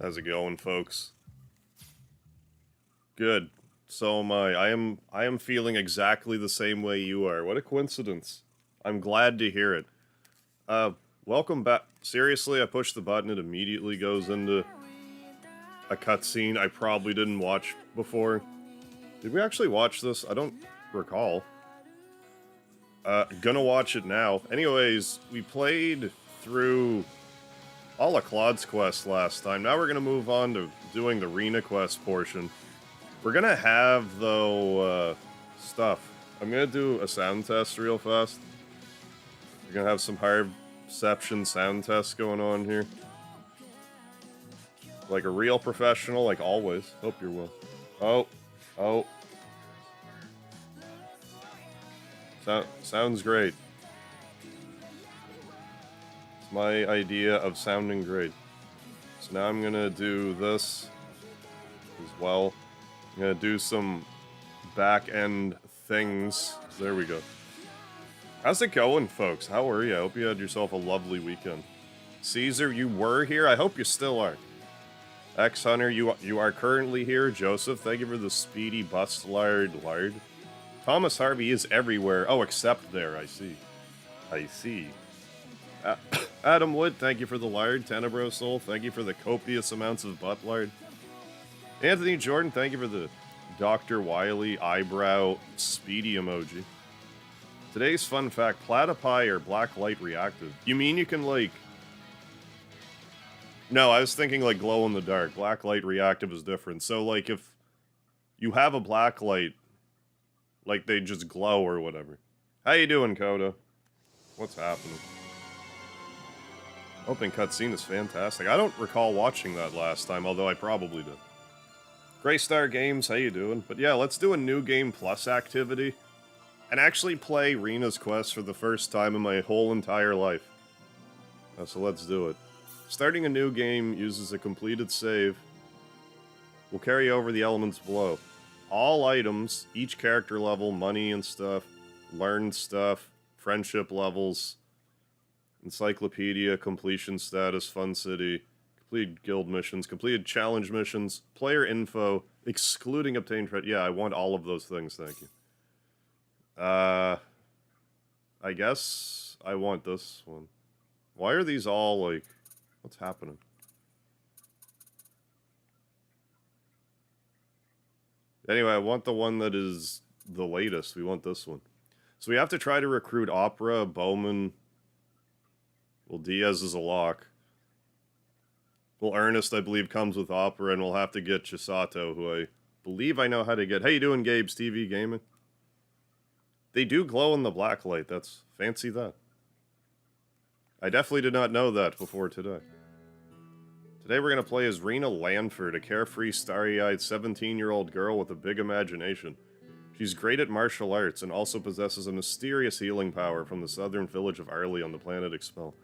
How's it going, folks? Good. So am I. I am feeling exactly the same way you are. What a coincidence. I'm glad to hear it. Welcome back. Seriously, I pushed the button, it immediately goes into a cutscene I probably didn't watch before. Did we actually watch this? I don't recall. Gonna watch it now. Anyways, we played through all of Claude's quest last time. Now we're gonna move on to doing the Rena quest portion. We're gonna have, though, stuff. I'm gonna do a sound test real fast. We're gonna have some higher perception sound tests going on here. Like a real professional, like always. Hope you're well. Oh. Sounds great. It's my idea of sounding great. So now I'm gonna do this as well. I'm gonna do some back-end things. There we go. How's it going, folks? How are you? I hope you had yourself a lovely weekend. Caesar, you were here? I hope you still are. X-Hunter, you are currently here. Joseph, thank you for the speedy bus lard. Thomas Harvey is everywhere. Oh, except there, I see. Adam Wood, thank you for the lard. Tenebro Soul, thank you for the copious amounts of butt lard. Anthony Jordan, thank you for the Dr. Wiley eyebrow speedy emoji. Today's fun fact, platypi are black light reactive. You mean you can, like... No, I was thinking, like, glow in the dark. Black light reactive is different. So, like, if you have a black light, like, they just glow or whatever. How you doing, Coda? What's happening? Opening cutscene is fantastic. I don't recall watching that last time, although I probably did. Greystar Games, how you doing? But yeah, let's do a New Game Plus activity and actually play Rena's quest for the first time in my whole entire life. So let's do it. Starting a new game uses a completed save. We'll carry over the elements below. All items, each character level, money and stuff, learned stuff, friendship levels, encyclopedia, completion status, fun city, completed guild missions, completed challenge missions, player info, excluding obtained credit. Yeah, I want all of those things, thank you. I guess I want this one. Why are these all, like... What's happening? Anyway, I want the one that is the latest. We want this one. So we have to try to recruit Opera, Bowman. Well, Diaz is a lock. Well, Ernest, I believe, comes with Opera, and we'll have to get Chisato, who I believe I know how to get. How you doing, Gabe's TV Gaming? They do glow in the black light. That's fancy that. I definitely did not know that before today. Today we're going to play as Rena Lanford, a carefree, starry-eyed 17-year-old girl with a big imagination. She's great at martial arts and also possesses a mysterious healing power from the southern village of Arley on the planet Expel.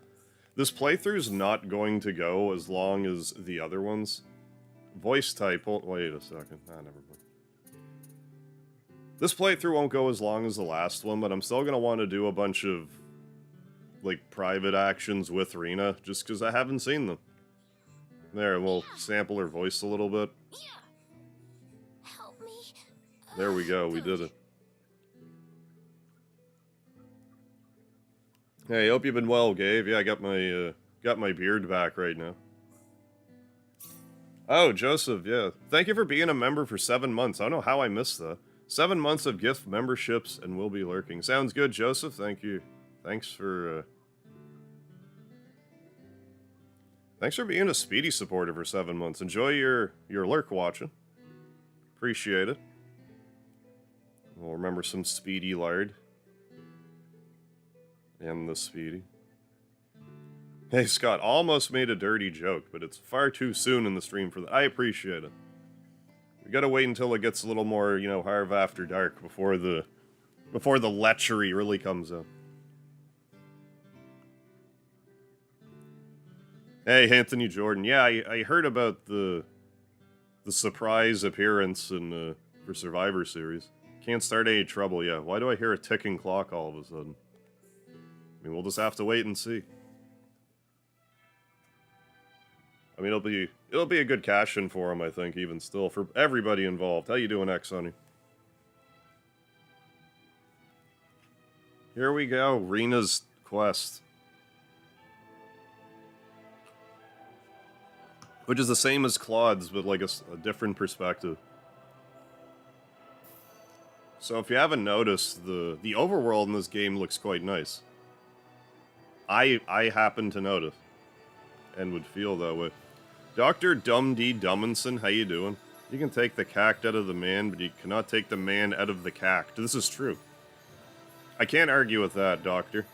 This playthrough's not going to go as long as the other ones. Voice type... Wait a second. Never mind. This playthrough won't go as long as the last one, but I'm still going to want to do a bunch of, like, private actions with Rena, just because I haven't seen them. There, we'll sample her voice a little bit. Help me. There we go, we did it. Hey, hope you've been well, Gabe. Yeah, I got my beard back right now. Oh, Joseph, yeah. Thank you for being a member for 7 months. I don't know how I missed that. 7 months of gift memberships and we'll be lurking. Sounds good, Joseph. Thank you. Thanks for being a Speedy supporter for 7 months. Enjoy your lurk watching. Appreciate it. We'll remember some Speedy lard. And the Speedy. Hey, Scott, almost made a dirty joke, but it's far too soon in the stream for that. I appreciate it. We gotta wait until it gets a little more, you know, Harv After Dark before the lechery really comes out. Hey, Anthony Jordan. Yeah, I heard about the surprise appearance in for Survivor Series. Can't start any trouble yet. Why do I hear a ticking clock all of a sudden? I mean, we'll just have to wait and see. I mean, it'll be a good cash-in for him, I think, even still, for everybody involved. How you doing, X, honey? Here we go, Rena's quest. Which is the same as Claude's, but like a different perspective. So if you haven't noticed, the overworld in this game looks quite nice. I happen to notice. And would feel that way. Dr. Dum D. Dumminson, how you doing? You can take the cact out of the man, but you cannot take the man out of the cact. This is true. I can't argue with that, Doctor.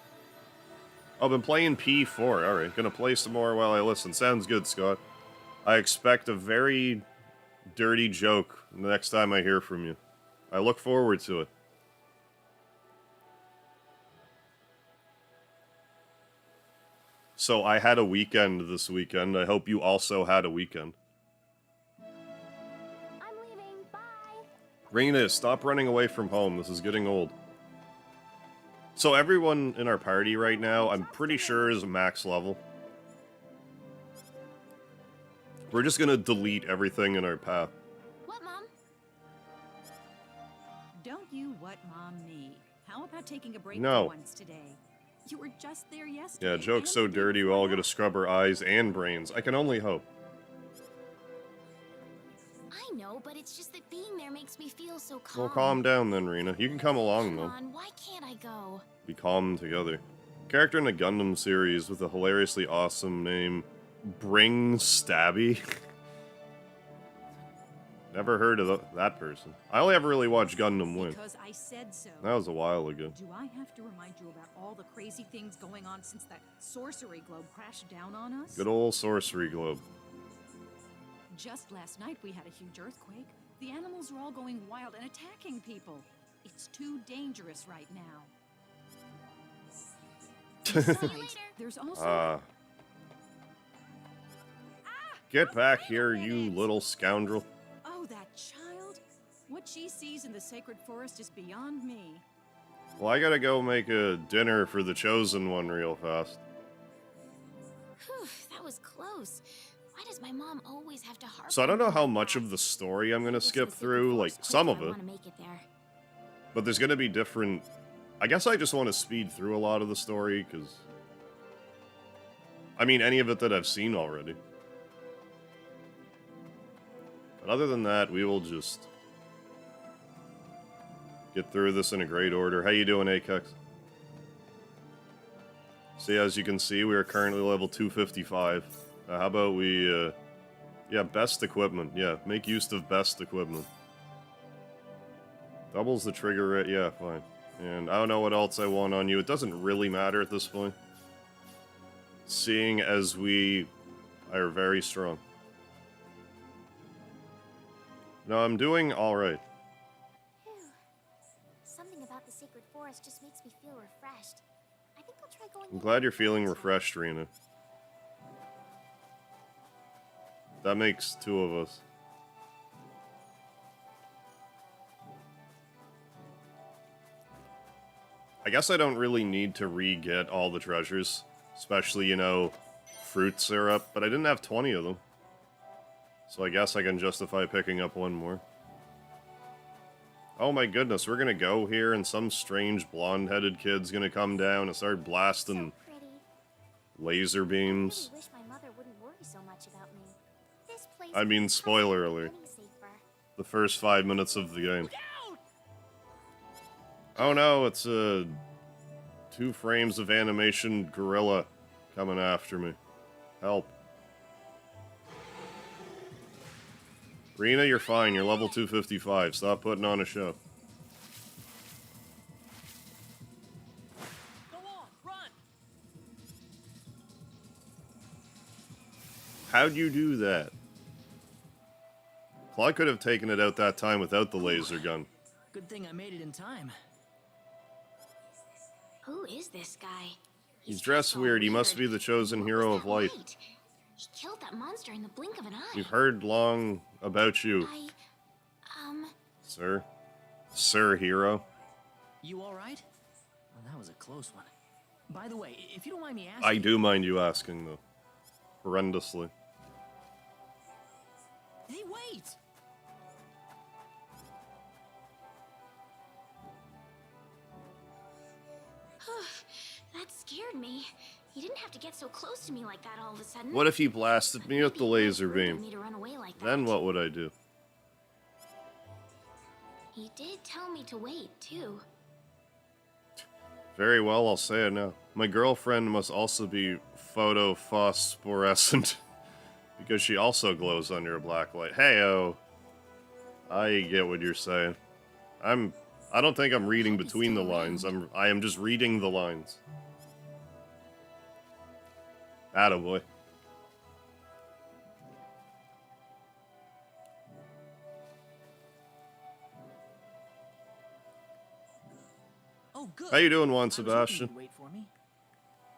I've been playing P4. Alright, gonna play some more while I listen. Sounds good, Scott. I expect a very dirty joke the next time I hear from you. I look forward to it. So I had a weekend this weekend. I hope you also had a weekend. I'm leaving. Bye. Rena, stop running away from home. This is getting old. So everyone in our party right now, I'm pretty sure is max level. We're just gonna delete everything in our path. What, Mom? Don't you what Mom me? How about taking a break No. for once today? You were just there yesterday. Yeah, joke's so dirty we all gotta scrub our eyes and brains. I can only hope. I know, but it's just that being there makes me feel so calm. Well, calm down then, Rena. You can come along, Come though. on, why can't I go? Be calm together. Character in the Gundam series with a hilariously awesome name, Bring Stabby. Never heard of that person. I only ever really watched Gundam Wing. Because I said so. That was a while ago. Do I have to remind you about all the crazy things going on since that sorcery globe crashed down on us? Good old sorcery globe. Just last night we had a huge earthquake. The animals are all going wild and attacking people. It's too dangerous right now. Besides, there's also... Get back here, you little scoundrel. Oh, that child? What she sees in the sacred forest is beyond me. Well, I gotta go make a dinner for the Chosen One real fast. Whew, that was close. Why does my mom always have to harp So I don't know on how that? much of the story I'm gonna Get to skip the sacred through, like, forest quick some if of I it. wanna make it there. But there's gonna be different... I guess I just want to speed through a lot of the story, because... I mean, any of it that I've seen already. But other than that, we will just... get through this in a great order. How you doing, Akex? See, as you can see, we are currently level 255. How about we, yeah, best equipment. Yeah, make use of best equipment. Doubles the trigger rate. Yeah, fine. And I don't know what else I want on you. It doesn't really matter at this point. Seeing as we are very strong. No, I'm doing alright. Phew. Something about the sacred forest just makes me feel refreshed. I think I'll try going. I'm glad you're feeling refreshed, Rena. That makes two of us. I guess I don't really need to re-get all the treasures. Especially, you know, fruit syrup. But I didn't have 20 of them. So I guess I can justify picking up one more. Oh my goodness, we're gonna go here and some strange blonde-headed kid's gonna come down and start blasting So pretty. laser beams. I really wish my mother wouldn't worry so much about me. This place I mean, would be spoiler perfect for alert. getting safer. The first 5 minutes of the game. Oh no, it's a 2 frames of animation gorilla coming after me. Help. Rena, you're fine. You're level 255. Stop putting on a show. Go on, run! How'd you do that? Claude could have taken it out that time without the laser gun. Good thing I made it in time. Who is this guy? He's dressed weird. He must be the chosen What hero was of that light. He killed that monster in the blink of an eye. We've heard long about you, sir. Sir Hero. You alright? Well, that was a close one. By the way, if you don't mind me asking... I do mind you asking, though. Horrendously. wait! That scared me. You didn't have to get so close to me like that all of a sudden. What if he blasted me with the Maybe it laser was rude of beam? me to run away like Then that. what would I do? He did tell me to wait, too. Very well, I'll say it now. My girlfriend must also be photophosphorescent because she also glows under a black light. Hey-oh. I get what you're saying. I don't think I'm reading between the lines. I am just reading the lines. Attaboy. Oh, good. How you doing, Juan I was hoping Sebastian? you'd wait for me.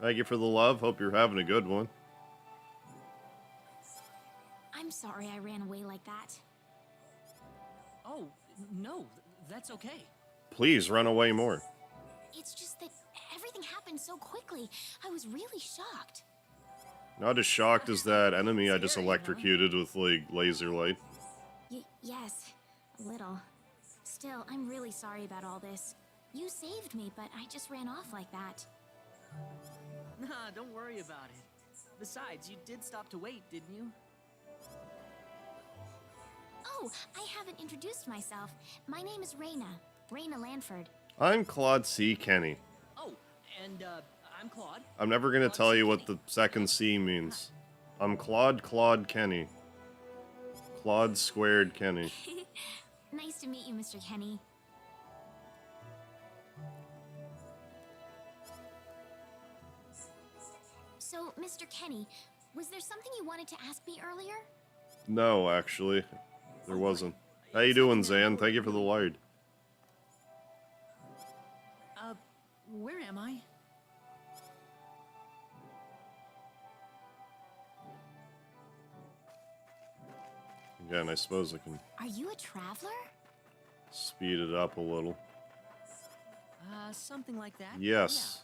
Thank you for the love. Hope you're having a good one. I'm sorry I ran away like that. Oh, no, that's okay. Please run away more. It's just that everything happened so quickly. I was really shocked. Not as shocked as that enemy I just electrocuted with, like, laser light. Yes, a little. Still, I'm really sorry about all this. You saved me, but I just ran off like that. Nah, don't worry about it. Besides, you did stop to wait, didn't you? Oh, I haven't introduced myself. My name is Raina Lanford. I'm Claude C. Kenny. Oh, and, I'm Claude. I'm never gonna tell you what the second C means. I'm Claude Kenny. Claude squared Kenny. Nice to meet you, Mr. Kenny. So, Mr. Kenny, was there something you wanted to ask me earlier? No, actually. There wasn't. How you doing, Zan? Thank you for the light. Where am I? Again, I suppose I can Are you a traveler? speed it up a little. Something like that? Yes.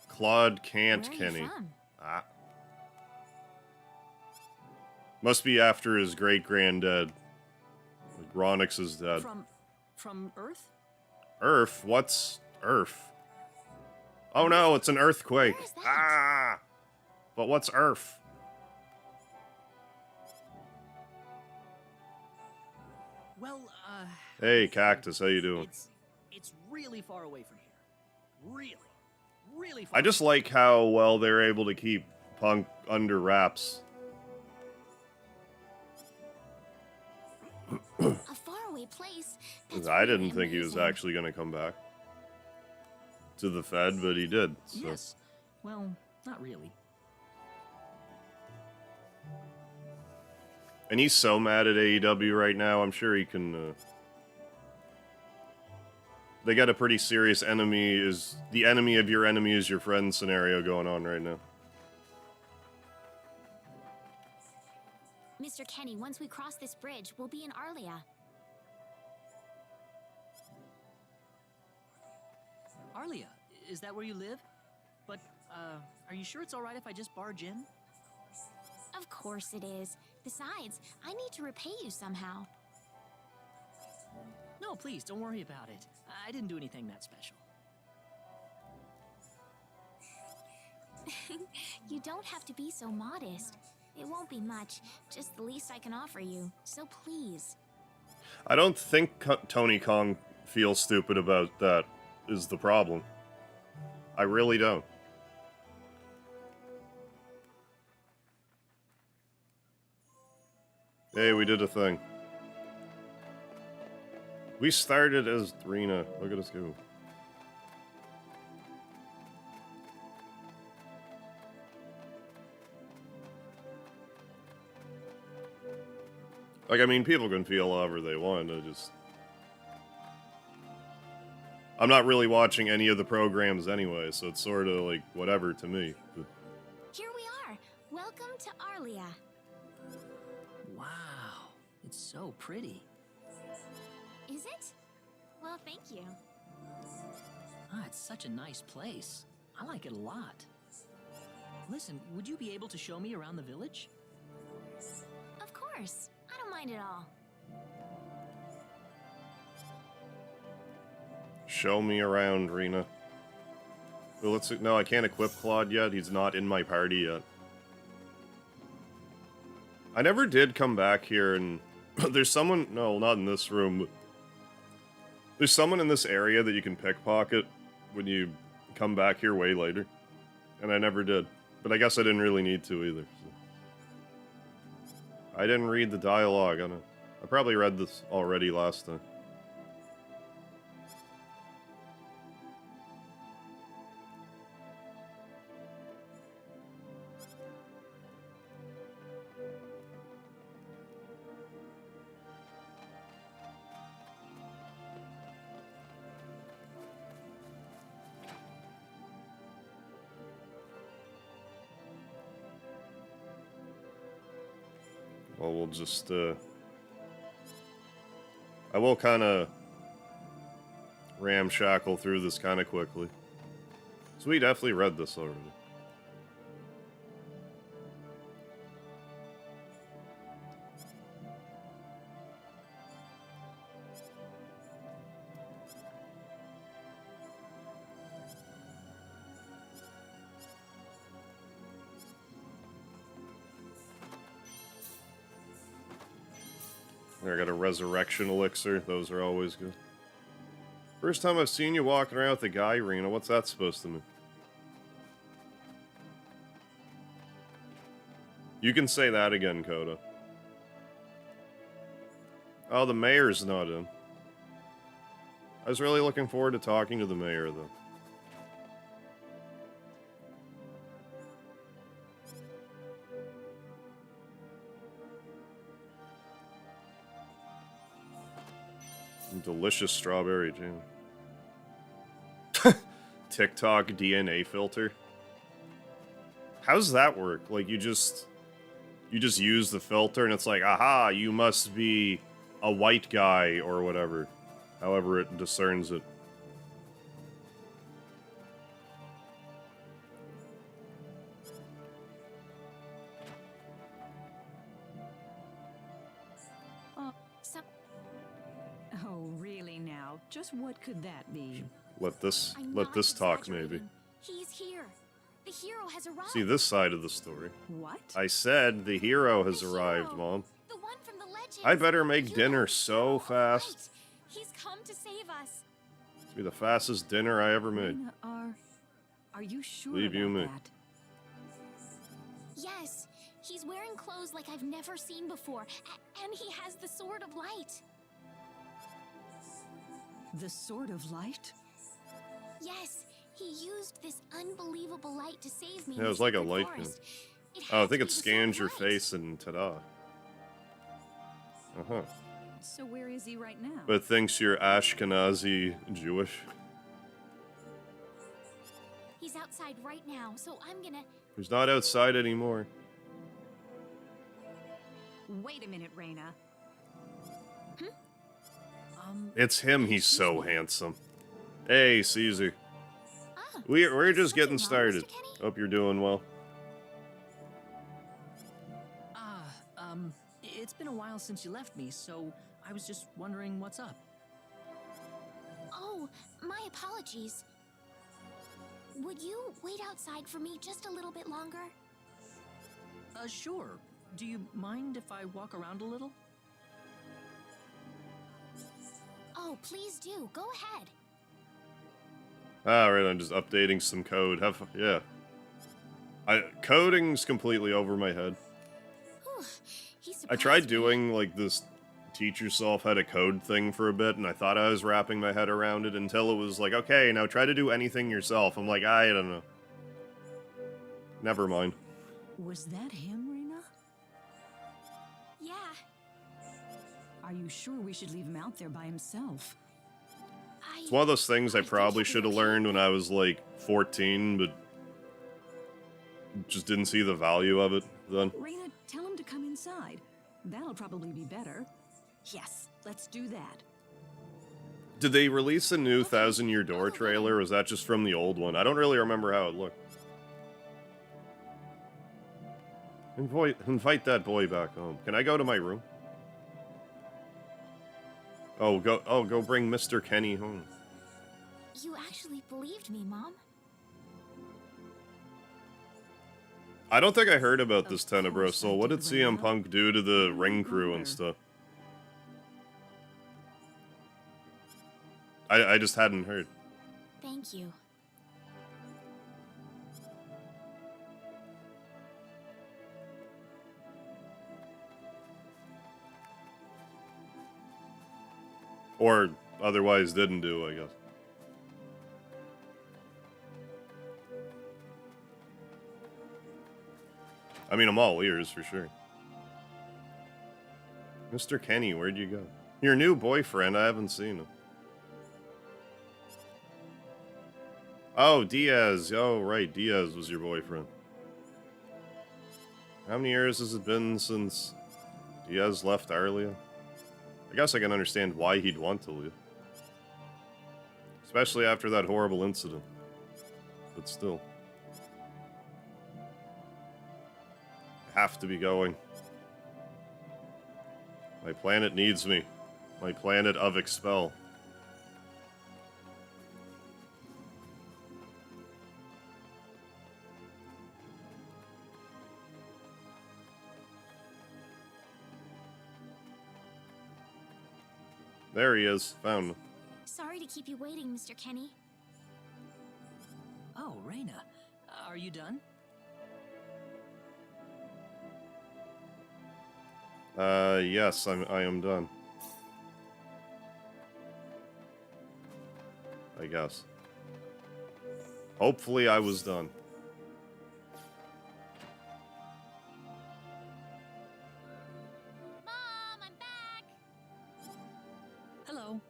Claude Kant Where are Kenny. you from? Ah. Must be after his great-granddad. Like, Ronix is dead. From Earth? Earth? What's Earth? Oh no, it's an earthquake. Where is that? Ah! But what's Earth? Well, Hey, Cactus, how you doing? It's really far away from here. Really far. I just like how well they're able to keep Punk under wraps. A faraway place? That's I really didn't think he was amazing. actually going to come back to the Fed, but he did. So. Yes. Well, not really. And he's so mad at AEW right now, I'm sure he can... They got a pretty serious enemy is... The enemy of your enemy is your friend scenario going on right now. Mr. Kenny, once we cross this bridge, we'll be in Arlia. Arlia, is that where you live? But, are you sure it's alright if I just barge in? Of course it is. Besides, I need to repay you somehow. No, please, don't worry about it. I didn't do anything that special. You don't have to be so modest. It won't be much, just the least I can offer you. So please. I don't think Tony Kong feels stupid about that, is the problem. I really don't. Hey, we did a thing. We started as Rena. Look at us go. Like, I mean, people can feel however they want. I'm not really watching any of the programs anyway, so it's sort of like whatever to me. Here we are. Welcome to Arlia. Wow, it's so pretty. Is it? Well, thank you. Ah, it's such a nice place. I like it a lot. Listen, would you be able to show me around the village? Of course. I don't find it all. Show me around, Rena. Well, let's... No, I can't equip Claude yet. He's not in my party yet. I never did come back here and... There's someone... No, not in this room, but... There's someone in this area that you can pickpocket when you come back here way later. And I never did. But I guess I didn't really need to either. So. I didn't read the dialogue. I probably read this already last time. Well, we'll just, I will kind of ramshackle through this kind of quickly. So we definitely read this already. There, I got a resurrection elixir. Those are always good. First time I've seen you walking around with a guy, Rena. What's that supposed to mean? You can say that again, Coda. Oh, the mayor's not in. I was really looking forward to talking to the mayor, though. Delicious strawberry jam. TikTok DNA filter. How does that work? Like you just use the filter and it's like, aha, you must be a white guy or whatever. However it discerns it. Oh, really now? Just what could that be? Let this talk maybe. He's here. The hero has arrived. See this side of the story. What? I said the hero has The arrived, hero. Mom. The one from the legends. I better make The dinner hero. so fast. Right. He's come to save us. It'll be the fastest dinner I ever made. Rena, are you sure Believe about you me. that? Yes. He's wearing clothes like I've never seen before. And he has the Sword of Light. The Sword of Light? Yes. He used this unbelievable light to save me. Yeah, in it was the like a secret light forest. It Oh, I had think to it be the Sword scans of your Light. face and ta-da. Uh-huh. So where is he right now? But it thinks you're Ashkenazi Jewish. He's outside right now, so I'm gonna... He's not outside anymore. Wait a minute, Rena. It's him, he's so handsome. Hey, Caesar. Ah, We're just something getting wrong, started. Mr. Kenny? Hope you're doing well. It's been a while since you left me, so I was just wondering what's up. Oh, my apologies. Would you wait outside for me just a little bit longer? Sure. Do you mind if I walk around a little? Oh, please do. Go ahead. Alright, I'm just updating some code. Yeah. Coding's completely over my head. Whew, he I tried surprised me. doing, like, this teach yourself how to code thing for a bit, and I thought I was wrapping my head around it until it was like, okay, now try to do anything yourself. I'm like, I don't know. Never mind. Was that him, Rena? Yeah. Are you sure we should leave him out there by himself? It's one of those things I probably should have learned when I was, like, 14, but just didn't see the value of it then. Rena, tell him to come inside. That'll probably be better. Yes, let's do that. Did they release a new 1,000 Year Door trailer, or was that just from the old one? I don't really remember how it looked. Invite that boy back home. Can I go to my room? Oh, go bring Mr. Kenny home. You actually believed me, Mom? I don't think I heard about this Of Tenebro course I Soul. What did did, CM Rena. Punk do to the You ring might crew and wonder. stuff? I just hadn't heard. Thank you. Or otherwise didn't do, I guess. I mean, I'm all ears for sure. Mr. Kenny, where'd you go? Your new boyfriend, I haven't seen him. Oh, Diaz. Oh, right, Diaz was your boyfriend. How many years has it been since Diaz left Arlia? I guess I can understand why he'd want to leave. Especially after that horrible incident. But still. I have to be going. My planet needs me. My planet of Expel. There he is. Found him. Sorry to keep you waiting, Mr. Kenny. Oh, Rena, are you done? Yes, I am done. I guess. Hopefully I was done. Mom, I'm back! Hello.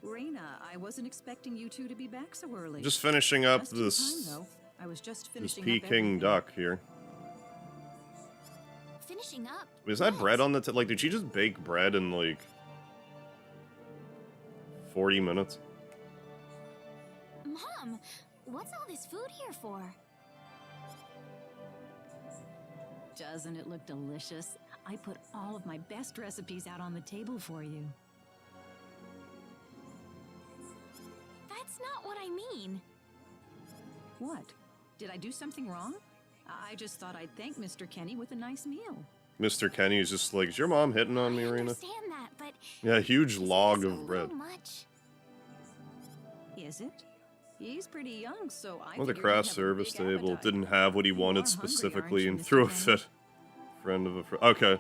Rena, I wasn't expecting you two to be back so early. Just finishing up Just in this time, though. I was just this finishing Peking up everything. duck here. Finishing up? Was that What? bread on the like? Did she just bake bread in like 40 minutes? Mom, what's all this food here for? Doesn't it look delicious? I put all of my best recipes out on the table for you. That's not what I mean. What? Did I do something wrong? I just thought I'd thank Mr. Kenny with a nice meal. Mr. Kenny is just like, is your mom hitting on me, I Rena? understand that, but Yeah, huge isn't log this a of bread. little much? Is it? He's pretty young, so I Well, the figured he'd craft have a service big table appetite. didn't have what he You wanted are hungry, specifically aren't and you, threw a Mr. Kenny? fit. Friend of a friend. Okay.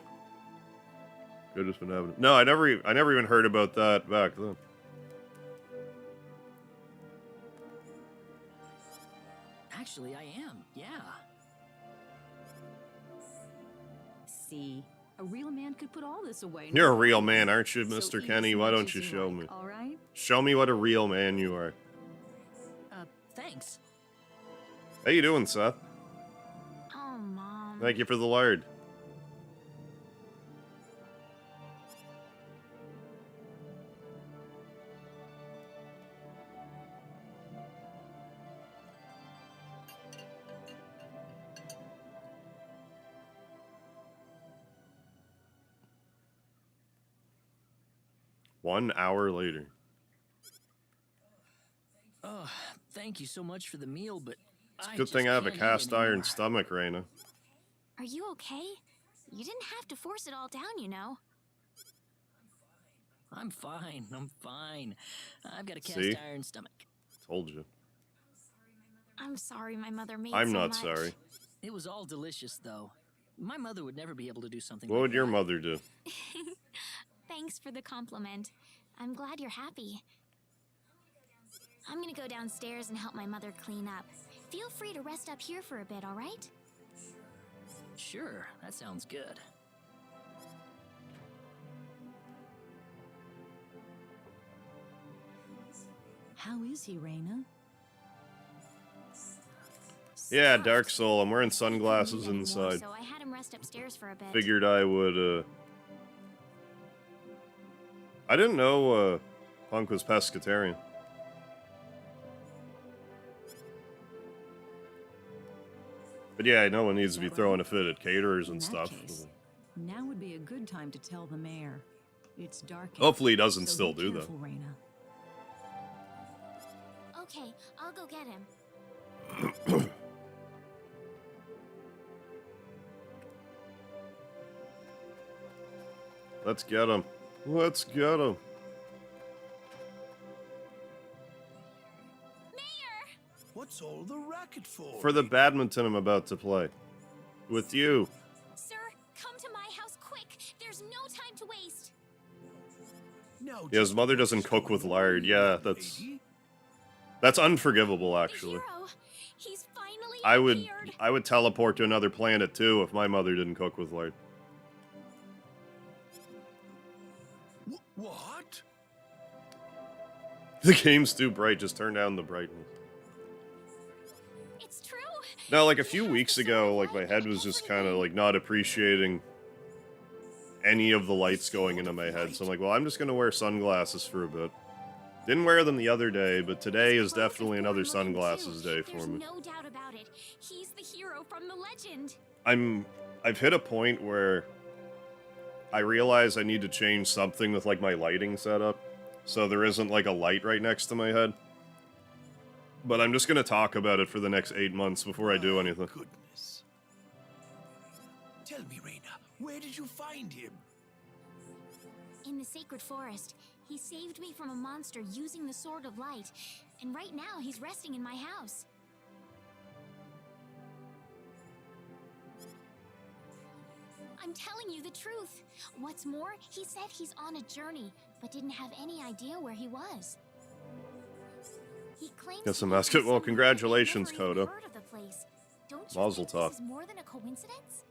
Could have been happening. No, I never even heard about that back then. Actually, I am. Yeah. See, a real man could put all this away. You're a no real problem. man, aren't you, So Mr. eat Kenny? as Why much don't as you show like, me? All right? Show me what a real man you are. Thanks. How you doing, Seth? Oh, Mom. Thank you for the lard. One hour later. Oh, thank you so much for the meal, but Good thing I have a cast iron stomach, Rena. Are you okay? You didn't have to force it all down, you know. I'm fine. I'm fine. I've got a cast See? iron stomach. Told you. I'm sorry my mother made I'm so not much. sorry. It was all delicious, though. My mother would never be able to do something What like would your that. mother do? Thanks for the compliment. I'm glad you're happy. I'm gonna go downstairs and help my mother clean up. Feel free to rest up here for a bit, all right? Sure, that sounds good. How is he, Rena? Yeah, Soft. Dark Soul. I'm wearing He couldn't sunglasses eat anymore, inside. So I had him rest upstairs for a bit. Figured I would, I didn't know, Punk was pescatarian. But yeah, no one needs to be throwing a fit at caterers In and that stuff. case, now would be a good time to tell the mayor. It's dark out, Hopefully he doesn't so still be do that. careful, Reyna. Okay, I'll go get him. Let's get him. Let's get him. Mayor! What's all the racket for? For the badminton I'm about to play. With you. Sir, come to my house quick. There's no time to waste. Now, Yeah, his mother doesn't cook with lard. Yeah, that's unforgivable, The actually. hero. He's finally I appeared. would teleport to another planet too if my mother didn't cook with lard. What? The game's too bright, just turn down the brightness. It's true. Now, like a He few has weeks the ago, sword like my light head and was just kind of everything. like not appreciating any of the lights going into my head. So I'm like, well, I'm just gonna wear sunglasses for a bit. Didn't wear them the other day, but today is Clothes definitely born another looking sunglasses too. day for There's me. no doubt about it. He's the hero from the legend. I've hit a point where I realize I need to change something with like my lighting setup, so there isn't like a light right next to my head. But I'm just gonna talk about it for the next 8 months before I do anything. Goodness. Tell me, Reyna, where did you find him? In the sacred forest, he saved me from a monster using the Sword of Light, and right now he's resting in my house. I'm telling you the truth. What's more, he said he's on a journey, but didn't have any idea where he was. He claims Got some he lives basket. Well, somewhere congratulations, I've never even Coda. heard of the place. Don't you Mazel think tov. this is more than a coincidence?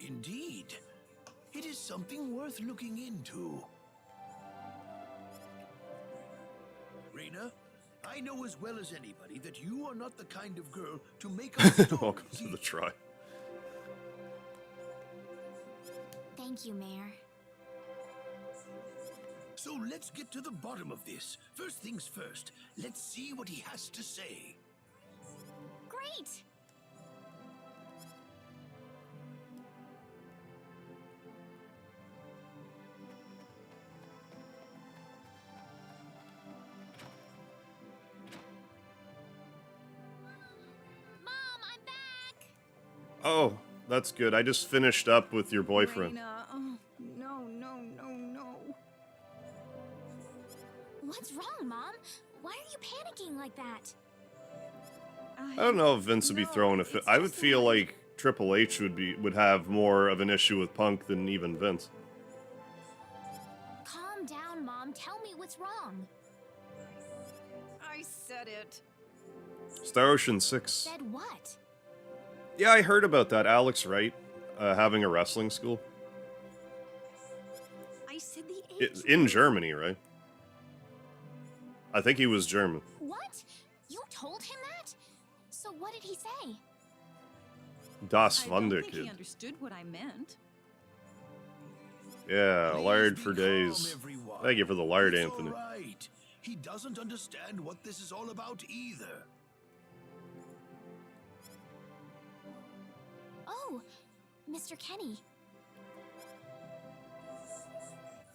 Indeed. It is something worth looking into. Reyna, I know as well as anybody that you are not the kind of girl to make up stories. Welcome to the tribe. Thank you, Mayor. So let's get to the bottom of this. First things first, let's see what he has to say. Great! Mom, I'm back! Oh, that's good. I just finished up with your boyfriend. Reyna, oh, no, no, no, no. What's wrong, Mom? Why are you panicking like that? I don't know if Vince would be throwing a fit. I would feel like Triple H would have more of an issue with Punk than even Vince. Calm down, Mom. Tell me what's wrong. I said it. Star Ocean 6. Said what? Yeah, I heard about that. Alex Wright having a wrestling school. I said the age. In Germany, right? I think he was German. What? You told him that? So what did he say? Das I don't think Wunderkind. he understood what I meant. Yeah, Please lard be for calm, days. everyone. Thank you for the lard, It's Anthony. all right. He doesn't understand what this is all about either. Oh, Mr. Kenny.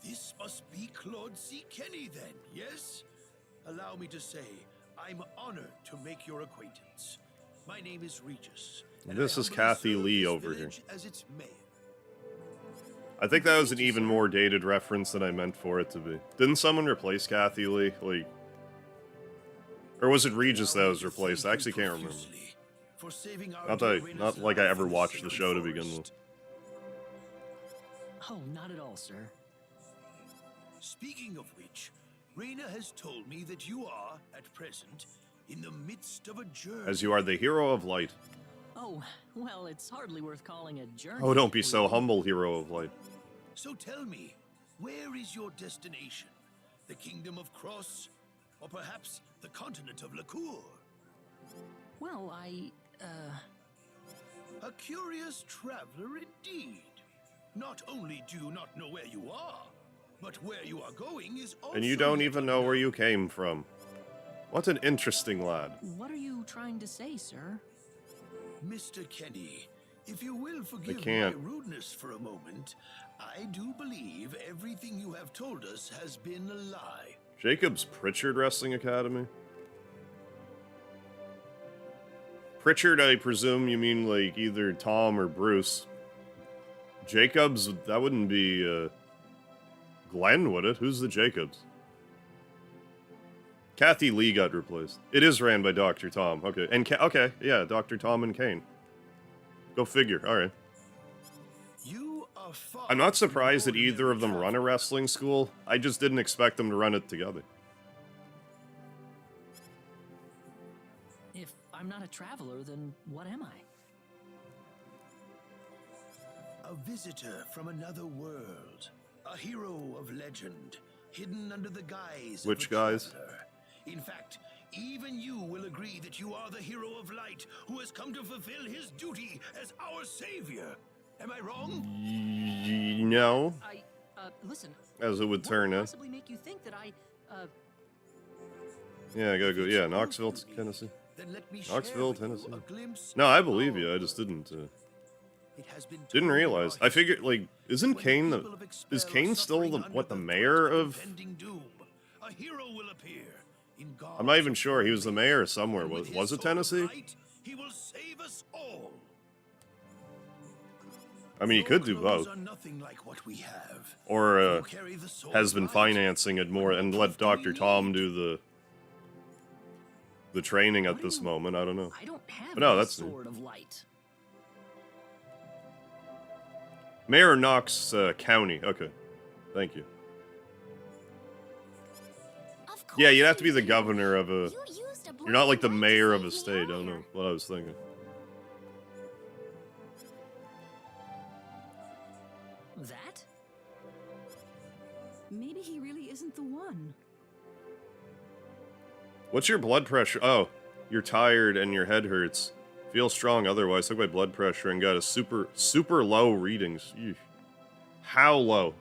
This must be Claude C. Kenny then, yes? Allow me to say, I'm honored to make your acquaintance. My name is Regis. and This I is humbly Kathy serve Lee this over here. village As its mayor. I think that was an even more dated reference than I meant for it to be. Didn't someone replace Kathy Lee? Like, or was it Regis that was replaced? I actually can't remember. Profusely for saving our Not dear that, Rena's not like I life ever in the watched the sacred show to begin forest. with. Oh, not at all, sir. Speaking of which, Reyna has told me that you are, at present, in the midst of a journey. As you are the hero of light. Oh, well, it's hardly worth calling a journey. Oh, don't be so really. humble, hero of light. So tell me, where is your destination? The kingdom of Cross? Or perhaps the continent of Lacour? Well, A curious traveler indeed. Not only do you not know where you are, but where you are going is also And you don't yet even know where unknown. you came from. What an interesting lad. what are you trying to say, sir? Mr. Kenny, If you will forgive my can't. rudeness for a moment, I do believe everything you have told us has been a lie. Jacob's Pritchard Wrestling Academy? Pritchard, I presume you mean like either Tom or Bruce. Jacobs, that wouldn't be Glenn, would it? Who's the Jacobs? Kathy Lee got replaced. It is ran by Dr. Tom. Okay, and okay, yeah, Dr. Tom and Kane. Go figure. All right. You are far I'm not from surprised that either of them ordinary run a wrestling school. I just didn't expect them to run it together. If I'm not a traveler, then what am I? A visitor from another world. A hero of legend, hidden under the guise Which of a guys? traveler. In fact, even you will agree that you are the hero of light who has come to fulfill his duty as our savior. Am I wrong? No, Listen. as it would What turn would out. possibly make you think that I, Yeah, I gotta go. If Yeah, it's Knoxville, proof for me, Tennessee. Then let me Knoxville, share with Tennessee. you a glimpse No, I of believe our you. I just world. didn't It has been didn't told in realize. our I figured history, like isn't when Kane the people of Expel is are Kane still the suffering what the under mayor threat of? impending doom, a hero will appear in I'm not even God's sure. He was the authority, mayor somewhere. and with Was his it sword of Tennessee? light, he will save us all. I mean, he Your could do clothes both, are nothing like what we have. or You carry the sword has of been light, financing it more but and what let proof do Dr. we Tom need? do the training what at do this you- moment. I don't know. I don't have But no, any that's new. sword of light. Mayor Knox County. Okay, thank you. Of Yeah, course you'd have to be you the do. governor of a. You used a You're not like the blinding light to mayor of save a me state. I don't know earlier. what I was thinking. That? Maybe he really isn't the one. What's your blood pressure? Oh, you're tired and your head hurts. Feel strong otherwise. Took my blood pressure and got a super low readings. Eesh. How low?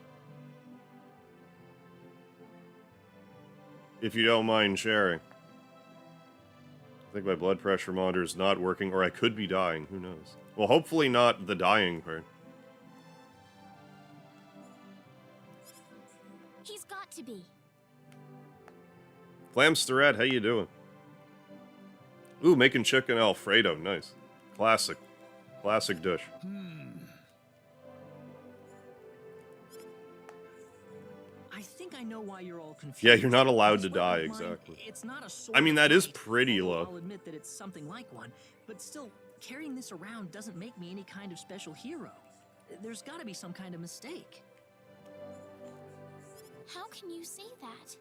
If you don't mind sharing. I think my blood pressure monitor is not working, or I could be dying. Who knows? Well, hopefully not the dying part. He's got to be. Flamsterette, how you doing? Ooh, making chicken Alfredo. Nice. Classic. Classic dish. I think I know why you're all confused. Yeah, you're not allowed This to die, weapon of mine, exactly. It's not a sword I mean, of that is light, pretty although low. I'll admit that it's something like one, but still, carrying this around doesn't make me any kind of special hero. There's got to be some kind of mistake. How can you say that?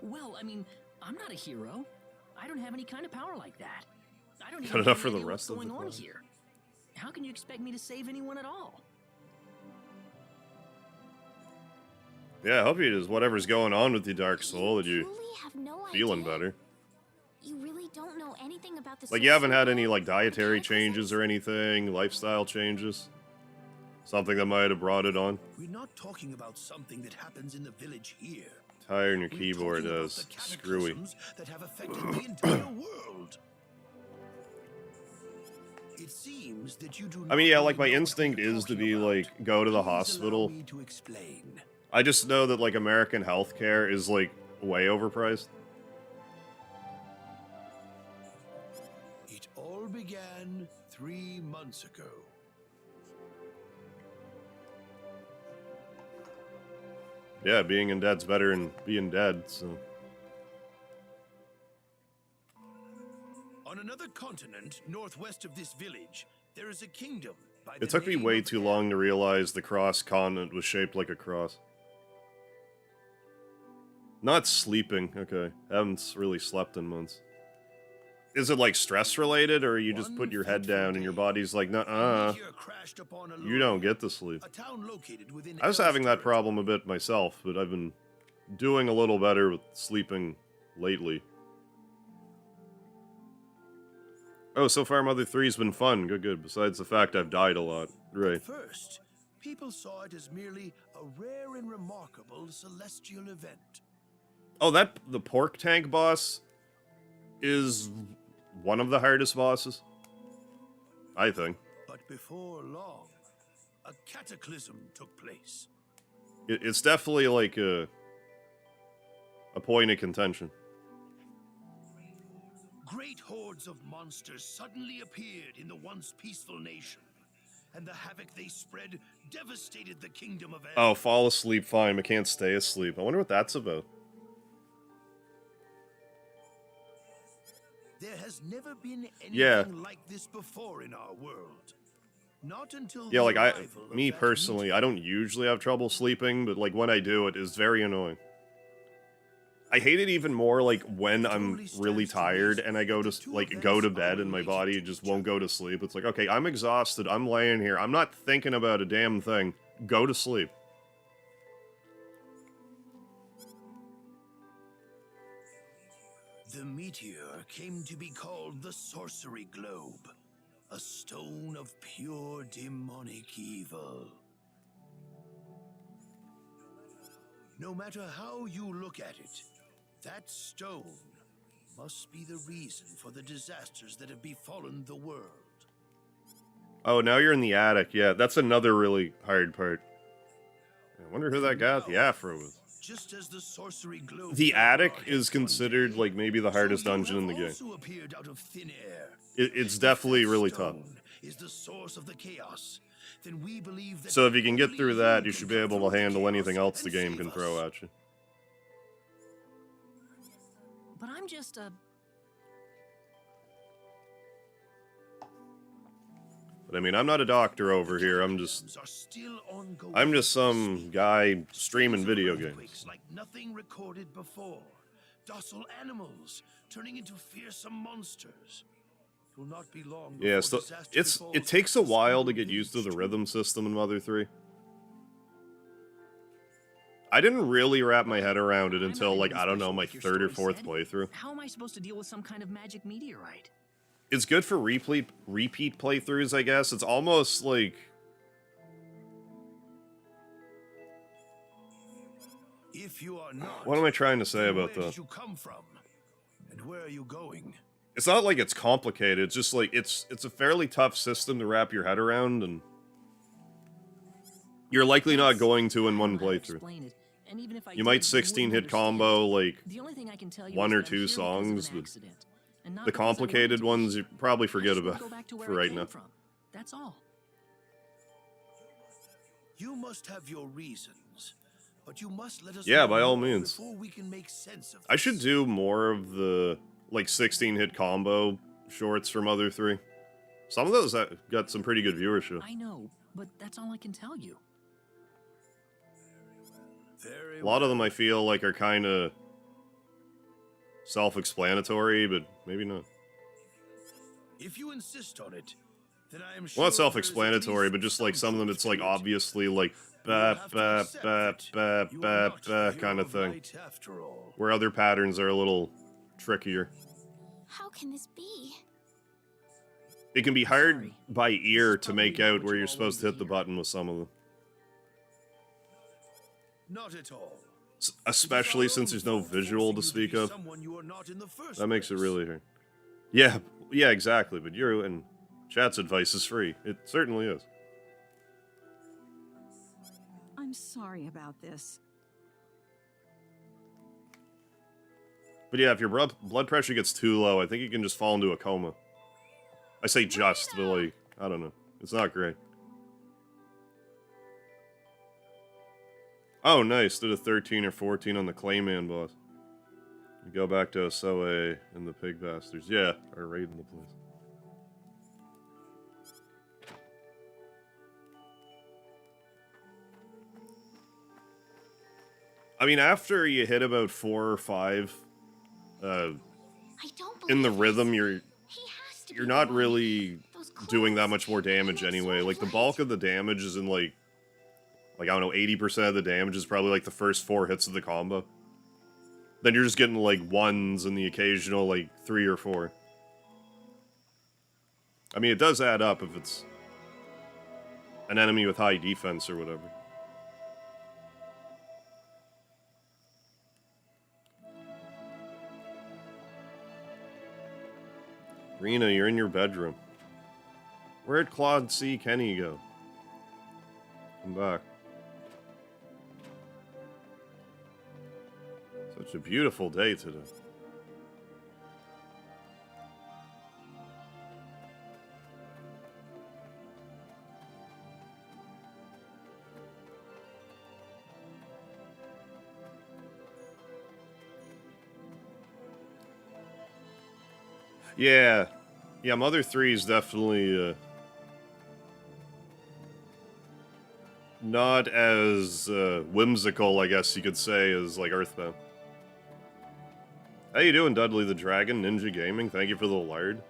Well, I mean, I'm not a hero. I don't have any kind of power like that. I don't Got even enough have for any the idea rest what's of the going on class. here. How can you expect me to save anyone at all? Yeah, I hope it is whatever's going on with you, Dark Soul, that you truly have no feeling idea? better. You really don't know anything about the Like, you haven't sorcery had any, world, like, dietary the changes or anything, lifestyle changes? Something that might have brought it on? We're not talking about something that happens in the village here. Tire in your We're keyboard talking about is the screwy. cataclysms that have affected the entire world. It seems that you do I mean, not yeah, like, my really know what instinct we are is to talking be, about. like, go to the Please allow hospital. me to explain. I just know that, like, American healthcare is, like, way overpriced. It all began 3 months ago. Yeah, being in debt's better than being dead, so... On another continent, northwest of this village, there is a kingdom by It the took me name way of too Hell. long to realize the cross continent was shaped like a cross. Not sleeping, okay. Haven't really slept in months. Is it, like, stress-related, or you just One put your head fateful down and your day, body's like, a nuh-uh, meteor crashed upon you don't Aluria, get to sleep. a town located within I was Hell's having that territory. problem a bit myself, but I've been doing a little better with sleeping lately. Oh, so far Mother 3's been fun. Good, good. Besides the fact I've died a lot. Right. At first, people saw it as merely a rare and remarkable celestial event. Oh, the pork tank boss is one of the hardest bosses, I think. But before long, a cataclysm took place. It's definitely like a point of contention. Great hordes of monsters suddenly appeared in the once peaceful nation, and the havoc they spread devastated the kingdom of Oh, Elf. fall asleep, fine, but can't stay asleep. I wonder what that's about. There has never been anything Yeah. like this before in our world. Not until Yeah, the like arrival of me that personally, meteor. I don't usually have trouble sleeping, but like when I do, it is very annoying. I hate it even more like when I'm really tired and I go to bed and my body just won't go to sleep. It's like, okay, I'm exhausted. I'm laying here. I'm not thinking about a damn thing. Go to sleep. The meteor came to be called the Sorcery Globe, a stone of pure demonic evil. No matter how you look at it, that stone must be the reason for the disasters that have befallen the world. Oh, now you're in the attic. Yeah, that's another really hard part. I wonder who that guy with the afro was. Just as the Sorcery Globe The fell on attic our is heads one considered day, like maybe the hardest so you dungeon in the have game. also appeared out of thin air. It's If definitely that really tough. stone is the source of the chaos, then we believe that So if you can get only through that, you can should be come able through to the handle chaos anything else the and game save can throw us. at you. But I'm just But I mean, I'm not a doctor over here. I'm just Are still ongoing I'm just as some we speak. guy streaming Series of video earthquakes games. like nothing recorded before. Docile animals turning into fearsome monsters. It will not be long before Yeah, so disaster befalls it takes a this while to little get used to the village rhythm system in Mother 3. I didn't really wrap my head around it I'm until not like even I don't know, special my like your third or story fourth said. playthrough. How am I supposed to deal with some kind of magic meteorite? It's good for repeat playthroughs, I guess. It's almost like If you are not, what am I trying to say then about where that? did you come from? And where are you going? It's not like it's complicated. It's just like it's a fairly tough system to wrap your head around, and you're likely not That's going to in how one I'd playthrough. explain it. And even if I You might did, 16 hit wouldn't combo understand. like The only thing I can tell you one is or that I'm two here because of songs, an but accident, and not the because I wanted complicated to ones be. you probably I forget just wanna about go back to where for I right came now. from. That's all. You must have your reasons, but you must let us Yeah, know by all more means. before we can make sense of I should this. do more of the like 16 hit combo shorts from Mother 3. Some of those got some pretty good viewership. I know, but that's all I can tell you. Very A lot of them well. I feel like are kind of self-explanatory, but maybe not. If you insist on it, then I am sure Well, not there is at self-explanatory, least but just like some of them, truth it's to like it. obviously like You will ba have to ba accept ba that ba you are ba not the ba hero kind of of thing, light after all. where other patterns are a little trickier. How can this be? It can be hard Sorry. by ear to probably make not out what where you you're all supposed to wanted hit to the hear. button with some of them, Not at all. especially It is our since own there's no fault visual to forcing you speak be of. someone you are not in the first That makes it place. really hard. Yeah, yeah, exactly. But your and chat's advice is free. It certainly is. I'm sorry about this. But yeah, if your blood pressure gets too low, I think you can just fall into a coma. I say just, but like, I don't know. It's not great. Oh, nice. Did a 13 or 14 on the Clayman boss. You go back to Osoe and the Pig Bastards. Yeah, are raiding the place. I mean, after you hit about 4 or 5, I don't believe in the this. rhythm, He has to you're be not the one. really Those doing that clothes, much more and damage that anyway. sword Like, of the light. bulk of the damage is in, like, I don't know, 80% of the damage is probably, like, the first 4 hits of the combo. Then you're just getting, like, 1s and the occasional, like, 3 or 4. I mean, it does add up if it's an enemy with high defense or whatever. Rena, you're in your bedroom. Where'd Claude C. Kenny go? Come back. Such a beautiful day today. Yeah. Yeah, Mother 3 is definitely not as whimsical, I guess you could say, as like Earthbound. How you doing, Dudley the Dragon, Ninja Gaming? Thank you for the lard.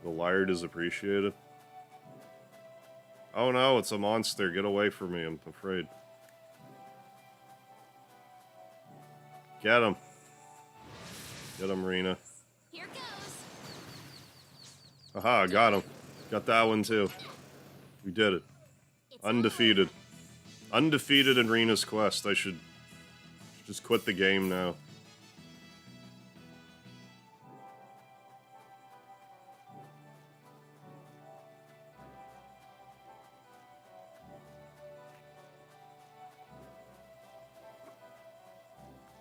The lard is appreciated. Oh no, it's a monster. Get away from me, I'm afraid. Get him. Get him, Rena. Here goes. Aha, got him. Got that one too. We did it. It's Undefeated. Undefeated in Rena's quest. I should just quit the game now.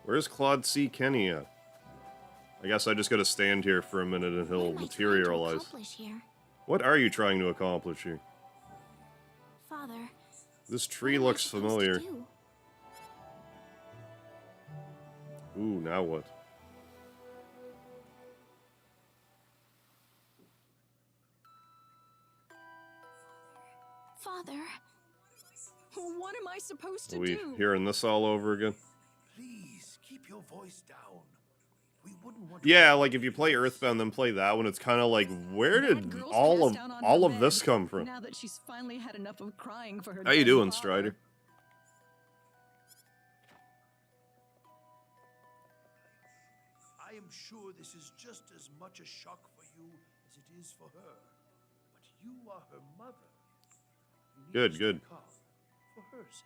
Where's Claude C. Kenny at? I guess I just gotta stand here for a minute and he'll What am I trying to materialize. accomplish here? What are you trying to accomplish here? Father, This tree what am I looks supposed to familiar. do? Ooh, now what? Father, What am I supposed Are to we do? hearing this all over again? Please keep your voice down. We wouldn't want to. Yeah, like if you play Earthbound, then play that one. It's kind of like, where That did girl's all passed of out on all her of this bed, come from? Now that she's finally had enough of crying for her How you dead doing, father. Strider? I am sure this is just as much a shock for you as it is for her. But you are her mother. You need Good, to good. stay calm for her sake.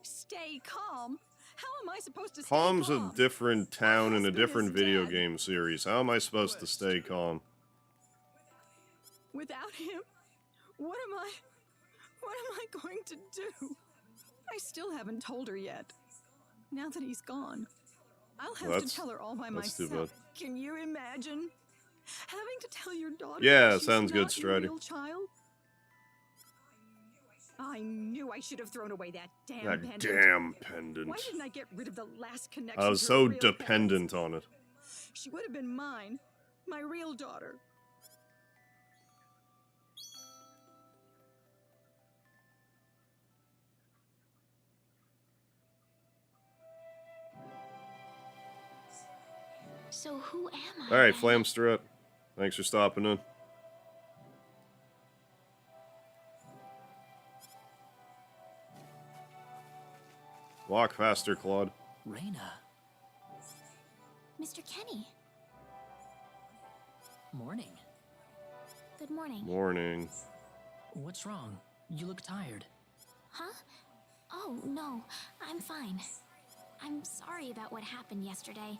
Stay calm? How am I supposed to stay Calm's calm? a different town in a husband different is video dead. game series. How am I supposed to stay calm? Without him, what am I going to do? I still haven't told her yet. Now that he's gone, I'll have That's- to tell her all by that's too myself. bad. Can you imagine having to tell your daughter? Yeah, that she's sounds good, not your Strider. real child? I knew I should have thrown away that damn That pendant. damn pendant. Why didn't I get rid of the last connection? I was to so her real dependent parents? on it. She would have been mine, my real daughter. So who am I? Alright, then? Flamstrut. Thanks for stopping in. Walk faster, Claude. Reyna, Mr. Kenny. morning. Good morning. Morning. What's wrong? You look tired. Huh? Oh, no. I'm fine. I'm sorry about what happened yesterday.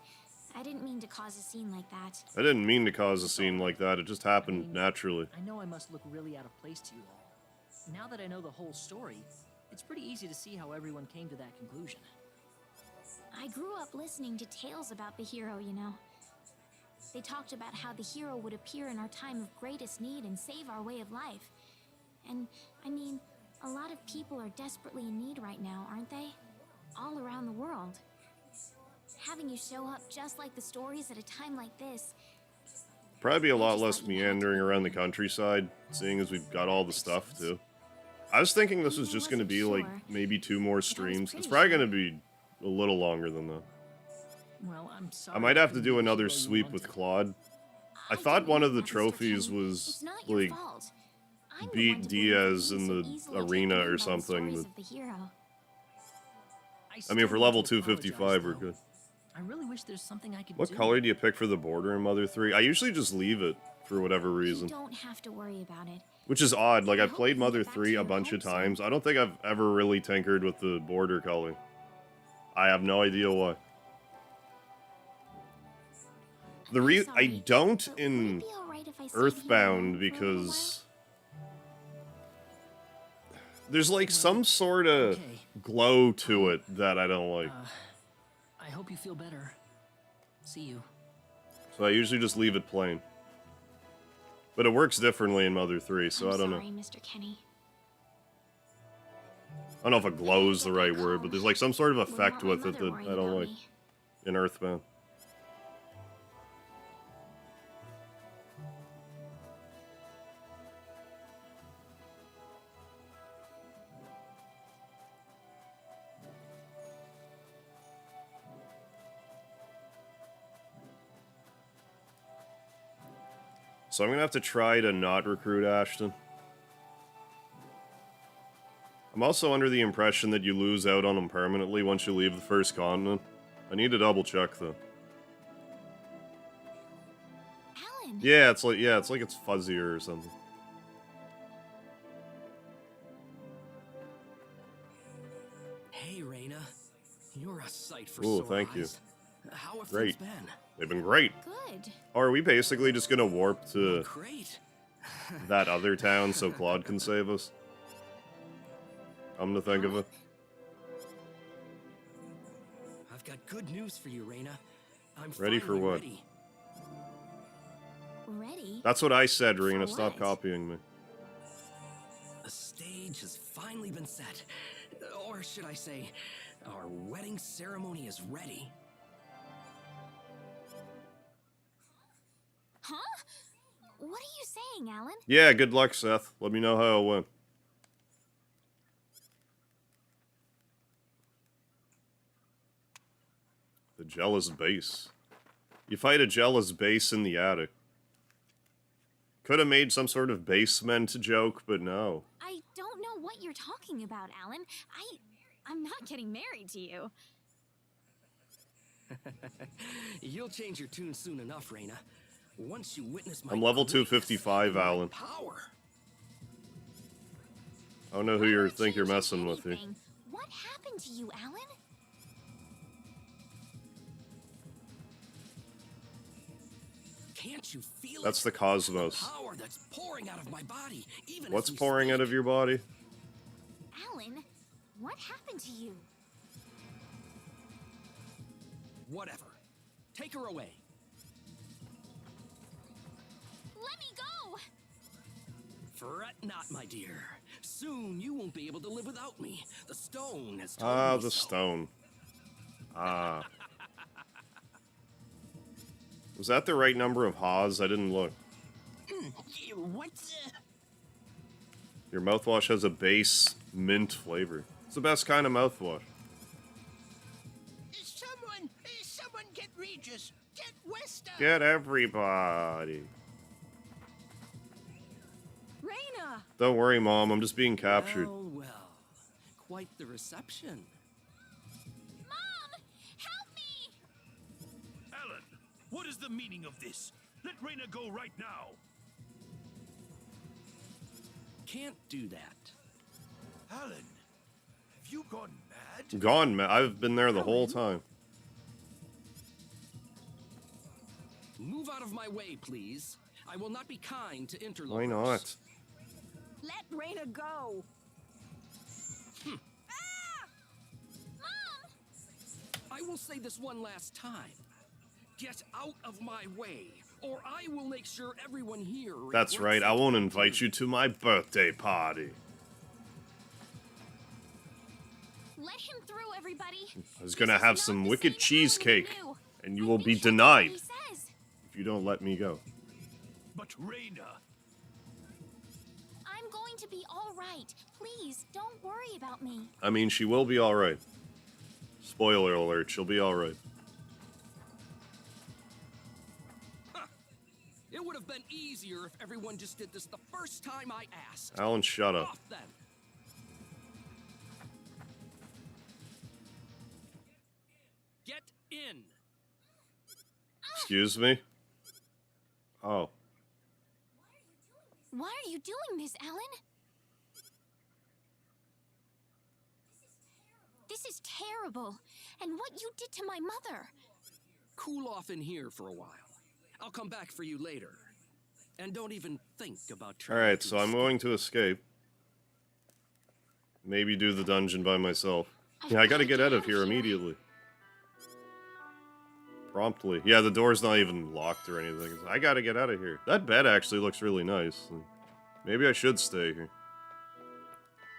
I didn't mean to cause a scene like that. I didn't mean to cause a scene like that. It just happened naturally. I know I must look really out of place to you all. Now that I know the whole story, it's pretty easy to see how everyone came to that conclusion. I grew up listening to tales about the hero, you know. They talked about how the hero would appear in our time of greatest need and save our way of life. And, I mean, a lot of people are desperately in need right now, aren't they? All around the world. Having you show up just like the stories at a time like this. Probably be a lot less meandering around the countryside, seeing as we've got all the stuff, too. I was thinking this was just going to be, like, maybe 2 more streams. It's probably going to be a little longer than that. Well, I'm sorry. I might have to couldn't do be the another hero you sweep with wanted. Claude. I don't thought one mean of the that, Mr. trophies Kenny. was, It's not your like, fault. I'm the beat one to blame for Diaz being in so the easily arena taken in or by the something, stories but- of the hero. I still mean, for need level to apologize, 255, we're though. good. I really wish there's something I could What do. color do you pick for the border in Mother 3? I usually just leave it, for whatever You reason. don't have to worry about it. Which is odd, like, I I've hope played you can Mother get back to 3 a your bunch of home soon. times. I don't think I've ever really tinkered with the border color. I have no idea why. I Sorry, don't but would in it be alright if I stayed Earthbound here for a little because there's like Well, some sort of okay. glow to it that I don't like. I hope you feel better. See you. So I usually just leave it plain. But it works differently in Mother 3, so I'm I don't sorry, know. Mr. Kenny. I don't know if a glow is the right word, but there's like some sort of Wouldn't effect want with my it mother that worrying I don't about like me. in Earthbound. So I'm gonna have to try to not recruit Ashton. I'm also under the impression that you lose out on him permanently once you leave the first continent. I need to double check though. Alan! Yeah, it's like it's fuzzier or something. Hey, Raina. You're a sight for Ooh, sore thank you. eyes. How have Great. things been? They've been great. Good. Or are we basically just gonna warp to Great. that other town so Claude can save us? Come to think of it. I've got good news for you, Raina. I'm Ready for finally what? ready. Ready? That's what I said, Rena. For Stop what? copying me. The stage has finally been set. Or should I say, our wedding ceremony is ready. Huh? What are you saying, Alan? Yeah, good luck, Seth. Let me know how it went. The jealous base. You fight a jealous base in the attic. Could have made some sort of basement joke, but no. I don't know what you're talking about, Alan. I'm not getting married to you. You'll change your tune soon enough, Raina. Once you witness my I'm level greatness 255, and my Alan. power. I don't know who Why you not think you're change messing with here. anything? What happened to you, Alan? Can't you feel That's it? the cosmos. The power that's pouring out of my body, even What's as we pouring out speak. of your body? Alan, what happened to you? Whatever. Take her away. Let me go! Fret not, my dear. Soon you won't be able to live without me. The stone has told Ah, me the so. stone. Ah. Was that the right number of haws? I didn't look. What? Your mouthwash has a base mint flavor. It's the best kind of mouthwash. Someone get Regis. Get Wester. Get everybody. Raina! Don't worry, Mom. I'm just being captured. Well, well. Quite the reception. Mom! Help me! Alan, what is the meaning of this? Let Raina go right now. Can't do that. Alan, have you gone mad? Gone, man. I've been there the whole time. Move out of my way, please. I will not be kind to interlopers. Why not? Let Raina go! Mom! I will say this one last time. Get out of my way, or I will make sure everyone here That's right. I won't invite you to my birthday party. Let him through, everybody. I was gonna This is have not some the wicked same cheesecake, Alan we knew. and you I will think be he'll do what denied he says. if you don't let me go. But Raina, I'm going to be all right. Please, don't worry about me. I mean, she will be alright. Spoiler alert, she'll be alright. It would have been easier if everyone just did this the first time I asked. Alan, shut up. Off then. Get in. Excuse me? Oh. Why are you doing this, Alan? This is terrible. And what you did to my mother. Cool off in here for a while. I'll come back for you later. And don't even think about trying Alright, to so I'm going to escape. Maybe do the dungeon by myself. Yeah, I gotta get out of here immediately. Promptly. Yeah, the door's not even locked or anything. I gotta get out of here. That bed actually looks really nice. Maybe I should stay here.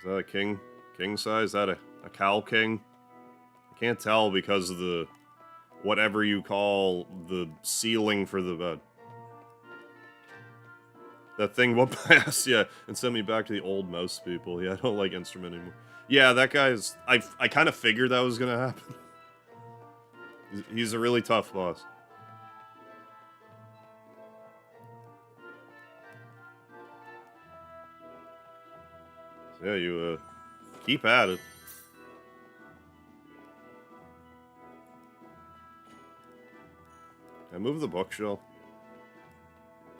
Is that a king? King size? Is that a cow king? I can't tell because of the... whatever you call the ceiling for the bed. That thing went past, yeah, and sent me back to the old mouse people. Yeah, I don't like instrument anymore. Yeah, that guy's... I kind of figured that was gonna happen. He's a really tough boss. So yeah, you, keep at it. I move the bookshelf.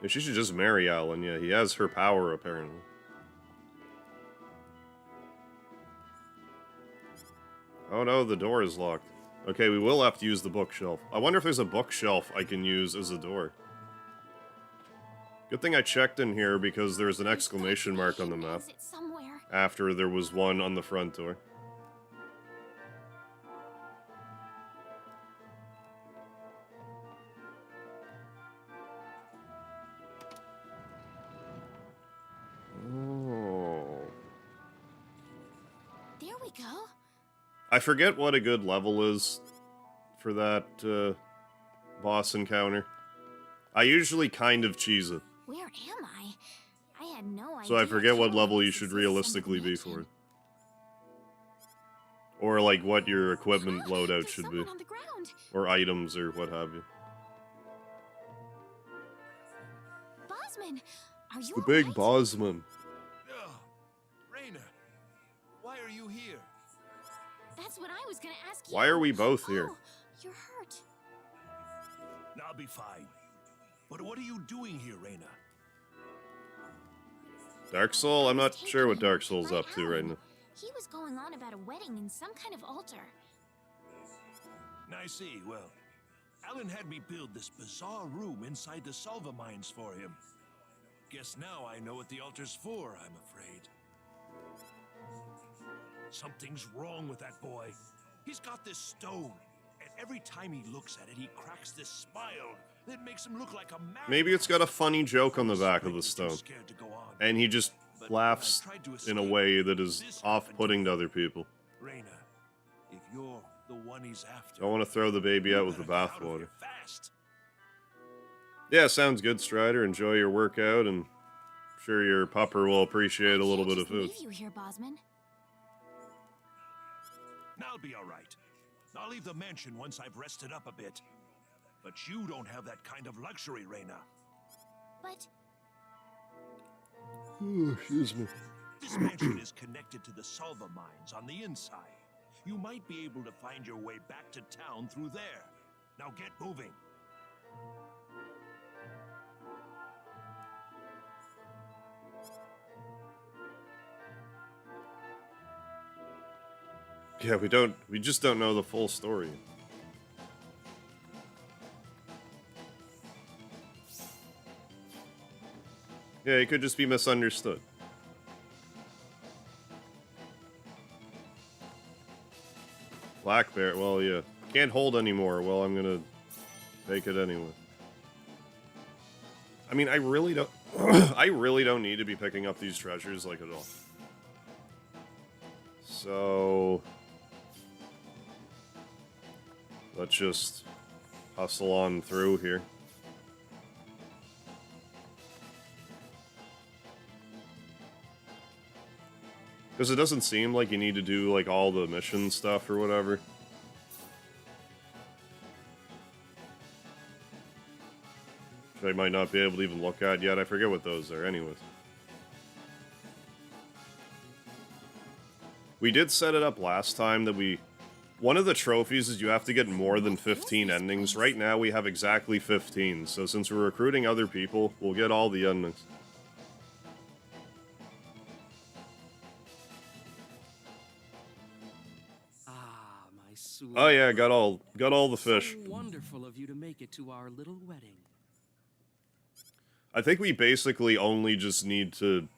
Yeah, she should just marry Alan. Yeah, he has her power, apparently. Oh no, the door is locked. Okay, we will have to use the bookshelf. I wonder if there's a bookshelf I can use as a door. Good thing I checked in here because there's an exclamation mark on the map. After there was one on the front door. Oh. There we go. I forget what a good level is for that boss encounter. I usually kind of cheese it. Where am I? I had no idea. So I forget what Hero level you exists should in realistically be dimension. for. Or like what your equipment Claude, loadout there's should be. someone on the ground. Or items or what have you. Bosman, are you The big alright? Bosman. Raina, why are you here? That's what I was gonna ask you. Why are we both here? Oh, you're hurt. I'll be fine. But what are you doing here, Raina? Dark Soul? I'm not Taking sure what him, Dark Soul's like up to right Alan. now. He was going on about a wedding in some kind of altar. I see. Well, Alan had me build this bizarre room inside the Salva mines for him. Guess now I know what the altar's for, I'm afraid. Something's wrong with that boy. He's got this stone, and every time he looks at it, he cracks this smile that makes him look like a man. Maybe it's got a funny joke on the back of the stone. Scared to go on. And he just But laughs when I tried to in a escape, way that is this off-putting to happened other people. Raina, if you're the one he's after, I want to throw the baby out with the you better get out of bathwater. here fast. Yeah, sounds good, Strider. Enjoy your workout, and I'm sure your pupper will appreciate a little bit of food. Leave you here, Bosman. I'll be all right. I'll leave the mansion once I've rested up a bit. But you don't have that kind of luxury, Raina. But Ooh, excuse me. This mansion is connected to the Salva mines on the inside. You might be able to find your way back to town through there. Now get moving. Yeah, we just don't know the full story. Yeah, it could just be misunderstood. Black Bear, well, yeah. Can't hold anymore. Well, I'm gonna take it anyway. I mean, I really don't... I really don't need to be picking up these treasures, like, at all. So... let's just hustle on through here. Because it doesn't seem like you need to do, like, all the mission stuff or whatever. Which I might not be able to even look at yet. I forget what those are anyways. We did set it up last time that we... one of the trophies is you have to get more than 15 endings. Right now we have exactly 15, so since we're recruiting other people, we'll get all the endings. Ah, my sweet. Oh yeah, got all the fish. So wonderful of you to make it to our little wedding. I think we basically only just need to...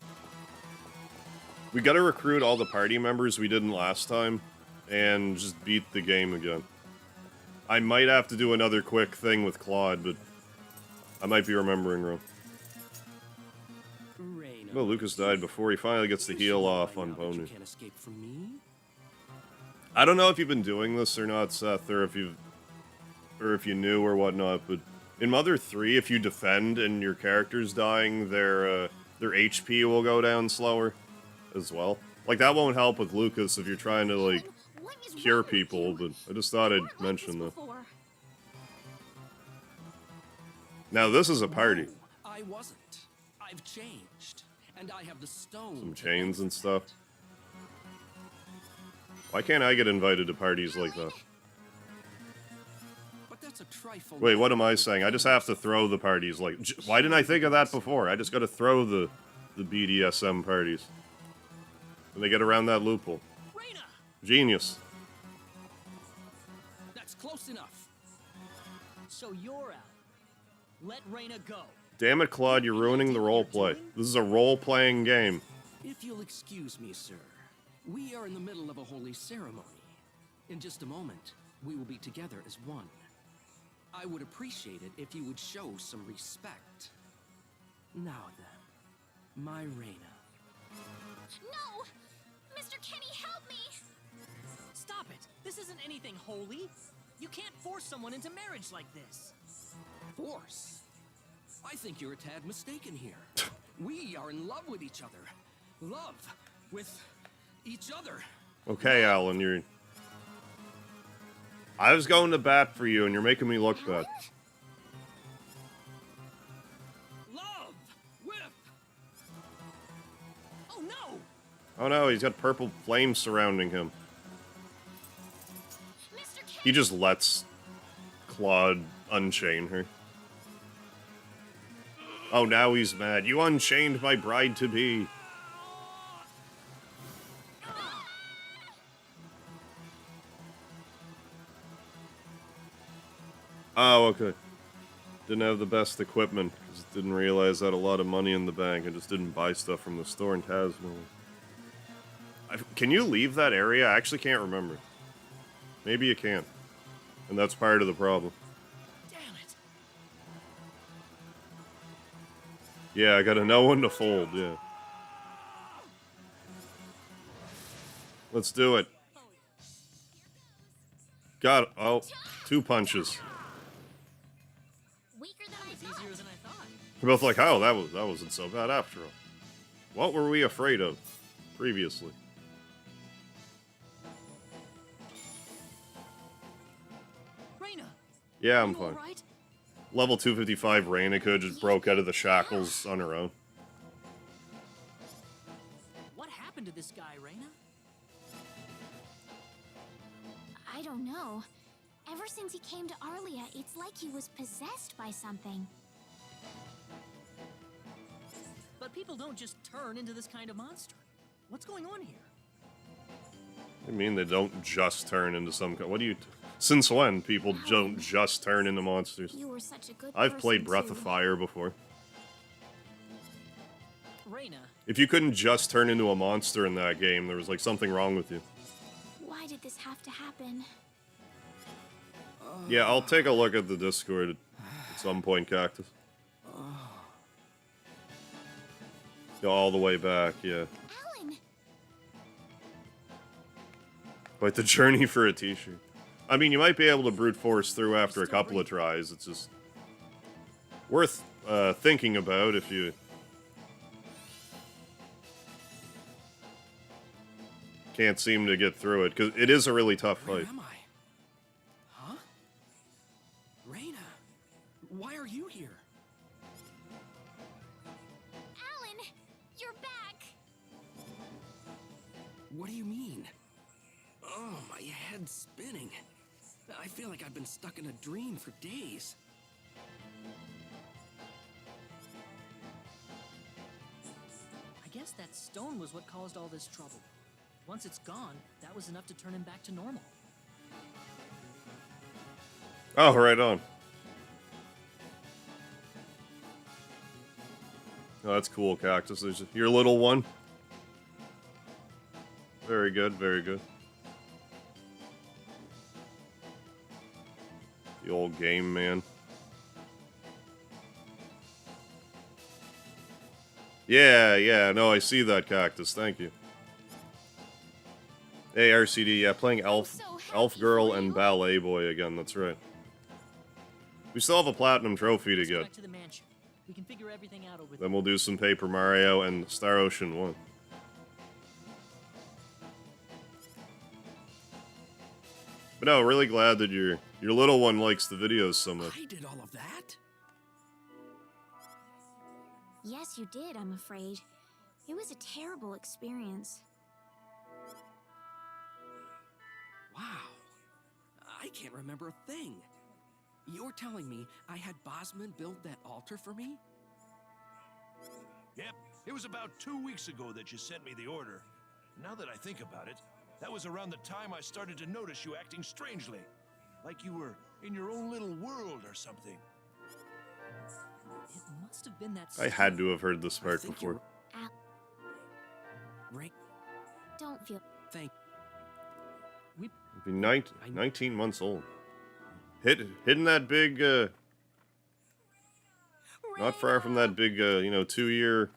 We gotta recruit all the party members we didn't last time, and just beat the game again. I might have to do another quick thing with Claude, but I might be remembering wrong. Well, Lucas died before he finally gets the heal off on Pony. I don't know if you've been doing this or not, Seth, or if you knew or whatnot, but in Mother 3, if you defend and your character's dying, their HP will go down slower as well. Like, that won't help with Lucas if you're trying to, like, cure people, but I just thought I'd mention that. Now, this is a party. I wasn't. I've changed. And I have the stone. Some chains and stuff. Why can't I get invited to parties like that? But that's a trifle. Wait, what am I saying? I just have to throw the parties. Like, why didn't I think of that before? I just gotta throw the BDSM parties. And they get around that loophole. Reina! Genius. That's close enough. So you're out. Let Reina go. Damn it, Claude, you're ruining the roleplay. This is a role-playing game. If you'll excuse me, sir, we are in the middle of a holy ceremony. In just a moment, we will be together as one. I would appreciate it if you would show some respect. Now then, my Reina. No! Mr. Kenny, help me! Stop it. This isn't anything holy. You can't force someone into marriage like this. Force? I think you're a tad mistaken here. We are in love with each other. Love with each other. Okay, Alan, you're... I was going to bat for you, and you're making me look bad. Love with... Oh no! Oh no, he's got purple flames surrounding him. Mr. Kenny! He just lets Claude unchain her. Oh, now he's mad. You unchained my bride-to-be. Oh, okay. Didn't have the best equipment. Just didn't realize I had a lot of money in the bank. I just didn't buy stuff from the store in Tasman. Can you leave that area? I actually can't remember. Maybe you can. And that's part of the problem. Damn it. Yeah, I gotta know when to fold, yeah. Let's do it. Got it. Oh, 2 punches. Weaker than I It's thought. easier than I thought. We're both like, oh, that wasn't so bad after all. What were we afraid of previously? Reina! Yeah, I'm you fine. alright? Level 255 Rainica just broke out of the shackles on her own. What happened to this guy, Reina? I don't know. Ever since he came to Arlia, it's like he was possessed by something. But people don't just turn into this kind of monster. What's going on here? I mean, they don't just turn into some kind... What do you... Since when people don't just turn into monsters? You were such a good I've played person, Breath too. of Fire before. Reina, If you couldn't just turn into a monster in that game, there was like something wrong with you. Why did this have to happen? Yeah, I'll take a look at the Discord at some point, Cactus. Go all the way back, yeah. Alan! Like the journey for a t-shirt. I mean, you might be able to brute force through after a couple of tries. It's just worth thinking about if you can't seem to get through it, because it is a really tough Where fight. am I? Huh? Reina, why are you here? Alan! You're back! What do you mean? Oh, my head's spinning. I feel like I've been stuck in a dream for days. I guess that stone was what caused all this trouble. Once it's gone, that was enough to turn him back to normal. Oh, right on. Oh, that's cool, Cactus. There's your little one. Very good, very good. The old game, man. Yeah, no, I see that, Cactus. Thank you. Hey, RCD, yeah, playing Elf Girl and Ballet Boy again, that's right. We still have a Platinum Trophy to Let's go get. back to the mansion. We can figure everything out over there. Then we'll do some Paper Mario and Star Ocean 1. But no, really glad that your little one likes the videos so much. I did all of that? Yes, you did, I'm afraid. It was a terrible experience. Wow. I can't remember a thing. You're telling me I had Bosman build that altar for me? Yep, it was about 2 weeks ago that you sent me the order. Now that I think about it, that was around the time I started to notice you acting strangely. Like you were in your own little world or something. It must have been that. I had to have heard this I part think before. you're- Right. Don't feel... Thank. We It'd be 19 months old. Hitting that big, not far from that big, 2-year,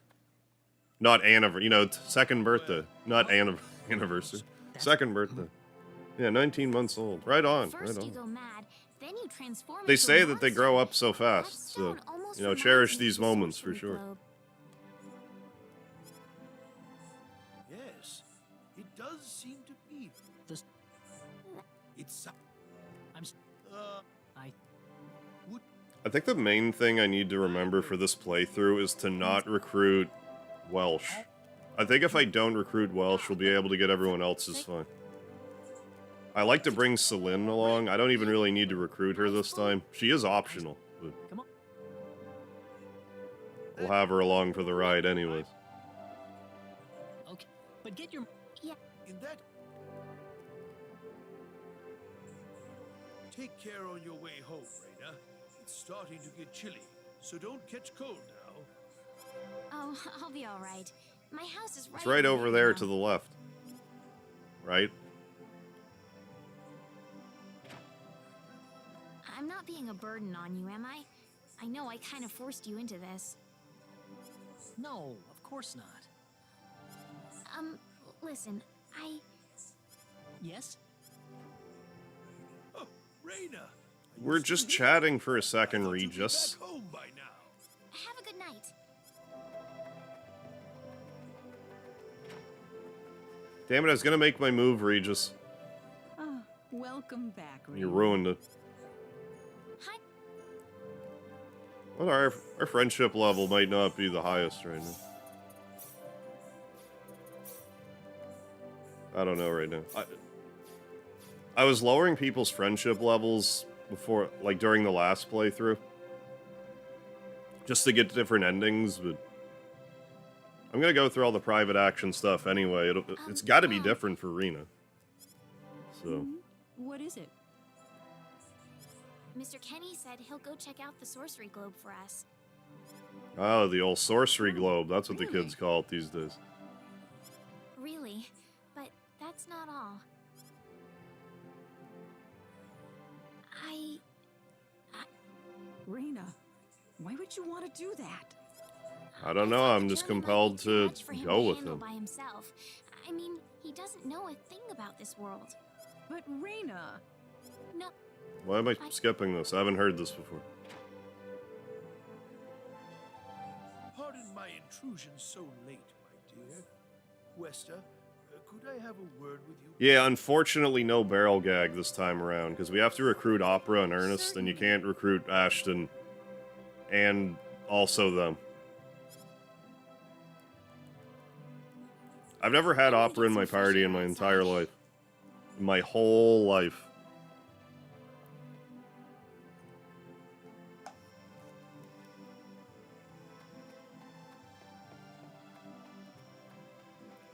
not anniversary, second birthday, not anniversary, second birthday. Yeah, 19 months old. Right on, First right you on. go mad, then you transform They into a say that they monster. grow up so That fast, so, stone almost reminds cherish me of these the moments for sorcery sure. globe. Yes, it does seem to be. the. It's I'm. s- I. would I think the main thing I need to remember for this playthrough is to not recruit Welsh. I think if I don't recruit Welsh, we'll be able to get everyone else's fine. I like to bring Celine along. I don't even really need to recruit her this time. She is optional, but Come on. we'll have her along for the ride anyways. Okay, but get your. in that. Take care on your way home, Raina. It's starting to get chilly, so don't catch cold now. Oh, I'll be all right. My house is right. It's right over there now. to the left. Right? I'm not being a burden on you, am I? I know I kind of forced you into this. No, of course not. Listen, Yes. Oh, Raina. We're just chatting for a second, I thought you'd be Regis. back home by now. have a good night. Damn it, I was gonna make my move, Regis. Ah, welcome back, You Rena. ruined it. Hi. Well, our friendship level might not be the highest right now. I don't know right now. I was lowering people's friendship levels before, like during the last playthrough, just to get different endings, but I'm gonna go through all the private action stuff anyway. It's got to be different for Rena. So, Mhm. What is it? Mr. Kenny said he'll go check out the sorcery globe for us. oh, the old sorcery globe. That's what the Really? kids call it these days. Really, but that's not all. Rena, why would you want to do that? I don't know. thought I'm the just journey might be compelled too to much for him go to with handle him. by himself. I mean, he doesn't know a thing about this world. But Rena, No, Why am I skipping this? I haven't heard this before. Pardon my intrusion so late, my dear. Westa, could I have a word with you? Yeah, unfortunately, no barrel gag this time around because we have to recruit Opera and Ernest, and you can't recruit Ashton and also them. I've never had Opera in my party in my entire life. My whole life.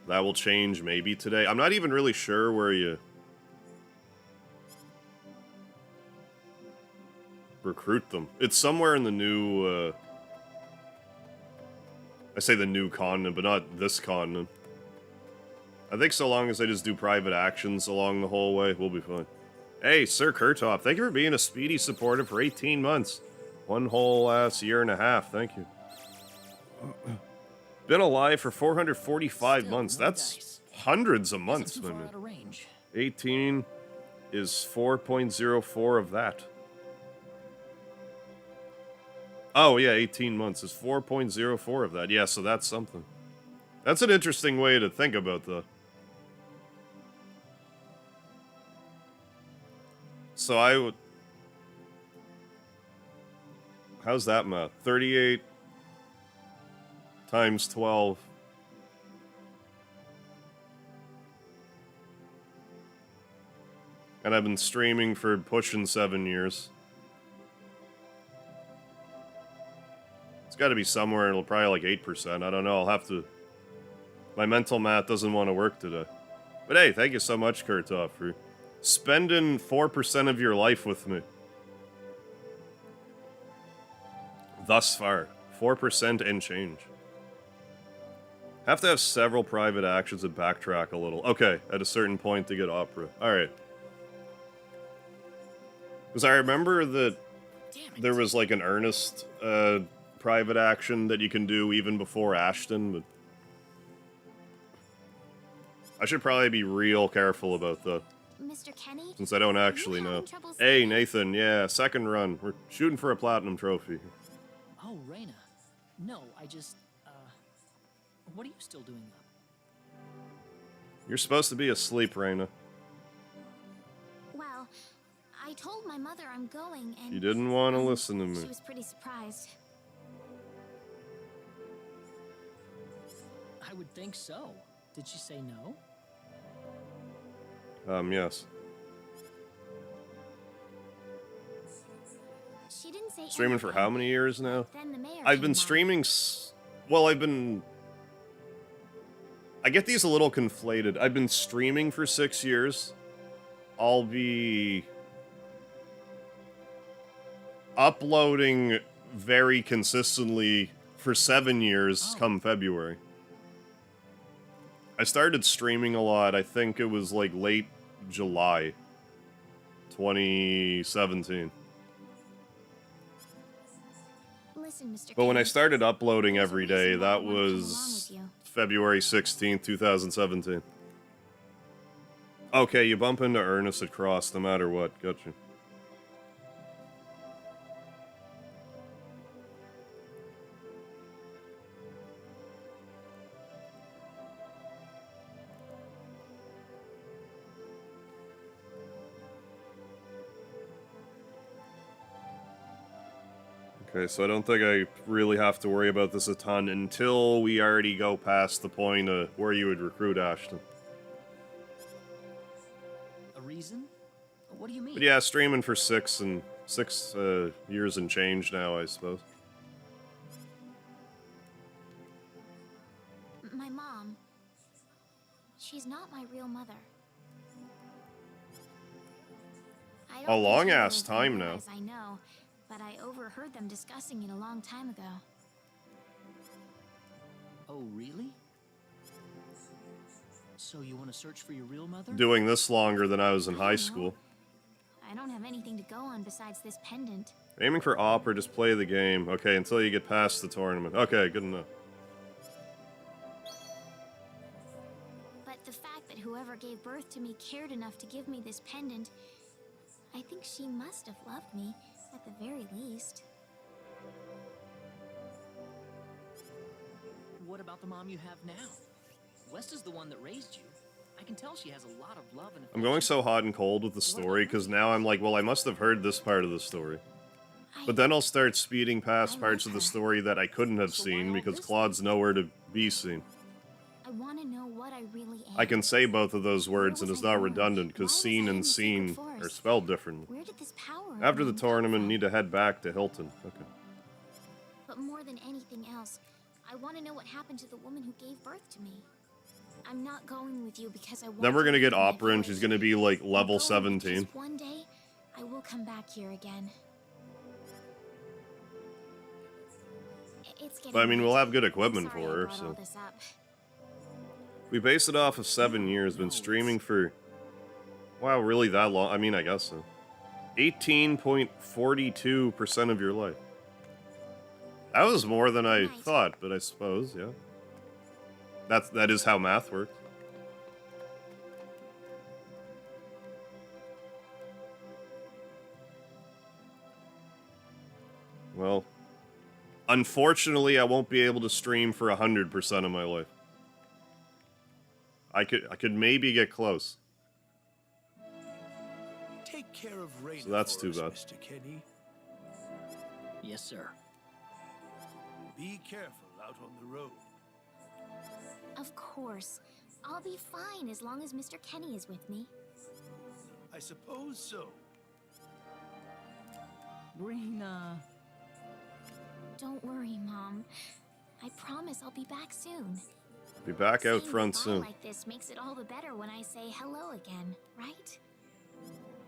That will change maybe today. I'm not even really sure where you recruit them. It's somewhere in the new I say the new continent, but not this continent. I think so long as I just do private actions along the whole way, we'll be fine. Hey, Sir Kurtop, thank you for being a speedy supporter for 18 months. One whole ass year and a half, thank you. Been alive for 445 Still, months. no That's dice. hundreds of Guess I'm months, too my far man. out of range. 18 is 4.04 of that. Oh, yeah, 18 months is 4.04 of that. Yeah, so that's something. That's an interesting way to think about the. So I would. How's that math? 38 times 12. And I've been streaming for pushing 7 years. It's got to be somewhere, it'll probably like 8%. I don't know, I'll have to... My mental math doesn't want to work today. But hey, thank you so much, Kurtov, for spending 4% of your life with me. Thus far. 4% and change. Have to have several private actions and backtrack a little. Okay, at a certain point to get opera. Alright. Because I remember that there was like an earnest private action that you can do even before Ashton, but I should probably be real careful about that. Mr. Kenny? Since I don't Are you actually know. having trouble Hey, sleeping? Nathan, yeah, second run. We're shooting for a platinum trophy. Oh, Reina. No, I just, what are you still doing up? You're supposed to be asleep, Raina. Well, I told my mother I'm going, and You didn't want to listen to me. she was pretty surprised. I would think so. Did she say no? Yes. She didn't say Streaming for anything. how many years now? Then the mayor I've came been by. streaming well, I get these a little conflated. I've been streaming for 6 years. I'll be uploading very consistently for 7 years come February. I started streaming a lot, I think it was like late July 2017. Listen, Mr. But when I Kenny, started uploading there's a every day, reason why I that wanna come along was with you. February 16th, 2017. Okay, you bump into Ernest at Cross no matter what. Gotcha. Okay, so I don't think I really have to worry about this a ton until we already go past the point of where you would recruit Ashton. A reason? What do you mean? But yeah, streaming for six years and change now, I suppose. My mom. She's not my real mother. I don't A think long-ass either of them time now. realize I know, but I overheard them discussing it a long time ago. Oh, really? So you want to search for your real mother? Doing this longer than I was in I high don't know. school. I don't have anything to go on besides this pendant. Aiming for op or just play the game. Okay, until you get past the tournament. Okay, good enough. But the fact that whoever gave birth to me cared enough to give me this pendant, I think she must have loved me, at the very least. What about the mom you have now? West is the one that raised you. I can tell she has a lot of love and I'm going so hot and cold with the story, because now I'm like, well, I must have heard this part of the story. But then I'll start speeding past I parts love of the her. story that I couldn't have So why seen all because this Claude's nowhere to be seen. I want to know what I really am. I can say both of those words and was it's I not born? redundant Why because was I seen in and the secret seen forest? are spelled differently. Where did this power of After the mine come tournament, from? need to head back to Hilton. Okay. But more than anything else, I want to know what happened to the woman who gave birth to me. I'm not going with you because I want Then we're to gonna live get in my Opera and she's village. gonna be like I'm level going because 17. one day, I will come back here again. It's getting But I mean, we'll late. have good I'm equipment sorry for I her, brought all so. this up. We base it off of 7 years, been streaming for, wow, really that long? I mean, I guess so. 18.42% of your life. That was more than I thought, but I suppose, yeah. That is how math works. Well, unfortunately, I won't be able to stream for 100% of my life. I could maybe get close. Take care of Raina So that's for too us, bad. Mr. Kenny. Yes, sir. Be careful out on the road. Of course. I'll be fine as long as Mr. Kenny is with me. I suppose so. Rena. Don't worry, Mom. I promise I'll be back soon. Be back out Saying front goodbye soon. like this makes it all the better when I say hello again, right?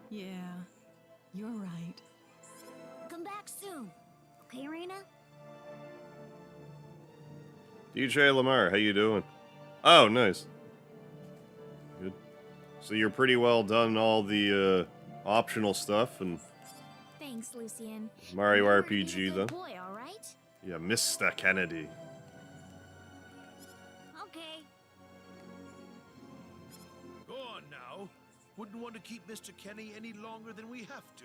Yeah, you're right. Come back soon. Okay, Rena? DJ Lamar, how you doing? Oh, nice. Good. So you're pretty well done all the optional stuff and Thanks, Lucian. Mario Remember to be a RPG good then. boy, all right? Yeah, Mr. Kennedy. Okay. Go on now. Wouldn't want to keep Mr. Kenny any longer than we have to.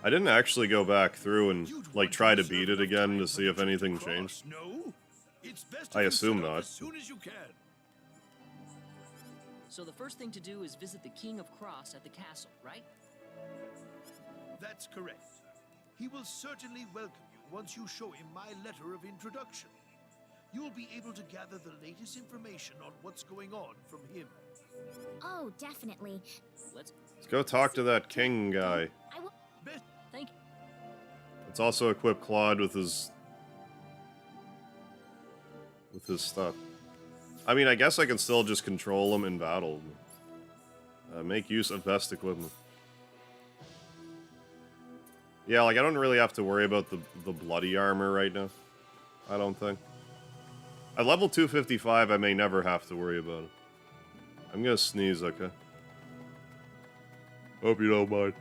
I didn't actually go back through and You'd like want try to reserve beat it enough again time to for see the if trip to anything cross, changed. No? It's best I if you assume set off not. as soon as you can. So the first thing to do is visit the King of Cross at the castle, right? That's correct. He will certainly welcome you once you show him my letter of introduction. You'll be able to gather the latest information on what's going on from him. Oh, definitely. Let's. Let's go talk to that king guy. I will. Best Thank you. Let's also equip Claude with his stuff. I mean, I guess I can still just control him in battle. Make use of best equipment. Yeah, like I don't really have to worry about the bloody armor right now. I don't think. At level 255, I may never have to worry about it. I'm gonna sneeze, okay? Hope you don't mind.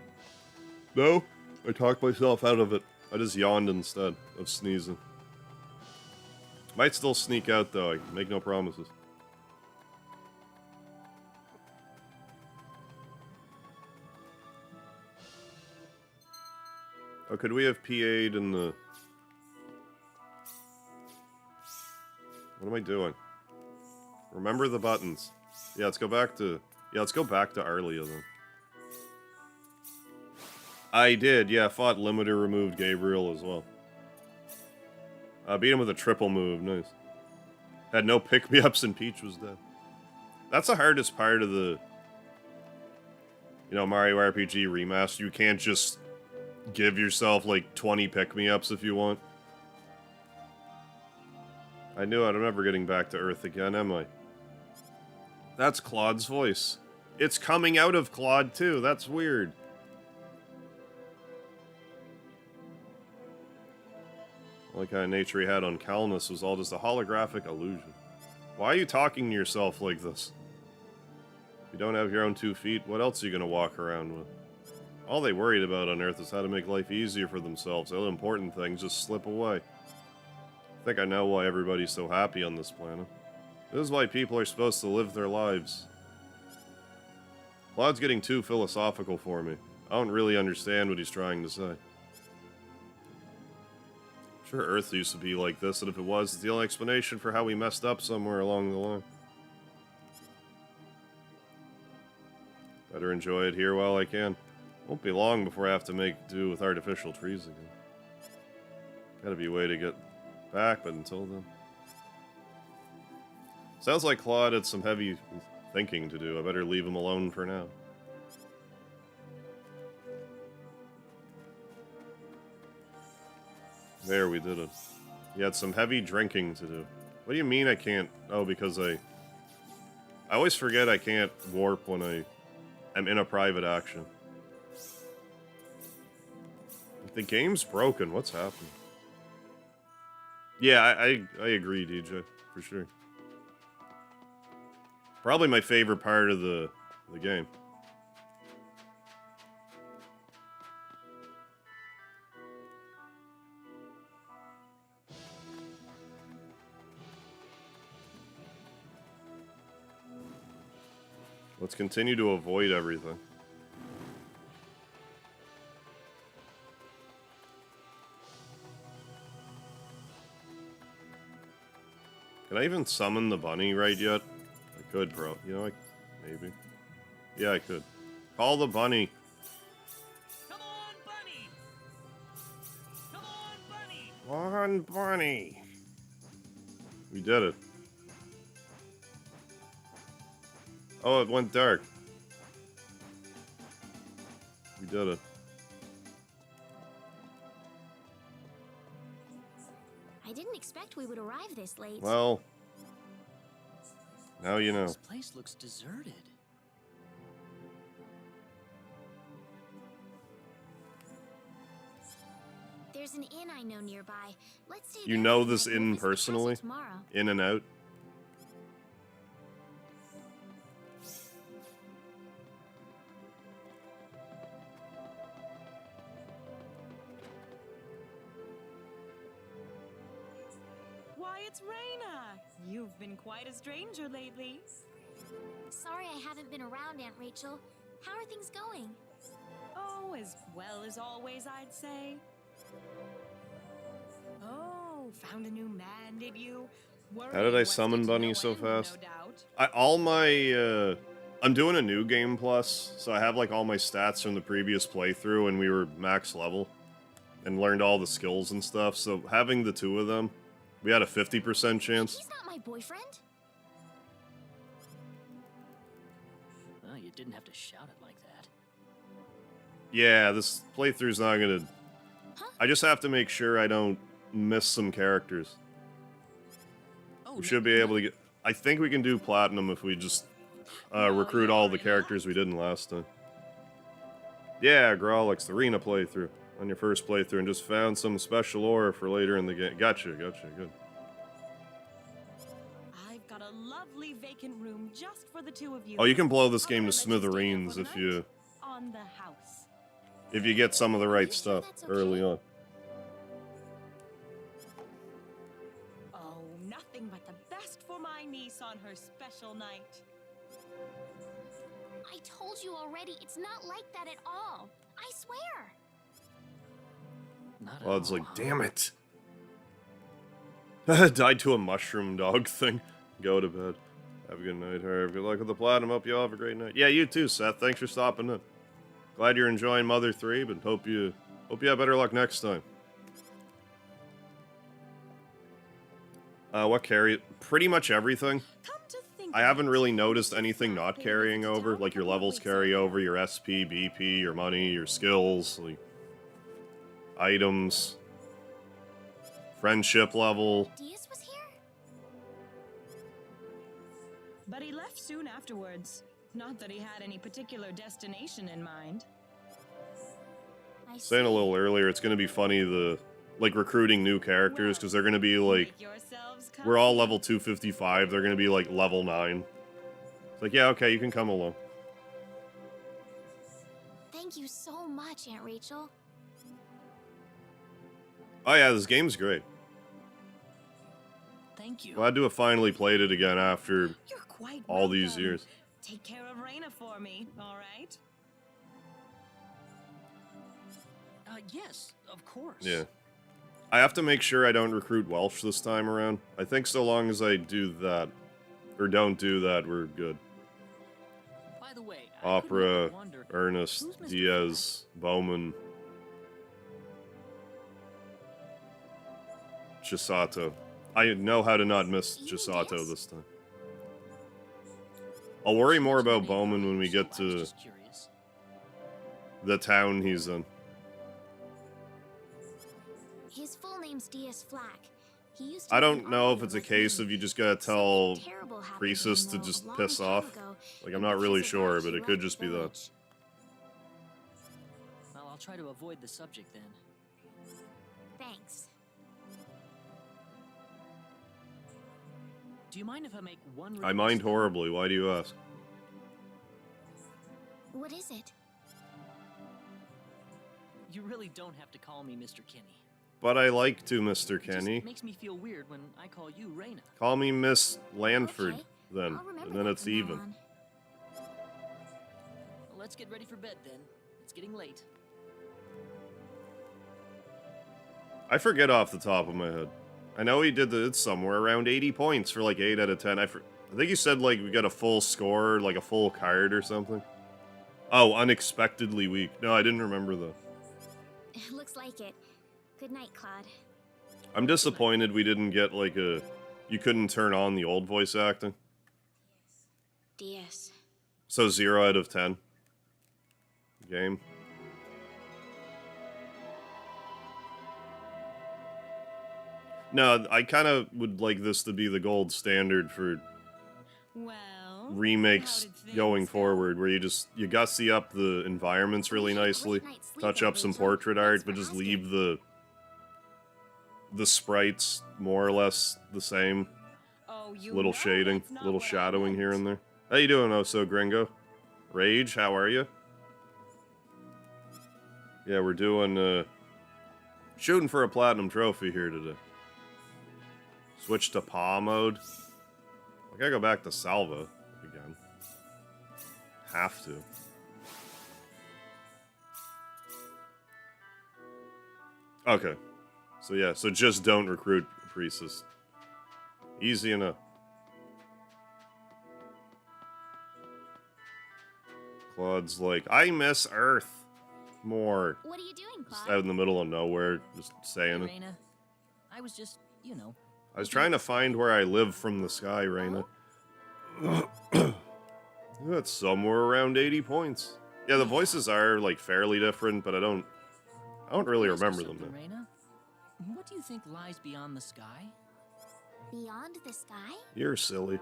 No? I talked myself out of it. I just yawned instead of sneezing. Might still sneak out though, I make no promises. Oh, could we have PA'd in the... What am I doing? Remember the buttons. Yeah, let's go back to... Yeah, let's go back to Arlia then. I did, yeah, fought Limiter, removed Gabriel as well. Beat him with a triple move, nice. Had no pick-me-ups and Peach was dead. That's the hardest part of the... You know, Mario RPG Remaster. You can't just give yourself like 20 pick-me-ups if you want. I knew it, I'm never getting back to Earth again, am I? That's Claude's voice. It's coming out of Claude too, that's weird. Like kind of nature he had on Calnus was all just a holographic illusion. Why are you talking to yourself like this? If you don't have your own 2 feet, what else are you gonna walk around with? All they worried about on Earth is how to make life easier for themselves. The other important things just slip away. I think I know why everybody's so happy on this planet. This is why people are supposed to live their lives. Claude's getting too philosophical for me. I don't really understand what he's trying to say. Sure, Earth used to be like this, and if it was, it's the only explanation for how we messed up somewhere along the line. Better enjoy it here while I can. Won't be long before I have to make do with artificial trees again. Gotta be a way to get back, but until then... Sounds like Claude had some heavy thinking to do. I better leave him alone for now. There, we did it. He had some heavy drinking to do. What do you mean I can't... Oh, because I always forget I can't warp when I am in a private action. The game's broken. What's happening? Yeah, I agree, DJ, for sure. Probably my favorite part of the game. Let's continue to avoid everything. Can I even summon the bunny right yet? I could, bro. You know, maybe. Yeah, I could. Call the bunny. Come on, bunny! Come on, bunny! Come on, bunny. We did it. Oh, it went dark. We did it. I didn't expect we would arrive this late. Well, now you know. This place looks deserted. There's an inn I know nearby. Let's stay You there know and this then inn visit the castle personally? tomorrow. In and out? Why, it's Raina! You've been quite a stranger lately. Sorry I haven't been around, Aunt Rachel. How are things going? Oh, as well as always, I'd say. Oh, found a new man, did you? How did I Worrying summon Westy to Bunny no so end, fast? No doubt. I'm doing a new game plus, so I have like all my stats from the previous playthrough and we were max level and learned all the skills and stuff, so having the two of them, we had a 50% chance. He's not my boyfriend. Oh, you didn't have to shout it like that. Yeah, this playthrough's not gonna... Huh? I just have to make sure I don't miss some characters. Oh, We should be able to get... I think we can do Platinum if we just recruit all the characters we didn't last time. Yeah, Grolix, the arena playthrough. On your first playthrough and just found some special ore for later in the game. Gotcha, good. I've got a lovely vacant room just for the two of you. Oh, you can blow this How game about to I let you stay there smithereens for the if you... night? On the house. If you get some of the right you sure stuff that's okay? early on. Oh, nothing but the best for my niece on her special night. I told you already, it's not like that at all. I swear. Not at Claude's all, like, huh? damn it. Died to a mushroom dog thing. Go to bed. Have a good night, Harv. Good luck with the Platinum. Hope you all have a great night. Yeah, you too, Seth. Thanks for stopping in. Glad you're enjoying Mother 3, but hope you have better luck next time. What carry? Pretty much everything. Come to think I of haven't it, really I noticed just anything decided not to carrying visit over, town like your a couple levels weeks carry ago. over, your SP, BP, your money, your skills, like items, friendship level. Diaz was here? But he left soon afterwards. Not that he had any particular destination in mind. I Saying a see. little earlier, it's gonna be funny recruiting new characters because they're gonna be like, Make yourselves we're all comfy. level 255, they're gonna be like level 9. It's like, yeah, okay, you can come along. Thank you so much, Aunt Rachel. Oh yeah, this game's great. Thank you. Glad to have finally played it again after You're quite all these welcome. years. Take care of Raina for me, all right? Yes, of course. Yeah. I have to make sure I don't recruit Welsh this time around. I think so long as I do that, or don't do that, we're good. By the way, I couldn't Opera, help but wonder, Ernest, who's Mr. Diaz, Bowman, Chisato. I know how to not miss You Chisato guess? this time. I'll worry more about Maybe Bowman when we so get I was to just curious. the town he's in. His full name's Diaz Flack. He used to I be don't an know if arbiter it's a like case me. of you just gotta tell Something terrible happened to him, Croesus to though, just a long piss time off. ago, Like, I'm and not because really of sure, that, but he it could left just the be that. village. Well, I'll try to avoid the subject then. Thanks. Do you mind if I make one I mind request? horribly. Why do you ask? What is it? You really don't have to call me Mr. Kinney. But I like to, Mr. It just Kenny. makes me feel weird when I call you Reyna. Call me Miss Lanford, Okay, then. I'll remember And then that it's from now even. on. Well, let's get ready for bed then. It's getting late. I forget off the top of my head. I know he did it's somewhere around 80 points for like 8 out of 10. I think he said like we got a full score, like a full card or something. Oh, unexpectedly weak. No, I didn't remember though. Looks like it. Good night, Claude. I'm disappointed we didn't get like a... You couldn't turn on the old voice acting. DS. So 0 out of 10. Game. No, I kind of would like this to be the gold standard for Well, remakes how did things going go? forward, where you gussy up the environments really We had a nicely, great night's sleep touch at up some Rachel. portrait Thanks art, for but just asking. leave the sprites more or less the same. Oh, you Little know shading, that's not little what I shadowing here meant. and there. How you doing, Oso Gringo? Rage, how are you? Yeah, we're doing shooting for a platinum trophy here today. Switch to paw mode. I gotta go back to Salva again. Have to. Okay. So yeah, so just don't recruit priestess. Easy enough. Claude's like, I miss Earth more. What are you doing, Just Claude? out in the middle of nowhere, just saying it. Reyna, I was just, you know. I was trying to find where I live from the sky, Reyna. That's somewhere around 80 points. Yeah, the voices are like fairly different, but I don't really Ask you remember them something, now. Reyna. What do you think lies beyond the sky? Beyond the sky? You're silly.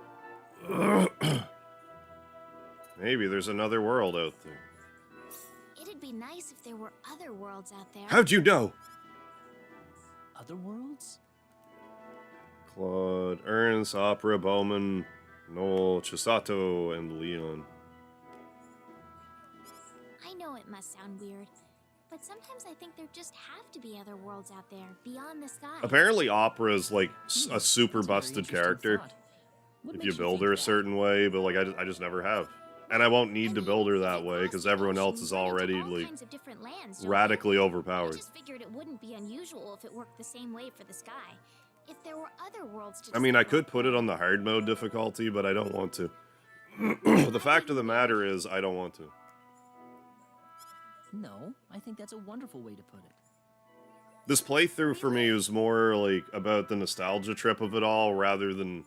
Maybe there's another world out there. It'd be nice if there were other worlds out there. How'd you know? Other worlds? Claude, Ernst, Opera, Bowman, Noel, Chisato, and Leon. I know it must sound weird, but sometimes I think there just have to be other worlds out there, beyond the sky. Apparently Opera is like a super That's a very busted interesting character thought. What if makes you build think her a that? certain way, but like I just never have. And I won't need to build her that way because everyone else is already like radically I overpowered. just figured it wouldn't be unusual if it worked the same way for the sky. If there were other worlds to I mean, I discover. could put it on the hard mode difficulty, but I don't want to. The fact of the matter is, I don't want to. No, I think that's a wonderful way to put it. This playthrough for me was more like about the nostalgia trip of it all rather than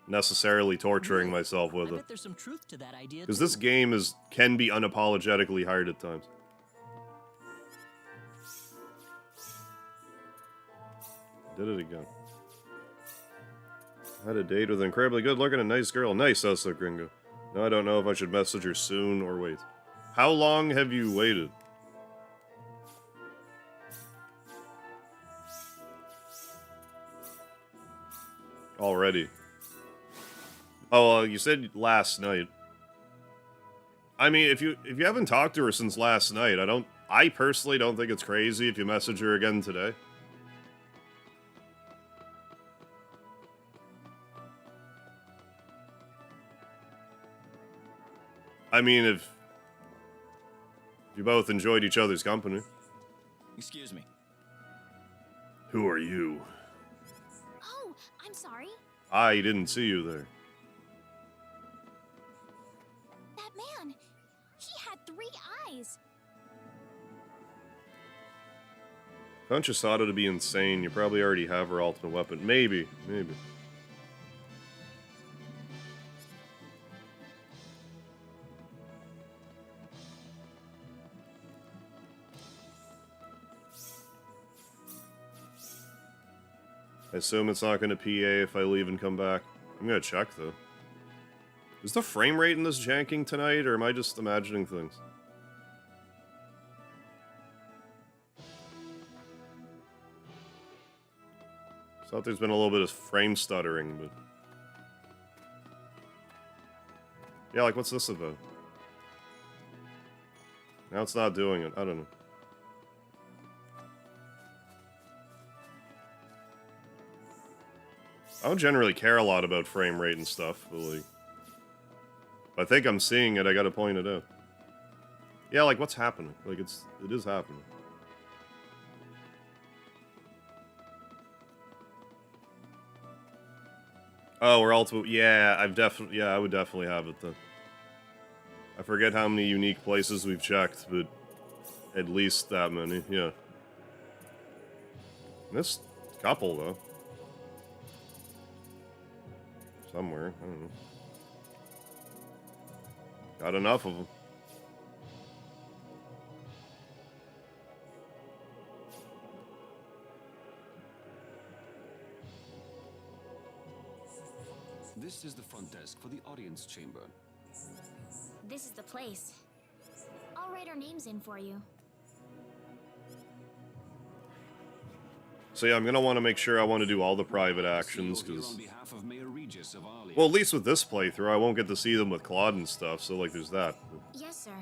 necessarily torturing Really? myself with I it. bet there's some truth to that idea. Because this too. game can be unapologetically hard at times. Did it again. Had a date with an incredibly good-looking and nice girl. Nice, also, Gringo. Now I don't know if I should message her soon or wait. How long have you waited? Already. Oh, you said last night. I mean, if you haven't talked to her since last night, I personally don't think it's crazy if you message her again today. I mean, if you both enjoyed each other's company. Excuse me. Who are you? Oh, I'm sorry. I didn't see you there. That man. He had 3 eyes. Found Chisato to be insane. You probably already have her ultimate weapon. Maybe. I assume it's not going to PA if I leave and come back. I'm going to check, though. Is the frame rate in this janking tonight, or am I just imagining things? Thought there's been a little bit of frame stuttering, but Yeah, like, what's this about? Now it's not doing it. I don't know. I don't generally care a lot about frame rate and stuff, but, like... If I think I'm seeing it, I gotta point it out. Yeah, like, what's happening? Like, it is happening. Oh, we're all... Yeah, I would definitely have it, then. I forget how many unique places we've checked, but... At least that many, yeah. Missed a couple, though. Somewhere, I don't know. Got enough of them. This is the front desk for the audience chamber. This is the place. I'll write our names in for you. So yeah, I'm gonna want to make sure I want to do all the private actions, because... Well, at least with this playthrough, I won't get to see them with Claude and stuff, so, like, there's that. Yes, sir.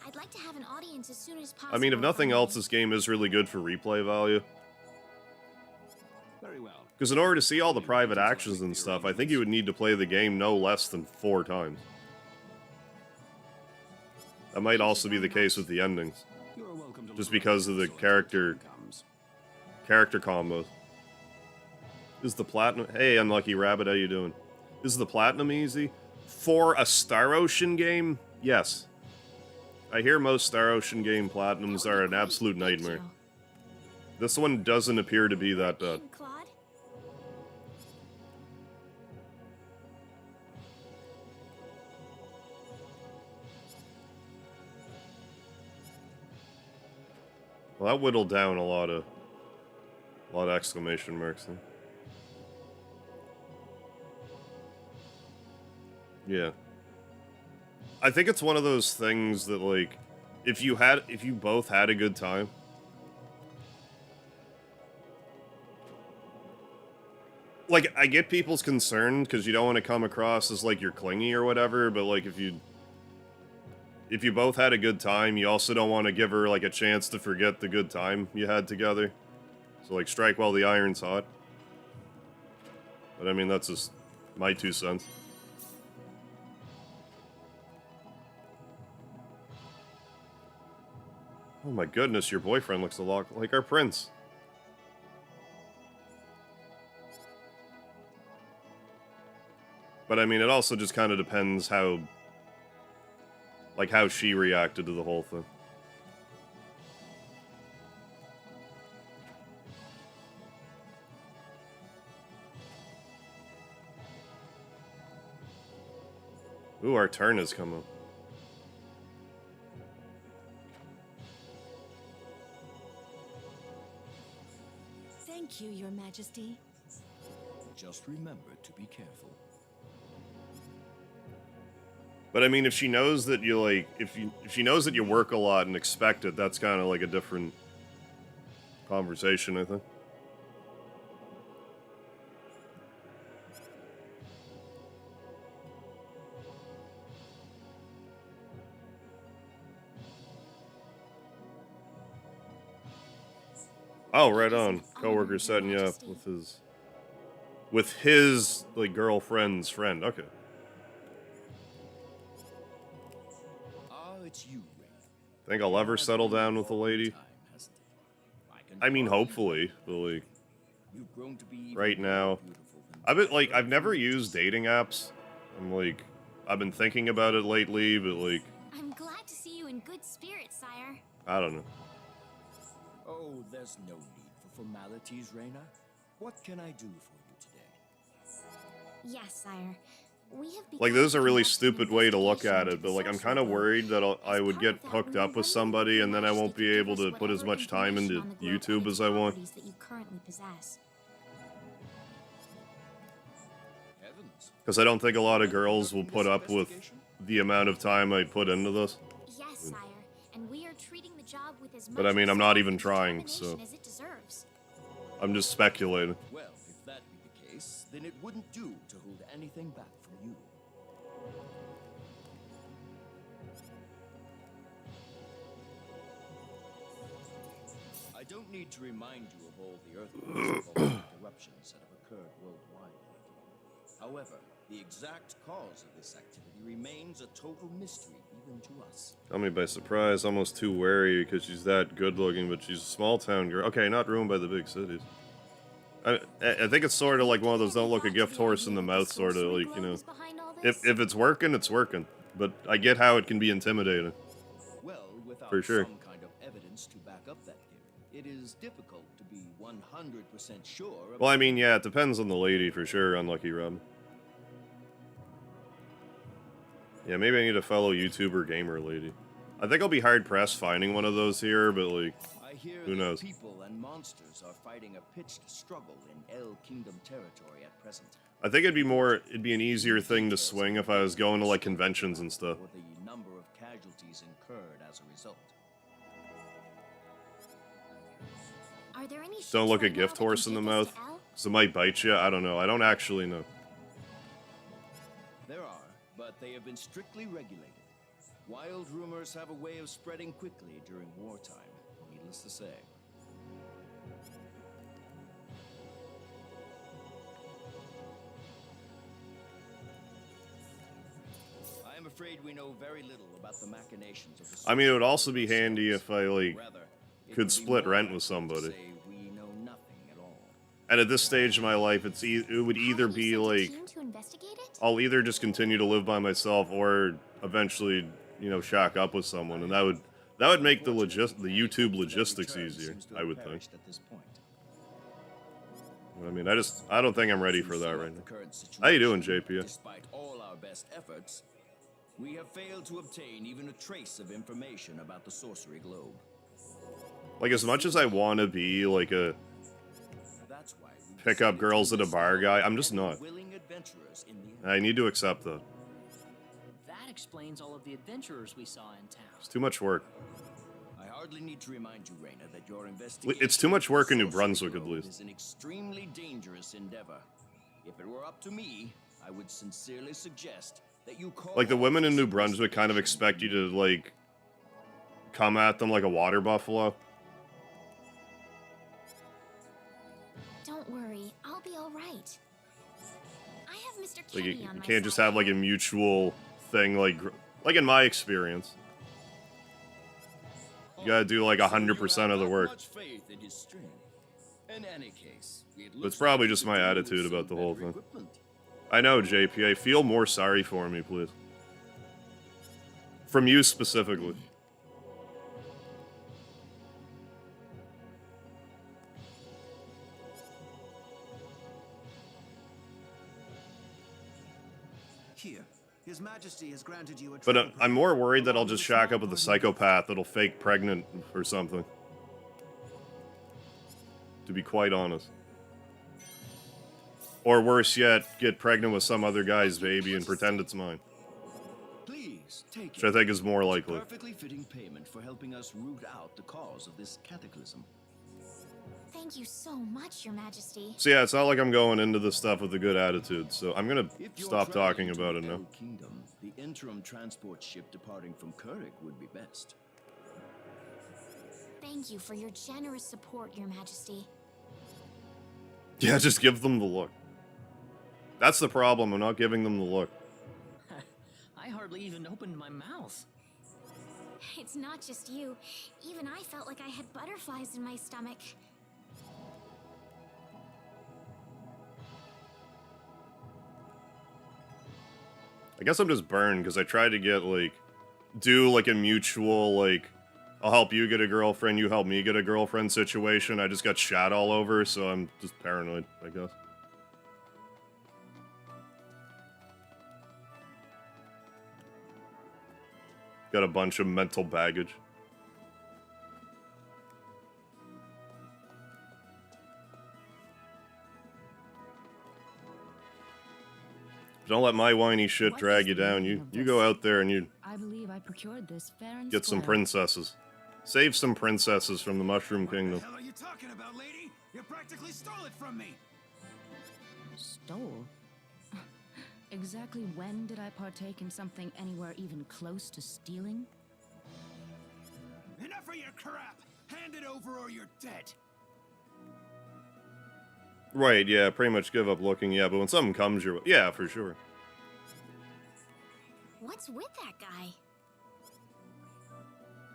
I'd like to have an audience as soon as possible. I mean, if nothing else, this game is really good for replay value. Very well. Because in order to see all the private actions and stuff, I think you would need to play the game no less than 4 times. That might also be the case with the endings. Just because of the character combos. Is the platinum... Hey, Unlucky Rabbit, how you doing? Is the platinum easy? For a Star Ocean game? Yes. I hear most Star Ocean game platinums are an absolute nightmare. This one doesn't appear to be that bad. Claude? Well, that whittled down a lot of exclamation marks there. Yeah. I think it's one of those things that, like, if you both had a good time, like, I get people's concern because you don't want to come across as, like, you're clingy or whatever, but, like, if you both had a good time, you also don't want to give her, like, a chance to forget the good time you had together. So, like, strike while the iron's hot. But, I mean, that's just my 2 cents. Oh my goodness, your boyfriend looks a lot like our prince. But, I mean, it also just kind of depends how she reacted to the whole thing. Ooh, our turn has come up. Thank you, Your Majesty. Just remember to be careful. But I mean, if she knows that you, like, if she knows that you work a lot and expect it, that's kind of like a different conversation, I think. Oh, right on. Coworker setting you up with his like girlfriend's friend. Okay. It's you, Ray. Think I'll ever settle down with a lady? I mean, hopefully, but like, You've grown to be right now, I've never used dating apps. I've been thinking about it lately, but like, I'm glad to see you in good spirits, sire. I don't know. Oh, there's no need for formalities, Reyna. What can I do for you today? Yes, sire. We have Like, this is a really stupid way to look at it, but like, I'm kind of worried that I would get hooked up with somebody and then I won't be able to put as much time into YouTube as I want. Because I don't think a lot of girls will put up with the amount of time I put into this. Yes, sire. And we are treating the job with as much But I mean, I'm not even trying, so as it deserves. I'm just speculating. Well, if that be the case, then it wouldn't do to hold anything back from you. I don't need to remind you of all the earthquakes and volcanic eruptions that have occurred worldwide lately. However, the exact cause of this activity remains a total mystery even to us. Caught me by surprise, almost too wary because she's that good looking, but she's a small town girl. Okay, not ruined by the big cities. I think it's sort of like one of those don't look a gift horse in the mouth sort of, like, you know. If it's working, it's working. But I get how it can be intimidating. Well, without For sure. some kind of evidence to back up that theory, it is difficult to be 100% sure about. Well, I mean, yeah, it depends on the lady for sure, Unlucky Rob. Yeah, maybe I need a fellow YouTuber gamer lady. I think I'll be hard-pressed finding one of those here, but, like, I hear who knows? that people and monsters are fighting a pitched struggle in El Kingdom territory at present. I think it'd be an easier thing to swing if I was going to, like, conventions and stuff. Or the number of casualties incurred as a result. Are there any Don't ships look a right now gift that can horse in the take us mouth, to El? because it might bite you. I don't know. I don't actually know. There are, but they have been strictly regulated. Wild rumors have a way of spreading quickly during wartime, needless to say. I am afraid we know very little about the machinations of the I mean, it would also be sorcery handy if I, like, Rather, it could would be split more rent accurate with to somebody. say we know nothing at all. And at this stage of my life, it would either Haven't be, you sent a like, team to investigate it? I'll either just continue to live by myself or eventually, you know, shack up with someone, and that would make the YouTube logistics easier, I would think. At this point. I mean, I don't think I'm ready for that right now. Current How you doing, situation, JP? Despite all our best efforts, we have failed to obtain even a trace of information about the sorcery globe. Like, as much as I want to be, like, a That's why we pick up decided girls to at a bar list guy, out I'm just many not. willing adventurers in the I need to accept that. That explains all of the adventurers we saw in town. It's too much work. I hardly need to remind you, Raina, that your investigation It's too much work in New of the Brunswick, sorcery at globe least. is an extremely dangerous endeavor. If it were up to me, I would sincerely suggest that you call Like, the off women in this New Brunswick kind of investigation expect you to, like, come at them like a water buffalo. Don't worry, I'll be all right. I have Mr. Like, Kenny you on my can't just side. have, like, a mutual thing, like in my experience. You gotta do, like, 100% of the work. Much faith in his strength. In any case, it It's looks probably like just you my could do with attitude some about the whole better thing. equipment. I know, JP. Feel more sorry for me, please. From you specifically. Here, His Majesty has granted you a But travel I'm more worried that I'll along just with shack small up with a party psychopath that'll fake pregnant or something. To be quite honest. Or worse yet, get pregnant with some other guy's baby and pretend it's mine. Please take Which I think is more likely. Perfectly fitting payment for helping us root out the cause of this cataclysm. Thank you so much, Your Majesty. So yeah, it's not like I'm going into this stuff with a good attitude, so I'm gonna If you're stop talking traveling about to it now. El Kingdom, the interim transport ship departing from Kurik would be best. Thank you for your generous support, Your Majesty. Yeah, just give them the look. That's the problem, I'm not giving them the look. I hardly even opened my mouth. It's not just you. Even I felt like I had butterflies in my stomach. I guess I'm just burned, because I tried to get, like, do, like, a mutual, like, I'll help you get a girlfriend, you help me get a girlfriend situation. I just got shot all over, so I'm just paranoid, I guess. Got a bunch of mental baggage. Don't let my whiny shit What drag is you the down. meaning You of you this? go out there and you I believe I procured this fair and get some square. princesses. Save some princesses from the Mushroom What Kingdom. the hell are you talking about, lady? You practically stole it from me! Stole? Exactly when did I partake in something anywhere even close to stealing? Enough of your crap! Hand it over or you're dead. Right, yeah, pretty much give up looking, yeah, but when something comes your way, yeah, for sure. What's with that guy?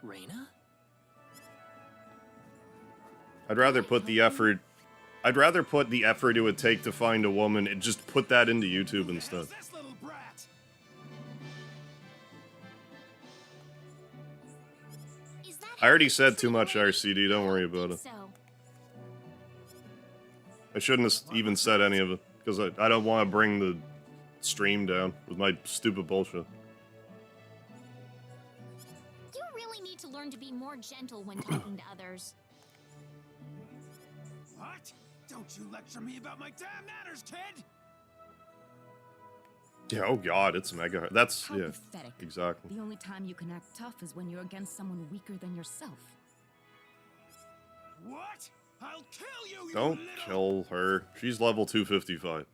Reina? I'd rather put the effort it would take to find a woman and just put that into YouTube instead. This little brat. Is that I already said too much RCD, don't worry about it. So, I shouldn't have even said any of it, because I don't want to bring the stream down with my stupid bullshit. you really need to learn to be more gentle when talking to others. What? Don't you lecture me about my damn manners, kid! Yeah, oh god, it's mega hard. That's, How yeah, pathetic. exactly. The only time you can act tough is when you're against someone weaker than yourself. What? I'll kill you, you Don't little... kill her. She's level 255.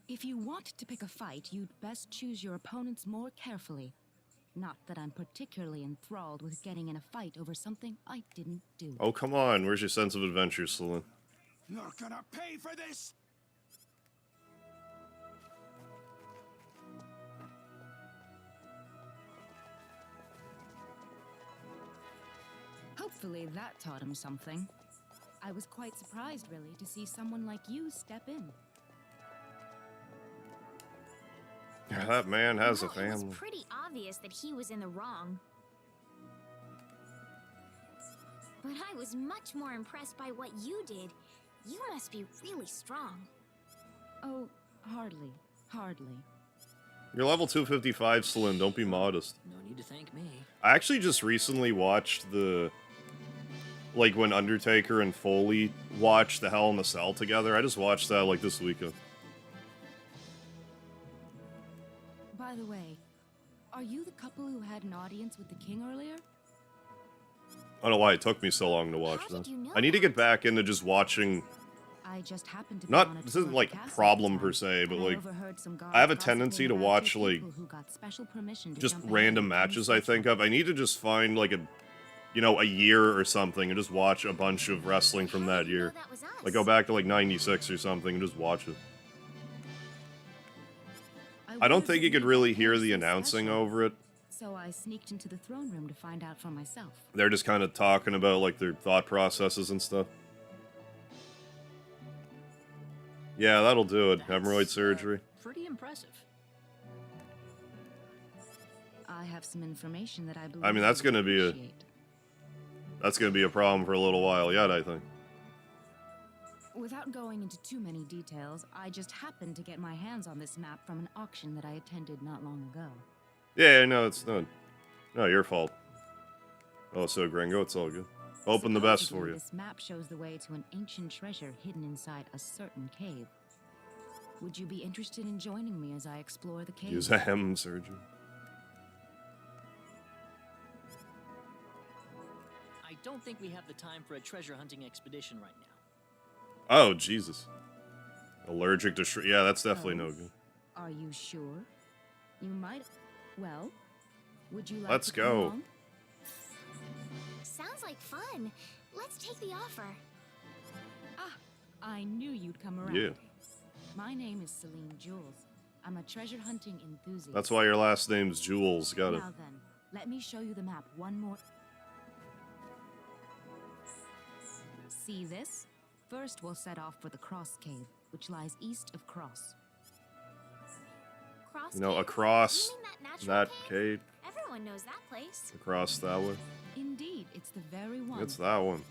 If you want to pick a fight, you'd best choose your opponents more carefully. Not that I'm particularly enthralled with getting in a fight over something I didn't do. Oh, come on. Where's your sense of adventure, Celine? You're gonna pay for this! Hopefully that taught him something. I was quite surprised, really, to see someone like you step in. Yeah, that man has a Well, it family. was pretty obvious that he was in the wrong. But I was much more impressed by what you did. You must be really strong. Oh, hardly. Hardly. You're level 255, Celine. Don't be modest. No need to thank me. I actually just recently watched the... Like, when Undertaker and Foley watched the Hell in the Cell together. I just watched that, like, this weekend. By the way, are you the couple who had an audience with the king earlier? I don't know why it took me so long to watch How that. did you know I need to that? get back into just watching... I just happened to be Not, on a this tour isn't of like the a castle problem at the per time, se, but and like, overheard some I have a guards tendency to gossiping about watch two like, people who got special permission to just jump ahead random in the matches king's I think special. of. I need to just find like a, you know, a year or something and just watch a bunch of wrestling from How that did you know year. that was us? Like go back to like 96 or something and just watch it. I don't would've think you could made really that hear person the announcing special, over it. So I sneaked into the throne room to find out for myself. They're just kind of talking about like their thought processes and stuff. Yeah, that'll do it. Hemorrhoid surgery. Pretty impressive. I have some information that I believe I mean, that's you gonna be a- appreciate. That's gonna be a problem for a little while yet, I think. Without going into too many details, I just happened to get my hands on this map from an auction that I attended not long ago. Yeah, no, it's not your fault. Oh, so Gringo, it's all good. Hoping the best for Supposedly, you. This map shows the way to an ancient treasure hidden inside a certain cave. Would you be interested in joining me as I explore the cave? Use a hem surgeon. I don't think we have the time for a treasure hunting expedition right now. Oh, Jesus. Allergic to yeah, that's definitely no good. Are you sure? You might. Well, would you like Let's to come go. along? Sounds like fun. Let's take the offer. Ah, I knew you'd come around. Yeah. My name is Celine Jules. I'm a treasure hunting enthusiast. That's why your last name's Jules. Got it. Now then, let me show you the map one more. See this? First, we'll set off for the Cross Cave, which lies east of Cross. Cross You know, cave? across You mean that natural that cave? cave, Everyone knows that place. across that way. Indeed, it's the very one. It's that one.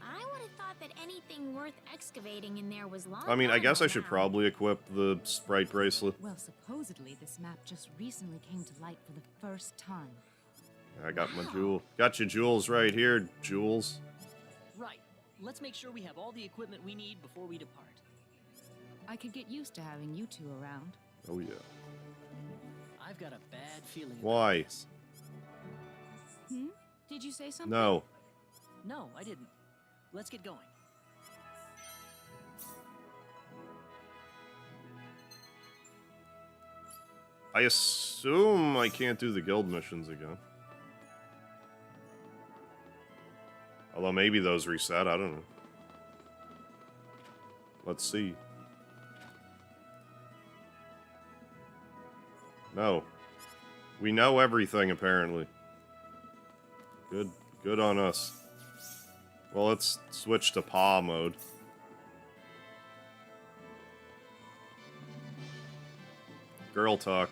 I would have thought that anything worth excavating in there was long I mean, I gone guess by I should now. probably equip the Sprite bracelet. Well, supposedly this map just recently came to light for the first time. I got my jewel. Got your jewels right here, Jules. Right. Let's make sure we have all the equipment we need before we depart. I could get used to having you two around. Oh yeah. I've got a bad feeling. about Why? this. Hmm? Did you say something? No. No, I didn't. Let's get going. I assume I can't do the guild missions again. Although maybe those reset, I don't know. Let's see. No. We know everything, apparently. Good on us. Well, let's switch to paw mode. Girl talk.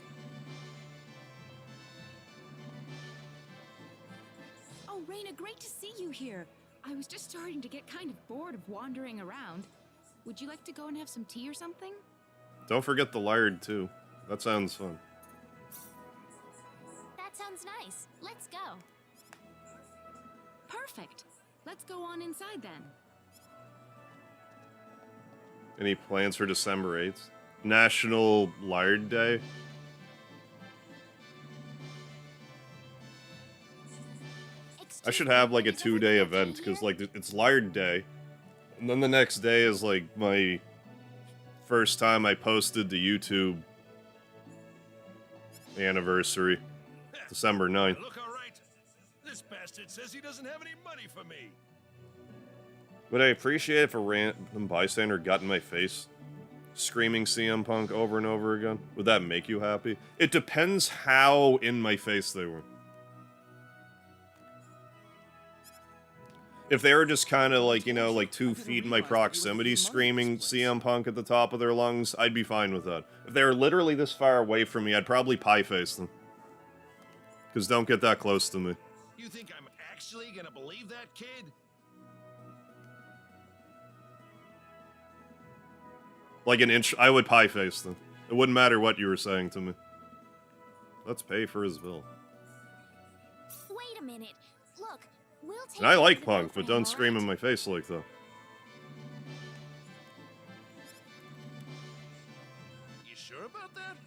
Oh, Raina, great to see you here. I was just starting to get kind of bored of wandering around. Would you like to go and have some tea or something? Don't forget the lard, too. That sounds fun. That sounds nice. Let's go. Perfect. Let's go on inside then. Any plans for December 8th? National Lard Day? I should have like a 2-day event, because like it's Lard Day, and then the next day is like my first time I posted the YouTube anniversary, December 9th. Look all right. This bastard says he doesn't have any money for me. Would I appreciate if a random bystander got in my face, screaming CM Punk over and over again? Would that make you happy? It depends how in my face they were. If they were just kind of like, you know, like 2 feet in my proximity screaming CM Punk at the top of their lungs, I'd be fine with that. If they were literally this far away from me, I'd probably pie face them. Because don't get that close to me. You think I'm actually gonna believe that, kid? Like an inch, I would pie face them. It wouldn't matter what you were saying to me. Let's pay for his bill. Wait a minute. Look, we'll take And I care of like the Punk, bill but for him, don't scream in alright? my face like that. You sure about that?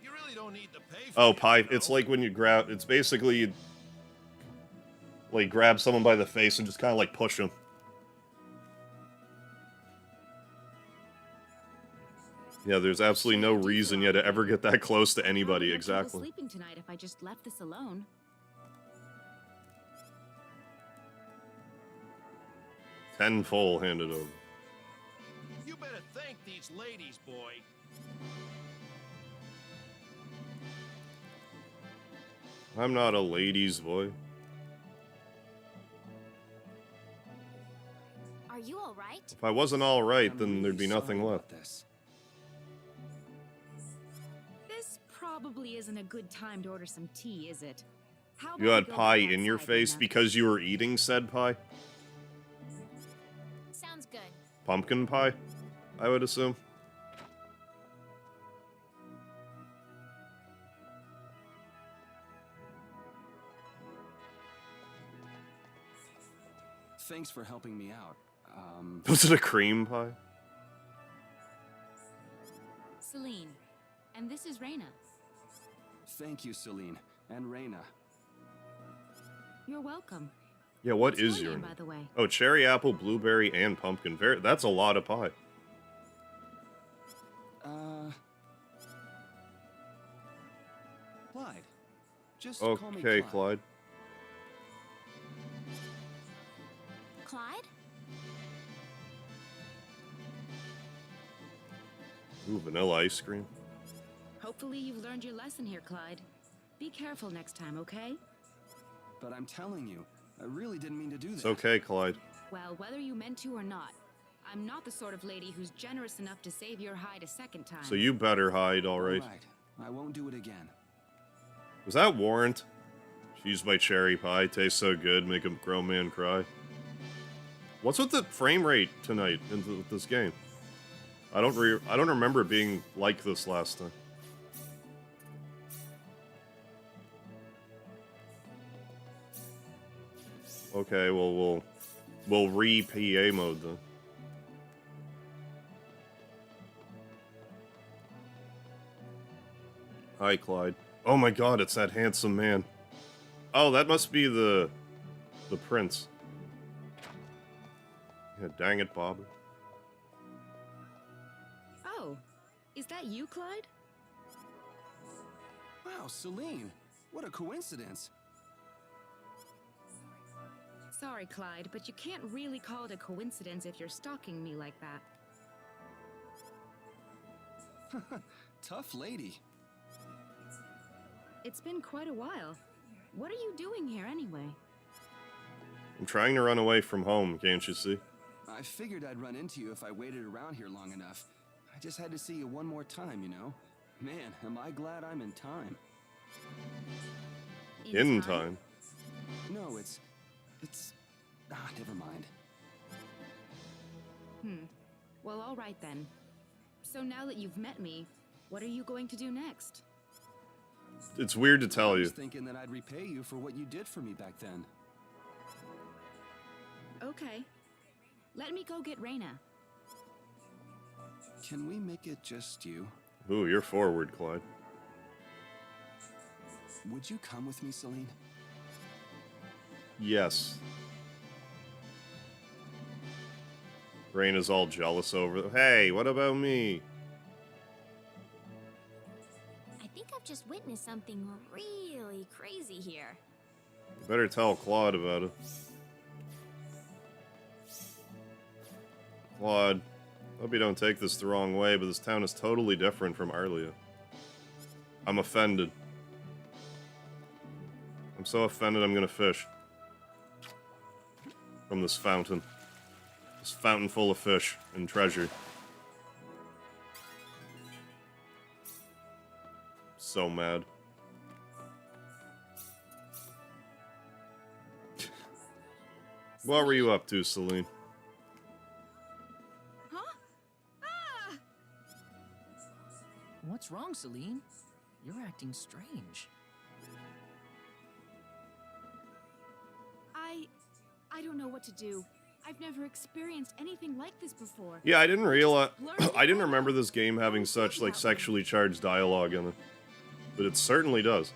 You really don't need to pay for Oh, it, pie. you know? It's like when you grab, it's basically you, like, grab someone by the face and just kind of, like, push them. Yeah, there's absolutely no reason yet to ever get that close to anybody, exactly. Sleeping tonight if I just left this alone. 10 full handed over. You better thank these ladies, boy. I'm not a ladies' boy. Are you alright? If I wasn't alright, I'm then really there'd be nothing sorry left. about this. This probably isn't a good time to order some tea, is it? How You about had we go pie back in your outside, face Raina? because you were eating said pie? Sounds good. Pumpkin pie, I would assume. Thanks for helping me out. Was it a cream pie? Celine, and this is Raina. Thank you, Celine and Raina. You're welcome. Yeah, what What's is your your name, name? by the way? Oh, cherry apple, blueberry, and pumpkin. That's a lot of pie. Clyde. Just call me Okay, Clyde. Clyde. Clyde? Ooh, vanilla ice cream. Hopefully you've learned your lesson here, Clyde. Be careful next time, okay? But I'm telling you, I really didn't mean to do that. It's okay, Clyde. Well, whether you meant to or not, I'm not the sort of lady who's generous enough to save your hide a second time. So you better hide, alright. All right, I won't do it again. Was that Warrant? She's my cherry pie, tastes so good, make a grown man cry. What's with the frame rate tonight in this game? I don't remember it being like this last time. Okay, well we'll re-PA mode then. Hi, Clyde. Oh my god, it's that handsome man. Oh, that must be the prince. Yeah, dang it, Bob. Oh, is that you, Clyde? Wow, Celine. What a coincidence. Sorry, Clyde, but you can't really call it a coincidence if you're stalking me like that. Tough lady. It's been quite a while. What are you doing here anyway? I'm trying to run away from home, can't you see? I figured I'd run into you if I waited around here long enough. I just had to see you one more time, you know? Man, am I glad I'm in time. In time? No, it's... never mind. Well, all right then. So now that you've met me, what are you going to do next? It's weird to tell I you. was thinking that I'd repay you for what you did for me back then. Okay. Let me go get Reyna. Can we make it just you? Ooh, you're forward, Claude. Would you come with me, Celine? Yes. Reyna's all jealous over... Hey, what about me? I think I've just witnessed something really crazy here. You better tell Claude about it. Claude, hope you don't take this the wrong way, but this town is totally different from Arlia. I'm offended. I'm so offended I'm gonna fish. From this fountain. This fountain full of fish and treasure. So mad. What were you up to, Celine? Huh? Ah! What's wrong, Celine? You're acting strange. I don't know what to do. I've never experienced anything like this before. Yeah, I didn't realize... I didn't remember this game having such, like, sexually charged dialogue in it. But it certainly does.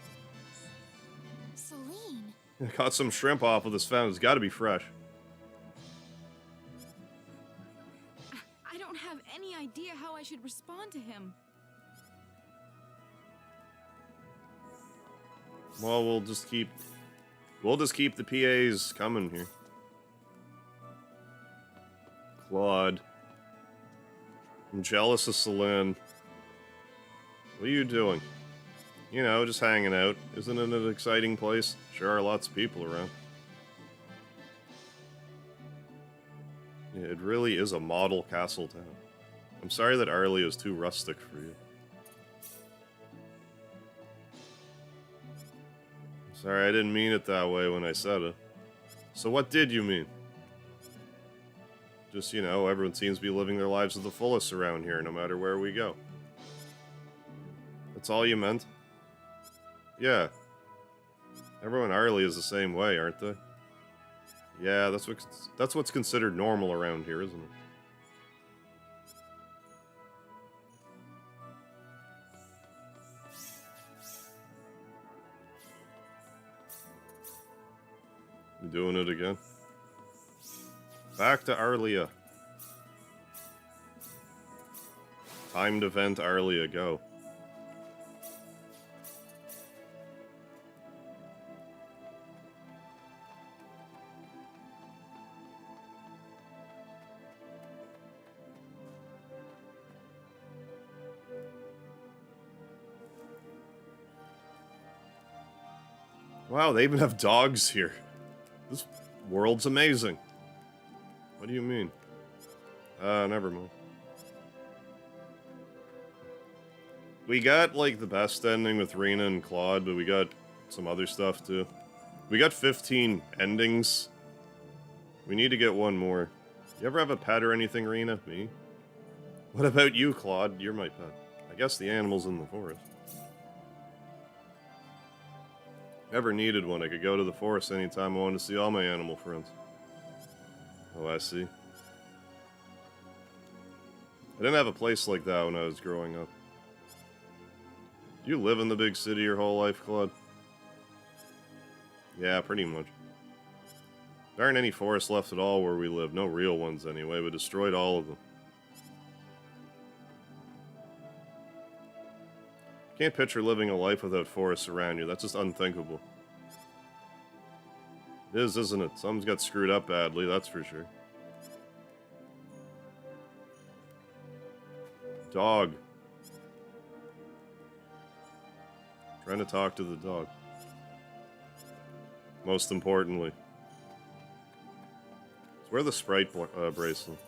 Celine. I caught some shrimp off of this fountain. It's gotta be fresh. I don't have any idea how I should respond to him. Well, we'll just keep the PAs coming here. Claude. I'm jealous of Celine. What are you doing? You know, just hanging out. Isn't it an exciting place? Sure are lots of people around. Yeah, it really is a model castle town. I'm sorry that Arlia is too rustic for you. Sorry, I didn't mean it that way when I said it. So what did you mean? Just, you know, everyone seems to be living their lives to the fullest around here, no matter where we go. That's all you meant? Yeah. Everyone in Arlie is the same way, aren't they? Yeah, that's what's considered normal around here, isn't it? You doing it again? Back to Arlia. Time to vent Arlia, go. Wow, they even have dogs here. This world's amazing. What do you mean? Never mind. We got, like, the best ending with Rena and Claude, but we got some other stuff, too. We got 15 endings. We need to get one more. You ever have a pet or anything, Rena? Me? What about you, Claude? You're my pet. I guess the animal's in the forest. Never needed one. I could go to the forest anytime I wanted to see all my animal friends. Oh, I see. I didn't have a place like that when I was growing up. You live in the big city your whole life, Claude? Yeah, pretty much. There aren't any forests left at all where we live. No real ones, anyway. We destroyed all of them. Can't picture living a life without forests around you. That's just unthinkable. It is, isn't it? Something's got screwed up badly, that's for sure. Dog. Trying to talk to the dog. Most importantly. Let's wear the Sprite bracelet.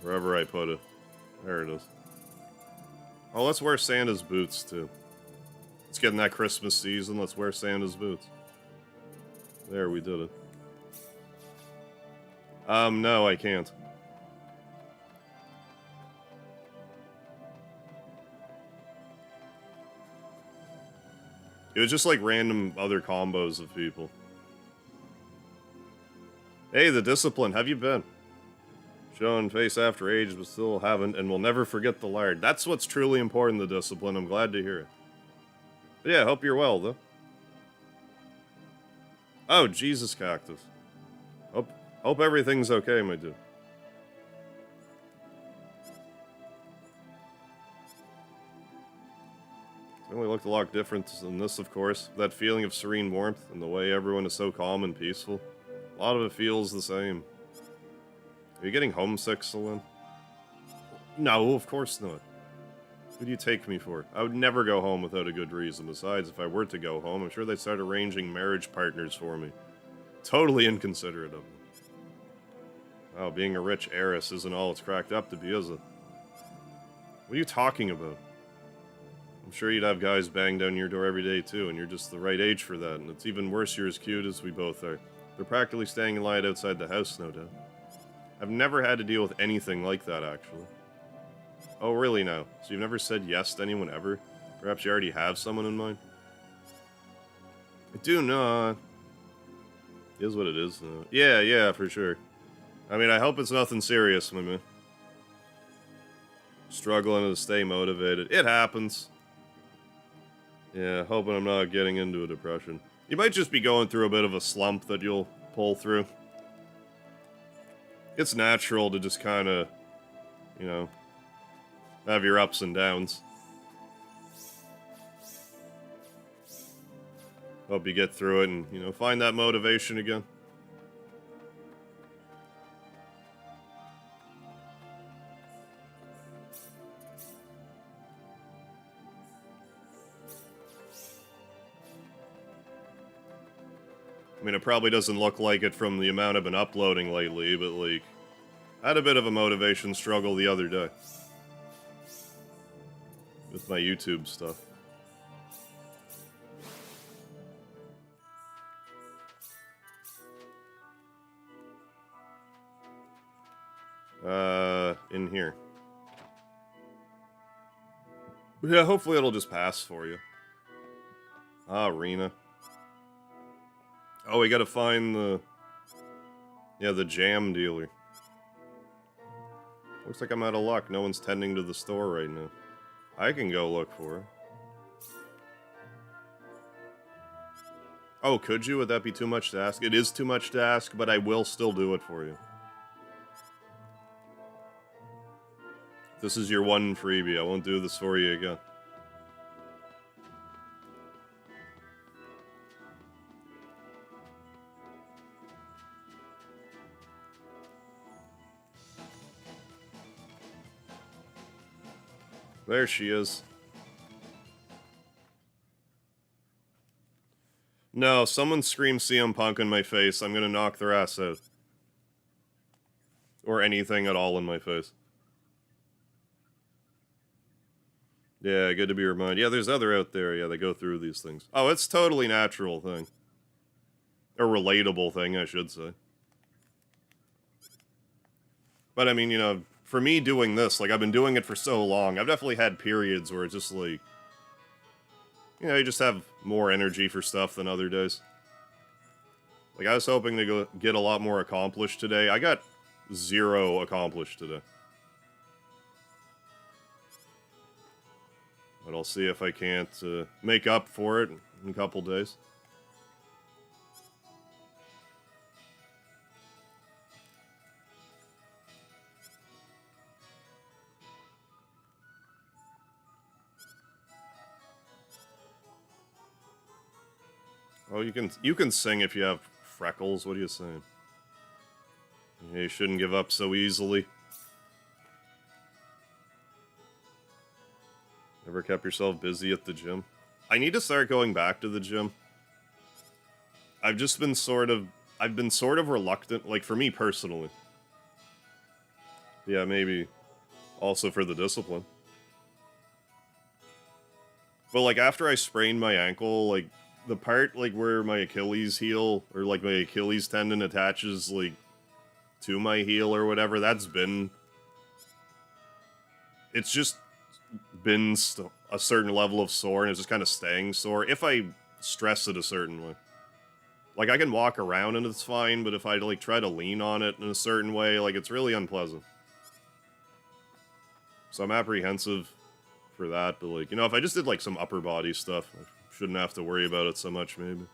Wherever I put it. There it is. Oh, let's wear Santa's boots, too. It's getting that Christmas season. Let's wear Santa's boots. There, we did it. No, I can't. It was just like random other combos of people. Hey, the Discipline, have you been? Showing face after age, but still haven't, and will never forget the lard. That's what's truly important, the Discipline. I'm glad to hear it. But yeah, hope you're well, though. Oh, Jesus, Cactus. Hope everything's okay, my dude. It only looked a lot different than this, of course. That feeling of serene warmth and the way everyone is so calm and peaceful. A lot of it feels the same. Are you getting homesick, Celine? No, of course not. Who do you take me for? I would never go home without a good reason. Besides, if I were to go home, I'm sure they'd start arranging marriage partners for me. Totally inconsiderate of them. Wow, being a rich heiress isn't all it's cracked up to be, is it? What are you talking about? I'm sure you'd have guys bang down your door every day, too, and you're just the right age for that, and it's even worse you're as cute as we both are. They're practically staying in line outside the house, no doubt. I've never had to deal with anything like that, actually. Oh, really now? So you've never said yes to anyone ever? Perhaps you already have someone in mind? I do not. It is what it is, though. Yeah, for sure. I mean, I hope it's nothing serious, my man. Struggling to stay motivated. It happens. Yeah, hoping I'm not getting into a depression. You might just be going through a bit of a slump that you'll pull through. It's natural to just kind of, you know, have your ups and downs. Hope you get through it and, you know, find that motivation again. I mean, it probably doesn't look like it from the amount I've been uploading lately, but, like, I had a bit of a motivation struggle the other day. With my YouTube stuff. In here. But yeah, hopefully it'll just pass for you. Ah, Rena. Oh, we gotta find the... Yeah, the jam dealer. Looks like I'm out of luck. No one's tending to the store right now. I can go look for her. Oh, could you? Would that be too much to ask? It is too much to ask, but I will still do it for you. This is your one freebie. I won't do this for you again. There she is. No, someone screams CM Punk in my face. I'm gonna knock their ass out. Or anything at all in my face. Yeah, good to be reminded. Yeah, there's other out there. Yeah, they go through these things. Oh, it's totally natural thing. A relatable thing, I should say. But I mean, you know, for me doing this, like, I've been doing it for so long, I've definitely had periods where it's just like, you know, you just have more energy for stuff than other days. Like, I was hoping to get a lot more accomplished today. I got 0 accomplished today. But I'll see if I can't make up for it in a couple days. Oh, you can sing if you have freckles. What are you saying? Yeah, you shouldn't give up so easily. Never kept yourself busy at the gym? I need to start going back to the gym. I've just been I've been sort of reluctant, like for me personally. Yeah, maybe also for the discipline. But like after I sprained my ankle, like the part like where my Achilles heel or like my Achilles tendon attaches like to my heel or whatever, it's just been a certain level of sore, and it's just kind of staying sore if I stress it a certain way. Like I can walk around and it's fine, but if I like try to lean on it in a certain way, like it's really unpleasant. So I'm apprehensive for that, but like, you know, if I just did like some upper body stuff, I shouldn't have to worry about it so much, maybe.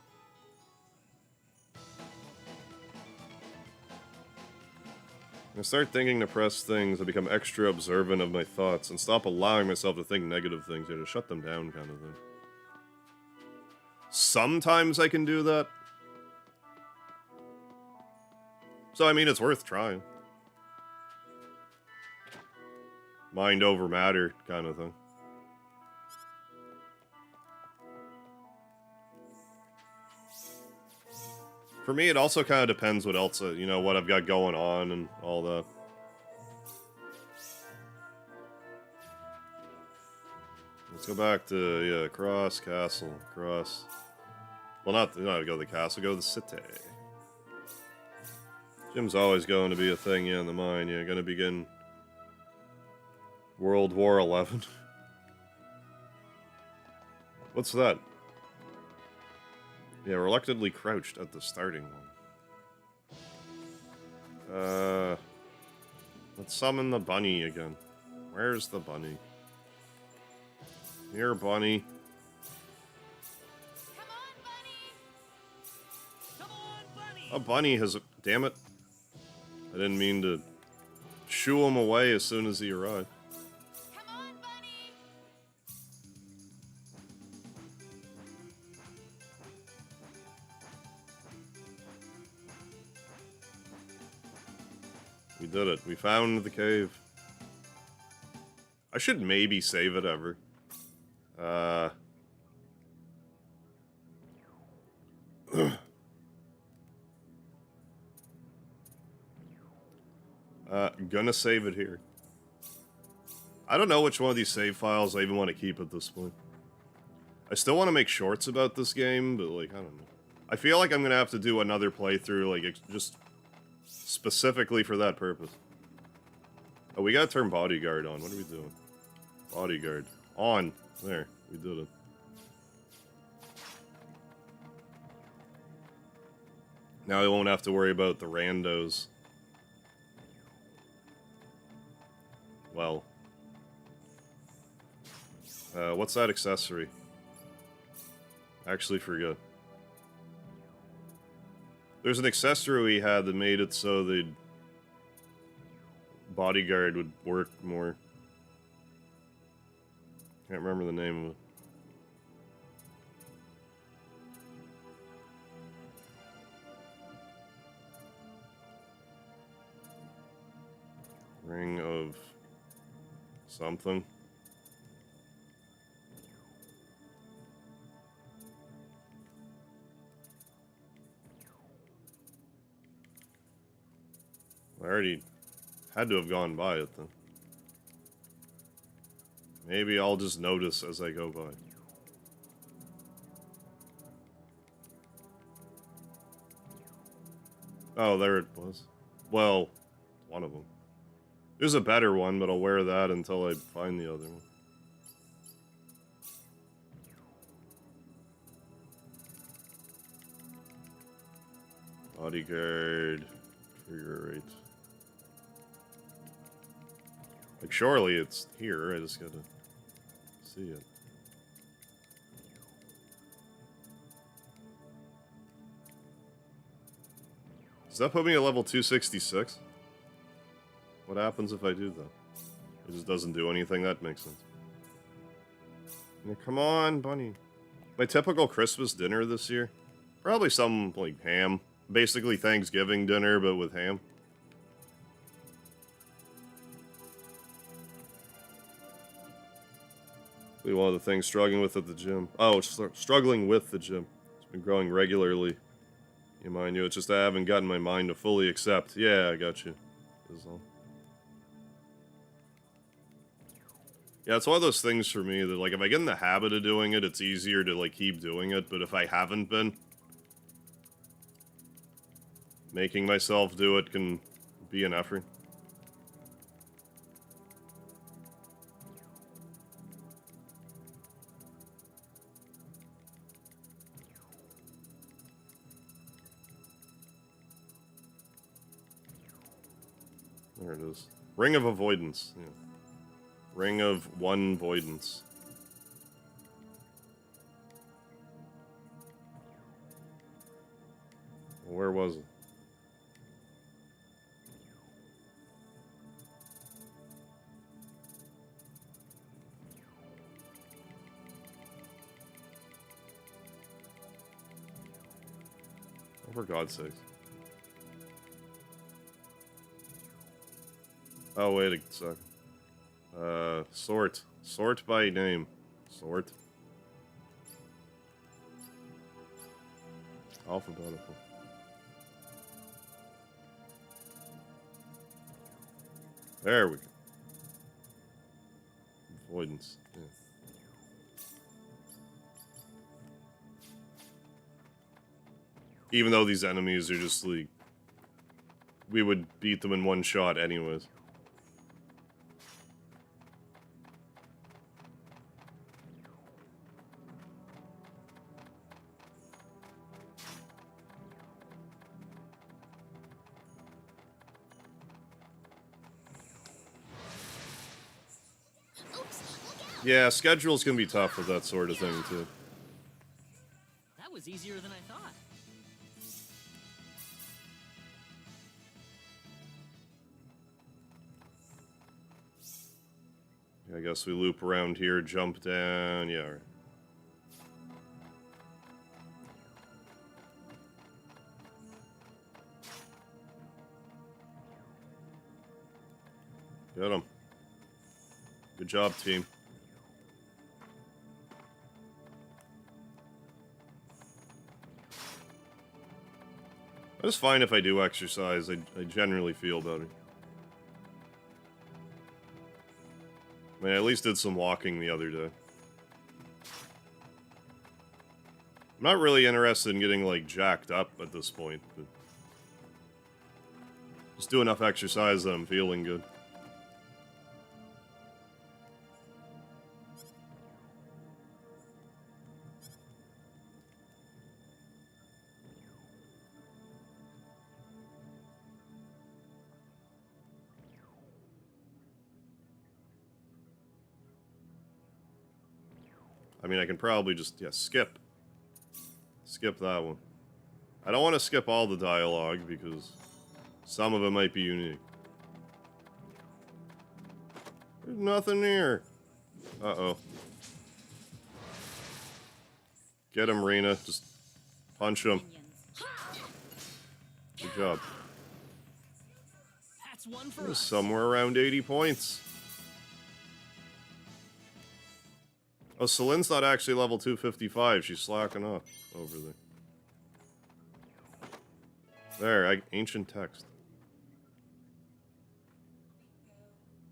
When I start thinking depressed things, I become extra observant of my thoughts and stop allowing myself to think negative things. You know, to shut them down kind of thing. Sometimes I can do that. So, I mean, it's worth trying. Mind over matter kind of thing. For me, it also kind of depends what else, you know, what I've got going on and all that. Let's go back to, yeah, Cross, Castle, Cross. Well, not go to the castle, go to the city. Gym's always going to be a thing, yeah, in the mind. Yeah, gonna begin World War 11. What's that? Yeah, reluctantly crouched at the starting one. Let's summon the bunny again. Where's the bunny? Here, bunny. Come on, bunny! Come on, bunny! A bunny has... Damn it. I didn't mean to shoo him away as soon as he arrived. Come on, bunny! We did it. We found the cave. I should maybe save it ever. Gonna save it here. I don't know which one of these save files I even want to keep at this point. I still want to make shorts about this game, but like, I don't know. I feel like I'm gonna have to do another playthrough, like, just specifically for that purpose. Oh, we gotta turn bodyguard on. What are we doing? Bodyguard. On. There. We did it. Now I won't have to worry about the randos. Well. What's that accessory? Actually forget. There's an accessory we had that made it so the bodyguard would work more. Can't remember the name of it. Ring of something. I already had to have gone by it then. Maybe I'll just notice as I go by. Oh, there it was. Well, one of them. There's a better one, but I'll wear that until I find the other one. Bodyguard. Trigger rate. Like, surely it's here. I just gotta see it. Does that put me at level 266? What happens if I do that? It just doesn't do anything. That makes sense. Yeah, come on, bunny. My typical Christmas dinner this year Probably some, like, ham. Basically Thanksgiving dinner, but with ham. One of the things struggling with at the gym. Oh, struggling with the gym. It's been growing regularly. You mind you, it's just I haven't gotten my mind to fully accept. Yeah, I got you. Yeah, it's one of those things for me that, like, if I get in the habit of doing it, it's easier to, like, keep doing it. But if I haven't been, making myself do it can be an effort. There it is. Ring of Avoidance. Yeah. Ring of One Voidance. Where was it? Oh, for God's sakes. Oh, wait a second. Sort. Sort by name. Sort. Alphabetical. There we go. Avoidance. Yeah. Even though these enemies are just like... we would beat them in one shot anyways. Yeah, schedule's gonna be tough with that sort of thing, too. That was easier than I thought. I guess we loop around here, jump down, yeah. Right. Get him. Good job, team. It's fine if I do exercise. I generally feel better. I mean, I at least did some walking the other day. I'm not really interested in getting, like, jacked up at this point, but just do enough exercise that I'm feeling good. I mean, I can probably just, yeah, skip. Skip that one. I don't want to skip all the dialogue because some of it might be unique. There's nothing here. Uh-oh. Get him, Rena. Just punch him. Good job. That's one for us. Somewhere around 80 points. Oh, Celine's not actually level 255. She's slacking off over there. There, ancient text.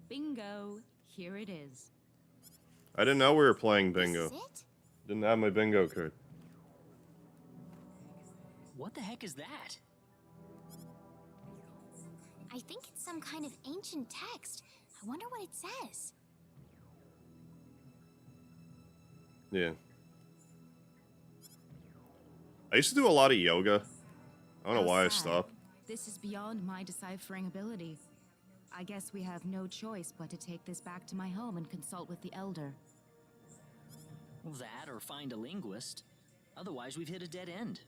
Bingo. Here it is. I didn't know we were playing bingo. This is it? Didn't have my bingo card. What the heck is that? I think it's some kind of ancient text. I wonder what it says. Yeah. I used to do a lot of yoga. I don't know why I stopped. This is beyond my deciphering ability. I guess we have no choice but to take this back to my home and consult with the elder. That or find a linguist. Otherwise, we've hit a dead end.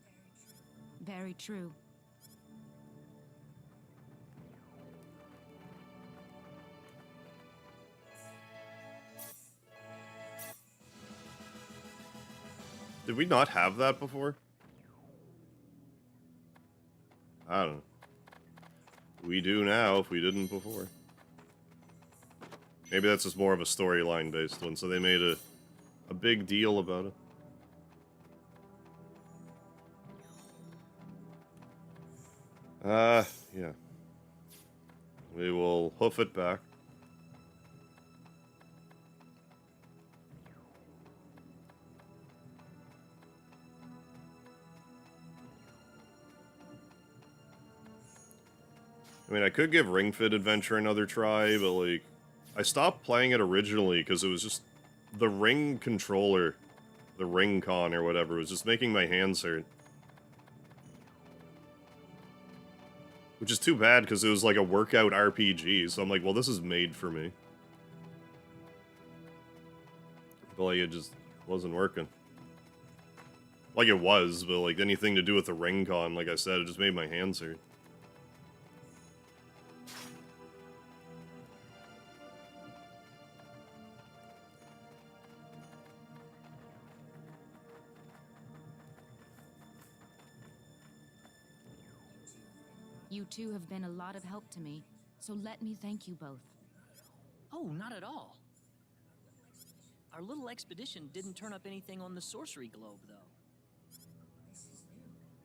Very true. Did we not have that before? We do now if we didn't before. Maybe that's just more of a storyline based one, so they made a big deal about it. Yeah. We will hoof it back. I mean, I could give Ring Fit Adventure another try, but, like, I stopped playing it originally because it was just the Ring controller, the Ring Con or whatever, was just making my hands hurt. Which is too bad because it was like a workout RPG, so I'm like, well, this is made for me. But, like, it just wasn't working. Like, it was, but, like, anything to do with the Ring Con, like I said, it just made my hands hurt. You two have been a lot of help to me, so let me thank you both. Oh, not at all. Our little expedition didn't turn up anything on the sorcery globe, though.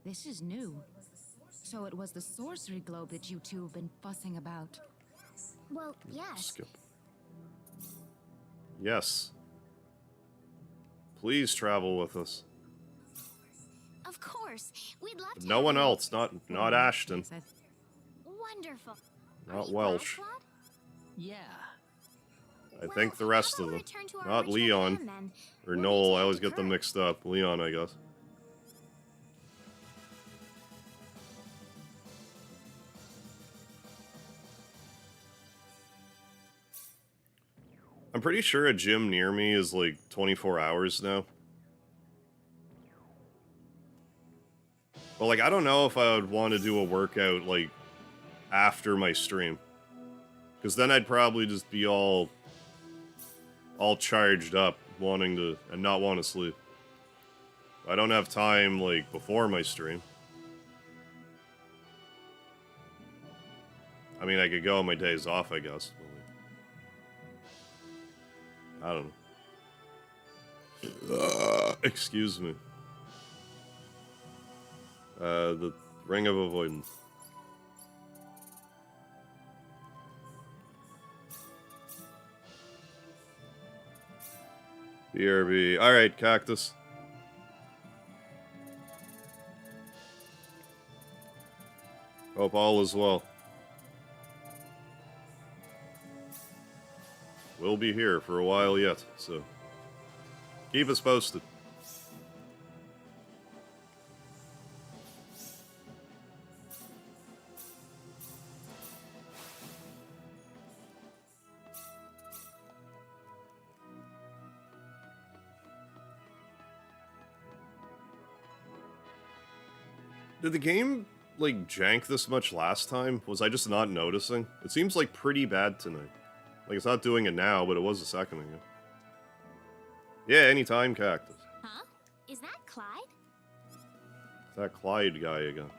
This is new. So it was the sorcery globe that you two have been fussing about. Well, yes. Skip. Yes. Please travel with us. Of course. We'd love to. No have one you. else, not Ashton. Wonderful. Are Not you Welsh. glad, Claude? Yeah. I think the rest how of about them. we return to our Not original Leon. plan, then? Or We'll Noel, be I always glad to get them curb. mixed up. Leon, I guess. I'm pretty sure a gym near me is like 24 hours now. But, like, I don't know if I would want to do a workout, like, after my stream. Because then I'd probably just be all charged up, wanting to, and not want to sleep. I don't have time, like, before my stream. I mean, I could go on my days off, I guess. But, like, I don't know. Excuse me. The Ring of Avoidance. BRB. Alright, Cactus. Hope all is well. We'll be here for a while yet, so keep us posted. Did the game, like, jank this much last time? Was I just not noticing? It seems, like, pretty bad tonight. Like, it's not doing it now, but it was a second ago. Yeah, anytime, Cactus. Huh? Is that Clyde? It's that Clyde guy again.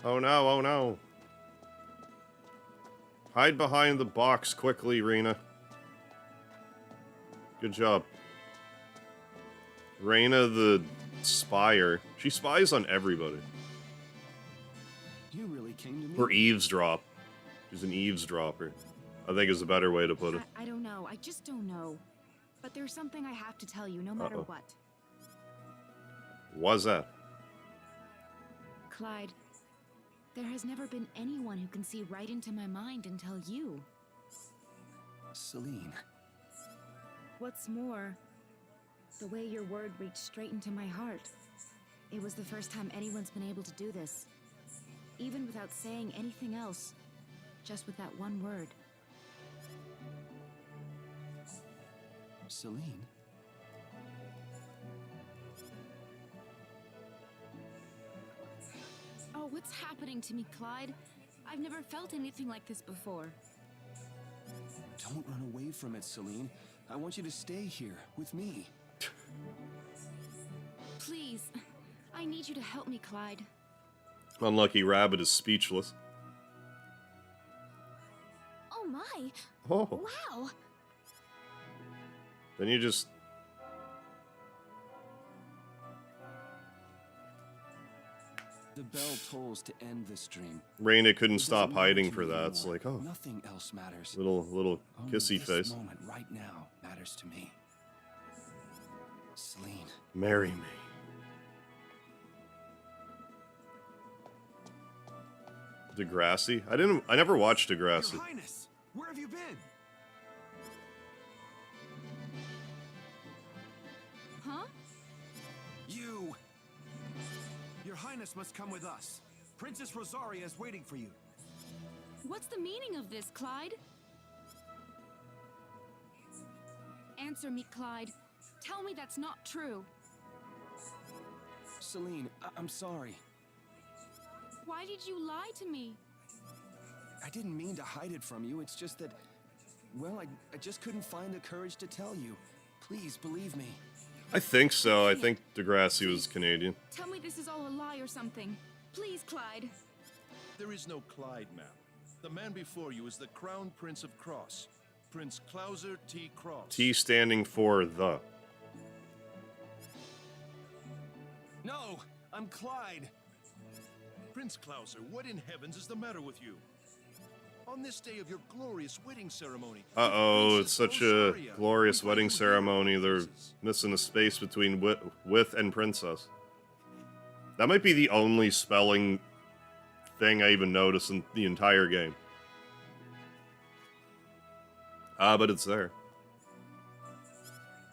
Oh no, oh no. Hide behind the box quickly, Rena. Good job. Rena the spire. She spies on everybody. You really came to me. Or eavesdrop. She's an eavesdropper. I think is a better way to put it. I don't know. I just don't know. But there's something I have to tell you, no matter what. What's that? Clyde, there has never been anyone who can see right into my mind until you. Celine. What's more, the way your word reached straight into my heart. It was the first time anyone's been able to do this. Even without saying anything else. Just with that one word. Celine? Oh, what's happening to me, Clyde? I've never felt anything like this before. Don't run away from it, Celine. I want you to stay here, with me. Please, I need you to help me, Clyde. Unlucky rabbit is speechless. Oh my! Oh. Wow! Then you just... The bell tolls to end the stream. Raina couldn't It stop doesn't matter hiding to for me that. It's anymore. like, oh, Nothing else matters. little Only kissy this face. moment right now matters to me. Celine. Marry me. Degrassi? I never watched Degrassi. Your Highness, where have you been? Huh? You! Your Highness must come with us. Princess Rosaria is waiting for you. What's the meaning of this, Clyde? Answer me, Clyde. Tell me that's not true. Celine, I'm sorry. Why did you lie to me? I didn't mean to hide it from you. It's just that, well, I just couldn't find the courage to tell you. Please believe me. I think so. I think Degrassi was Canadian. Tell me this is all a lie or something. Please, Clyde. There is no Clyde, ma'am. The man before you is the Crown Prince of Cross, Prince Clauser T. Cross. T standing for the. No, I'm Clyde. Prince Clauser, what in heavens is the matter with you? On this day of your glorious wedding ceremony... Uh-oh, it's Princess such a Rosaria, glorious we wedding find you ceremony. here, They're princess. missing a space between with and princess. That might be the only spelling thing I even noticed in the entire game. But it's there.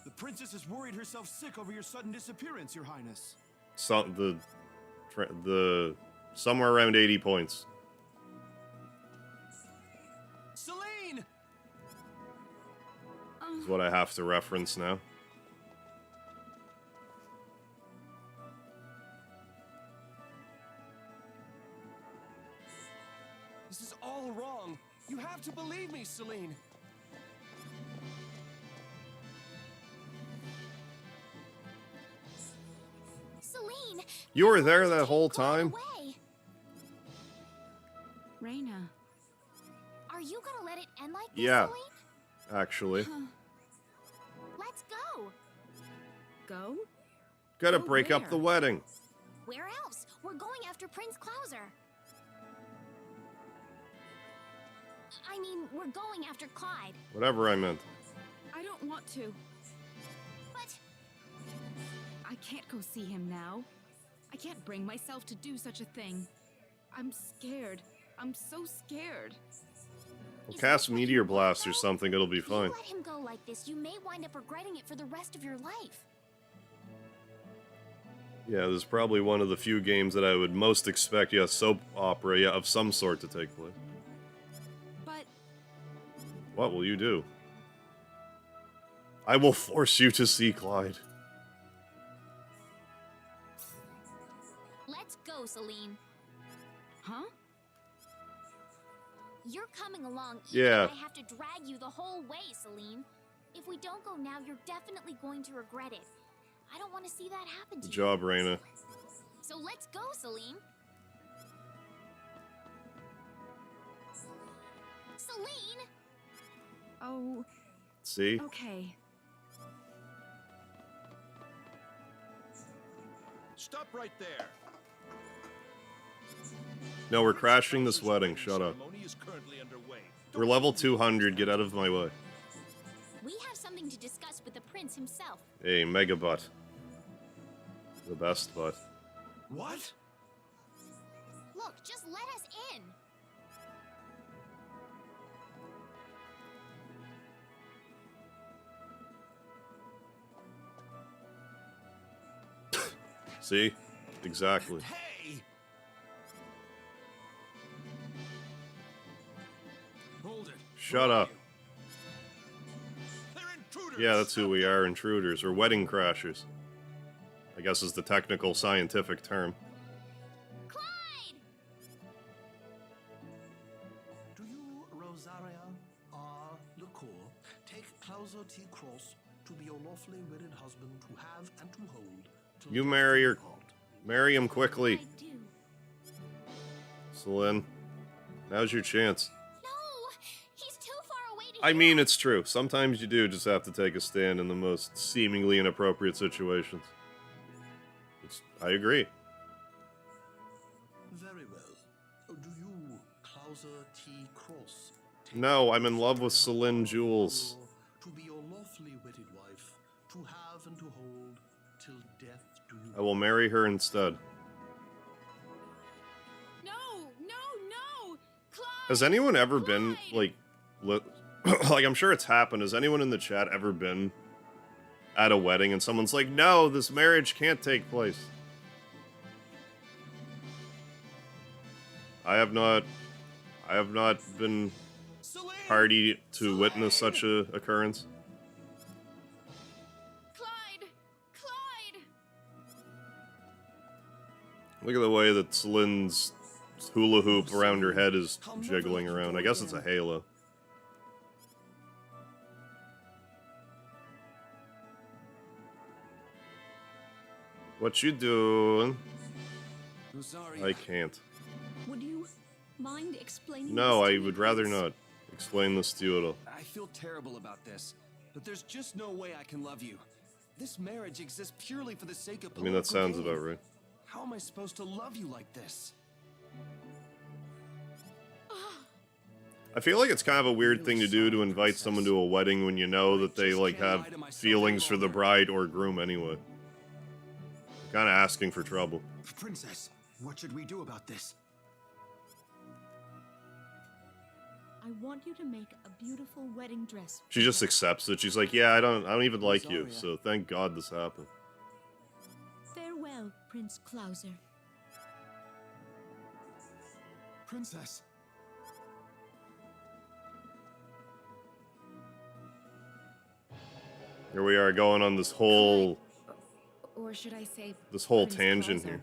The princess has worried herself sick over your sudden disappearance, Your Highness. So the somewhere around 80 points. Celine! Is what I have to reference now. This is all wrong. You have to believe me, Celine. Celine! You were there that Take whole Claude time? away. Raina. Are you gonna let it end like this, Yeah. Celine? Actually. Let's go! Go? Gotta Go break up where? the wedding. Where else? We're going after Prince Clauser. I mean, we're going after Clyde. Whatever I meant. I don't want to. But I can't go see him now. I can't bring myself to do such a thing. I'm scared. I'm so scared. We'll Is cast that what you Meteor want, Blast or though? something, it'll be if fine. you let him go like this, you may wind up regretting it for the rest of your life. Yeah, this is probably one of the few games that I would most expect, yeah, soap opera, yeah, of some sort to take place. But What will you do? I will force you to see Clyde. Let's go, Celine. huh? You're coming along even Yeah. if I have to drag you the whole way, Celine. If we don't go now, you're definitely going to regret it. I don't want to see that happen to Good you. job, Raina. So let's go, Celine. Celine! Oh, See? okay. Stop right there. No, we're crashing this wedding. Shut up. Ceremony is currently underway. We're level 200. Get out of my way. We have something to discuss with the prince himself. Hey, Mega Butt. The best butt. What? Look, just let us in. See? Exactly. Hey! Hold it. Shut up. They're intruders. Yeah, that's who we are, intruders, or wedding crashers. I guess is the technical scientific term. Clyde! Do you, Rosaria R. LeCour, take Clauser T. Cross to be your lawfully wedded husband to have and to hold? till You death marry do her. part? Marry him quickly. I do. Celine, now's your chance. No! He's too far away to I hear mean, us. it's true. Sometimes you do just have to take a stand in the most seemingly inappropriate situations. I agree. Very well. Do you, Clauser T. Cross, No, I'm in love with Celine Jules. to be your lawfully wedded wife, to have and to hold till death do you I will marry her instead. No! No! No! Clyde! Has anyone ever been, Clyde! like, like, I'm sure it's happened. Has anyone in the chat ever been at a wedding and someone's like, no, this marriage can't take place? I have not been party to witness such a occurrence. Clyde! Clyde! Look at the way that Celine's hula hoop around her head is jiggling around. I guess it's a halo. What you doing? I can't. Would you mind explaining? No, this to I me, would rather please? not explain this to you at all. I feel terrible about this, but there's just no way I can love you. This marriage exists purely for the sake of I mean, that political sounds gain. about right. How am I supposed to love you like this? I feel like it's kind of a weird thing to do to invite someone to a wedding when you know that they, like, have feelings for the bride or groom anyway. Kind of asking for trouble. Princess, what should we do about this? I want you to make a beautiful wedding dress. She just accepts it. She's like, yeah, I don't even like you, so thank God this happened. Farewell, Prince Clauser. Princess. Here we are going on this whole Or should I say, Prince tangent Clauser. here.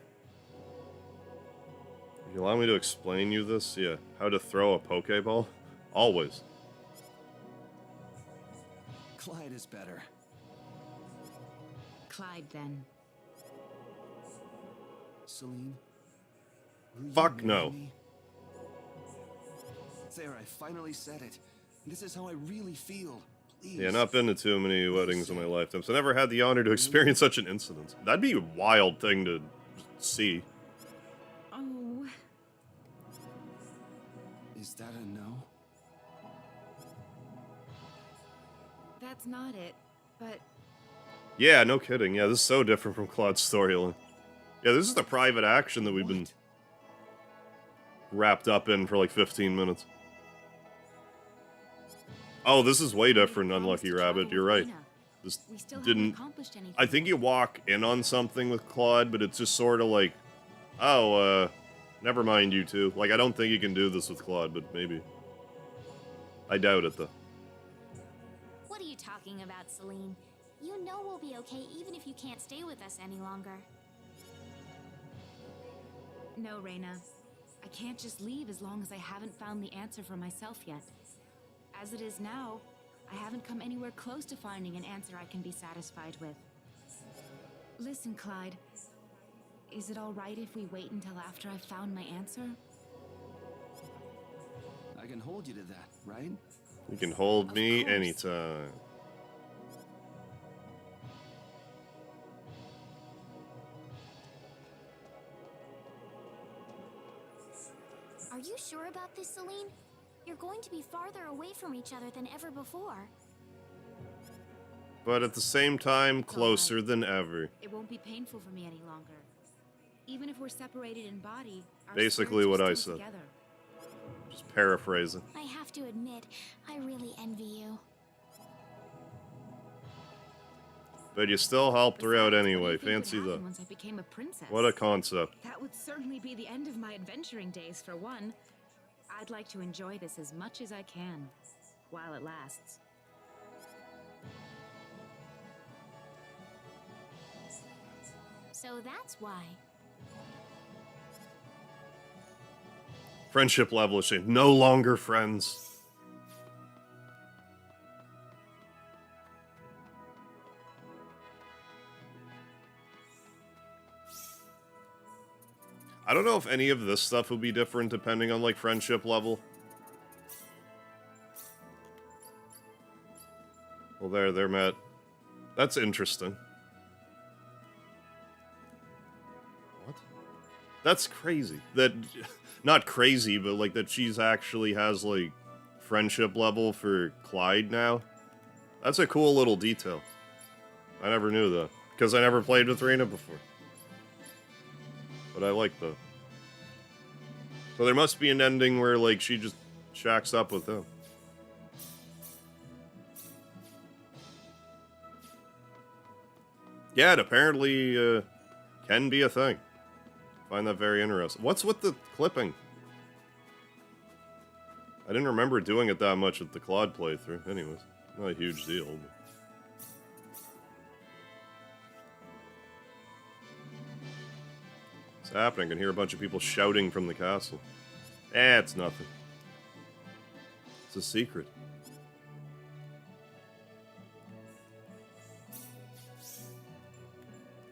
You allow me to explain you this? Yeah. How to throw a Pokeball? Always. Clyde is better. Clyde, then. Celine? will you Fuck marry no. me? There, I finally said it. This is how I really feel. Please. Yeah, not been to too many weddings in my lifetime, so I never had the honor to experience such an incident. That'd be a wild thing to see. Oh. Is that a no? That's not it, but Yeah, no kidding. Yeah, this is so different from Claude's storyline. Yeah, this is the private action that we've been wrapped up in for like 15 minutes. Oh, this is way different, Unlucky Rabbit. You're right. This we still haven't didn't... accomplished anything. I think you walk in on something with Claude, but it's just sort of like, oh, never mind you two. Like, I don't think you can do this with Claude, but maybe. I doubt it, though. What are you talking about, Celine? You know we'll be okay even if you can't stay with us any longer. No, Reina. I can't just leave as long as I haven't found the answer for myself yet. As it is now, I haven't come anywhere close to finding an answer I can be satisfied with. Listen, Clyde. Is it all right if we wait until after I've found my answer? I can hold you to that, right? You can hold Of me course. anytime. Are you sure about this, Celine? You're going to be farther away from each other than ever before. But at the same time, It's all closer right. than ever. It won't be painful for me any longer. Even if we're separated in body, our Basically spirits are what I still said. Together. Just paraphrasing. I have to admit, I really envy you. But you still helped her out Besides, what do anyway. you think would Fancy happen that. Once I became a princess. What a concept. That would certainly be the end of my adventuring days, for one. I'd like to enjoy this as much as I can, while it lasts. So that's why. Friendship level is changed. No longer friends. I don't know if any of this stuff would be different depending on, like, friendship level. Well, they're met. That's interesting. What? That's crazy. That, not crazy, but, like, that she's actually has, like, friendship level for Clyde now. That's a cool little detail. I never knew that, because I never played with Reyna before. But I like that. So there must be an ending where, like, she just shacks up with him. Yeah, it apparently can be a thing. I find that very interesting. What's with the clipping? I didn't remember doing it that much with the Claude playthrough. Anyways, not a huge deal. But... What's happening? I can hear a bunch of people shouting from the castle. It's nothing. It's a secret.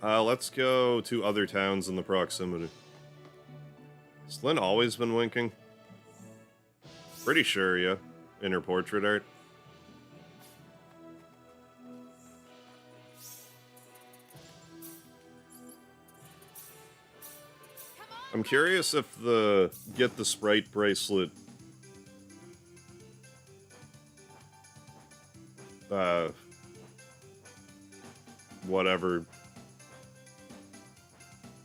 Let's go to other towns in the proximity. Has Lynn always been winking? Pretty sure, yeah. In her portrait art. I'm curious if the get the Sprite bracelet whatever,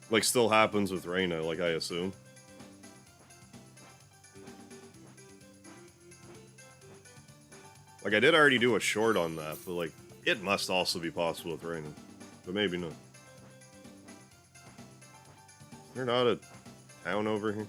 like, still happens with Reyna, like, I assume. Like, I did already do a short on that, but, like, it must also be possible with Reyna. But maybe not. Is there not a town over here?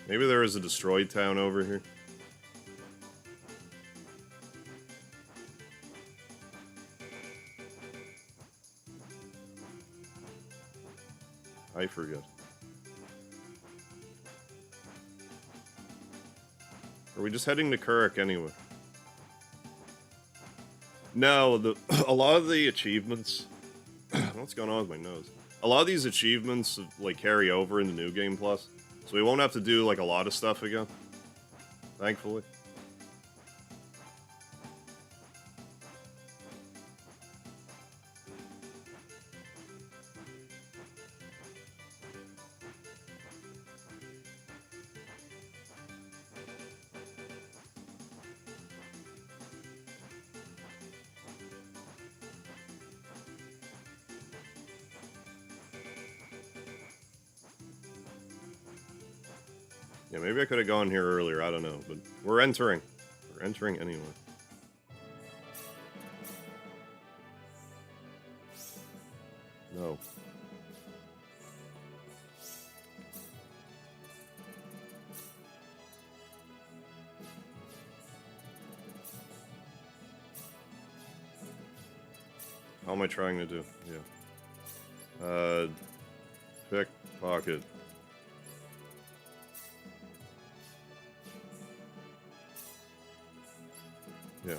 Maybe there is a destroyed town over here. I forget. Are we just heading to Kuruk anyway? No, a lot of the achievements... What's going on with my nose? A lot of these achievements, like, carry over into New Game Plus. So we won't have to do, like, a lot of stuff again. Thankfully. Yeah, maybe I could have gone here earlier, I don't know, but we're entering. We're entering anyway. No. How am I trying to do? Yeah. Pickpocket. Yeah.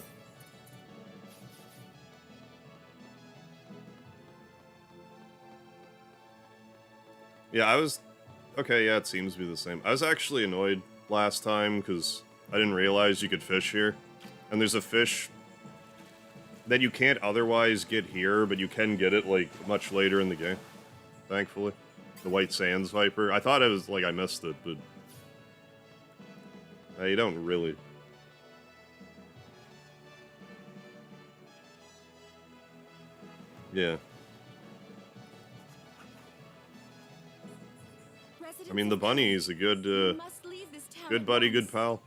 Yeah, I was... Okay, yeah, it seems to be the same. I was actually annoyed last time because I didn't realize you could fish here. And there's a fish that you can't otherwise get here, but you can get it, like, much later in the game. Thankfully. The White Sands Viper. I thought it was, like, I missed it, but... you don't really... Yeah. I mean, the bunny is a good, good buddy, good pal.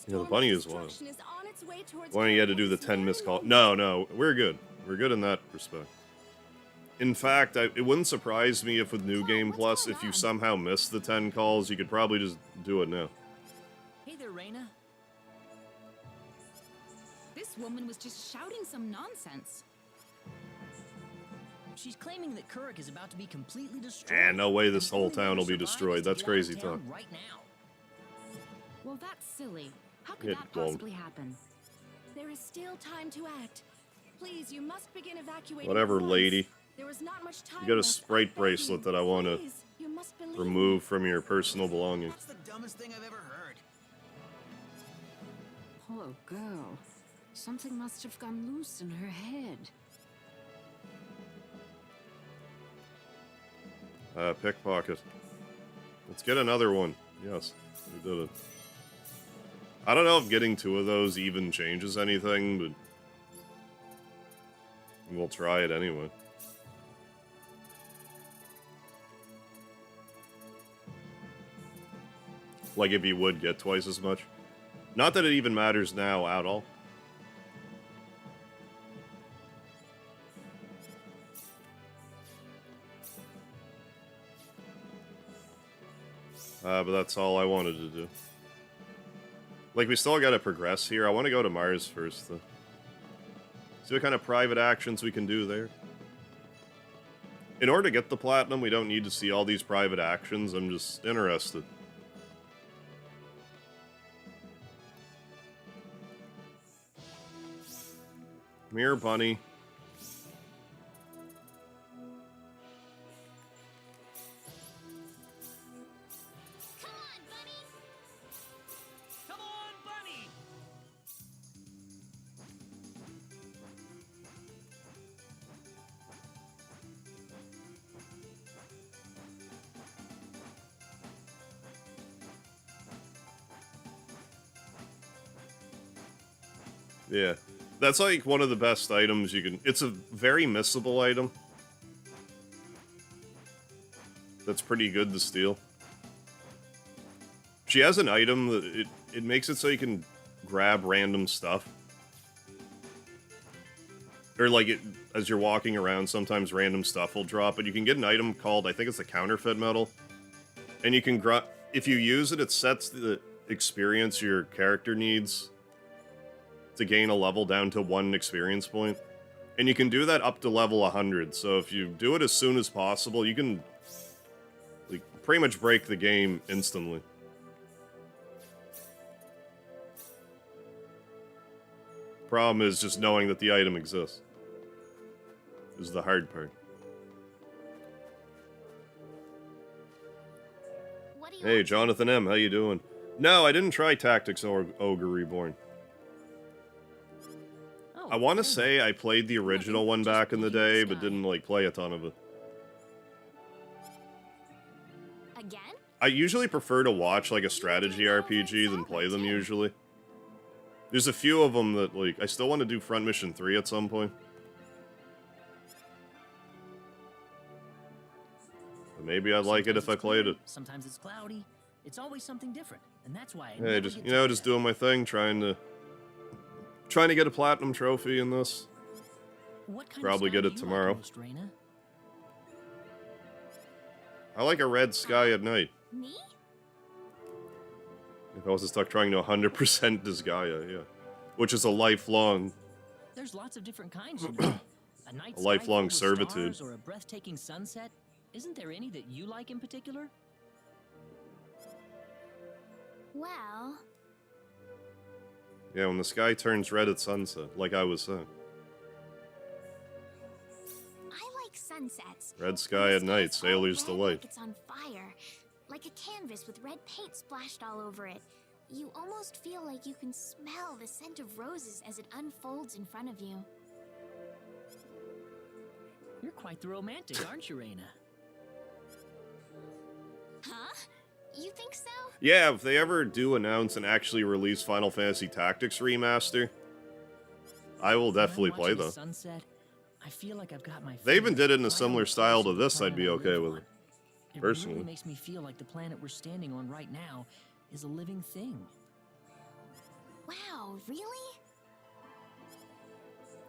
Yeah, the bunny is wild. Why don't you had to do the 10 missed call? No, we're good. We're good in that respect. In fact, it wouldn't surprise me if with New Game Plus, if you somehow miss the 10 calls, you could probably just do it now. Hey there, Reyna. This woman was just shouting some nonsense. She's claiming that Kuruk is about to be completely destroyed. And no way this whole town will be destroyed. That's crazy talk. Right now. Well, that's silly. How could It that won't. possibly happen? There is still time to act. Please, you must begin evacuating. Whatever, at once. lady. There is not much time You got a left. Sprite I beg bracelet you. that I want to Please, you must believe remove me. from your personal belongings. That's the dumbest thing I've ever heard. Poor girl. Something must have gone loose in her head. Pickpocket. Let's get another one. Yes, we did it. I don't know if getting 2 of those even changes anything, but we'll try it anyway. Like if you would get twice as much. Not that it even matters now at all. But that's all I wanted to do. Like, we still gotta progress here. I want to go to Mars first, though. See what kind of private actions we can do there. In order to get the platinum, we don't need to see all these private actions. I'm just interested. Come here, bunny. Come on, bunny! Yeah. That's like one of the best items you can... It's a very missable item. That's pretty good to steal. She has an item that it makes it so you can grab random stuff. Or like it, as you're walking around, sometimes random stuff will drop, but you can get an item called, I think it's a counterfeit medal. And you can if you use it, it sets the experience your character needs to gain a level down to 1 experience point. And you can do that up to level 100. So if you do it as soon as possible, you can like pretty much break the game instantly. Problem is just knowing that the item exists is the hard part. What do you Hey, want? Jonathan M., how you doing? No, I didn't try Tactics Ogre Reborn. Oh, I want to very say I played the original one back in the day, but didn't like play a ton of it. Again? I usually prefer to watch like a strategy RPG than play them usually. There's a few of them that like I still want to do Front Mission 3 at some point. But maybe I'd like it if I played it. Sometimes it's cloudy. It's always something different, and that's why. I Hey, never just get you know, tired just of it. doing my thing, trying to get a platinum trophy in this. What kind Probably of get style it do you tomorrow. Like most, Reina? I like a red sky at night. Me? If I was stuck trying to 100% Disgaea, yeah. Which is a lifelong... There's lots of different kinds. You know. A night A sky lifelong filled with servitude. stars or a breathtaking sunset. Isn't there any that you like in particular? Well, Yeah, when the sky turns red at sunset, like I was saying. I like sunsets. Red When sky the at night, sky's all sailor's red delight. Like it's on fire, like a canvas with red paint splashed all over it. You almost feel like you can smell the scent of roses as it unfolds in front of you. You're quite the romantic, aren't you, Reina? Huh? You think so? Yeah, if they ever do announce and actually release Final Fantasy Tactics Remaster, I will definitely When I'm play watching the though. sunset, I feel like I've got my They even fingers did it in a right on similar the style pulse to of the this, I'd be planet I okay live with on. it. It Personally. really makes me feel like the planet we're standing on right now is a living thing. Wow, really?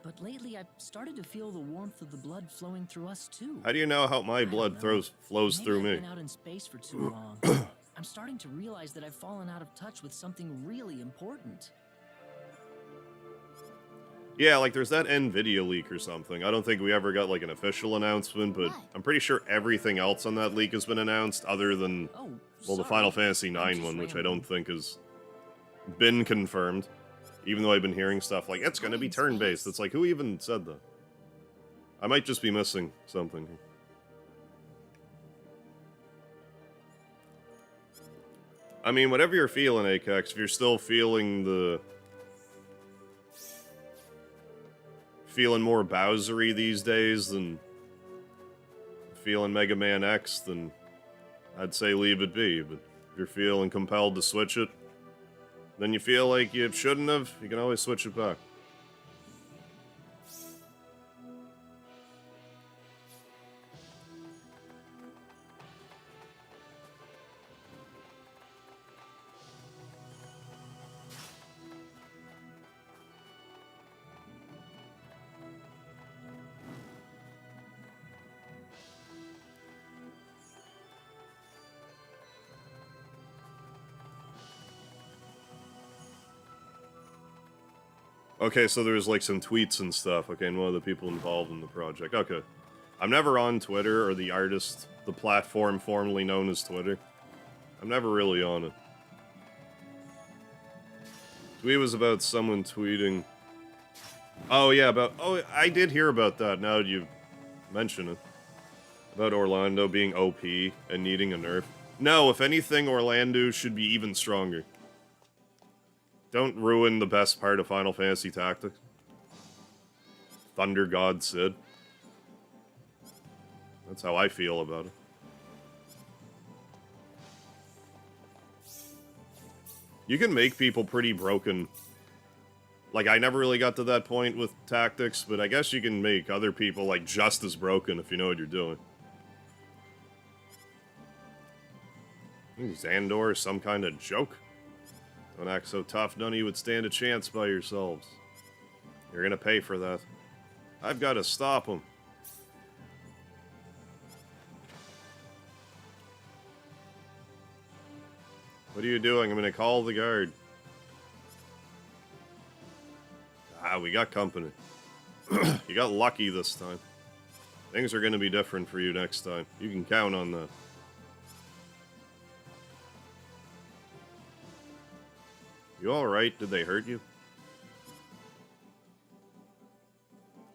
But lately, I've started to feel the warmth of the blood flowing through us too. How do you know how my I don't blood know. flows Maybe through I've me? been out in space for too long. I'm starting to realize that I've fallen out of touch with something really important. Yeah, like there's that NVIDIA leak or something. I don't think we ever got like an official announcement, but What? I'm pretty sure everything else on that leak has been announced other than, Oh, well, the sorry. Final Fantasy I'm IX just one, which I rambling. don't think is been confirmed. Even though I've been hearing stuff like, it's gonna be turn-based. It's like, who even said that? I might just be missing something. I mean, whatever you're feeling, Akex, if you're still feeling the... feeling more Bowsery these days than feeling Mega Man X, then I'd say leave it be. But if you're feeling compelled to switch it, then you feel like you shouldn't have, you can always switch it back. Okay, so there's like some tweets and stuff. Okay, and one of the people involved in the project. Okay. I'm never on Twitter or the artist, the platform formerly known as Twitter. I'm never really on it. Tweet was about someone tweeting. Oh, yeah, oh, I did hear about that now that you mention it. About Orlando being OP and needing a nerf. No, if anything, Orlando should be even stronger. Don't ruin the best part of Final Fantasy Tactics. Thunder God Sid. That's how I feel about it. You can make people pretty broken. Like, I never really got to that point with Tactics, but I guess you can make other people, like, just as broken if you know what you're doing. Xandor is some kind of joke. Don't act so tough, none of you would stand a chance by yourselves. You're gonna pay for that. I've got to stop him. What are you doing? I'm gonna call the guard. Ah, we got company. You got lucky this time. Things are gonna be different for you next time. You can count on that. You alright? Did they hurt you?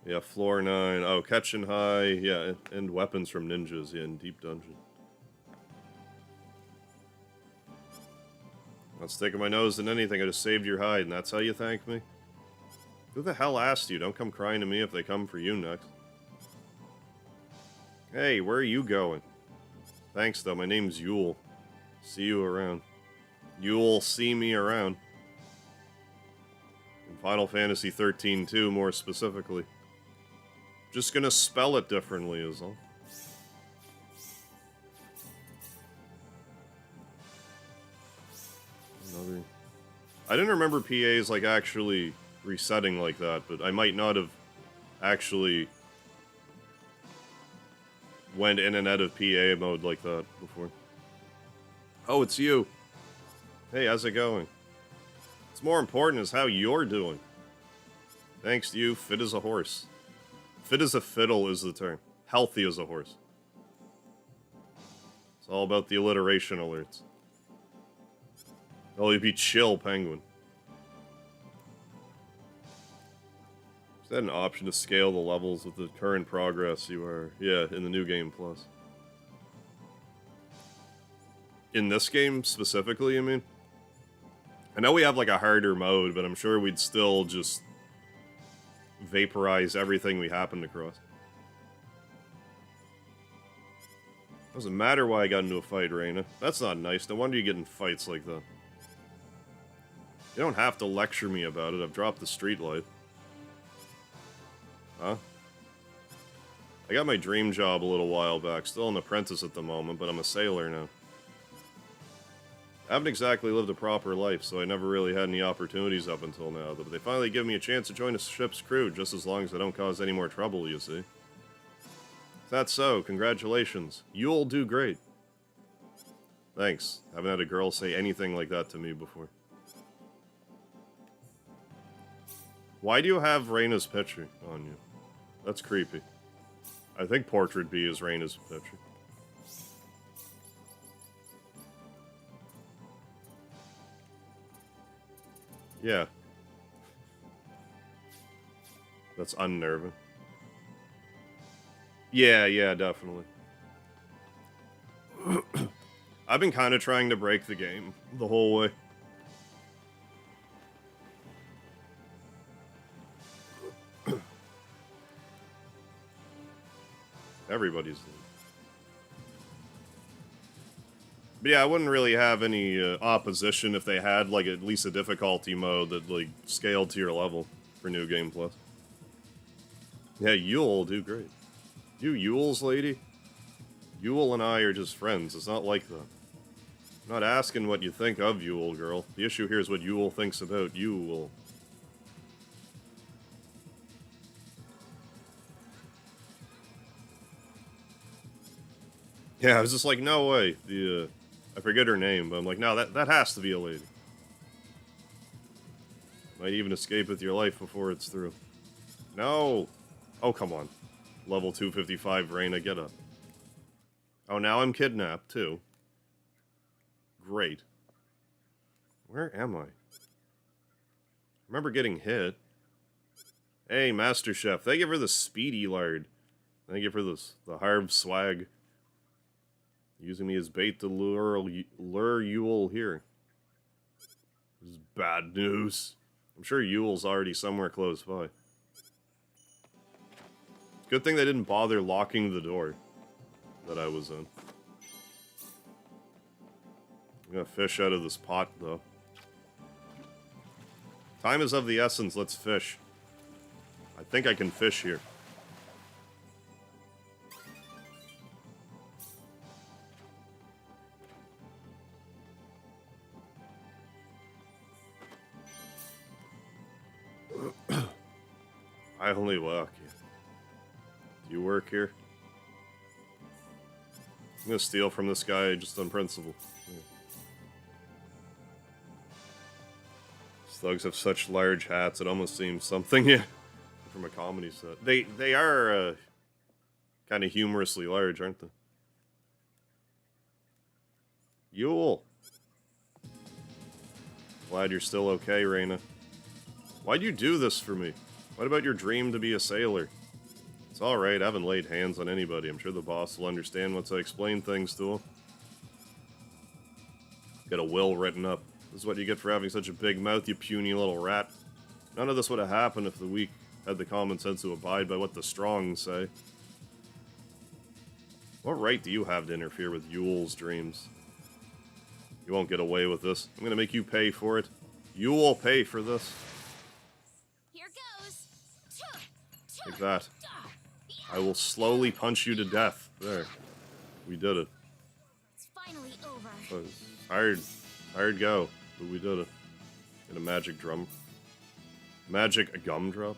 Yeah, floor 9. Oh, catching high. Yeah, and weapons from ninjas. Yeah, in Deep Dungeon. Not sticking my nose in anything. I just saved your hide, and that's how you thank me? Who the hell asked you? Don't come crying to me if they come for you next. Hey, where are you going? Thanks, though. My name's Yule. See you around. You'll see me around. In Final Fantasy 13 too, more specifically. Just gonna spell it differently is all. Another... I didn't remember PAs like actually resetting like that, but I might not have actually went in and out of PA mode like that before. Oh, it's you. Hey, how's it going? What's more important is how you're doing. Thanks to you, fit as a horse. Fit as a fiddle is the term. Healthy as a horse. It's all about the alliteration alerts. Oh, you'd be chill, penguin. Is that an option to scale the levels with the current progress you are? Yeah, in the new game plus. In this game specifically, you mean? I know we have like a harder mode, but I'm sure we'd still just vaporize everything we happened across. Doesn't matter why I got into a fight, Reina. That's not nice. No wonder you get in fights like that. You don't have to lecture me about it. I've dropped the street life. Huh? I got my dream job a little while back. Still an apprentice at the moment, but I'm a sailor now. I haven't exactly lived a proper life, so I never really had any opportunities up until now, but they finally give me a chance to join a ship's crew, just as long as I don't cause any more trouble, you see. If that's so, congratulations. You'll do great. Thanks. Haven't had a girl say anything like that to me before. Why do you have Reina's picture on you? That's creepy. I think Portrait B is Reina's picture. Yeah. That's unnerving. Yeah, yeah, definitely. I've been kind of trying to break the game the whole way. Everybody's leaving. But yeah, I wouldn't really have any opposition if they had, like, at least a difficulty mode that, like, scaled to your level for New Game Plus. Yeah, Yule will do great. You Yule's lady? Yule and I are just friends. It's not like that. I'm not asking what you think of Yule, girl. The issue here is what Yule thinks about Yule. Yeah, I was just like, no way. I forget her name, but I'm like, no, that has to be a lady. Might even escape with your life before it's through. No! Oh, come on. Level 255, Reina, get up. Oh, now I'm kidnapped, too. Great. Where am I? I remember getting hit. Hey, Master Chef, thank you for the speedy lard. Thank you for this, the harb swag. Using me as bait to lure Yule here. This is bad news. I'm sure Yule's already somewhere close by. Good thing they didn't bother locking the door that I was in. I'm gonna fish out of this pot, though. Time is of the essence, let's fish. I think I can fish here. I only walk here. Do you work here? I'm gonna steal from this guy just on principle. Yeah. Thugs have such large hats, it almost seems something, yeah, from a comedy set. They are kind of humorously large, aren't they? Yule! Glad you're still okay, Reina. Why'd you do this for me? What about your dream to be a sailor? It's alright, I haven't laid hands on anybody. I'm sure the boss will understand once I explain things to him. Got a will written up. This is what you get for having such a big mouth, you puny little rat. None of this would have happened if the weak had the common sense to abide by what the strong say. What right do you have to interfere with Yule's dreams? You won't get away with this. I'm gonna make you pay for it. You will pay for this. Here goes. Like that. I will slowly punch you to death. There. We did it. It's finally over. It was hard go, but we did it. Get a magic drum. Magic gumdrop?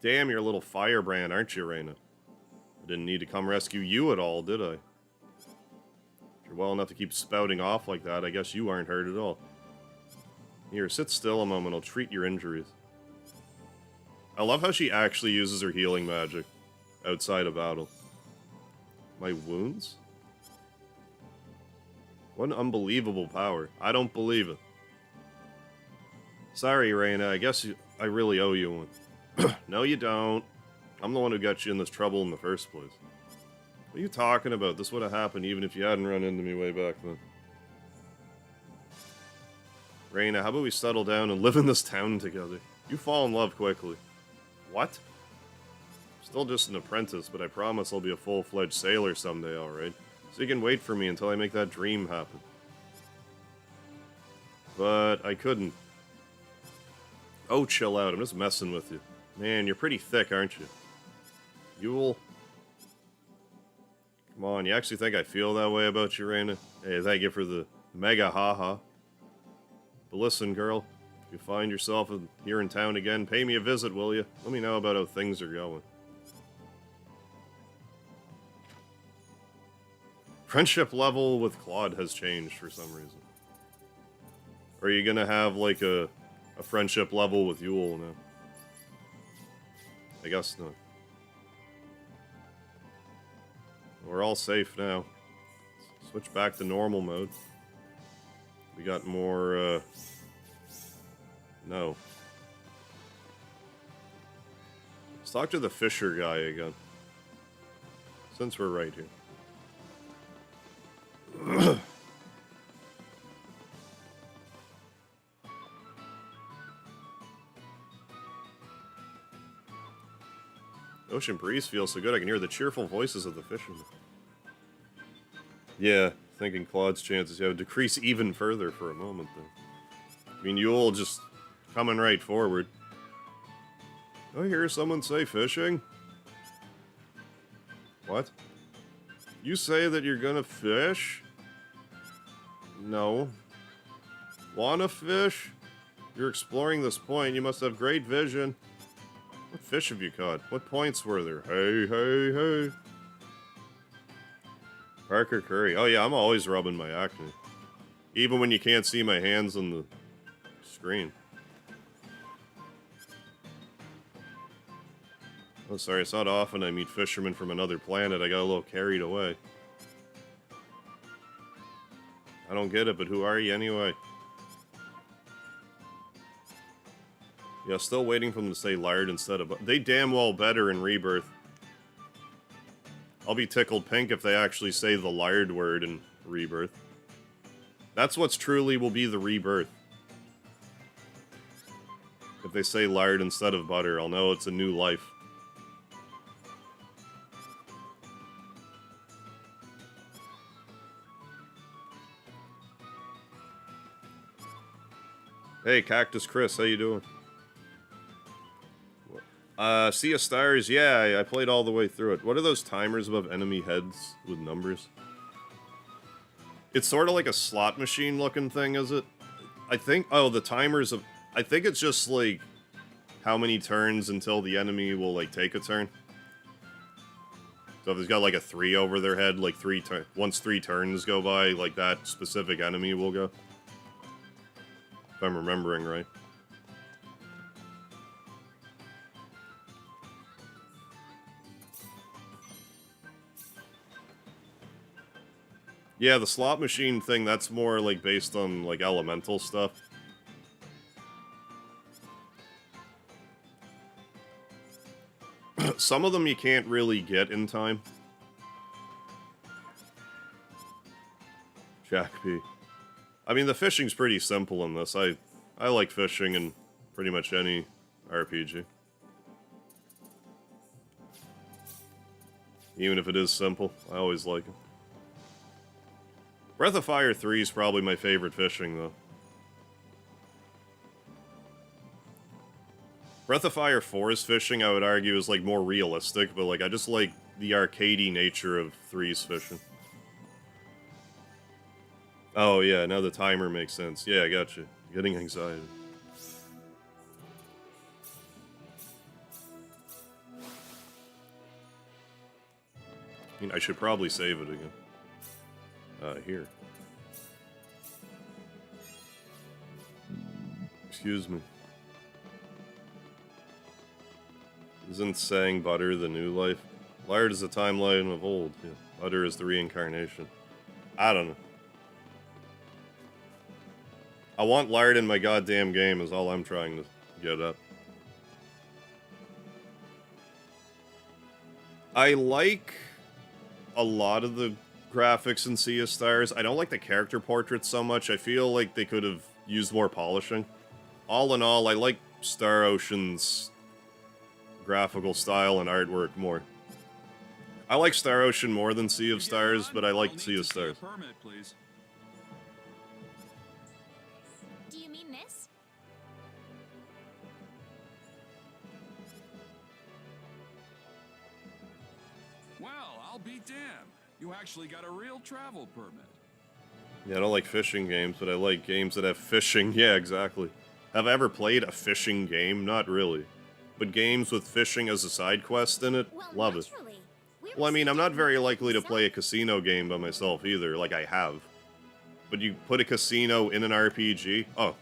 Damn, you're a little firebrand, aren't you, Reina? I didn't need to come rescue you at all, did I? If you're well enough to keep spouting off like that, I guess you aren't hurt at all. Here, sit still a moment, I'll treat your injuries. I love how she actually uses her healing magic outside of battle. My wounds? What an unbelievable power. I don't believe it. Sorry, Reina, I guess I really owe you one. No, you don't. I'm the one who got you in this trouble in the first place. What are you talking about? This would have happened even if you hadn't run into me way back then. Reina, how about we settle down and live in this town together? You fall in love quickly. What? Still just an apprentice, but I promise I'll be a full-fledged sailor someday, alright? So you can wait for me until I make that dream happen. But I couldn't. Oh, chill out. I'm just messing with you. Man, you're pretty thick, aren't you? Yule? Come on, you actually think I feel that way about you, Reina? Hey, thank you for the mega haha. But listen, girl, if you find yourself here in town again, pay me a visit, will you? Let me know about how things are going. Friendship level with Claude has changed for some reason. Or are you gonna have, like, a friendship level with Yule now? I guess not. We're all safe now. Switch back to normal mode. We got more No. Let's talk to the Fisher guy again. Since we're right here. Ocean breeze feels so good, I can hear the cheerful voices of the fishermen. Yeah, thinking Claude's chances have decreased even further for a moment, though. I mean, you'll just coming right forward. I hear someone say fishing. What? You say that you're gonna fish? No. Wanna fish? You're exploring this point. You must have great vision. What fish have you caught? What points were there? Hey, hey, hey. Parker Curry. Oh yeah, I'm always rubbing my acne. Even when you can't see my hands on the screen. Oh, sorry, it's not often I meet fishermen from another planet. I got a little carried away. I don't get it, but who are you anyway? Yeah, still waiting for them to say lard instead of... They damn well better in Rebirth. I'll be tickled pink if they actually say the lard word in Rebirth. That's what's truly will be the Rebirth. If they say lard instead of butter, I'll know it's a new life. Hey, Cactus Chris, how you doing? Sea of Stars, yeah, I played all the way through it. What are those timers above enemy heads with numbers? It's sort of like a slot machine looking thing, is it? I think, oh, the timers of, I think it's just like how many turns until the enemy will like take a turn. So if it's got like a 3 over their head, like once 3 turns go by, like that specific enemy will go. If I'm remembering right. Yeah, the slot machine thing, that's more like based on like elemental stuff. Some of them you can't really get in time. Jack P. I mean, the fishing's pretty simple in this. I like fishing in pretty much any RPG. Even if it is simple, I always like it. Breath of Fire 3 is probably my favorite fishing, though. Breath of Fire 4's fishing, I would argue, is like more realistic, but like I just like the arcadey nature of 3's fishing. Oh yeah, now the timer makes sense. Yeah, I got you. Getting anxiety. I mean, I should probably save it again. Here. Excuse me. Isn't saying butter the new life? Lard is the timeline of old. Yeah. Butter is the reincarnation. I don't know. I want lard in my goddamn game is all I'm trying to get up. I like a lot of the graphics in Sea of Stars. I don't like the character portraits so much. I feel like they could have used more polishing. All in all, I like Star Ocean's graphical style and artwork more. I like Star Ocean more than Sea of Stars, but I like Sea of Stars. Permit, please. Do you mean this? Well, I'll be damned. You actually got a real travel permit. Yeah, I don't like fishing games, but I like games that have fishing. Yeah, exactly. Have I ever played a fishing game? Not really. But games with fishing as a side quest in it? Well, love it. naturally. Well, I mean, I'm not very likely to play a casino game by myself either, like I have. But you put a casino in an RPG? Oh,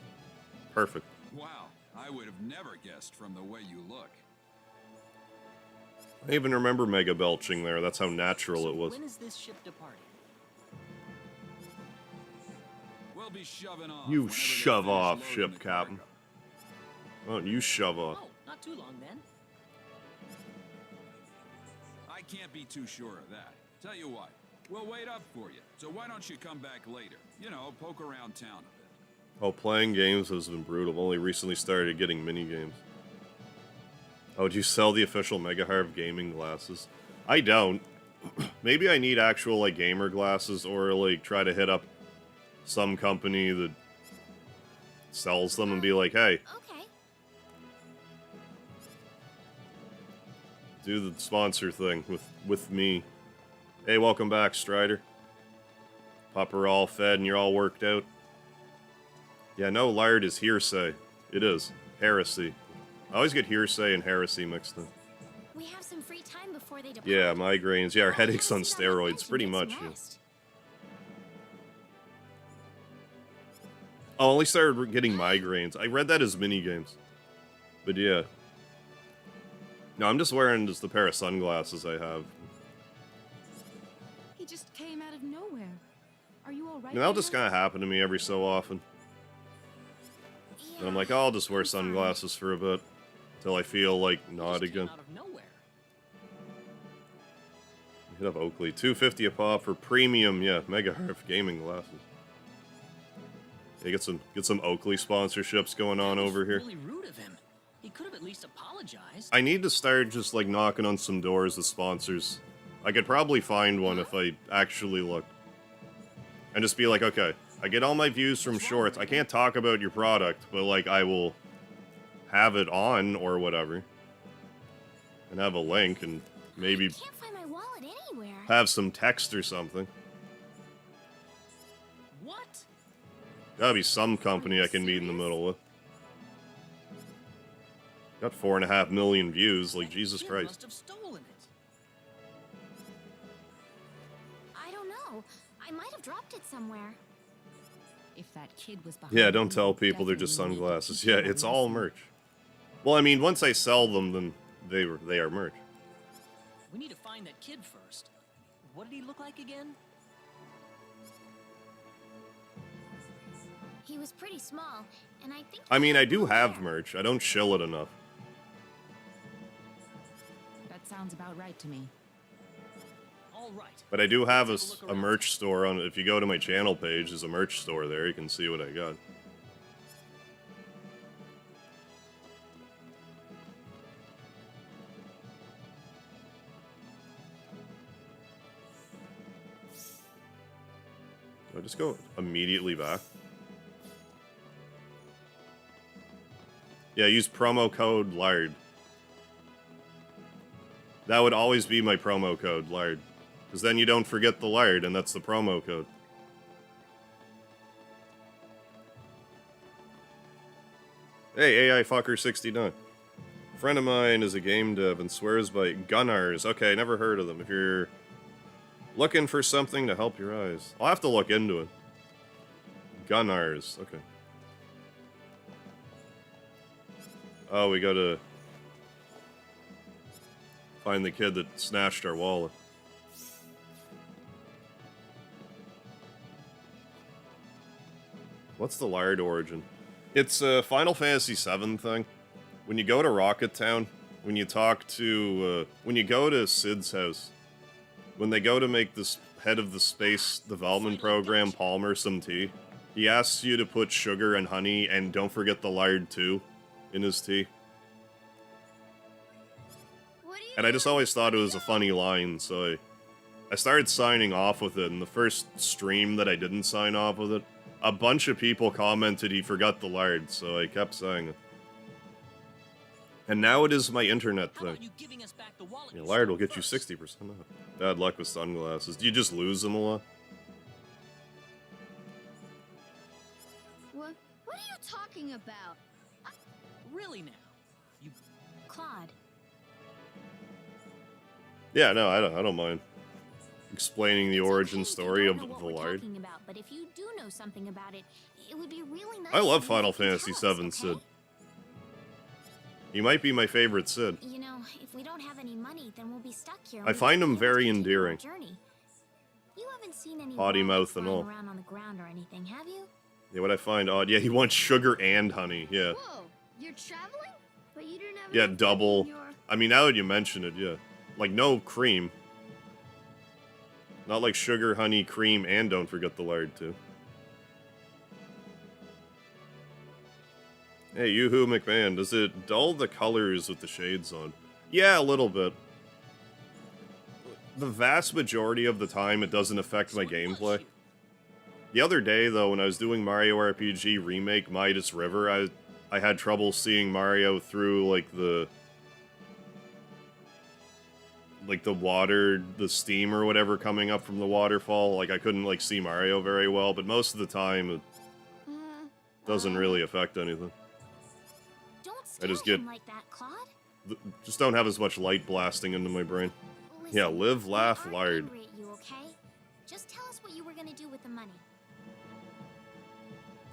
perfect. Wow, I would have never guessed from the way you look. I even remember mega belching there. That's how natural it was. When is this ship departing? We'll be shoving off. You whenever they shove finish off, loading ship the captain. cargo. Why don't you shove off? Oh, not too long then. I can't be too sure of that. Tell you what, we'll wait up for you. So why don't you come back later? You know, poke around town a bit. Oh, playing games has been brutal. I've only recently started getting mini games. Oh, would you sell the official Mega Harv gaming glasses? I don't. Maybe I need actual, like, gamer glasses, or, like, try to hit up some company that sells them and be like, hey, Okay. do the sponsor thing with me. Hey, welcome back, Strider. Pupper all fed and you're all worked out. Yeah, no, lard is hearsay. It is. Heresy. I always get hearsay and heresy mixed in. We have some free time before they depart. Yeah, migraines. Yeah, our headaches on Sit on my bench steroids, and pretty get some much. Yeah. rest. Oh, I only started getting migraines. I read that as mini games. But yeah. No, I'm just wearing just the pair of sunglasses I have. He just came out of nowhere. Are you all right? And that'll just kind of happen to me every so often. And I'm like, oh, I'll just wear sunglasses for a bit. Until I feel like not again. Out of nowhere. Hit up Oakley. $2.50 a pop for premium, yeah, Mega Harv gaming glasses. Yeah, get some Oakley sponsorships going on over here. Really rude of him. He could have at least apologized. I need to start just like knocking on some doors with sponsors. I could probably find one if I actually looked. And just be like, okay, I get all my views from shorts. I can't talk about your product, but like I will have it on or whatever. And have a link and maybe I can't find my wallet anywhere. have some text or something. What? Gotta be some company I can meet in the middle with. Got 4.5 million views, like Jesus Kid Christ. must have stolen it. I don't know. I might have dropped it somewhere. If that kid was behind Yeah, don't it, tell we people they're just definitely need to sunglasses. teach Yeah, him a it's all lesson. merch. Well, I mean, once I sell them, then they are merch. We need to find that kid first. What did he look like again? He was pretty small, and I think. I mean, he I had do blue have hair. merch. I don't shill it enough. That sounds about right to me. All right. But I do have Let's take a look around. merch store on. If you go to my channel page, there's a merch store there. You can see what I got. Do I just go immediately back? Yeah, use promo code LARD. That would always be my promo code, LARD. Because then you don't forget the LARD, and that's the promo code. Hey, AI Fucker 69. A friend of mine is a game dev and swears by Gunnars. Okay, never heard of them. If you're looking for something to help your eyes, I'll have to look into it. Gunnars, okay. Oh, we gotta find the kid that snatched our wallet. What's the Lard origin? It's a Final Fantasy VII thing. When you go to Rocket Town, when you talk to, when you go to Sid's house, when they go to make this head of the space development program, Palmer, some tea, he asks you to put sugar and honey, and don't forget the lard too, in his tea. And I just always thought it was a funny line, so I started signing off with it, and the first stream that I didn't sign off with it, a bunch of people commented he forgot the lard, so I kept saying it. And now it is my internet How thing. about you giving us back the wallet? Yeah, you lard stole will get you first? 60% off. Bad luck with sunglasses. Do you just lose them a lot? What are you talking about? Really now? You Claude. Yeah, no, I don't mind explaining the It's origin okay if you story don't of know what the we're lard. talking about, but if you do know something about it, it would be really nice. I love if Final you can Fantasy tell us, VII okay? Sid. He might be my favorite Sid. You know, if we don't have any money, then we'll be stuck here. I and we find won't him be able to very continue our endearing. journey. You haven't seen any Potty wallets mouth and lying all. around on the ground or anything, have you? Yeah, what I find odd. Yeah, he wants sugar and honey. Yeah. Whoa! You're traveling? But you didn't have Yeah, enough double. money in your... I mean, now that you mention it, yeah. Like, no cream. Not like sugar, honey, cream, and don't forget the lard, too. Hey, Yoo-Hoo McMahon, does it dull the colors with the shades on? Yeah, a little bit. The vast majority of the time, it doesn't affect my gameplay. The other day, though, when I was doing Mario RPG Remake Midas River, I had trouble seeing Mario through, like, the water, the steam or whatever coming up from the waterfall. Like, I couldn't, like, see Mario very well, but most of the time, it doesn't really affect anything. Don't I just scare get... him like that, Claude. Just don't have as much light blasting into my brain. Listen, Yeah, live, laugh, we aren't lard. angry at you, okay? Just tell us what you were gonna do with the money.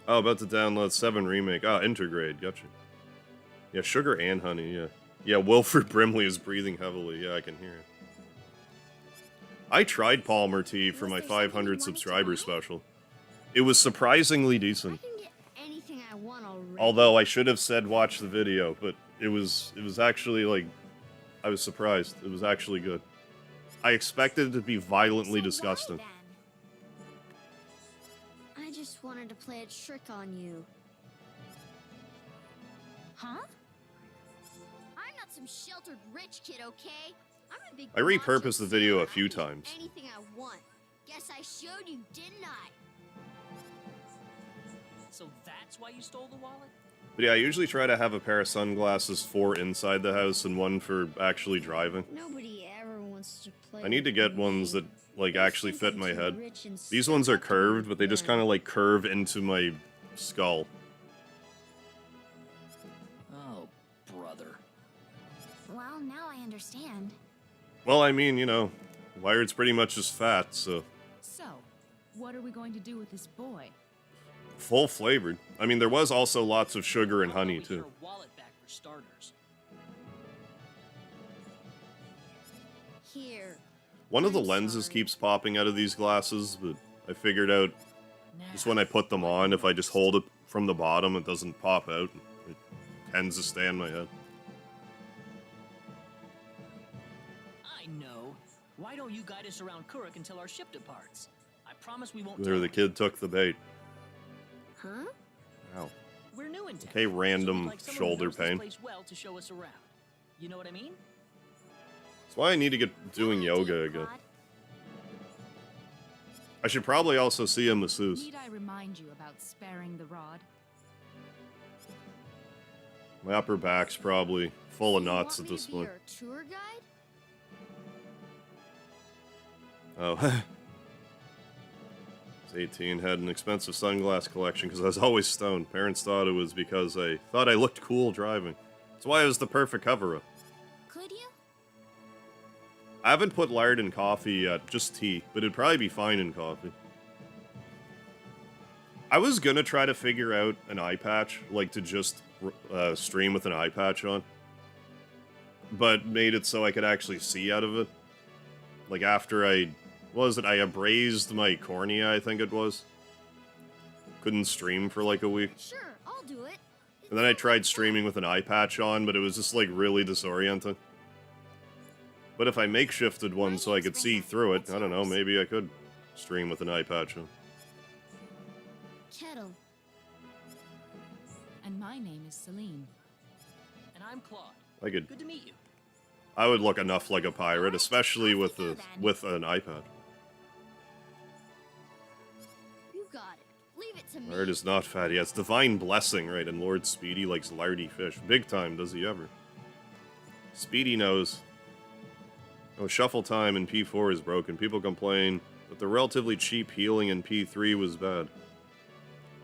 Oh, about to download 7 Remake. Ah, Intergrade, gotcha. Yeah, sugar and honey, yeah. Yeah, Wilfred Brimley is breathing heavily. Yeah, I can hear it. I tried Palmer tea for my 500 subscriber special. It was surprisingly decent. I can get anything I want already. Although I should have said watch the video, but it was actually, like, I was surprised. It was actually good. I expected it to be violently disgusting. I just wanted to play a trick on you. Huh? I'm not some sheltered rich kid, okay? I'm a big I repurposed macho the video sailor. a few I can get times. Anything I want. Guess I showed you, didn't I? So that's why you stole the wallet? But yeah, I usually try to have a pair of sunglasses for inside the house and one for actually driving. Nobody ever wants to play. I need to get ones that, like, actually fit my head. rich and These ones are curved, but they just kind of, like, curve into my skull. Oh, brother. Well, now I understand. Well, I mean, you know, Wired's pretty much just fat, so... So, what are we going to do with this boy? Full flavored. I mean, there was also lots of sugar and honey, too. Your wallet back for starters. Here. One of the lenses keeps popping out of these glasses, but I figured out just when I put them on, if I just hold it from the bottom, it doesn't pop out. It tends to stay in my head. I know. Why don't you guide us around Kuruk until our ship departs? I promise we won't. There, the kid took the bait. Huh? Ow. We're new in town. Okay, random so we'd like someone who shoulder knows this pain. place well to show us around. You know what I mean? That's why I need to get doing yoga again. I should probably also see a masseuse. Need I remind you about sparing the rod? My upper back's probably full of You knots want at me this to be point. your tour guide? Oh. I was 18, had an expensive sunglass collection because I was always stoned. Parents thought it was because I thought I looked cool driving. That's why it was the perfect cover-up. Could you? I haven't put lard in coffee yet, just tea, but it'd probably be fine in coffee. I was gonna try to figure out an eye patch, like to just stream with an eye patch on, but made it so I could actually see out of it. Like after I abrased my cornea, I think it was. Couldn't stream for like a week. Sure, I'll do it. And then I tried streaming with an eye patch on, but it was just like really disorienting. But if I makeshifted one so I could see through it, I don't know, maybe I could stream with an eye patch on. Kettle. And my name is Celine. And I'm Claude. I could. Good to meet you. I would look enough like a pirate, especially with an iPad. You got it. Leave it to me. Lard is not fatty. Yeah, it's divine blessing, right? And Lord Speedy likes lardy fish. Big time, does he ever? Speedy knows. Oh, shuffle time in P4 is broken. People complain that the relatively cheap healing in P3 was bad.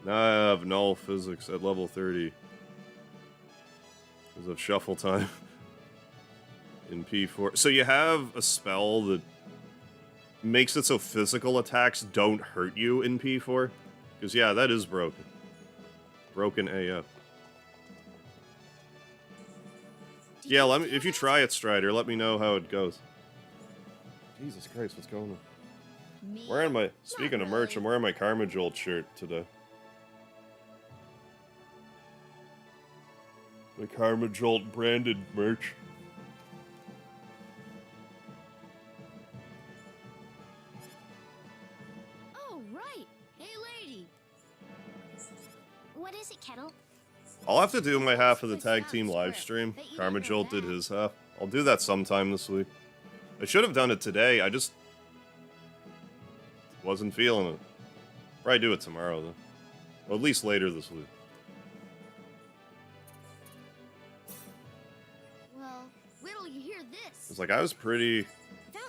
Now I have null physics at level 30. Because of shuffle time in P4. So you have a spell that makes it so physical attacks don't hurt you in P4? Because, yeah, that is broken. Broken AF. Yeah, let me, if you try it, Strider, let me know how it goes. Jesus Christ, what's going on? Me? Wearing my, speaking of merch, I'm wearing my Karma Jolt shirt today. The Karma Jolt branded merch. Oh, right. Hey, lady. What is it, Kettle? I'll have to do my half of the tag team live stream. Karma Jolt did his half. I'll do that sometime this week. I should have done it today. I just wasn't feeling it. Probably do it tomorrow though. Or at least later this week. Well, wait till you hear this. It's like I was pretty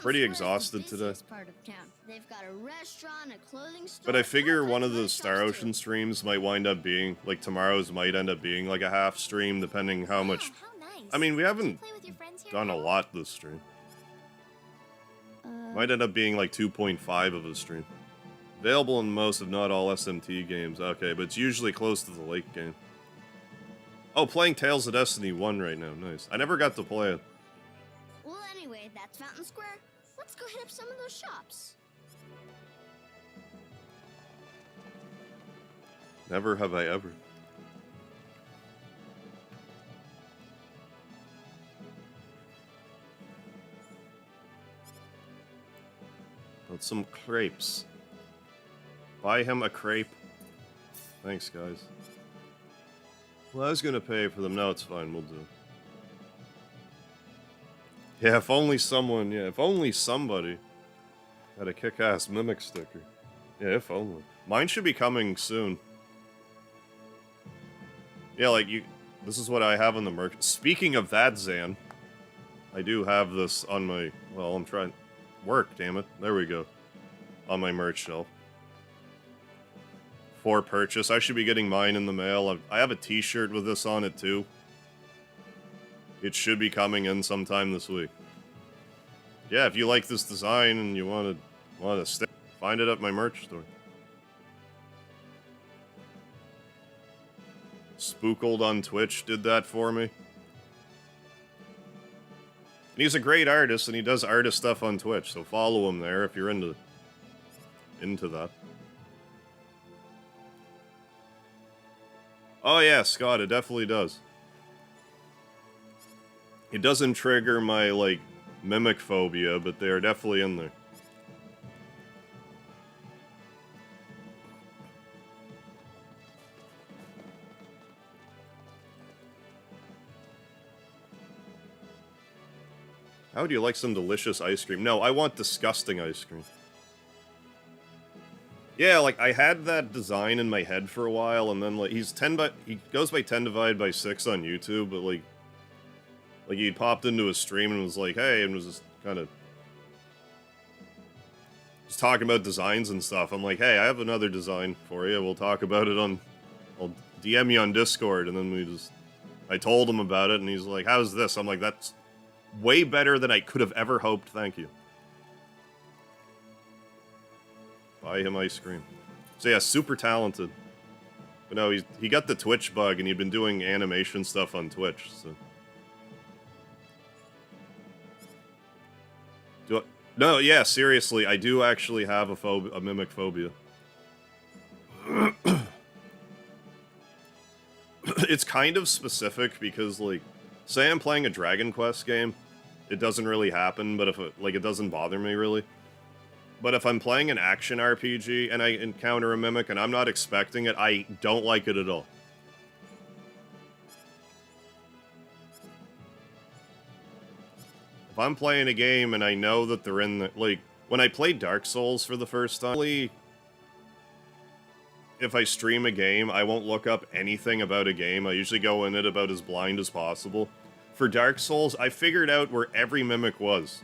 exhausted today. Part of town. They've got a restaurant, a clothing store. But I figure one of the Star Ocean streams might wind up being, like tomorrow's might end up being like a half stream, depending how much... How nice. I mean, we haven't Play with your friends here, done a Kettle? lot this stream. Might end up being like 2.5 of a stream. Available in most, if not all, SMT games. Okay, but it's usually close to the late game. Oh, playing Tales of Destiny 1 right now. Nice. I never got to play it. Well, anyway, that's Fountain Square. Let's go hit up some of those shops. Never have I ever. Got some crepes. Buy him a crepe. Thanks, guys. Well, I was gonna pay for them. No, it's fine. We'll do it. Yeah, if only someone... Yeah, if only somebody had a kick-ass Mimic sticker. Yeah, if only. Mine should be coming soon. Yeah, like, you... This is what I have on the merch. Speaking of that, Zan, I do have this on my... Well, I'm trying... Work, damn it. There we go. On my merch shelf. For purchase. I should be getting mine in the mail. I have a t-shirt with this on it, too. It should be coming in sometime this week. Yeah, if you like this design and you want to stick, find it at my merch store. Spookled on Twitch did that for me. And he's a great artist, and he does artist stuff on Twitch, so follow him there if you're into that. Oh yeah, Scott, it definitely does. It doesn't trigger my, like, mimic phobia, but they're definitely in there. How would you like some delicious ice cream? No, I want disgusting ice cream. Yeah, like, I had that design in my head for a while, and then, like, he goes by 10 divided by 6 on YouTube, but, like, he popped into a stream and was like, hey, and was just kind of just talking about designs and stuff. I'm like, hey, I have another design for you. We'll talk about it I'll DM you on Discord, and then I told him about it, and he's like, how's this? I'm like, that's way better than I could have ever hoped, thank you. Buy him ice cream. So yeah, super talented. But no, he got the Twitch bug, and he'd been doing animation stuff on Twitch, so... No, yeah, seriously, I do actually have a mimic phobia. It's kind of specific because, like, say I'm playing a Dragon Quest game, it doesn't really happen, but if it doesn't bother me, really. But if I'm playing an action RPG and I encounter a mimic and I'm not expecting it, I don't like it at all. If I'm playing a game and I know that they're in the... Like, when I played Dark Souls for the first time, if I stream a game, I won't look up anything about a game. I usually go in it about as blind as possible. For Dark Souls, I figured out where every mimic was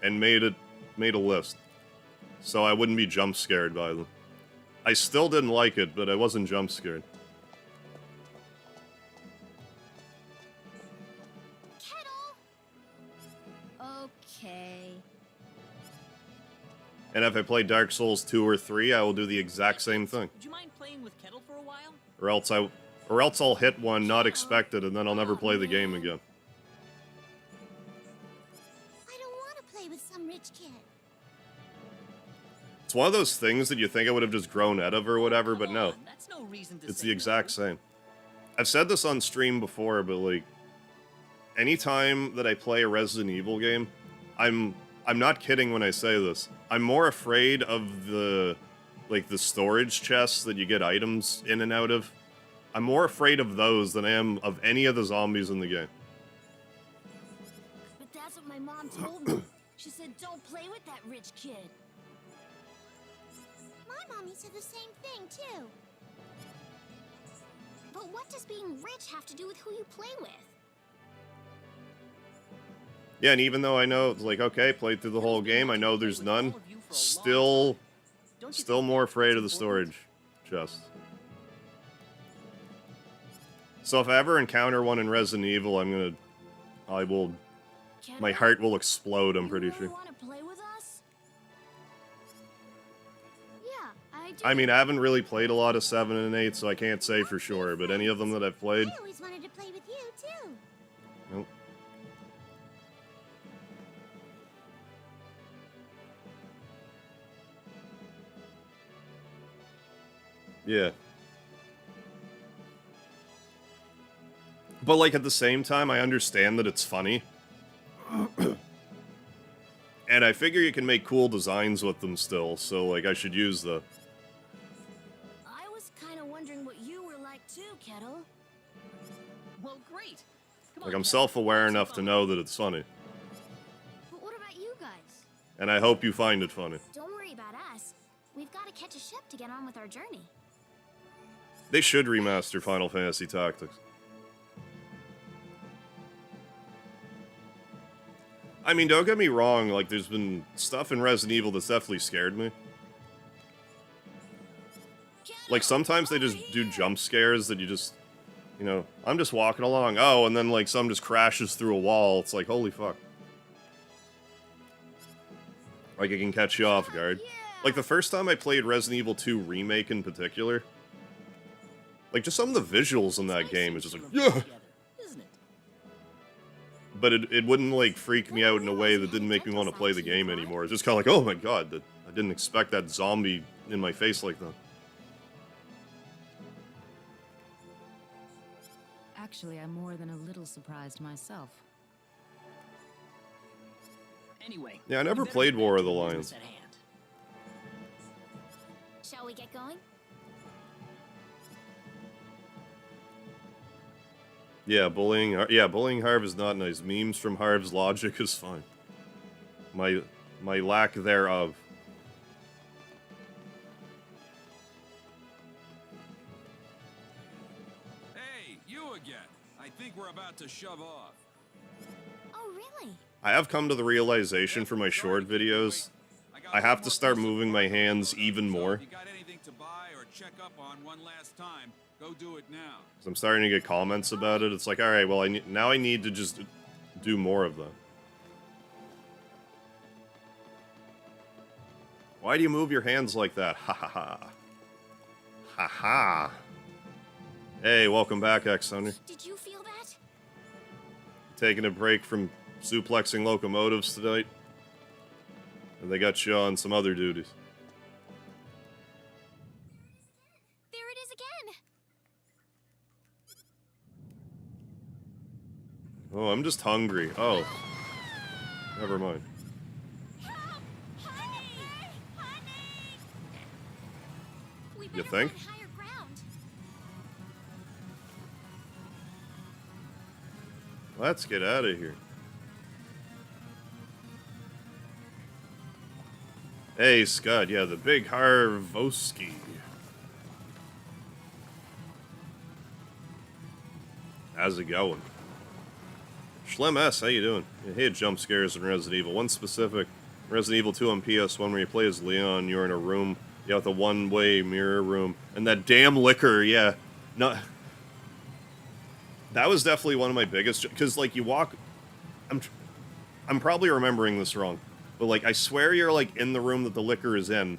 and made a list. So I wouldn't be jump scared by them. I still didn't like it, but I wasn't jump scared. Okay. And if I play Dark Souls 2 or 3, I will do the exact same thing. Would you mind playing with Kettle for a while? Or else I'll hit one not expected, and then I'll never play the game again. I don't want to play with some rich kid. It's one of those things that you think I would have just grown out of or whatever, but no. That's no reason to It's say the exact no. same. I've said this on stream before, but like, anytime that I play a Resident Evil game, I'm not kidding when I say this. I'm more afraid of the storage chests that you get items in and out of. I'm more afraid of those than I am of any of the zombies in the game. But that's what my mom told me. She said, don't play with that rich kid. My mommy said the same thing, too. But what does being rich have to do with who you play with? Yeah, and even though I know, it's like, okay, played through the whole game, I know there's none, still more afraid of the storage chest. So if I ever encounter one in Resident Evil, my heart will explode, I'm pretty sure. Want to play with us? Yeah, I do. I mean, I haven't really played a lot of 7 and 8, so I can't say for sure, but any of them that I've played... I always wanted to play with you, too. Nope. Yeah. But, like, at the same time, I understand that it's funny. And I figure you can make cool designs with them still, so, like, I should use the... I was kind of wondering what you were like too, Kettle. Well, great. Like, I'm self-aware enough to know that it's funny. But what about you guys? And I hope you find it funny. Don't worry about us. We've got to catch a ship to get on with our journey. They should remaster Final Fantasy Tactics. I mean, don't get me wrong, like, there's been stuff in Resident Evil that's definitely scared me. Like, sometimes they just do jump scares that you just, you know, I'm just walking along, oh, and then, like, some just crashes through a wall. It's like, holy fuck. Like, it can catch you off guard. Like, the first time I played Resident Evil 2 Remake in particular, like, just some of the visuals in that game is just like, yeah! But it wouldn't, like, freak me out in a way that didn't make me want to play the game anymore. It's just kind of like, oh my god, I didn't expect that zombie in my face like that. Actually, I'm more than a little surprised myself. Anyway. Yeah, I never played War of the Lions. Shall we get going? Yeah, bullying Harv is not nice. Memes from Harv's logic is fine. My lack thereof. Hey, you again. I think we're about to shove off. Oh, really? I have come to the realization for my short videos, I have to start moving my hands even more. If you got anything to buy or check up on one last time, go do it now. 'Cause I'm starting to get comments about it. It's like, alright, well, now I need to just do more of that. Why do you move your hands like that? Ha ha ha. Ha ha. Hey, welcome back, X-Thunder. Did you feel that? Taking a break from suplexing locomotives tonight. And they got you on some other duties. There it is again. Oh, I'm just hungry. Oh. Never mind. You think? Let's get out of here. Hey, Scott. Yeah, the big Harvoski. How's it going? Schlem S, how you doing? I hate jump scares in Resident Evil. One specific, Resident Evil 2 on PS1, where you play as Leon, you're in a room, you have the one-way mirror room, and that damn liquor, yeah. No, that was definitely one of my biggest, because, like, you walk, I'm probably remembering this wrong, but, like, I swear you're, like, in the room that the liquor is in,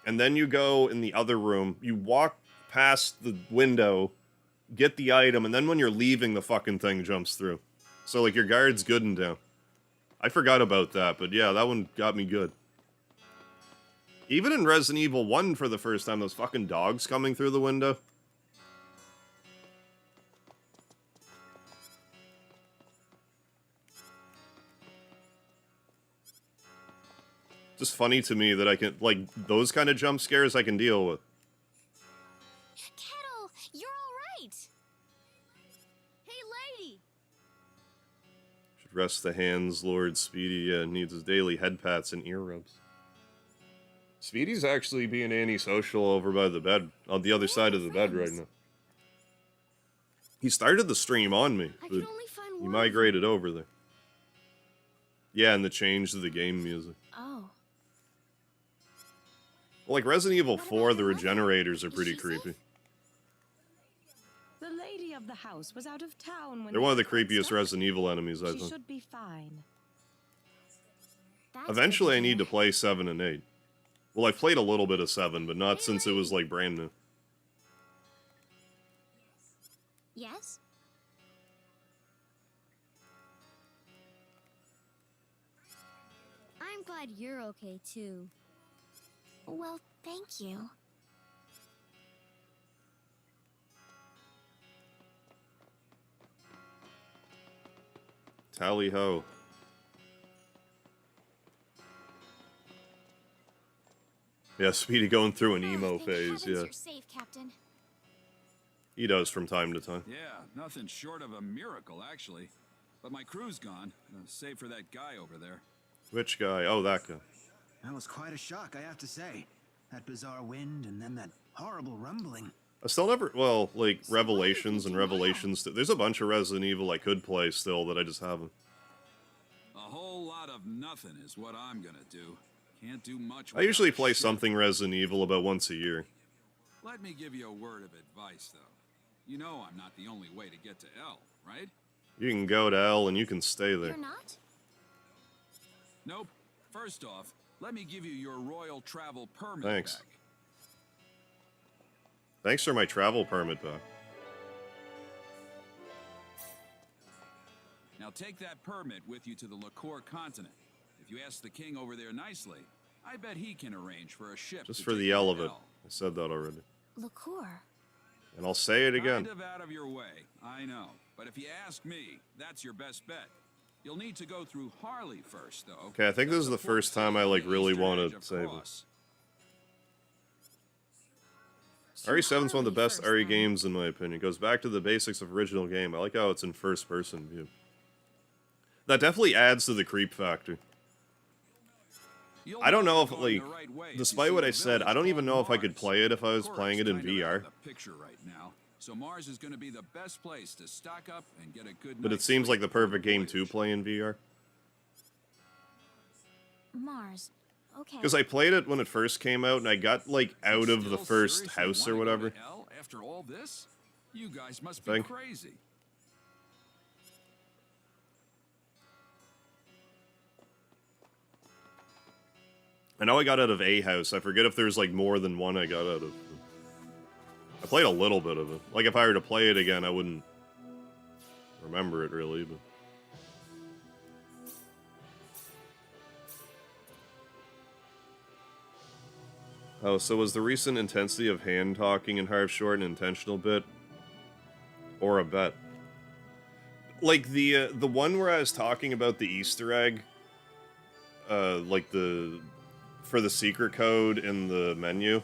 and then you go in the other room, you walk past the window, get the item, and then when you're leaving, the fucking thing jumps through. So, like, your guard's good and down. I forgot about that, but yeah, that one got me good. Even in Resident Evil 1 for the first time, those fucking dogs coming through the window. Just funny to me that I can, like, those kind of jump scares I can deal with. Kettle, you're all right. Hey, lady. Should rest the hands, Lord. Speedy needs his daily head pats and ear rubs. Speedy's actually being antisocial over by the bed, on the other side of the bed right now. He started the stream on me, but he migrated over there. Yeah, and the change to the game music. Oh. Well, like Resident Evil 4, the regenerators are pretty creepy. The lady of the house was out of town when They're one of the creepiest Resident Evil enemies, I she think. should be fine. Eventually, I need to play 7 and 8. Well, I've played a little bit of 7, but not since it was, like, brand new. Yes? I'm glad you're okay too. Well, thank you. Tally ho. Yeah, Speedy going through an emo phase, yeah. You're safe, Captain. He does from time to time. Yeah, nothing short of a miracle, actually. But my crew's gone, save for that guy over there. Which guy? Oh, that guy. That was quite a shock, I have to say. That bizarre wind and then that horrible rumbling. I still never, well, like, Revelations and Revelations. There's a bunch of Resident Evil I could play still that I just haven't. A whole lot of nothing is what I'm gonna do. Can't do much. I usually play something Resident Evil about once a year. Let me give you a word of advice, though. You know I'm not the only way to get to L, right? You can go to L and you can stay there. You're not? Nope. First off, let me give you your royal travel permit Thanks. back. Thanks for my travel permit back. Now take that permit with you to the Liqueur continent. If you ask the king over there nicely, I bet he can arrange for a ship. Just to for take the you L to of it. L. I said that already. Liqueur. And I'll say it again. Kind of out of your way, I know. But if you ask me, that's your best bet. You'll need to go through Harley first, though. Okay, I think this is the first time I, like, really want to save it. RE7's one of the best RE games, in my opinion. It goes back to the basics of original game. I like how it's in first-person view. That definitely adds to the creep factor. I don't know if, like, despite what I said, I don't even know if I could play it if I was playing it in VR. So Mars is going to be the best place to stock up and get a good. But it seems like the perfect game to play in VR. Mars. Okay. Because I played it when it first came out, and I got, like, out of the first house or whatever. After all this, you guys must be crazy. I know I got out of a house. I forget if there's, like, more than one I got out of. I played a little bit of it. Like, if I were to play it again, I wouldn't remember it, really, but... Oh, so was the recent intensity of hand-talking in Harv Short an intentional bit? Or a bet? Like, the one where I was talking about the Easter egg, like, for the secret code in the menu,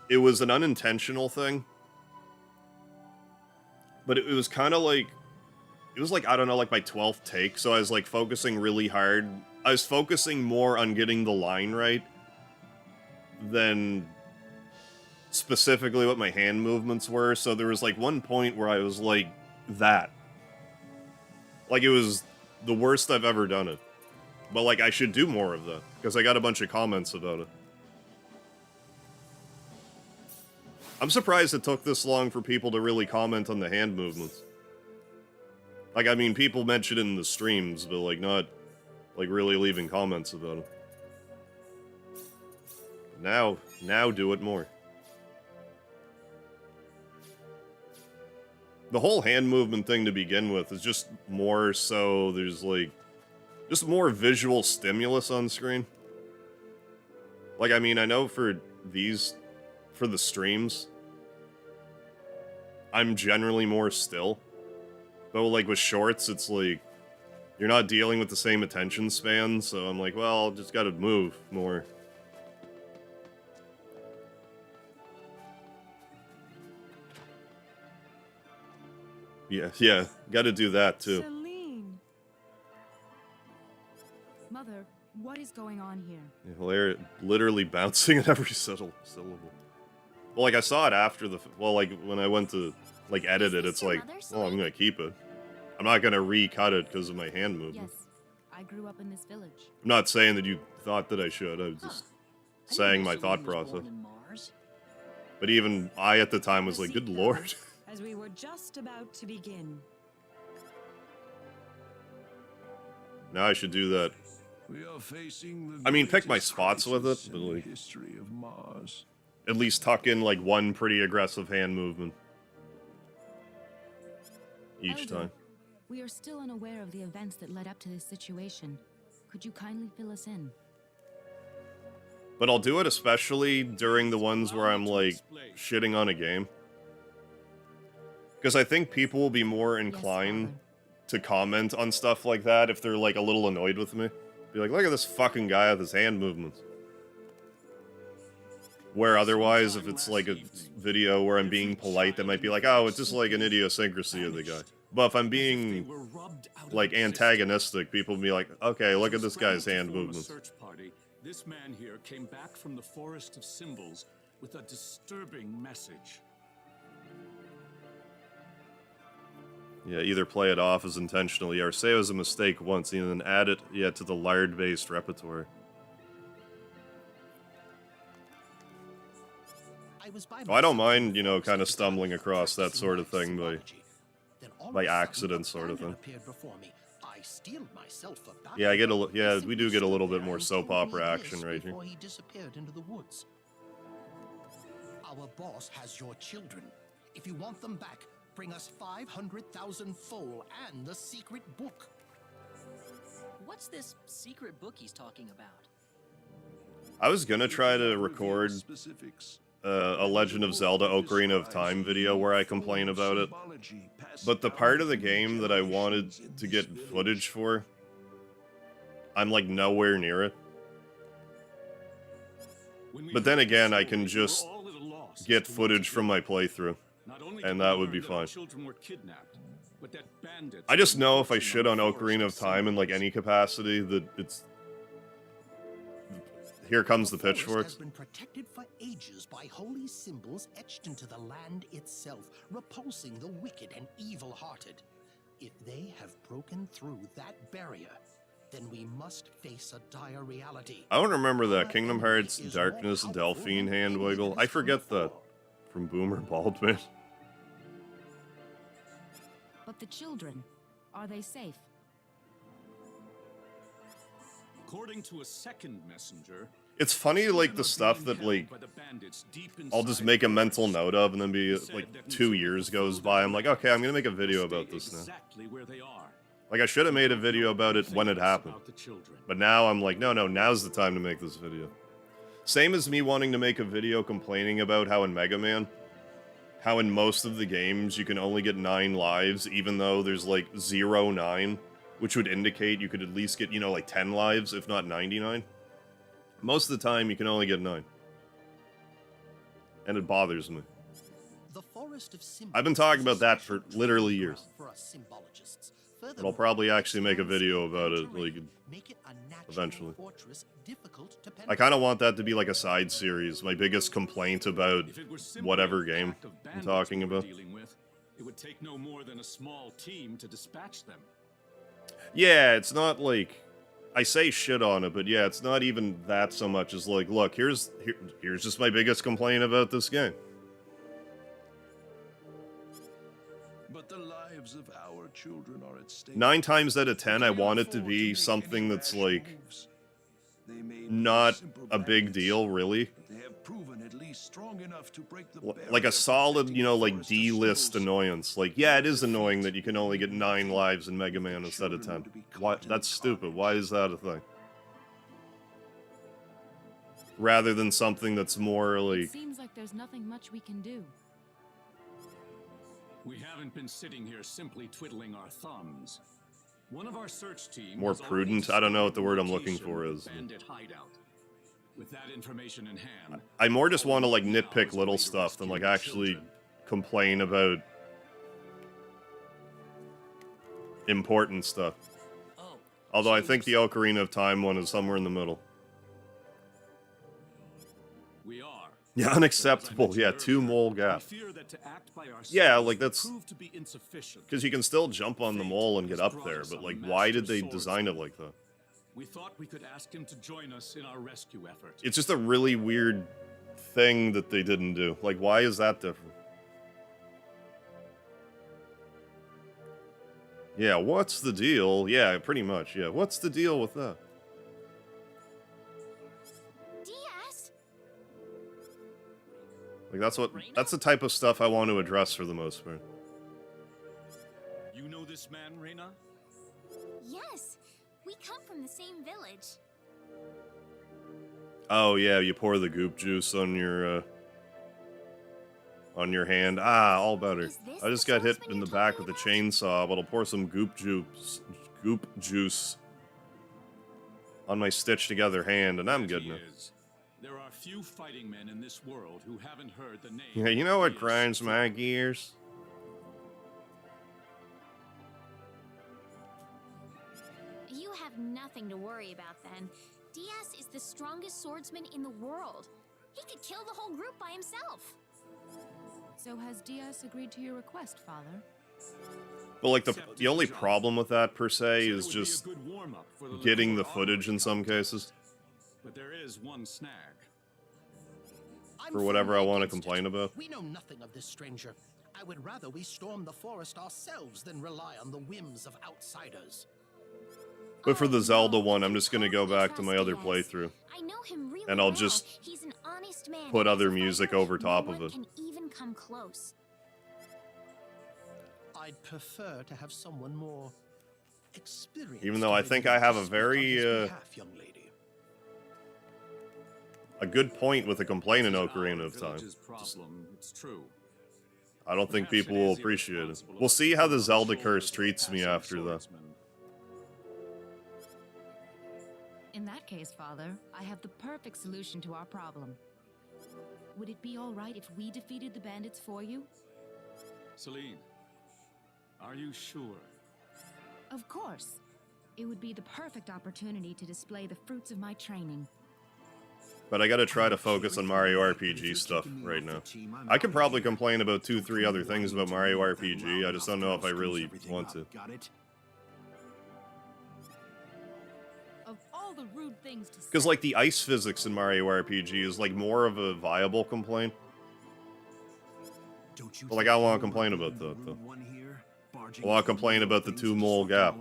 it was an unintentional thing. But it was kind of like... It was like, I don't know, like my 12th take, so I was, like, focusing really hard. I was focusing more on getting the line right than specifically what my hand movements were, so there was, like, one point where I was, like, that. Like, it was the worst I've ever done it. But, like, I should do more of that, because I got a bunch of comments about it. I'm surprised it took this long for people to really comment on the hand movements. Like, I mean, people mention it in the streams, but, like, not, like, really leaving comments about it. Now do it more. The whole hand movement thing to begin with is just more so there's, like, just more visual stimulus on screen. Like, I mean, I know for the streams, I'm generally more still. But, like, with shorts, it's like, you're not dealing with the same attention span, so I'm like, well, just gotta move more. Yeah, gotta do that too. Celine. Mother, what is going on here? Yeah, they're literally bouncing at every syllable. Well, like, I saw it after the... Well, like, when I went to, like, edit it, it's like, oh, I'm gonna keep it. I'm not gonna recut it because of my hand movement. Yes, I grew up in this village. I'm not saying that you thought that I should. I was just saying my thought process. But even I, at the time, was like, good lord. As we were just about to begin. Now I should do that. We are facing the I mean, pick my spots with it, but like, history of Mars. at least tuck in like one pretty aggressive hand movement each Elder, time. We are still unaware of the events that led up to this situation. Could you kindly fill us in? But I'll do it especially during the ones where I'm like shitting on a game. Because I think people will be more inclined to comment on stuff like that if they're like a little annoyed with me. Be like, look at this fucking guy with his hand movements. Where otherwise, if it's like a video where I'm being polite, that might be like, oh, it's just like an idiosyncrasy of the guy. But if I'm being like antagonistic, people will be like, okay, look at this guy's hand movements. Search party, this man here came back from the Forest of Symbols with a disturbing message. Yeah, either play it off as intentionally or say it was a mistake once and then add it, to the lard-based repertoire. Oh, I don't mind, you know, kind of stumbling across that sort of thing by accident, sort of thing. Yeah, we do get a little bit more soap opera action right here. He disappeared into the woods. Our boss has your children. If you want them back, bring us 500,000 foal and the secret book. What's this secret book he's talking about? I was gonna try to record a Legend of Zelda Ocarina of Time video where I complain about it, but the part of the game that I wanted to get footage for, I'm like nowhere near it. But then again, I can just get footage from my playthrough, and that would be fine. I just know if I shit on Ocarina of Time in like any capacity, that it's... Here comes the pitchforks. Has been protected for ages by holy symbols etched into the land itself, repulsing the wicked and evil-hearted. If they have broken through that barrier, then we must face a dire reality. I don't remember that Kingdom Hearts Darkness Delphine hand wiggle. I forget that from Boomer Baldwin. But the children, are they safe? According to a second messenger, It's funny, like, the stuff that, like, I'll just make a mental note of, and then be, like, 2 years goes by, I'm like, okay, I'm gonna make a video about this now. Like, I should have made a video about it when it happened. But now I'm like, no, now's the time to make this video. Same as me wanting to make a video complaining about how in Mega Man, how in most of the games you can only get 9 lives, even though there's, like, 0-9. Which would indicate you could at least get, you know, like 10 lives, if not 99. Most of the time, you can only get 9. And it bothers me. The Forest of Symbols I've been talking about that for literally years. for us symbologists. But I'll probably actually make a video about it, like, eventually. I kind of want that to be like a side series. My biggest complaint about whatever game I'm talking about. It would take no more than a small team to dispatch them. Yeah, it's not like... I say shit on it, but yeah, it's not even that so much as like, look, here's just my biggest complaint about this game. But the lives of our children are at stake. 9 times out of 10, I want it to be something that's like... not a big deal, really. They have proven at least strong enough to break the Like a solid, you know, like D-list annoyance. Like, yeah, it is annoying that you can only get 9 lives in Mega Man instead of 10. Why? That's stupid. Why is that a thing? Rather than something that's more like... It seems like there's nothing much we can do. We haven't been sitting here simply twiddling our thumbs. One of our search team more has already prudent. I don't know what the word I'm discovered looking for location is. of bandit hideout. With that information in hand, I more just want to like all we nitpick need now is a little way to stuff than rescue like the actually children. complain about important stuff. Although I think the Ocarina of Time one is somewhere in the middle. we are. Yeah, unacceptable. Yeah, 2 mole gap. We fear that to act by ourselves Yeah, like that's prove to be insufficient. because you can still jump on the mole and get up there, but like, why did they design it like that? We thought we could ask him to join us in our rescue effort. It's just a really weird thing that they didn't do. Like, why is that different? Yeah, what's the deal? Yeah, pretty much. Yeah, what's the deal with that? DS? Like, that's the type of stuff I want to address for the most part. You know this man, Reyna? Yes, we come from the same village. Oh yeah, you pour the goop juice on your hand. Ah, all better. I just got hit in the back with a chainsaw, but I'll pour some goop juice on my stitched together hand, and I'm good now. There are few fighting men in this world who haven't heard the name. Yeah, you know what grinds my gears? You have nothing to worry about then. DS is the strongest swordsman in the world. He could kill the whole group by himself. So has DS agreed to your request, Father? But like the only problem with that per se is just getting the footage in some cases. But there is one snag. For whatever I want to complain about. We know nothing of this stranger. I would rather we storm the forest ourselves than rely on the whims of outsiders. But for the Zelda one, I'm just gonna go back to my other playthrough. I know him really and I'll well. just He's an honest man. put and other as a music fighter, over top no of one it. can even come close. I'd prefer to have someone more experienced. Even though I think I have a very behalf, young lady. a good point with a complaint in Ocarina of Time. Problem, it's true. I don't think people will appreciate it. We'll see how the Zelda curse treats me after that. In that case, Father, I have the perfect solution to our problem. Would it be all right if we defeated the bandits for you? Celine, are you sure? Of course. It would be the perfect opportunity to display the fruits of my training. But I gotta try to focus on Mario RPG stuff right now. I could probably complain about 2-3 other things about Mario RPG, I just don't know if I really want to. Of all the rude things to say. Because, like, the ice physics in Mario RPG is, like, more of a viable complaint. But, like, I don't want to complain about that, though. I want to complain about the 2 mole gap.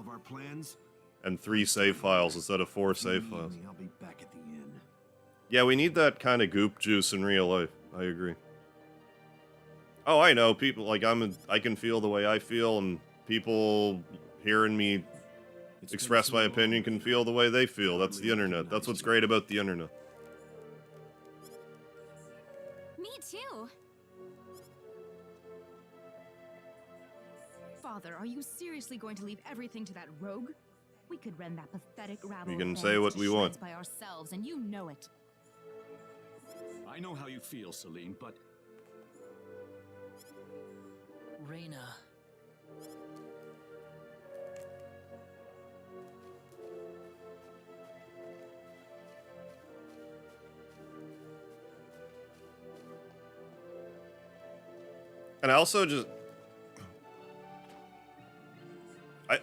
And 3 save files instead of 4 save files. Yeah, we need that kind of goop juice in real life. I agree. Oh, I know. People, like, I can feel the way I feel, and people hearing me express my opinion can feel the way they feel. That's the internet. That's what's great about the internet. Me too. Father, are you seriously going to leave everything to that rogue? We could rend that pathetic rabble. We can of say bandits what to we shreds want. by ourselves, and you know it. I know how you feel, Celine, but... Reyna. And I also just...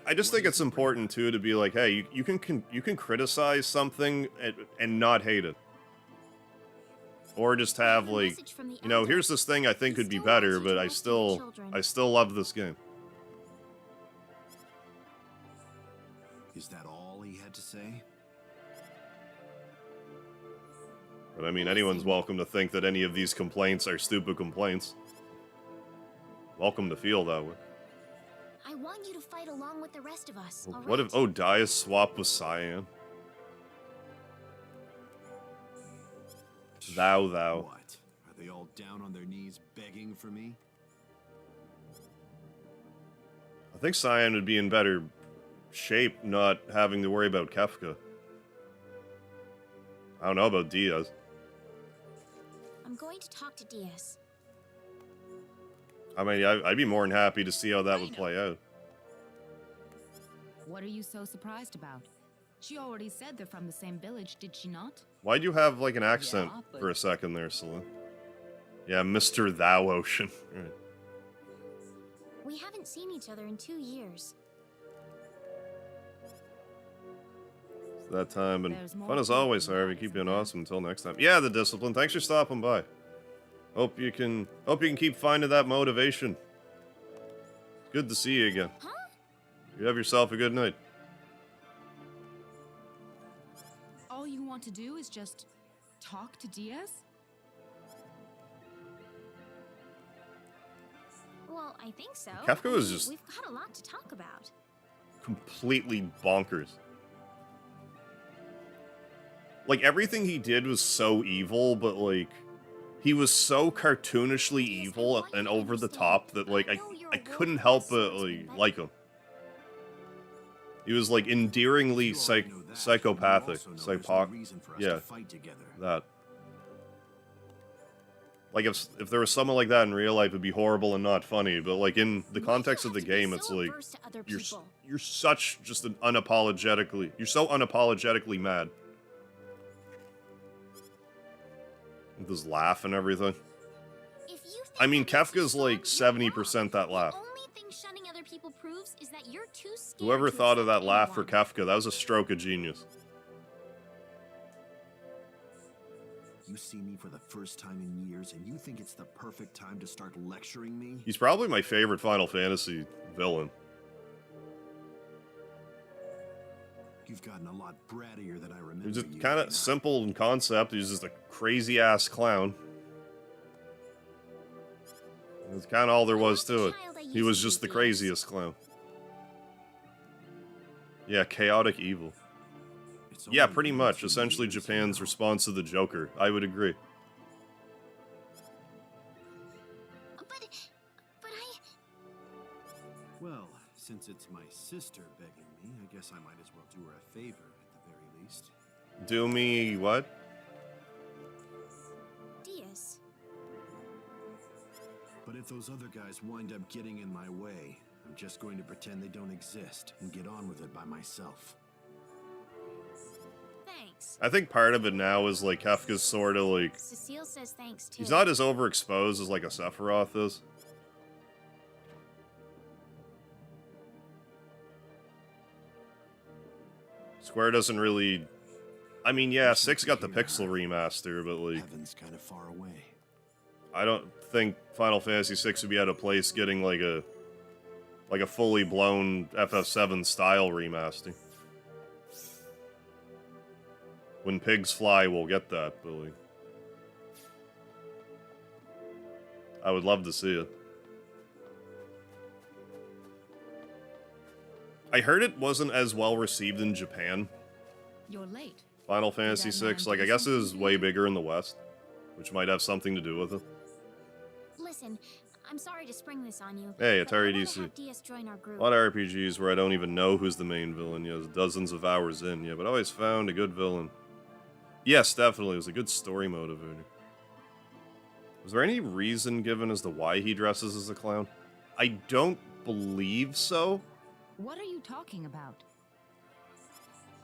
I just think it's important, too, to be like, hey, you can criticize something and not hate it. Or just have, like, you know, here's this thing I think could be better, but I still love this game. Is that all he had to say? But I mean, anyone's welcome to think that any of these complaints are stupid complaints. Welcome to feel that way. I want you to fight along with the rest of us. All What right? if Dias swap with Cyan? Thou. What? Are they all down on their knees begging for me? I think Cyan would be in better shape not having to worry about Kefka. I don't know about Diaz. I'm going to talk to Diaz. I mean, I'd be more than happy to see how that would play out. What are you so surprised about? She already said they're from the same village, did she not? Why'd you have, like, an accent for a second there, Celine? Yeah, Mr. Thou Ocean. Right. We haven't seen each other in 2 years. That time, and fun as always, Harvey. Keep being awesome. Until next time. Yeah, the discipline. Thanks for stopping by. Hope you can keep finding that motivation. Good to see you again. Huh? You have yourself a good night. All you want to do is just talk to Diaz? Well, I think so. Kefka was just We've got a lot to talk about. completely bonkers. Like, everything he did was so evil, but, like, he was so cartoonishly evil and over the top that, like, I couldn't help but, like him. He was, like, endearingly psychopathic. Yeah, that. Like, if there was someone like that in real life, it'd be horrible and not funny, but, like, in the context of the game, it's like, you're such just an you're so unapologetically mad. With his laugh and everything. I mean, Kefka's like 70% that laugh. The only thing shunning other people proves is that you're too scared. Whoever thought of that laugh for Kefka, that was a stroke of genius. You see me for the first time in years, and you think it's the perfect time to start lecturing me? He's probably my favorite Final Fantasy villain. You've gotten a lot brattier than I remember. He's just kind of simple in concept. He's just a crazy-ass clown. That's kind of all there was to it. He was just the craziest clown. Yeah, chaotic evil. Yeah, pretty much. Essentially Japan's response to the Joker. I would agree. Well, since it's my sister begging me, I guess I might as well do her a favor at the very least. Do me what? Diaz. But if those other guys wind up getting in my way, I'm just going to pretend they don't exist and get on with it by myself. Thanks. I think part of it now is like Kefka's sort of like... Cecile says thanks too. He's not as overexposed as like a Sephiroth is. Square doesn't really... I mean, yeah, 6 got the pixel remaster, but like... Heaven's kind of far away. I don't think Final Fantasy VI would be out of place getting like a fully blown FF7 style remaster. When pigs fly, we'll get that, but like... I would love to see it. I heard it wasn't as well received in Japan. You're late. Final Fantasy VI, like, I guess it is way bigger in the West, which might have something to do with it. Listen, I'm sorry to spring this on you. Hey, but Atari I wanna DC. have Diaz join our group. A lot of RPGs where I don't even know who's the main villain, dozens of hours in, but I always found a good villain. Yes, definitely, it was a good story motivator. Was there any reason given as to why he dresses as a clown? I don't believe so. What are you talking about?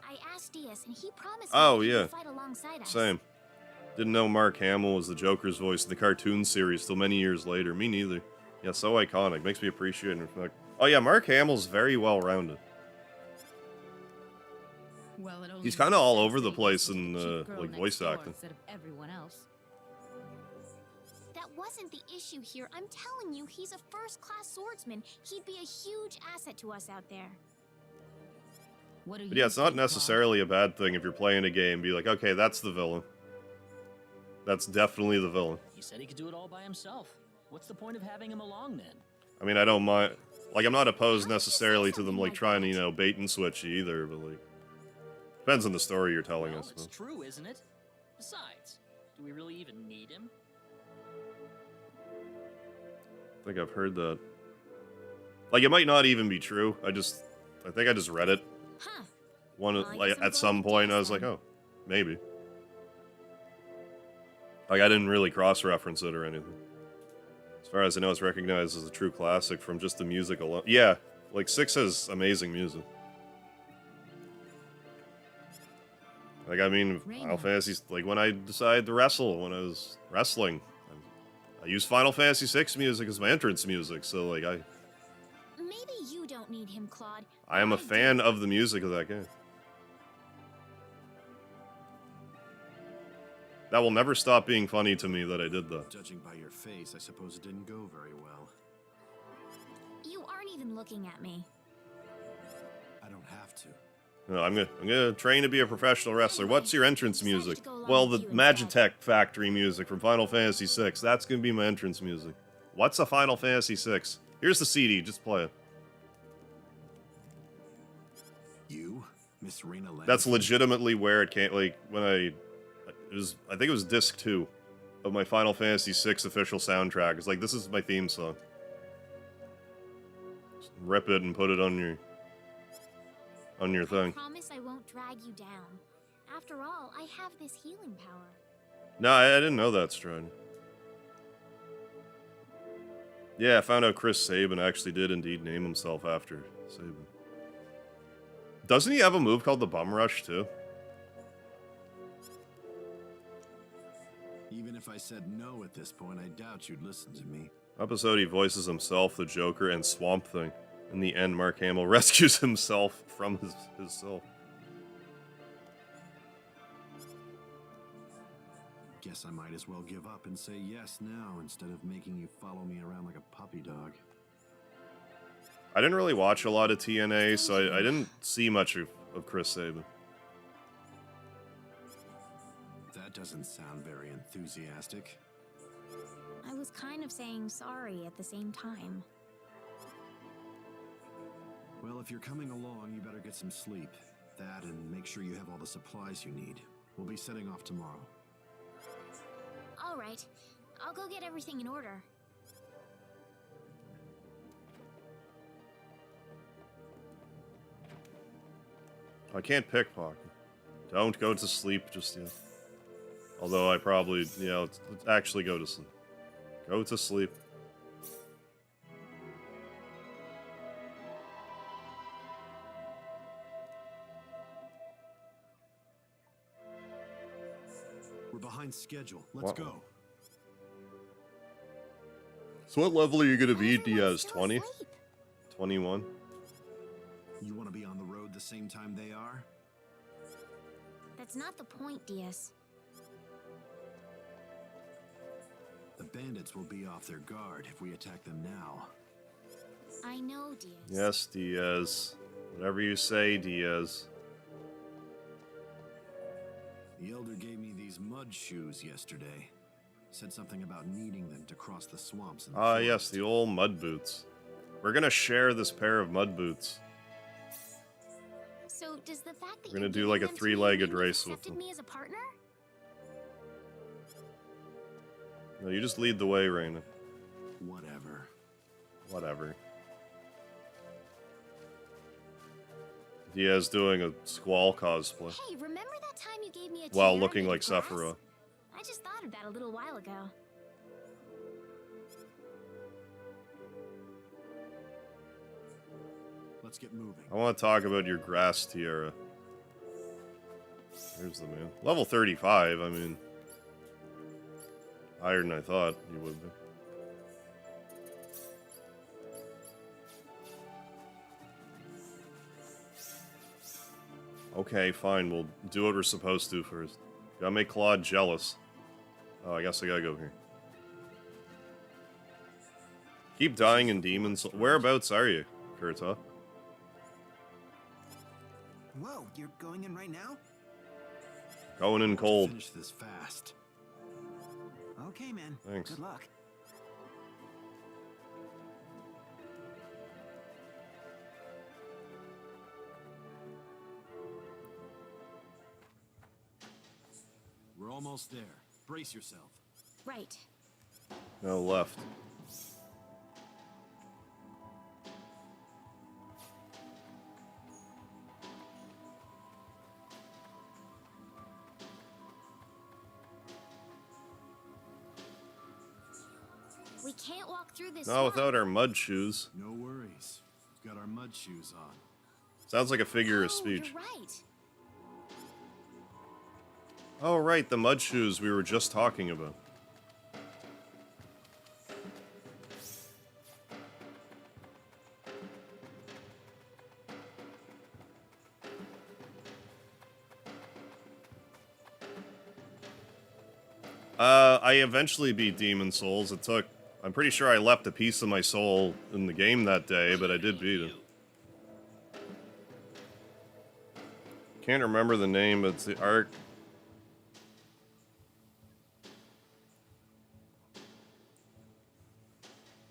I asked Diaz, and he promised Oh, me he yeah. would fight alongside us. Same. Didn't know Mark Hamill was the Joker's voice in the cartoon series till many years later. Me neither. Yeah, so iconic. Makes me appreciate and reflect. Oh yeah, Mark Hamill's very well-rounded. Well, He's kind of all over the place in, like, voice acting. Instead of everyone else. That wasn't the issue here. I'm telling you, he's a first-class swordsman. He'd be a huge asset to us out there. What do But yeah, it's not necessarily a bad thing if you're playing a game. Be like, okay, that's the villain. That's definitely the villain. He said he could do it all by himself. What's the point of having him along then? I mean, I don't mind. Like, I'm not opposed necessarily to them, like, trying to, bait and switch either, but, like... Depends on the story you're telling us. It's true, isn't it? Besides, do we really even need him? I think I've heard that. Like, it might not even be true. I just I think I just read it. Huh. One Well, I like guess I'm at some going to point, guess I was like, then. oh, maybe. Like I didn't really cross-reference it or anything. As far as I know, it's recognized as a true classic from just the music alone. Yeah, like 6 has amazing music. Like I mean, Final Fantasy. Like when I decided to wrestle, when I was wrestling, I used Final Fantasy 6 music as my entrance music. So like Maybe you don't need him, Claude. I am a fan of the music of that game. That will never stop being funny to me that I did that. Judging by your face, I suppose it didn't go very well. You aren't even looking at me. I don't have to. No, I'm gonna train to be a professional wrestler. What's your entrance music? Well, the Magitech Factory music from Final Fantasy VI. That's gonna be my entrance music. What's a Final Fantasy VI? Here's the CD. Just play it. You, Miss Rena Lansing? That's legitimately where it came. Like when I think it was disc 2 of my Final Fantasy VI official soundtrack. It's like this is my theme song. Just rip it and put it on your thing. I promise I won't drag you down. After all, I have this healing power. No, I didn't know that, Stride. Yeah, I found out Chris Sabin actually did indeed name himself after Sabin. Doesn't he have a move called the Bum Rush, too? Even if I said no at this point, I doubt you'd listen to me. Episode he voices himself, the Joker, and Swamp Thing. In the end, Mark Hamill rescues himself from his self. Guess I might as well give up and say yes now instead of making you follow me around like a puppy dog. I didn't really watch a lot of TNA, so I didn't see much of Chris Sabin. That doesn't sound very enthusiastic. I was kind of saying sorry at the same time. Well, if you're coming along, you better get some sleep. That and make sure you have all the supplies you need. We'll be setting off tomorrow. All right. I'll go get everything in order. I can't pickpocket. Don't go to sleep just yet. Although I probably, let's actually go to sleep. Go to sleep. We're behind schedule. Let's go. So what level are you going to be, Diaz? 20? 21? You want to be on the road the same time they are? That's not the point, Diaz. The bandits will be off their guard if we attack them now. I know, Diaz. Yes, Diaz. Whatever you say, Diaz. The Elder gave me these mud shoes yesterday. Said something about needing them to cross the swamps. Ah, yes, the old mud boots. We're gonna share this pair of mud boots. So does the fact that We're gonna do like a 3-legged race with them. me as a partner? No, you just lead the way, Raina. Whatever. Whatever. Diaz doing a Squall cosplay. Hey, remember that time you gave me a While tiara looking made like of glass? Sephiroth. I just thought of that a little while ago. Let's get moving. I want to talk about your grass tiara. Here's the man. Level 35, I mean... higher than I thought you would be. Okay, fine, we'll do what we're supposed to first. Gotta make Claude jealous. Oh, I guess I gotta go here. Keep dying in demons. Whereabouts are you, Kurta? Whoa, you're going in right now? Going in cold. Finish this fast. Okay, man. Thanks. Good luck. We're almost there. Brace yourself. Right. No, left. We can't walk through this. Not without our mud shoes. No worries. We've got our mud shoes on. Sounds like a figure of speech. You're right. Oh, right, the mud shoes we were just talking about. I eventually beat Demon Souls. It took... I'm pretty sure I left a piece of my soul in the game that day, but I did beat it. Can't remember the name, but it's the art...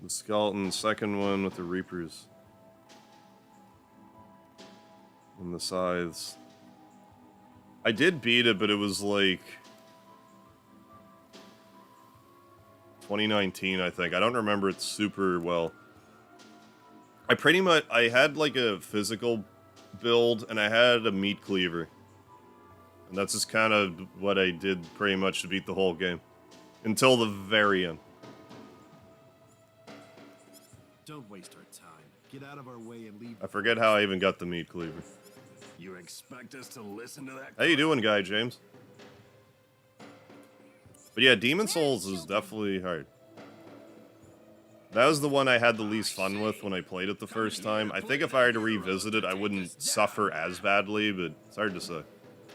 The skeleton, second one with the Reapers. And the scythes. I did beat it, but it was like... 2019, I think. I don't remember it super well. I pretty much... I had like a physical build, and I had a meat cleaver. And that's just kind of what I did pretty much to beat the whole game. Until the very end. Don't waste our time. Get out of our way and leave. I forget how I even got the meat cleaver. You expect us to listen to that? How you doing, Guy James? But yeah, Demon Souls is definitely hard. That was the one I had the least fun with when I played it the first time. I think if I were to revisit it, I wouldn't suffer as badly, but it's hard to say.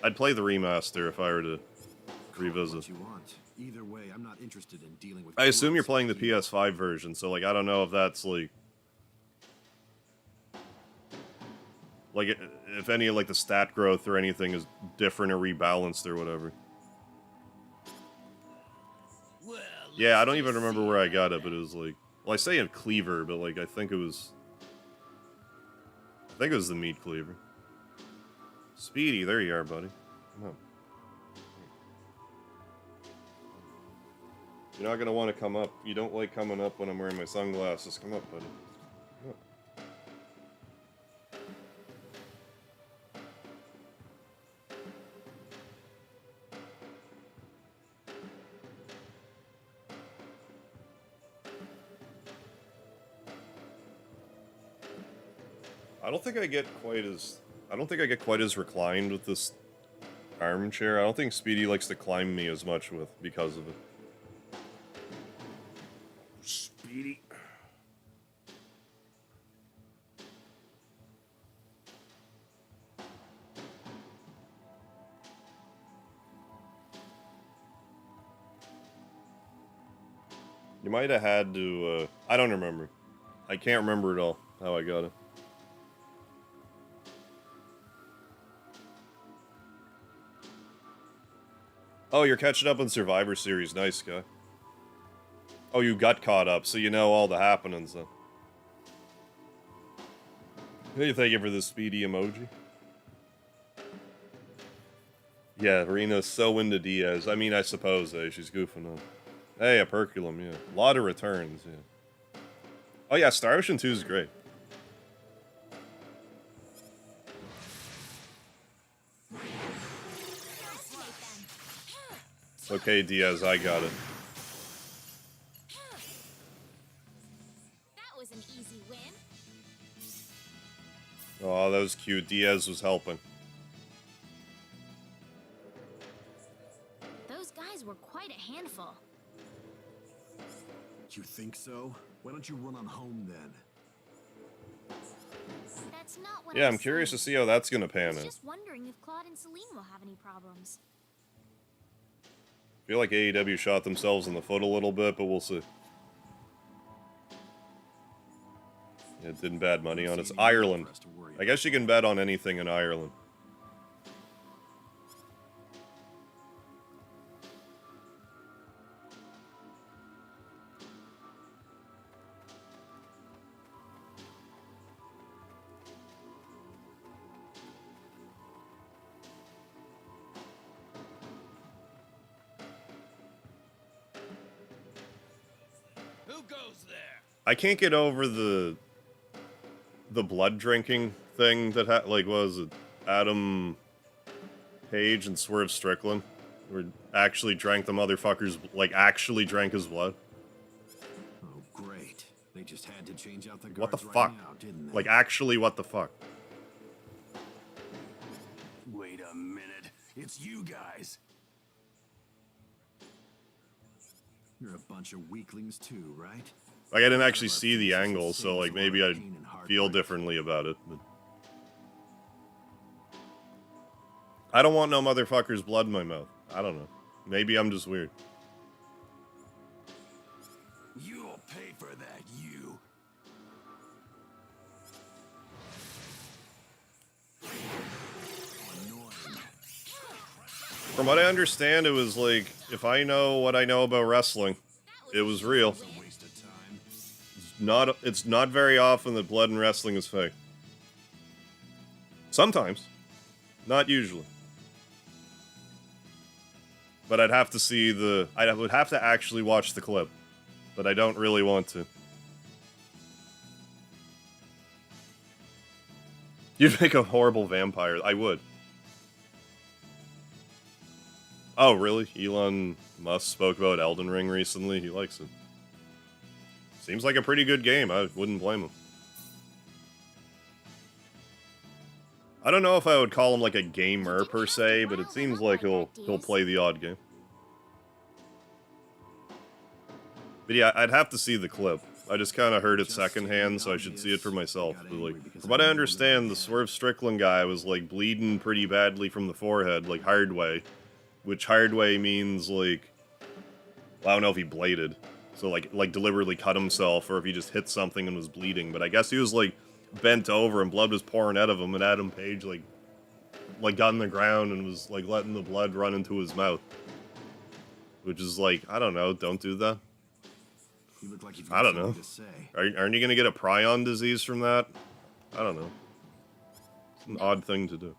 I'd play the remaster if I were to revisit. What you want. Either way, I'm not interested in dealing with. I assume you're playing the PS5 version, so like I don't know if that's like if any of like the stat growth or anything is different or rebalanced or whatever. Yeah, I don't even remember where I got it, but it was like, well, I say a cleaver, but like I think it was the meat cleaver. Speedy, there you are, buddy. Come on. You're not gonna want to come up. You don't like coming up when I'm wearing my sunglasses. Come up, buddy. Come up. I don't think I get quite as reclined with this armchair. I don't think Speedy likes to climb me as much because of it. Speedy. You might have had to, I don't remember. I can't remember at all how I got it. Oh, you're catching up on Survivor Series. Nice, guy. Oh, you got caught up, so you know all the happenings, then. Hey, thank you for the speedy emoji. Yeah, Rena's so into Diaz. I mean, I suppose, she's goofing on. Hey, a Perculum, yeah. A lot of returns, yeah. Oh, yeah, Star Ocean 2 is great. Okay, Diaz, I got it. That was an easy win. Oh, that was cute. Diaz was helping. Those guys were quite a handful. You think so? Why don't you run on home then? That's not what Yeah, I'm curious to see how that's gonna pan I was out. just wondering if Claude and Celine will have any problems. I feel like AEW shot themselves in the foot a little bit, but we'll see. Yeah, it didn't bad money on it. It's Ireland. I guess you can bet on anything in Ireland. Who goes there? I can't get over the blood drinking thing that like was it Adam Page and Swerve Strickland, where actually drank the motherfucker's actually drank his blood. Oh They just had to change out the guards What the right fuck? now, didn't they? Like, actually, what the fuck? Wait a minute. It's you guys. You're a bunch of weaklings too, right? Like, I didn't actually see the angle, so, like, maybe I'd feel differently about it. But I don't want no motherfucker's blood in my mouth. I don't know. Maybe I'm just weird. You'll pay for that, you. From what I understand, it was like, if I know what I know about wrestling, it was real. It's not very often that blood in wrestling is fake. Sometimes. Not usually. But I'd have to see the... I would have to actually watch the clip. But I don't really want to. You'd make a horrible vampire. I would. Oh, really? Elon Musk spoke about Elden Ring recently. He likes it. Seems like a pretty good game. I wouldn't blame him. I don't know if I would call him like a gamer per se, but it seems like he'll play the odd game. But yeah, I'd have to see the clip. I just kind of heard it secondhand, so I should see it for myself. But like, from what I understand, the Swerve Strickland guy was like bleeding pretty badly from the forehead, like hard way. Which hard way means like, well, I don't know if he bladed. So like deliberately cut himself, or if he just hit something and was bleeding. But I guess he was like bent over and blood was pouring out of him, and Adam Page like got on the ground and was like letting the blood run into his mouth. Which is like, I don't know, don't do that. You look like you've I don't know. to say. Aren't you gonna get a prion disease from that? I don't know. It's an odd thing to do.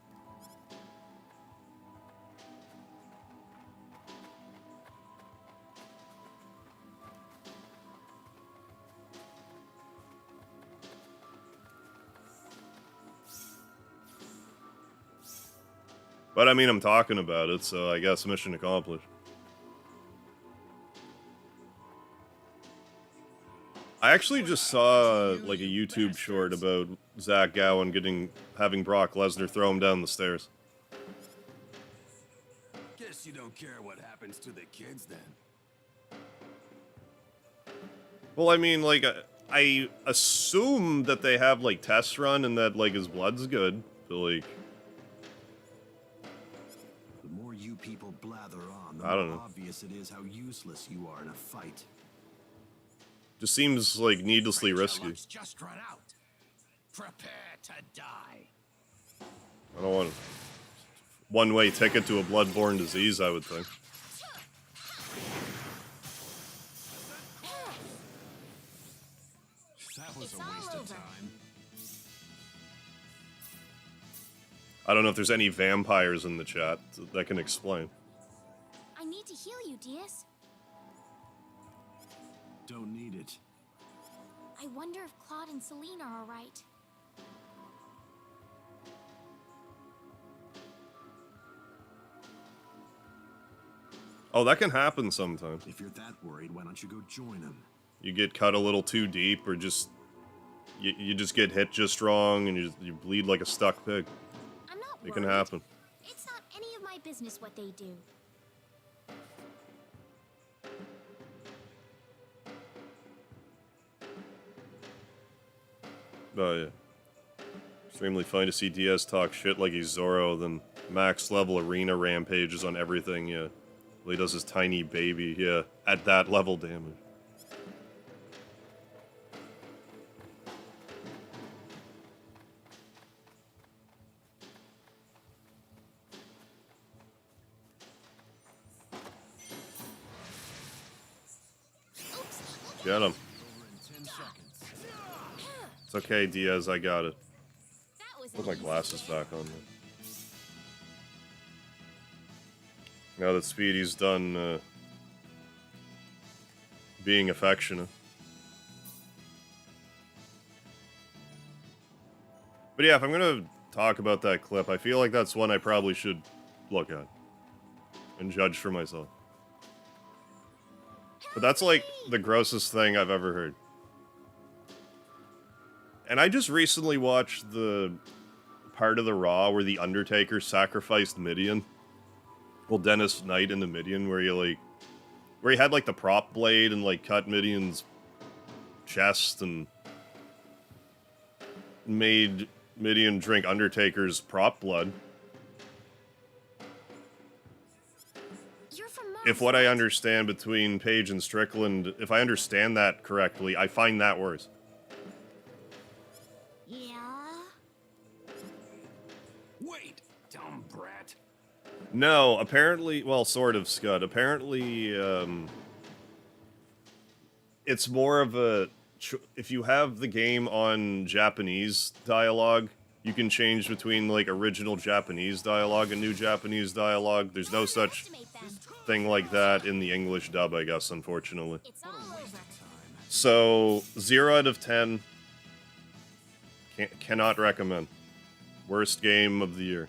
But I mean, I'm talking about it, so I guess mission accomplished. I actually just saw like a YouTube short about Zach Gowen having Brock Lesnar throw him down the stairs. Guess you don't care what happens to the kids then. Well, I mean, like, I assume that they have like tests run and that like his blood's good, but like, The more you people blather on, the I don't more know. obvious it is how useless you are in a fight. Just seems like needlessly risky. Just run out. Prepare to die. I don't want a one-way ticket to a bloodborne disease, I would think. That was a waste of time. I don't know if there's any vampires in the chat that can explain. I need to heal you, Diaz. Don't need it. I wonder if Claude and Celine are alright. Oh, that can happen sometimes. If you're that worried, why don't you go join them? You get cut a little too deep, or just you just get hit just wrong, and you bleed like a stuck pig. I'm not worried. It can happen. It's not any of my business what they do. Oh yeah. Extremely fun to see Diaz talk shit like he's Zorro, then max level arena rampages on everything, yeah. Well, he does his tiny baby, yeah, at that level damage. Get him. It's okay, Diaz, I got it. Put my glasses back on there. Now that Speedy's done being affectionate. But yeah, if I'm gonna talk about that clip, I feel like that's one I probably should look at and judge for myself. But that's like the grossest thing I've ever heard. And I just recently watched the part of the Raw where the Undertaker sacrificed Midian. Well, Dennis Knight in the Midian, where he had like the prop blade and like cut Midian's chest and made Midian drink Undertaker's prop blood. If what I understand between Paige and Strickland, if I understand that correctly, I find that worse. Yeah? Wait, dumb brat. No, apparently, well, sort of, Scud. Apparently, it's more of a... If you have the game on Japanese dialogue, you can change between, like, original Japanese dialogue and new Japanese dialogue. There's no such thing like that in the English dub, I guess, unfortunately. So, 0 out of 10. Cannot recommend. Worst game of the year.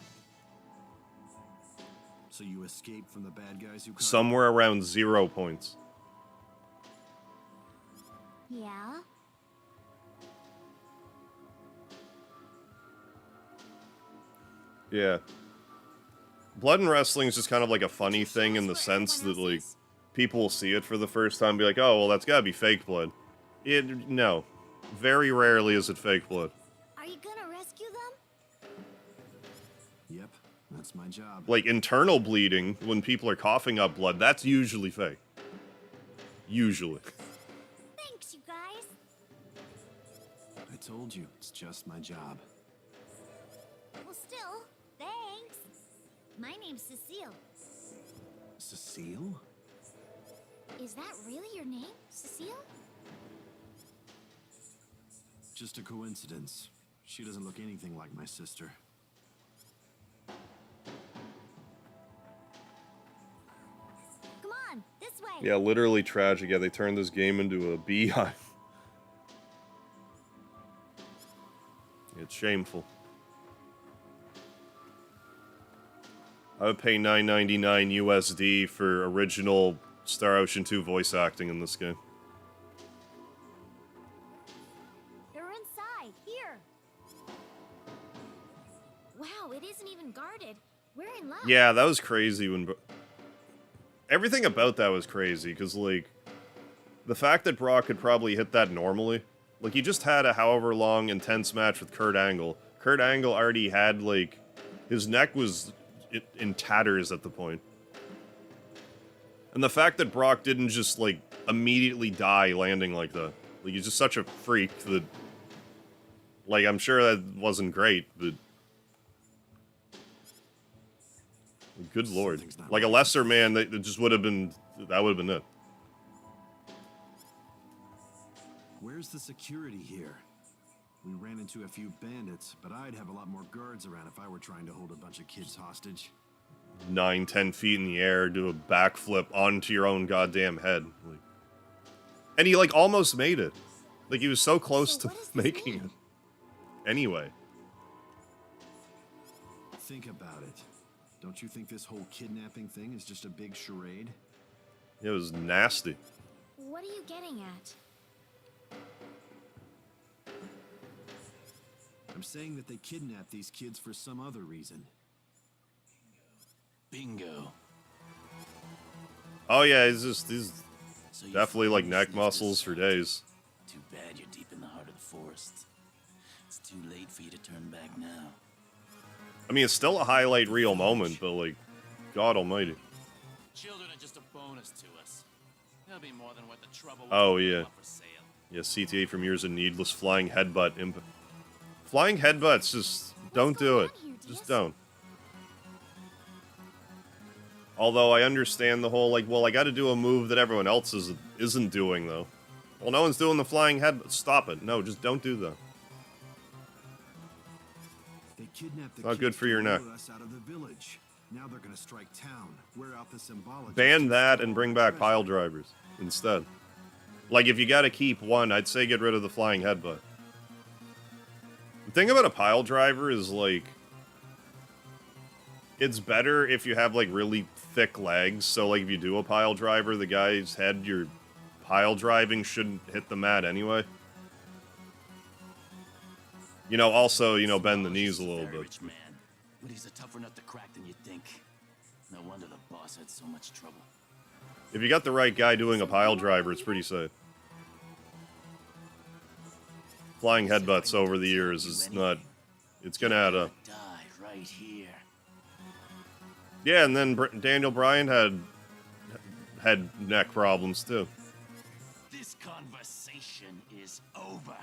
So you escaped from the bad guys who... Somewhere around 0 points. Yeah? Yeah. Blood and Wrestling is just kind of like a funny thing in the sense that, like, people will see it for the first time and be like, oh, well, that's gotta be fake blood. No. Very rarely is it fake blood. Are you gonna rescue them? Yep, that's my job. Like, internal bleeding, when people are coughing up blood, that's usually fake. Usually. Thanks, you guys. I told you, it's just my job. Well, still, thanks. My name's Cecile. Cecile? Is that really your name, Cecile? Just a coincidence. She doesn't look anything like my sister. Come on, this way. Yeah, literally tragic. Yeah, they turned this game into a beehive. It's shameful. I would pay $9.99 USD for original Star Ocean 2 voice acting in this game. They're inside. Here. Wow, it isn't even guarded. We're in luck. Yeah, that was crazy when... Everything about that was crazy, because, like, the fact that Brock could probably hit that normally... Like, he just had a however long, intense match with Kurt Angle. Kurt Angle already had, like... His neck was in tatters at the point. And the fact that Brock didn't just, like, immediately die landing like that. Like, he's just such a freak that... Like, I'm sure that wasn't great, but... Good lord. Like, a lesser man, that just would have been... That would have been it. Where's the security here? We ran into a few bandits, but I'd have a lot more guards around if I were trying to hold a bunch of kids hostage. 9-10 feet in the air, do a backflip onto your own goddamn head. Like, and he, like, almost made it. Like, he was so close to making it. Anyway. Think about it. Don't you think this whole kidnapping thing is just a big charade? It was nasty. What are you getting at? I'm saying that they kidnapped these kids for some other reason. Bingo. Oh yeah, he's definitely like neck muscles for days. Too bad you're deep in the heart of the forest. It's too late for you to turn back now. I mean, it's still a highlight reel moment, but like, God almighty. Children are just a bonus to us. They'll be more than worth the trouble. Oh yeah. Yeah, CTA from Years of Needless Flying Headbutt Imp. Flying headbutts, just don't do it. Just don't. Although I understand the whole, like, well, I gotta do a move that everyone else isn't doing, though. Well, no one's doing the flying headbutt. Stop it. No, just don't do that. They kidnapped the Not good for your neck. us out of the village. Now they're gonna strike town, wear out the symbology. Ban that and bring back pile drivers instead. Like, if you gotta keep one, I'd say get rid of the flying headbutt. The thing about a pile driver is, like, it's better if you have, like, really thick legs. So, like, if you do a pile driver, the guy's head you're pile driving shouldn't hit the mat anyway. You know, also, you know, bend the knees a little bit. Rich man, but he's a tougher nut to crack than you think. No wonder the boss had so much trouble. If you got the right guy doing a pile driver, it's pretty safe. Flying headbutts over the years is not... It's gonna add up. Die right here. Yeah, and then Daniel Bryan had neck problems, too. This conversation is over.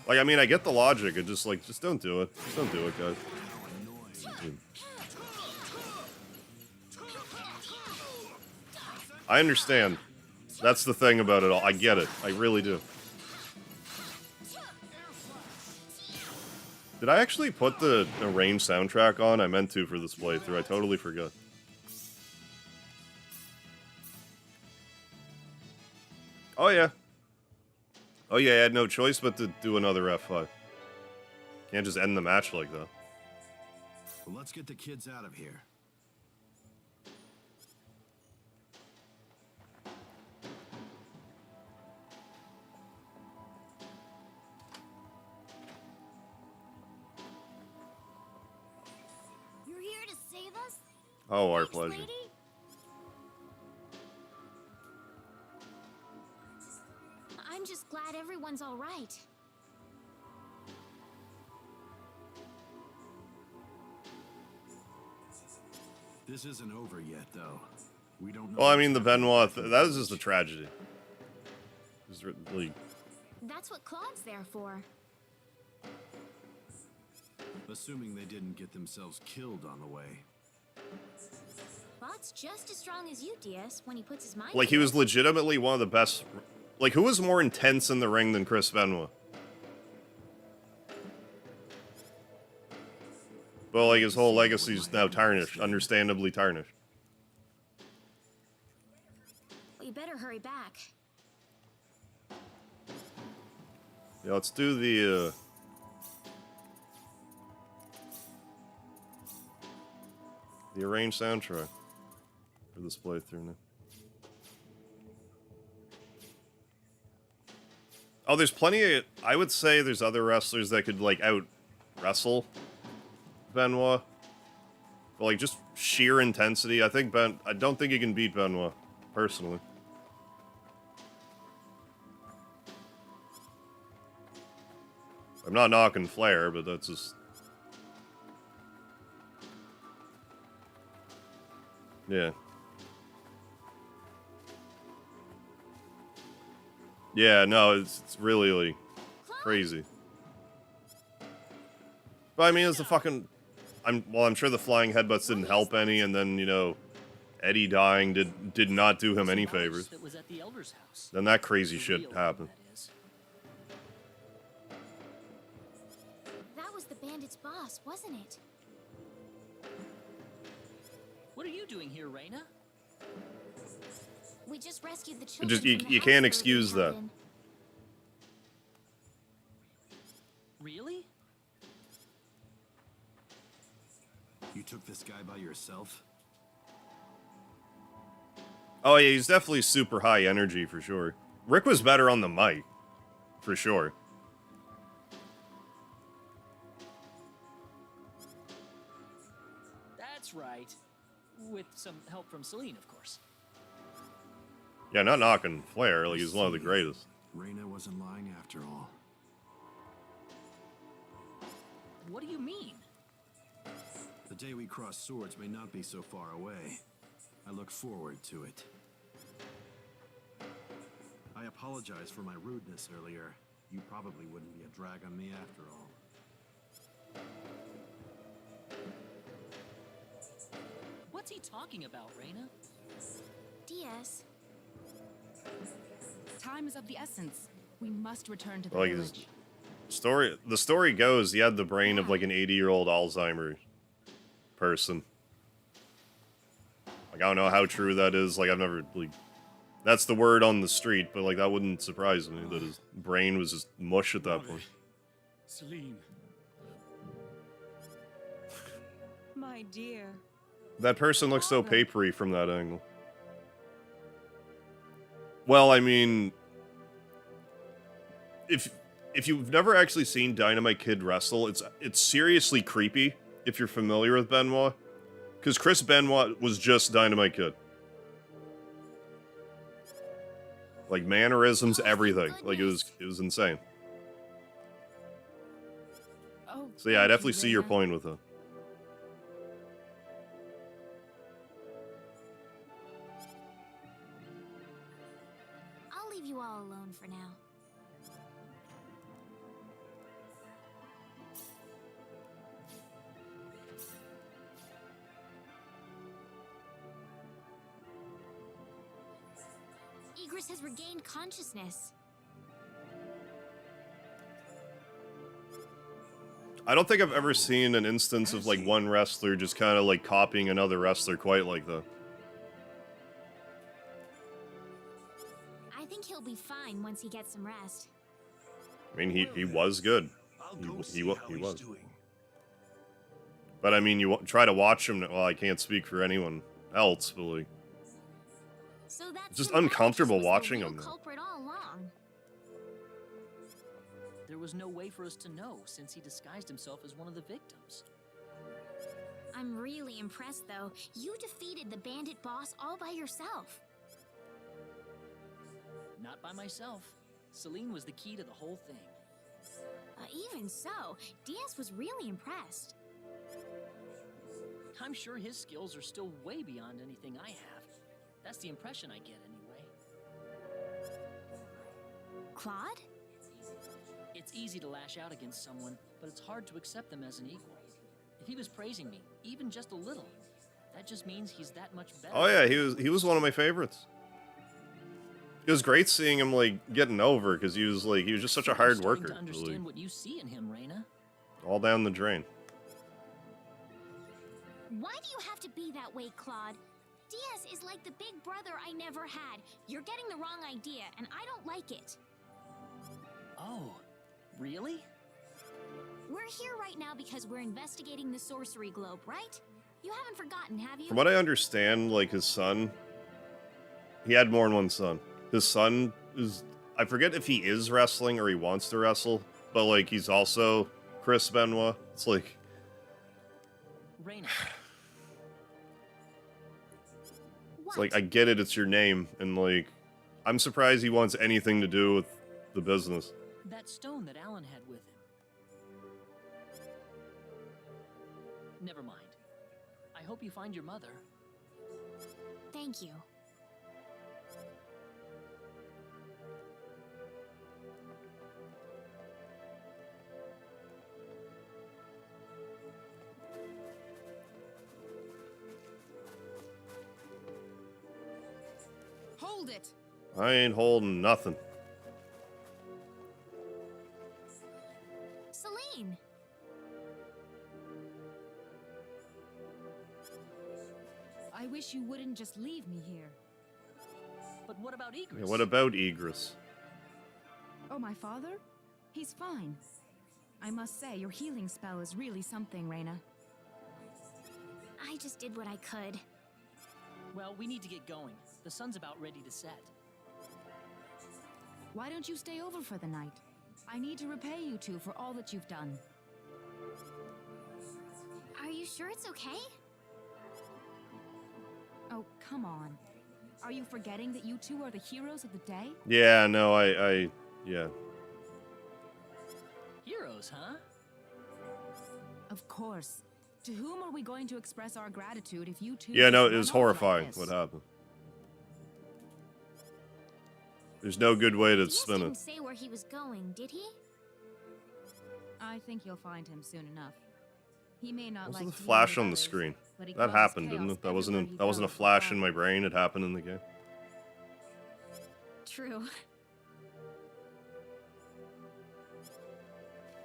Like, I mean, I get the logic. It just, like, just don't do it. Just don't do it, guys. I understand. That's the thing about it all. I get it. I really do. Did I actually put the arranged soundtrack on? I meant to for this playthrough. I totally forgot. Oh, yeah. Oh, yeah, I had no choice but to do another F5. Can't just end the match like that. Well, let's get the kids out of here. You're here to save us? Oh, our Thanks, pleasure. lady? I'm just glad everyone's all right. This isn't over yet, though. We don't know. Well, I mean, the Benoit, that was just a tragedy. It was really... That's what Claude's there for. Assuming they didn't get themselves killed on the way. Claude's just as strong as you, DS, when he puts his mind Like, to he it. was legitimately one of the best... Like, who was more intense in the ring than Chris Benoit? But, like, his whole legacy's now tarnished. Understandably tarnished. We better hurry back. Yeah, let's do the, arranged soundtrack for this playthrough now. Oh, there's plenty of... I would say there's other wrestlers that could, like, out-wrestle Benoit. But, like, just sheer intensity. I don't think you can beat Benoit, personally. I'm not knocking Flair, but that's just... Yeah. Yeah, no, it's really, like, crazy. But I mean, it's the fucking... I'm sure the flying headbutts didn't help any, and then, you know, Eddie dying did not do him any favors. That was at the Elder's house. Then that crazy shit happened. That was the bandit's boss, wasn't it? What are you doing here, Reina? We just rescued the It children. just, from the you can't house excuse they were that. held in. Really? You took this guy by yourself? Oh yeah, he's definitely super high energy for sure. Rick was better on the mic, for sure. That's right. With some help from Celine, of course. Yeah, not knocking Flair, like he's one of the greatest. Reina wasn't lying after all. What do you mean? The day we cross swords may not be so far away. I look forward to it. I apologize for my rudeness earlier. You probably wouldn't be a drag on me after all. What's he talking about, Reina? DS. Time is of the essence. We must return to the Like village. the story goes, he had the brain of like an 80-year-old Alzheimer person. Like, I don't know how true that is. Like, I've never, like, that's the word on the street, but like, that wouldn't surprise me that his brain was just mush at that point. Celine. My dear. That person looks so papery from that angle. Well, I mean, if you've never actually seen Dynamite Kid wrestle, it's seriously creepy if you're familiar with Benoit. Because Chris Benoit was just Dynamite Kid. Like, mannerisms, everything. Like, it was insane. Oh, So yeah, I thank definitely you, see your Rena. point with it. I'll leave you all alone for now. Egress has regained consciousness. I don't think I've ever seen an instance of, like, one wrestler just kind of, like, copying another wrestler quite like that. I think he'll be fine once he gets some rest. I mean, he was good. He was. But, I mean, try to watch him. Well, I can't speak for anyone else, but, like... So that's It's just who uncomfortable was the watching real him now. culprit all along. There was no way for us to know since he disguised himself as one of the victims. I'm really impressed, though. You defeated the bandit boss all by yourself. Not by myself. Celine was the key to the whole thing. Even so, Diaz was really impressed. I'm sure his skills are still way beyond anything I have. That's the impression I get, anyway. Claude? It's easy to lash out against someone, but it's hard to accept them as an equal. If he was praising me, even just a little, that just means he's that much better. Oh yeah, he was one of my favorites. It was great seeing him, like, getting over, because he was just such a hard worker. To understand Like, what you see in him, Reyna. all down the drain. Why do you have to be that way, Claude? Diaz is like the big brother I never had. You're getting the wrong idea, and I don't like it. Oh, really? We're here right now because we're investigating the sorcery globe, right? You haven't forgotten, have you? From what I understand, like, his son... He had more than one son. His son is... I forget if he is wrestling or he wants to wrestle, but, like, he's also Chris Benoit. It's like... Reyna. It's like, I get it, it's your name, and, like, I'm surprised he wants anything to do with the business. That stone that Alan had with him. Never mind. I hope you find your mother. Thank you. Hold it! I ain't holding nothing. Celine! I wish you wouldn't just leave me here. But what about Egress? Yeah, what about Egress? Oh, my father? He's fine. I must say, your healing spell is really something, Reyna. I just did what I could. Well, we need to get going. The sun's about ready to set. Why don't you stay over for the night? I need to repay you two for all that you've done. Are you sure it's okay? Oh, come on. Are you forgetting that you two are the heroes of the day? Yeah, no, yeah. Heroes, huh? Of course. To whom are we going to express our gratitude if you two... Yeah, no, just it was run off horrifying like this? what happened. There's no good way to Diaz spin didn't it. say where he was going, did he? I think you'll find him soon enough. He may not What like was the dealing flash with on the others, screen? but he That causes happened, didn't chaos it? That wasn't everywhere he that wasn't a goes. flash in my brain. It happened in the game. True.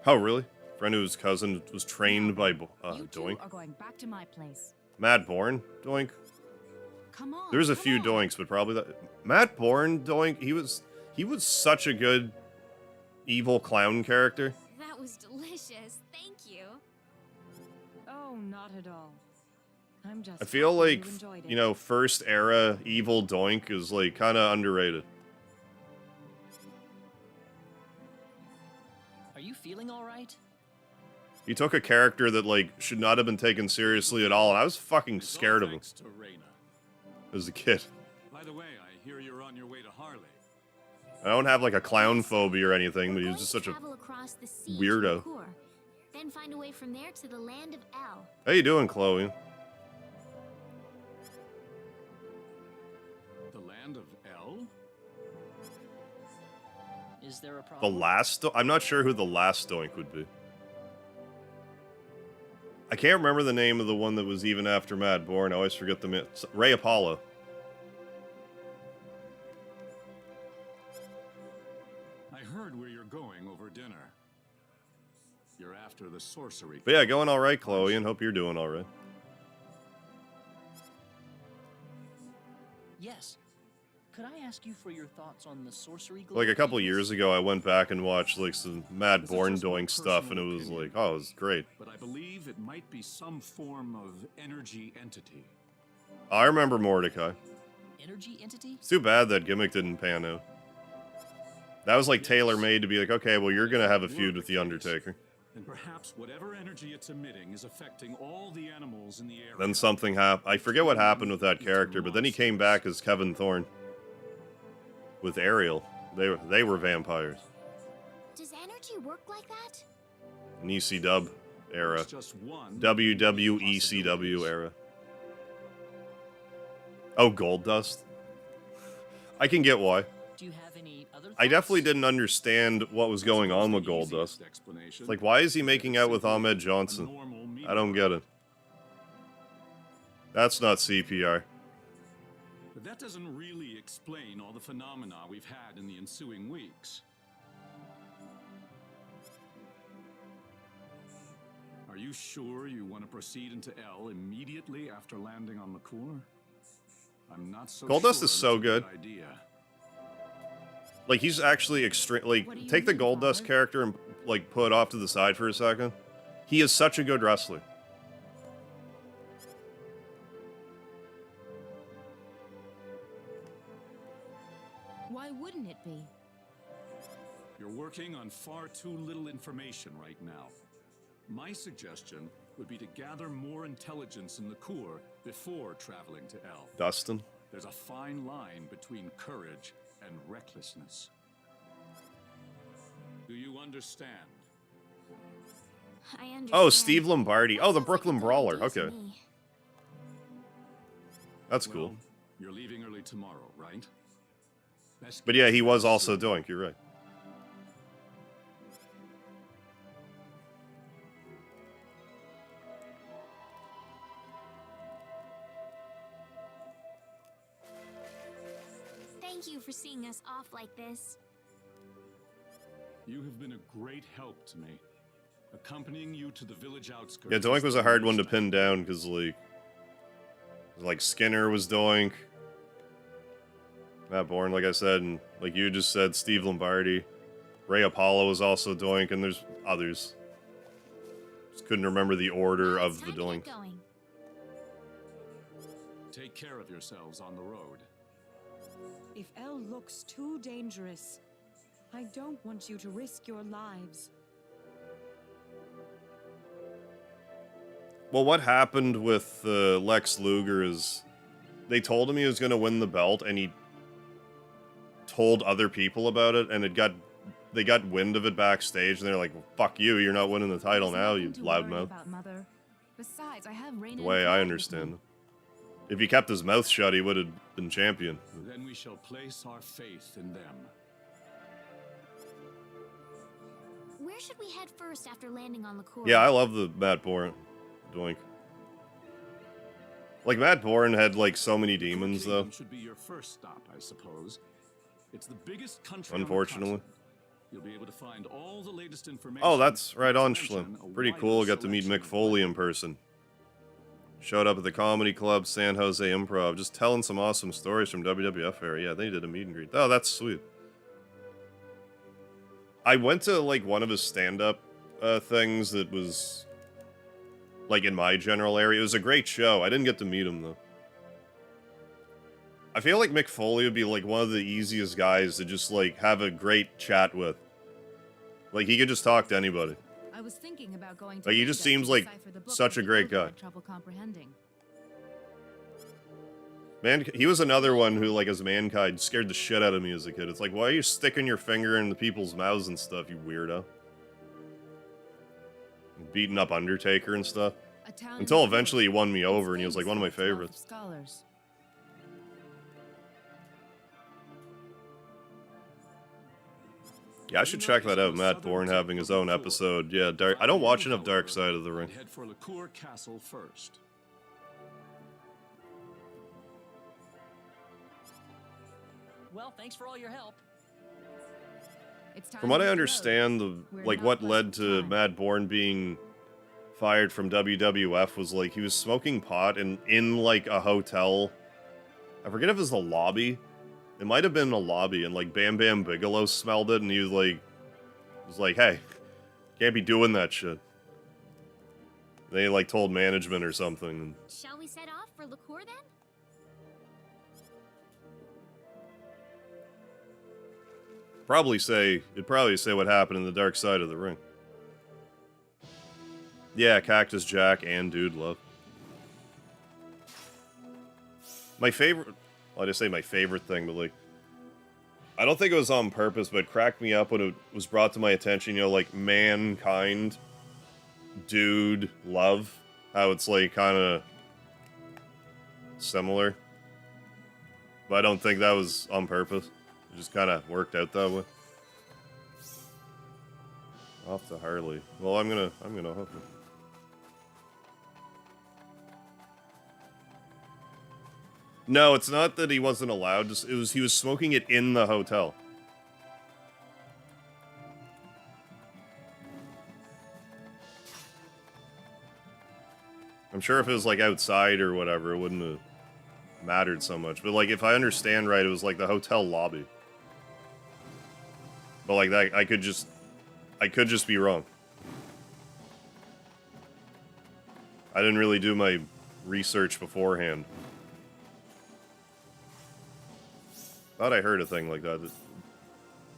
Oh, really? Friend whose cousin was trained by You two Doink. are going back to my place. Matt Bourne Doink. Come on. There's a come few on. Doinks, but probably that Matt Bourne Doink. He was such a good evil clown character. That was delicious. Thank you. Oh, not at all. I'm just I feel happy like you enjoyed it. you know, first era evil Doink is like kind of underrated. feeling all right? He took a character that, like, should not have been taken seriously at all, and I was fucking scared of him Thanks to Reyna. as a kid. By the way, I hear you're on your way to Harley. I don't have, like, a clown phobia or anything, but he We're was just going such to a travel across the sea to weirdo. Akur, then find a way from there to the land of El. How you doing, Chloe? The land of El? Is there a The problem? last... I'm not sure who the last Stoink would be. I can't remember the name of the one that was even after Mad Born. I always forget the... Ray Apollo. I heard where you're going over dinner. You're after the sorcery. But yeah, going alright, Chloe, and hope you're doing alright. Yes. Could I ask you for your thoughts on the sorcery globe? Like, a couple years ago, I went back and watched, like, some Mad Born Doink stuff, and it was like, oh, it was great. But I believe it might be some form of energy entity. I remember Mordecai. Energy entity? It's too bad that gimmick didn't pan out. That was, like, tailor-made to be like, okay, well, you're gonna have a feud with The Undertaker. And perhaps whatever energy it's emitting is affecting all the animals in the area. Then something happened. I forget what happened with that character, but then he came back as Kevin Thorne. With Ariel. They were vampires. Does energy work like that? An ECW era. It's just one WWECW era. Oh, Gold Dust? I can get why. Do you have any other I definitely didn't understand what was going on with Gold Dust. It's like, why is he making out with Ahmed Johnson? I don't get it. That's not CPR. But that doesn't really explain all the phenomena we've had in the ensuing weeks. Are you sure you want to proceed into El immediately after landing on the core? I'm not so Gold Dust sure is so that's a good. idea. Like, he's actually extreme. Like, take the Gold Dust character and, like, put it off to the side for a second. He is such a good wrestler. Why wouldn't it be? You're working on far too little information right now. My suggestion would be to gather more intelligence in the core before traveling to El. Dustin. There's a fine line between courage and recklessness. Do you understand? I understand. Oh, Steve Lombardi. Oh, the Brooklyn Brawler. Idea to Okay. me. That's Well, cool. You're leaving early tomorrow, right? Best But yeah, he was get also soon. Doink. You're right. Thank you for seeing us off like this. You have been a great help to me. Accompanying you to the village outskirts. Yeah, Doink was a hard one to pin down because, like Skinner was Doink. Matt Bourne, like I said, and like you just said, Steve Lombardi. Ray Apollo was also Doink, and there's others. Just couldn't remember the order of the Doink. Take care of yourselves on the road. If El looks too dangerous, I don't want you to risk your lives. Well, what happened with Lex Luger is they told him he was going to win the belt, and he told other people about it, and they got wind of it backstage, and they're like, "Fuck you! You're not winning the title now, you loudmouth." Besides, I have Rain The way I understand it, if he kept his mouth shut, he would have been champion. Then we shall place our faith in them. Where should we head first after landing on the core? Yeah, I love the Matt Bourne Doink. Like, Matt Bourne had, like, so many demons, though. Should be your first stop, I suppose. It's the biggest country. Unfortunately. On the continent. You'll be able to find all the latest information. Oh, that's right on, Mention Schlim. a Pretty wider cool. Got to meet selection Mick of Foley in person. Showed up at the Comedy Club, San Jose Improv, just telling some awesome stories from WWF era. Yeah, they did a meet and greet. Oh, that's sweet. I went to, like, one of his stand-up things that was, like, in my general area. It was a great show. I didn't get to meet him, though. I feel like Mick Foley would be, like, one of the easiest guys to just, like, have a great chat with. Like, he could just talk to anybody. I was thinking about going to Like, he just Vega seems to like decipher the book such that a the great Oath guy. had trouble comprehending. Man, he was another one who, like, as mankind, scared the shit out of me as a kid. It's like, why are you sticking your finger in the people's mouths and stuff, you weirdo? Beating up Undertaker and stuff. Until eventually he won me over and he was like one of my favorites. Scholars. Yeah, I should check that out. Matt Bourne having his own episode. Yeah, I don't watch enough Dark Side of the Ring. Head for Liqueur Castle first. Well, thanks for all your help. From what I understand, what led to Matt Bourne being fired from WWF was like he was smoking pot in like a hotel. I forget if it was the lobby. It might have been a lobby, and like Bam Bam Bigelow smelled it, and he was like, "Hey, can't be doing that shit." They like told management or something. Shall we set off for Liqueur then? It'd probably say what happened in the Dark Side of the Ring. Yeah, Cactus Jack and Dude Love. My favorite, well, I just say my favorite thing, but like, I don't think it was on purpose, but it cracked me up when it was brought to my attention, you know, like Mankind, Dude Love, how it's like kind of similar. But I don't think that was on purpose. It just kind of worked out that way. Off to Harley. Well, I'm gonna hook it. No, it's not that he wasn't allowed to. He was smoking it in the hotel. I'm sure if it was like outside or whatever, it wouldn't have mattered so much. But like, if I understand right, it was like the hotel lobby. But like that, I could just be wrong. I didn't really do my research beforehand. Thought I heard a thing like that.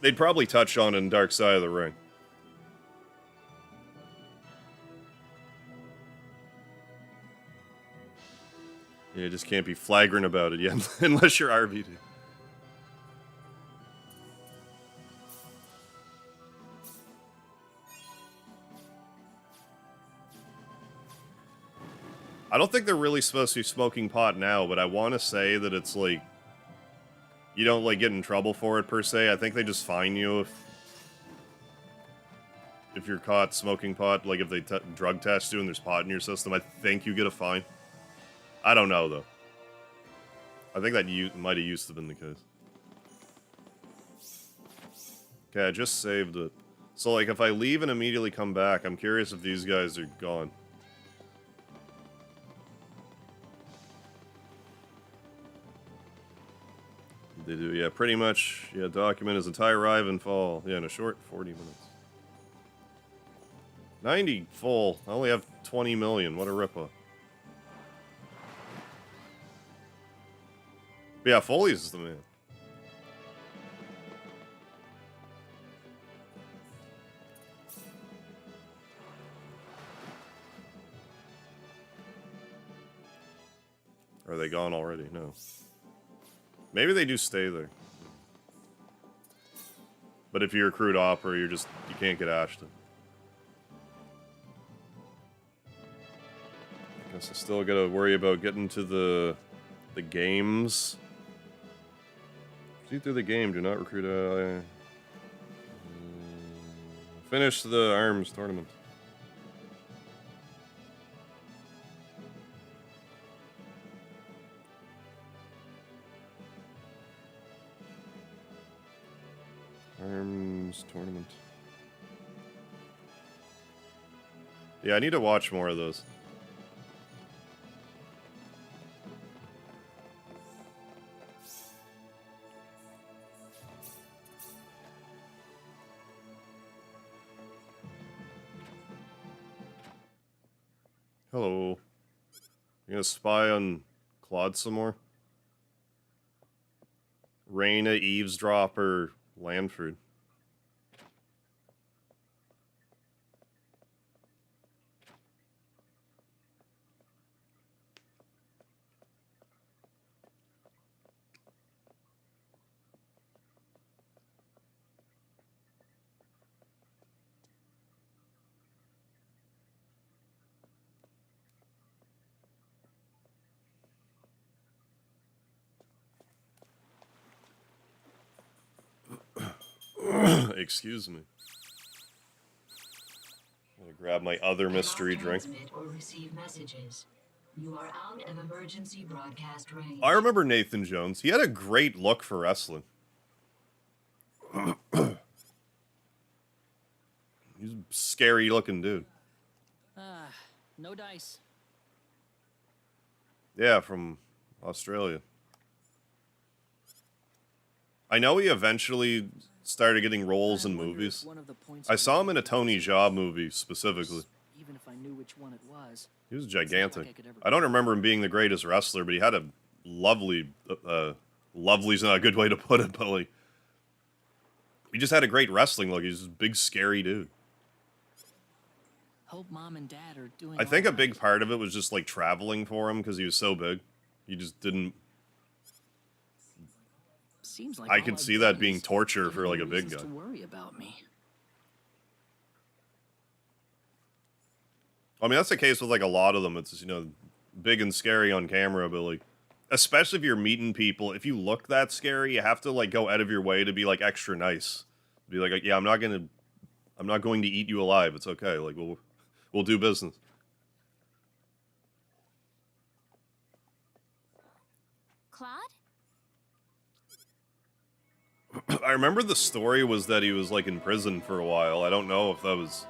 They'd probably touch on it in Dark Side of the Ring. Yeah, you just can't be flagrant about it yet, unless you're RVD. I don't think they're really supposed to be smoking pot now, but I want to say that it's like, you don't like get in trouble for it per se. I think they just fine you if you're caught smoking pot. Like if they drug test you and there's pot in your system, I think you get a fine. I don't know though. I think that might have used to have been the case. Okay, I just saved it. So like if I leave and immediately come back, I'm curious if these guys are gone. They do, yeah, pretty much. Yeah, document his entire arrive and fall. Yeah, in a short 40 minutes. 90 full. I only have 20 million. What a ripoff. But yeah, Foley's the man. Are they gone already? No. Maybe they do stay there. But if you're a crude opera, you can't get Ashton. I guess I still gotta worry about getting to the games. See through the game, do not recruit. Finish the ARMS tournament. ARMS tournament. Yeah, I need to watch more of those. Hello. You gonna spy on Claude some more? Raina, eavesdropper, Lanford. Excuse me. I'm gonna grab my other mystery drink. Or receive messages. You are out of emergency broadcast range. I remember Nathan Jones. He had a great look for wrestling. He's a scary looking dude. No dice. Yeah, from Australia. I know he eventually started getting roles in movies. I saw him in a Tony Jaa movie specifically. Even if I knew which one it was. He was gigantic. I don't remember him being the greatest wrestler, but he had a lovely's not a good way to put it, but like, he just had a great wrestling look. He's this big, scary dude. Hope Mom and Dad are doing. I think a big part of it was just like traveling for him because he was so big. He just didn't. Seems like I could see that being torture for like a big guy. To worry about me. I mean, that's the case with like a lot of them. It's just, you know, big and scary on camera, but like, especially if you're meeting people, if you look that scary, you have to like go out of your way to be like extra nice. Be like, yeah, I'm not going to eat you alive. It's okay. Like we'll do business. Claude? I remember the story was that he was like in prison for a while. I don't know if that was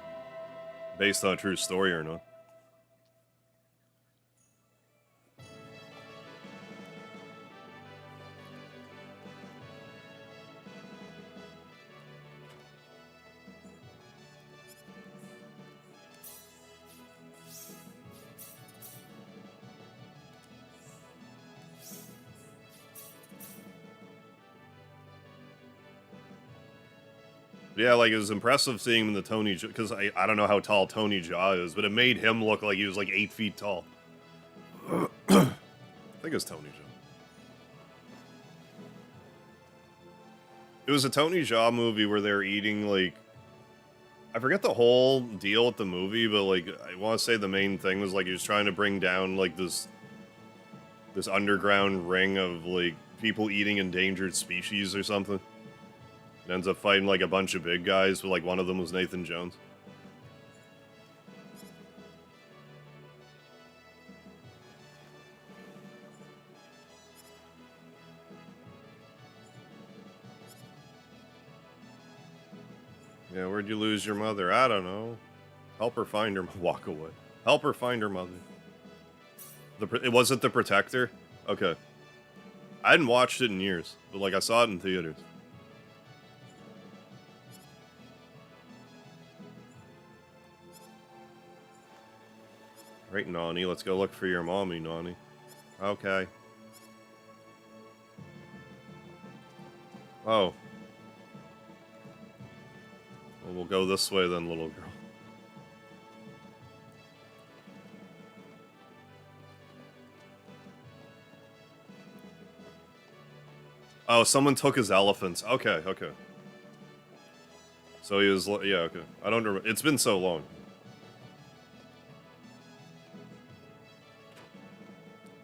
based on a true story or not. Yeah, like, it was impressive seeing him in the Tony Jaa, because I don't know how tall Tony Jaa is, but it made him look like he was like 8 feet tall. I think it's Tony Jaa. It was a Tony Jaa movie where they're eating, like, I forget the whole deal with the movie, but like, I want to say the main thing was like he was trying to bring down like this underground ring of like people eating endangered species or something. It ends up fighting like a bunch of big guys, but like one of them was Nathan Jones. Yeah, where'd you lose your mother? I don't know. Help her find her. Walk away. Help her find her mother. Was it The Protector? Okay. I hadn't watched it in years, but like I saw it in theaters. Right, Nani, let's go look for your mommy, Nani. Okay. Oh. Well, we'll go this way then, little girl. Oh, someone took his elephants. Okay, okay. So he was, yeah, okay. I don't remember. It's been so long.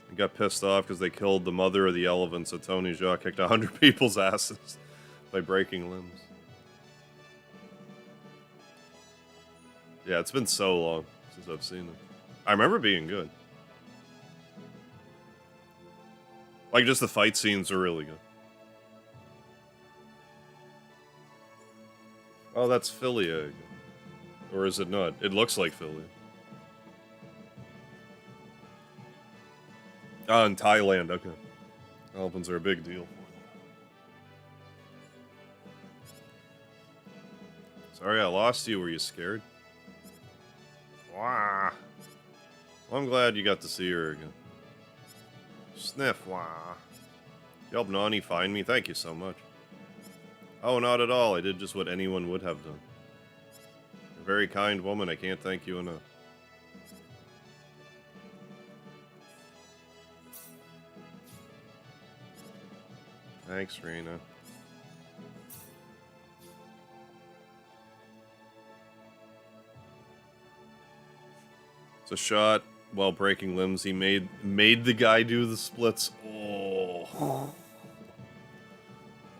He got pissed off because they killed the mother of the elephants, so Tony Jaa kicked 100 people's asses by breaking limbs. Yeah, it's been so long since I've seen it. I remember being good. Like, just the fight scenes are really good. Oh, that's Philly egg. Or is it not? It looks like Philly. Oh, in Thailand, okay. Elephants are a big deal. Sorry I lost you, were you scared? Wah. Well, I'm glad you got to see her again. Sniff, wah. You helped Nani find me, thank you so much. Oh, not at all, I did just what anyone would have done. You're a very kind woman, I can't thank you enough. Thanks, Rena. It's a shot while breaking limbs. He made the guy do the splits. Oh.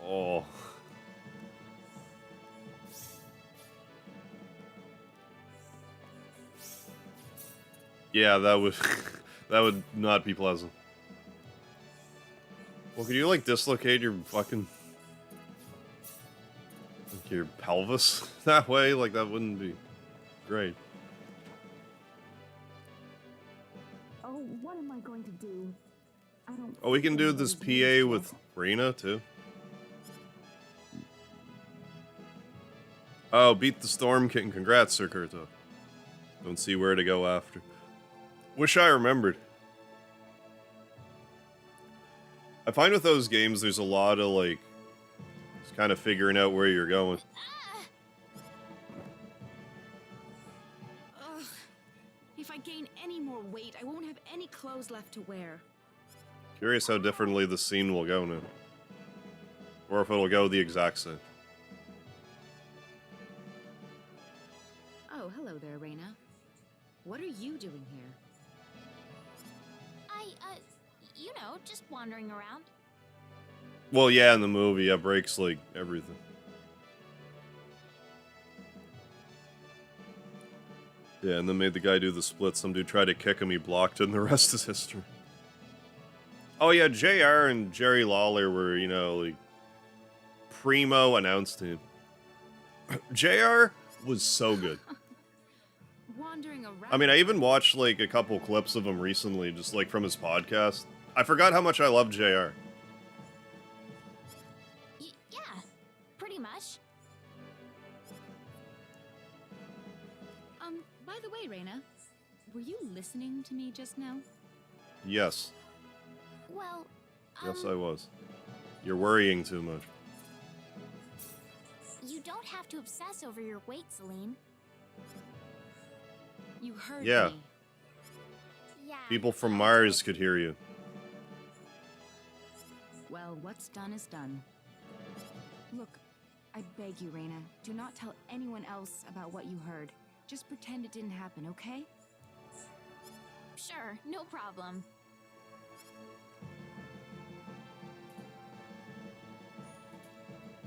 Oh. Yeah, that would that would not be pleasant. Well, could you like dislocate your fucking like your pelvis that way? Like that wouldn't be great. Oh, what am I going to do? I don't. Oh, we can do think this anybody's PA with Rena too. Oh, beat the Storm King. Congrats, Sir Kurto. Don't see where to go after. Wish I remembered. I find with those games, there's a lot of, like, just kind of figuring out where you're going. Ugh. If I gain any more weight, I won't have any clothes left to wear. Curious how differently the scene will go now. Or if it'll go the exact same. Oh, hello there, Reyna. What are you doing here? You know, just wandering around. Well, yeah, in the movie, it breaks, like, everything. Yeah, and then made the guy do the split. Some dude tried to kick him, he blocked it, and the rest is history. Oh, yeah, JR and Jerry Lawler were, you know, like, primo announce team. JR was so good. Wandering around. I mean, I even watched, like, a couple clips of him recently, just, like, from his podcast. I forgot how much I love JR. Yeah, pretty much. By the way, Reyna, were you listening to me just now? Yes. Well, Yes, I was. You're worrying too much. you don't have to obsess over your weight, Celine. You heard Yeah. me. Yeah. People from Mars could hear you. Well, what's done is done. Look, I beg you, Reyna, do not tell anyone else about what you heard. Just pretend it didn't happen, okay? Sure, no problem.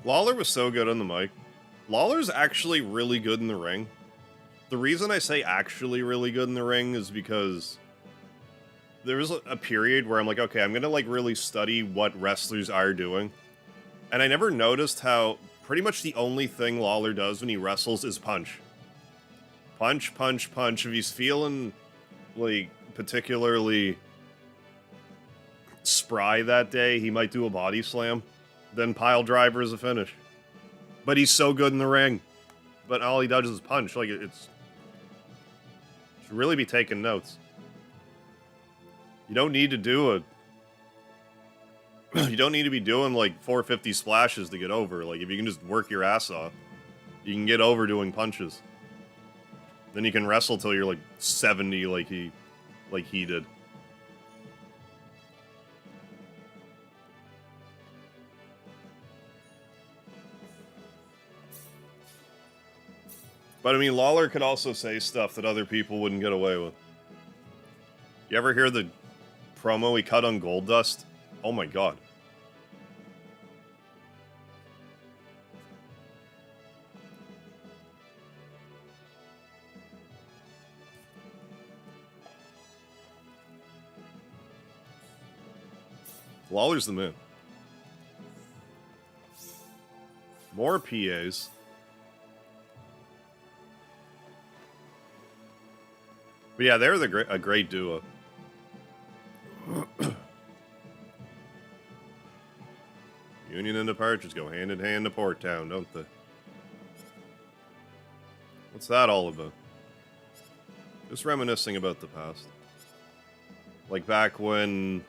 Lawler was so good on the mic. Lawler's actually really good in the ring. The reason I say actually really good in the ring is because there was a period where I'm like, okay, I'm gonna like really study what wrestlers are doing. And I never noticed how pretty much the only thing Lawler does when he wrestles is punch. Punch, punch, punch. If he's feeling like particularly spry that day, he might do a body slam. Then pile driver is a finish. But he's so good in the ring. But all he does is punch. Like, it's... should really be taking notes. You don't need to do a... you don't need to be doing, like, 450 splashes to get over. Like, if you can just work your ass off, you can get over doing punches. Then you can wrestle till you're, like, 70 like he did. But, I mean, Lawler could also say stuff that other people wouldn't get away with. You ever hear the promo he cut on Goldust? Oh my god. Lawler's the man. More PAs. But yeah, they're a great duo. Union and the Partridge go hand in hand to Port Town, don't they? What's that all about? Just reminiscing about the past. Like back when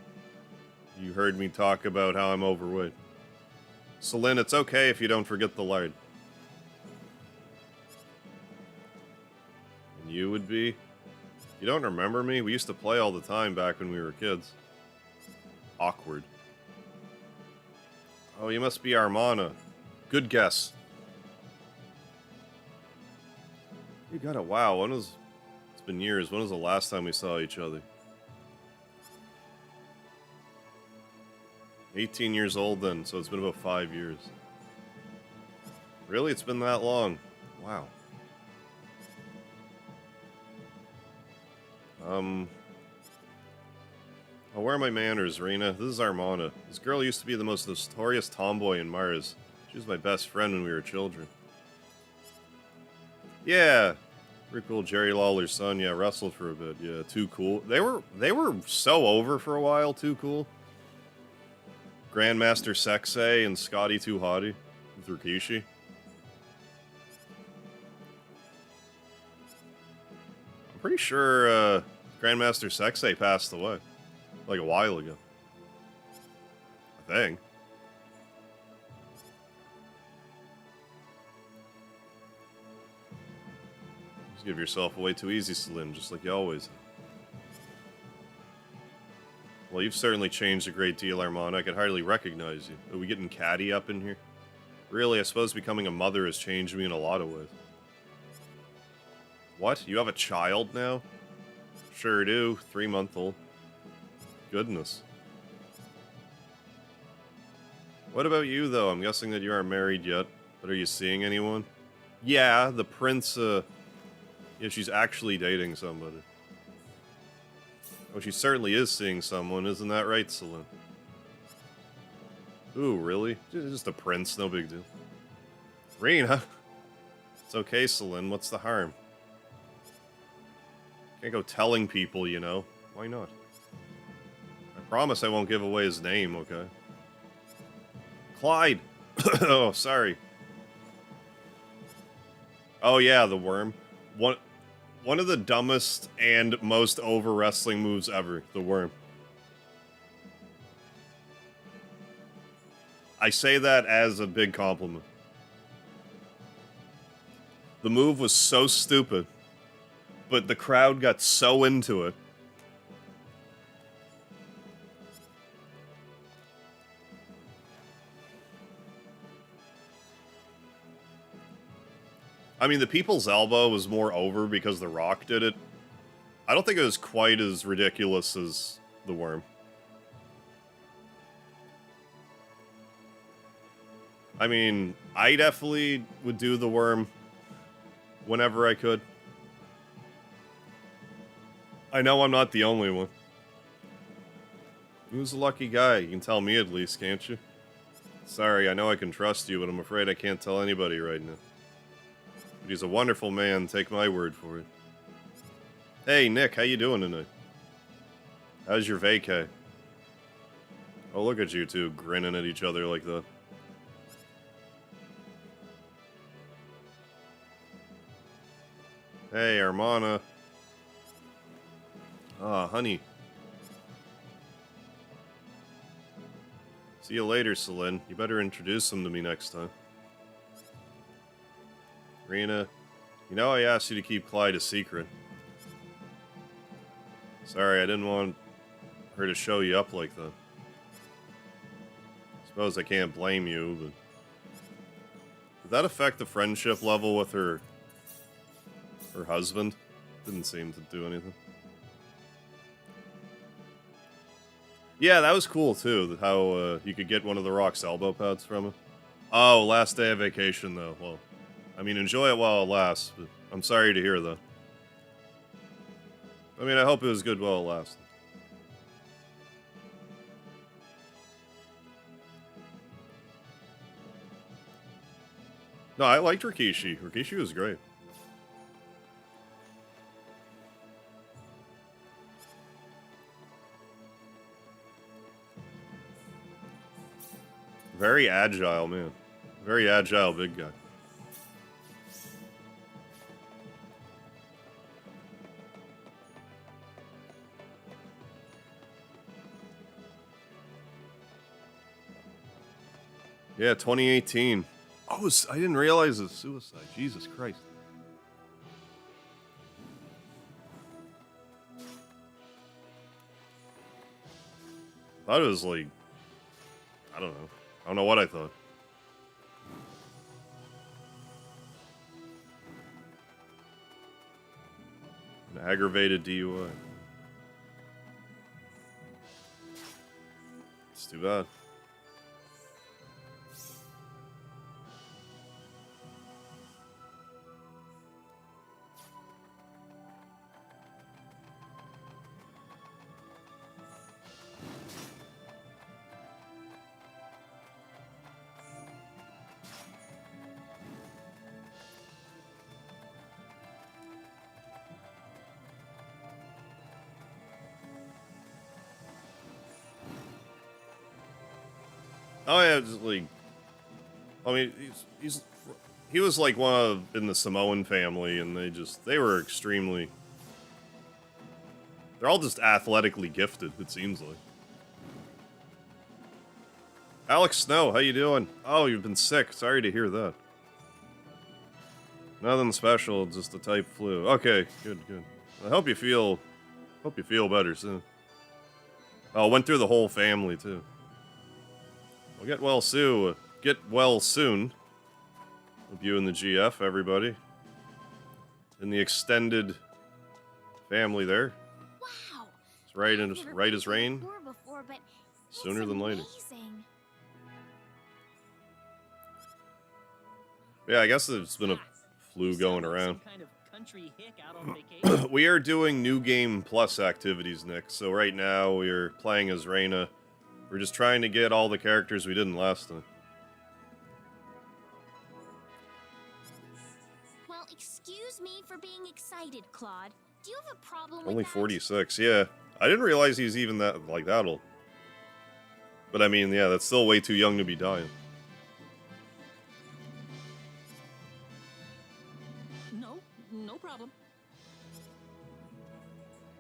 you heard me talk about how I'm overweight. Celine, it's okay if you don't forget the lard. And you would be? You don't remember me? We used to play all the time back when we were kids. Awkward. Oh, you must be Armana. Good guess. You got it. Wow, it's been years. When was the last time we saw each other? 18 years old then, so it's been about 5 years. Really? It's been that long? Wow. Oh, where are my manners, Rena? This is Armana. This girl used to be the most notorious tomboy in Mars. She was my best friend when we were children. Yeah. Pretty cool. Jerry Lawler's son. Yeah, wrestled for a bit. Yeah, Too Cool. They were so over for a while, Too Cool. Grandmaster Sexay and Scotty Too Hottie with Rikishi. I'm pretty sure Grandmaster Sexay passed away. Like a while ago. I think. Just give yourself away too easy, Celine, just like you always have. Well, you've certainly changed a great deal, Armand. I could hardly recognize you. Are we getting catty up in here? Really, I suppose becoming a mother has changed me in a lot of ways. What? You have a child now? Sure do. 3-month-old. Goodness. What about you, though? I'm guessing that you aren't married yet, but are you seeing anyone? Yeah, the prince, yeah, she's actually dating somebody. Oh, she certainly is seeing someone, isn't that right, Celine? Ooh, really? Just a prince, no big deal. Rena! It's okay, Celine, what's the harm? Can't go telling people, you know. Why not? I promise I won't give away his name, okay? Clyde! Oh, sorry. Oh yeah, the worm. One of the dumbest and most over wrestling moves ever, the worm. I say that as a big compliment. The move was so stupid, but the crowd got so into it. I mean, the People's Elbow was more over because The Rock did it. I don't think it was quite as ridiculous as the worm. I mean, I definitely would do the worm whenever I could. I know I'm not the only one. Who's a lucky guy? You can tell me at least, can't you? Sorry, I know I can trust you, but I'm afraid I can't tell anybody right now. But he's a wonderful man, take my word for it. Hey, Nick, how you doing tonight? How's your vacay? Oh, look at you two grinning at each other like that. Hey, Armana. Ah, honey. See you later, Celine. You better introduce them to me next time. Rena, you know I asked you to keep Clyde a secret. Sorry, I didn't want her to show you up like that. Suppose I can't blame you, but... Did that affect the friendship level with her husband? Didn't seem to do anything. Yeah, that was cool, too, how you could get one of the Rock's elbow pads from him. Oh, last day of vacation, though. Well, I mean, enjoy it while it lasts, but I'm sorry to hear that. I mean, I hope it was good while it lasted. No, I liked Rikishi. Rikishi was great. Very agile, man. Very agile big guy. Yeah, 2018. Oh, I didn't realize it was suicide. Jesus Christ. I thought it was like... I don't know. I don't know what I thought. An aggravated DUI. It's too bad. Oh yeah, just like, I mean, he was like one of in the Samoan family, and they were extremely. They're all just athletically gifted. It seems like. Alex Snow, how you doing? Oh, you've been sick. Sorry to hear that. Nothing special, just a type flu. Okay, good. I hope you feel better soon. Oh, went through the whole family too. Well, get well soon. Get well soon. Hope you and the GF, everybody, in the extended family there. Wow. It's right as rain. Before, but Sooner than later. Amazing. Yeah, I guess there's been a flu going around. Some kind of country hick out on vacation. We are doing New Game Plus activities, Nick. So right now we're playing as Reyna. We're just trying to get all the characters we didn't last time. Well, excuse me for being excited, Claude. Do you have a problem with Only that? 46, yeah. I didn't realize he's even that old. But I mean, yeah, that's still way too young to be dying. No problem.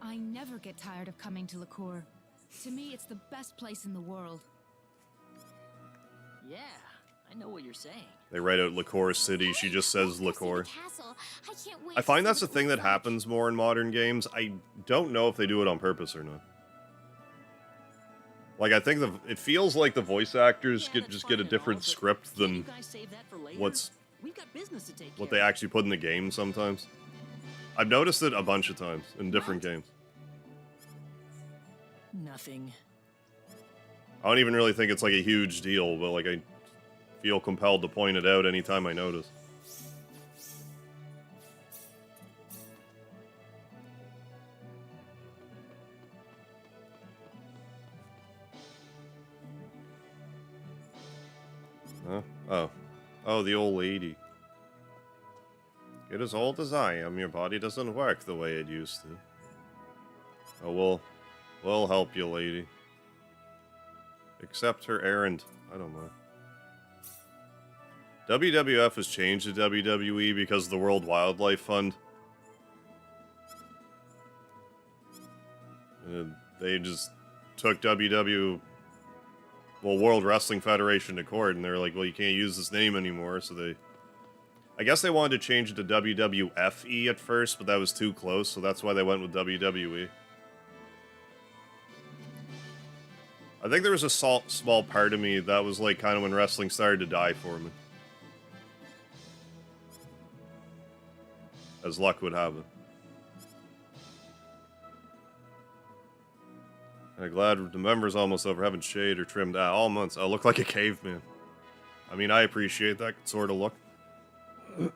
I never get tired of coming to Licour. To me, it's the best place in the world. Yeah, I know what you're saying. They write out Licour City, she just says Licour. Castle. I can't wait. I find that's a thing that happens more in modern games. I don't know if they do it on purpose or not. Like, I think it feels like the voice actors get a different script than what they actually put in the game sometimes. I've noticed it a bunch of times in different games. Nothing. I don't even really think it's like a huge deal, but like I feel compelled to point it out anytime I notice. Huh? Oh, the old lady. Get as old as I am, your body doesn't work the way it used to. Oh, we'll help you, lady. Accept her errand. I don't mind. WWF has changed to WWE because of the World Wildlife Fund. They just took World Wrestling Federation to court, and they're like, well, you can't use this name anymore, so I guess they wanted to change it to WWFE at first, but that was too close, so that's why they went with WWE. I think there was a small part of me that was like kind of when wrestling started to die for me. As luck would have it. I'm glad the member's almost over. Haven't shaved or trimmed all months. I look like a caveman. I mean, I appreciate that sort of look. Bit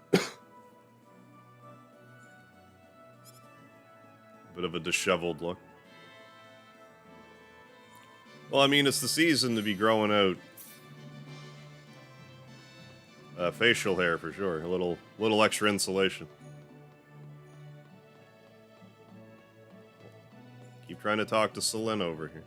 of a disheveled look. Well, I mean, it's the season to be growing out facial hair for sure. A little extra insulation. Keep trying to talk to Selene over here.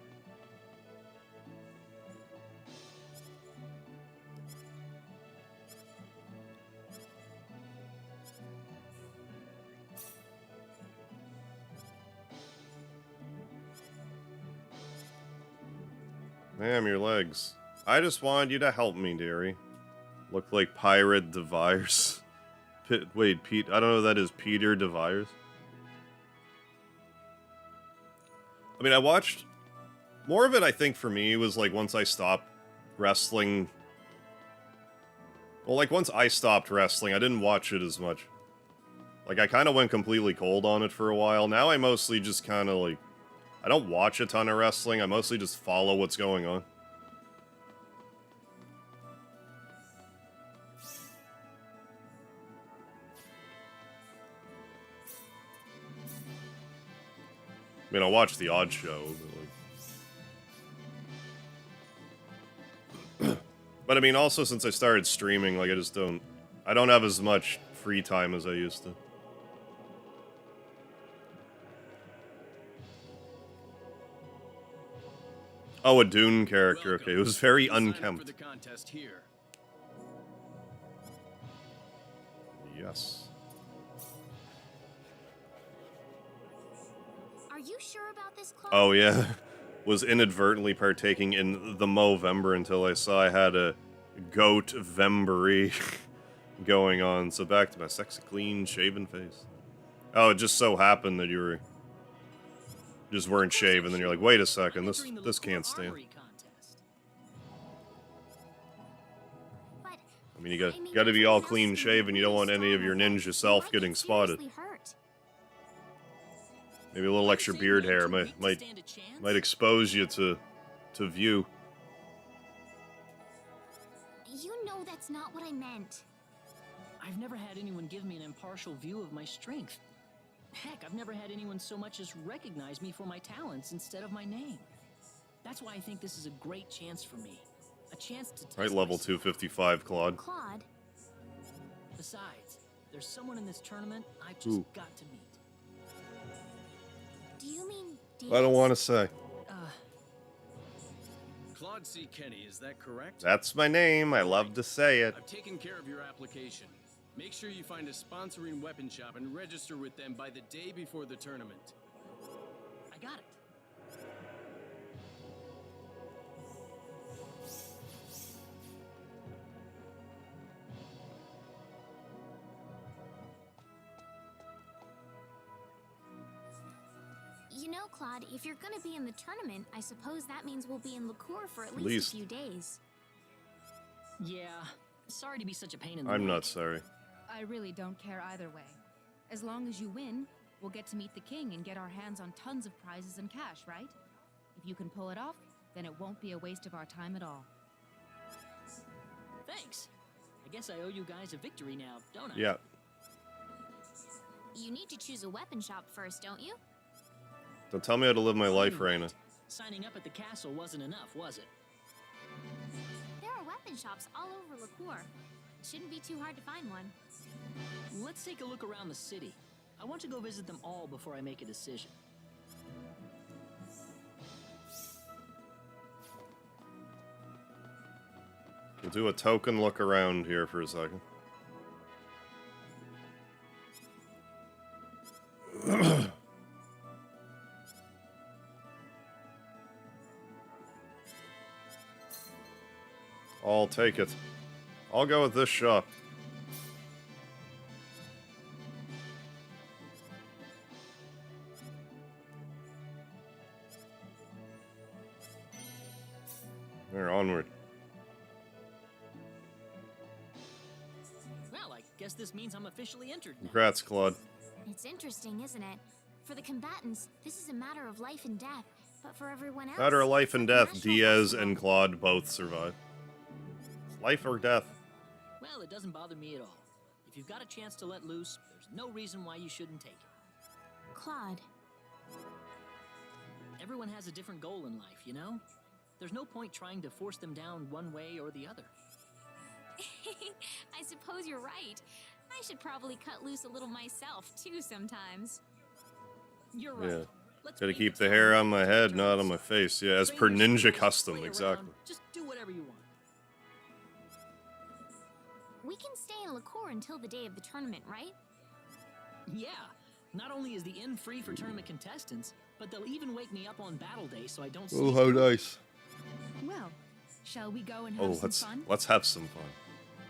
Ma'am, your legs. I just wanted you to help me, dearie. Look like Pirate DeVires. Wait, Pete. I don't know who that is. Peter DeVires. I mean, I watched... More of it, I think, for me, was like once I stopped wrestling... Well, like once I stopped wrestling, I didn't watch it as much. Like, I kind of went completely cold on it for a while. Now I mostly just kind of like... I don't watch a ton of wrestling, I mostly just follow what's going on. I mean, I watch The Odd Show, but like... But I mean, also since I started streaming, like I don't have as much free time as I used to. Oh, a Dune character. Okay, it was very Sign up unkempt. for the contest here. Yes. Are you sure about this, Claude? Oh yeah, was inadvertently partaking in the Movember until I saw I had a goat vembery going on. So back to my sexy, clean, shaven face. Oh, it just so happened that you were just weren't shaved, and then you're like, wait a second, this can't stand. I mean, you got to be all clean shaven. You don't want any of your ninja self getting spotted. Maybe a little extra beard hair might expose you to view. You know that's not what I meant. I've never had anyone give me an impartial view of my strength. Heck, I've never had anyone so much as recognize me for my talents instead of my name. That's why I think this is a great chance for me. A chance to test Right, level myself. 255, Claude. Claude? Besides, there's someone in this tournament I've just Ooh. got to meet. Do you mean I don't want to say. Claude C. Kenny, is that correct? That's my name. I love to say it. I've taken care of your application. Make sure you find a sponsoring weapon shop and register with them by the day before the tournament. I got it. You know, Claude, if you're gonna be in the tournament, I suppose that means we'll be in Liqueur for at Least. least a few days. Yeah, sorry to be such a pain in the I'm neck. not sorry. I really don't care either way. As long as you win, we'll get to meet the king and get our hands on tons of prizes and cash, right? If you can pull it off, then it won't be a waste of our time at all. Thanks. I guess I owe you guys a victory now, don't I? Yeah. You need to choose a weapon shop first, don't you? Don't tell me how to live my life, Raina. Signing up at the castle wasn't enough, was it? There are weapon shops all over Liqueur. Shouldn't be too hard to find one. Let's take a look around the city. I want to go visit them all before I make a decision. We'll do a token look around here for a second. I'll take it. I'll go with this shop. There, onward. Well, I guess this means I'm officially entered now. Congrats, Claude. It's interesting, isn't it? For the combatants, this is a matter of life and death, but for everyone else... Matter of life and death. National Diaz festival. and Claude both survive. Life or death. Well, it doesn't bother me at all. If you've got a chance to let loose, there's no reason why you shouldn't take it. Claude. Everyone has a different goal in life, you know? There's no point trying to force them down one way or the other. I suppose you're right. I should probably cut loose a little myself, too, sometimes. You're right. Yeah. Let's Gotta make keep it the so hair we on my can head, take not on turns. my face. Yeah, as per Train your ninja skills, custom, play exactly. around, just do whatever you want. We can stay in Liqueur until the day of the tournament, right? Yeah. Not only is the inn free for tournament contestants, but they'll even wake me up on battle day so I don't see Oh, how nice. Well, shall we go and have Oh, some fun? let's have some fun.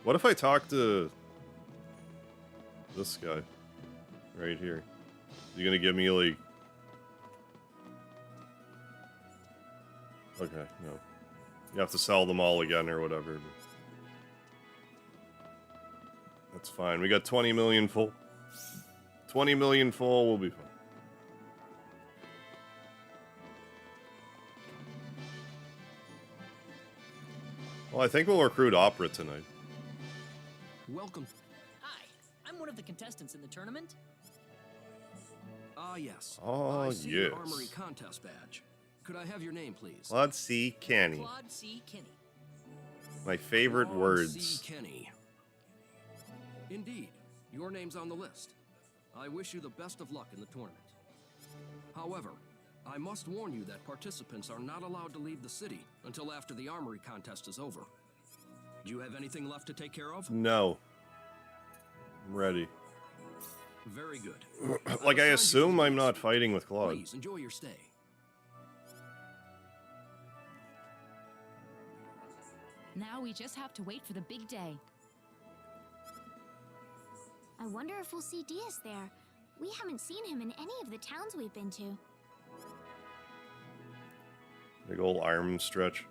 What if I talk to this guy right here? You gonna give me like? Okay, no. You have to sell them all again or whatever. That's fine. We got 20 million full. 20 million full. We'll be fine. Well, I think we'll recruit Opera tonight. Welcome. Hi, I'm one of the contestants in the tournament. Ah, yes. Oh, I see your yes. armory contest badge. Could I have your name, please? Claude C. Kenny. Claude C. Kenny. My favorite Claude words. C. Kenny. Indeed, your name's on the list. I wish you the best of luck in the tournament. However, I must warn you that participants are not allowed to leave the city until after the armory contest is over. Do you have anything left to take care of? No. I'm ready. Very good. Like, I assume I'm not fighting with Claude. Please enjoy your stay. Now we just have to wait for the big day. I wonder if we'll see Diaz there. We haven't seen him in any of the towns we've been to. Big old arm stretch.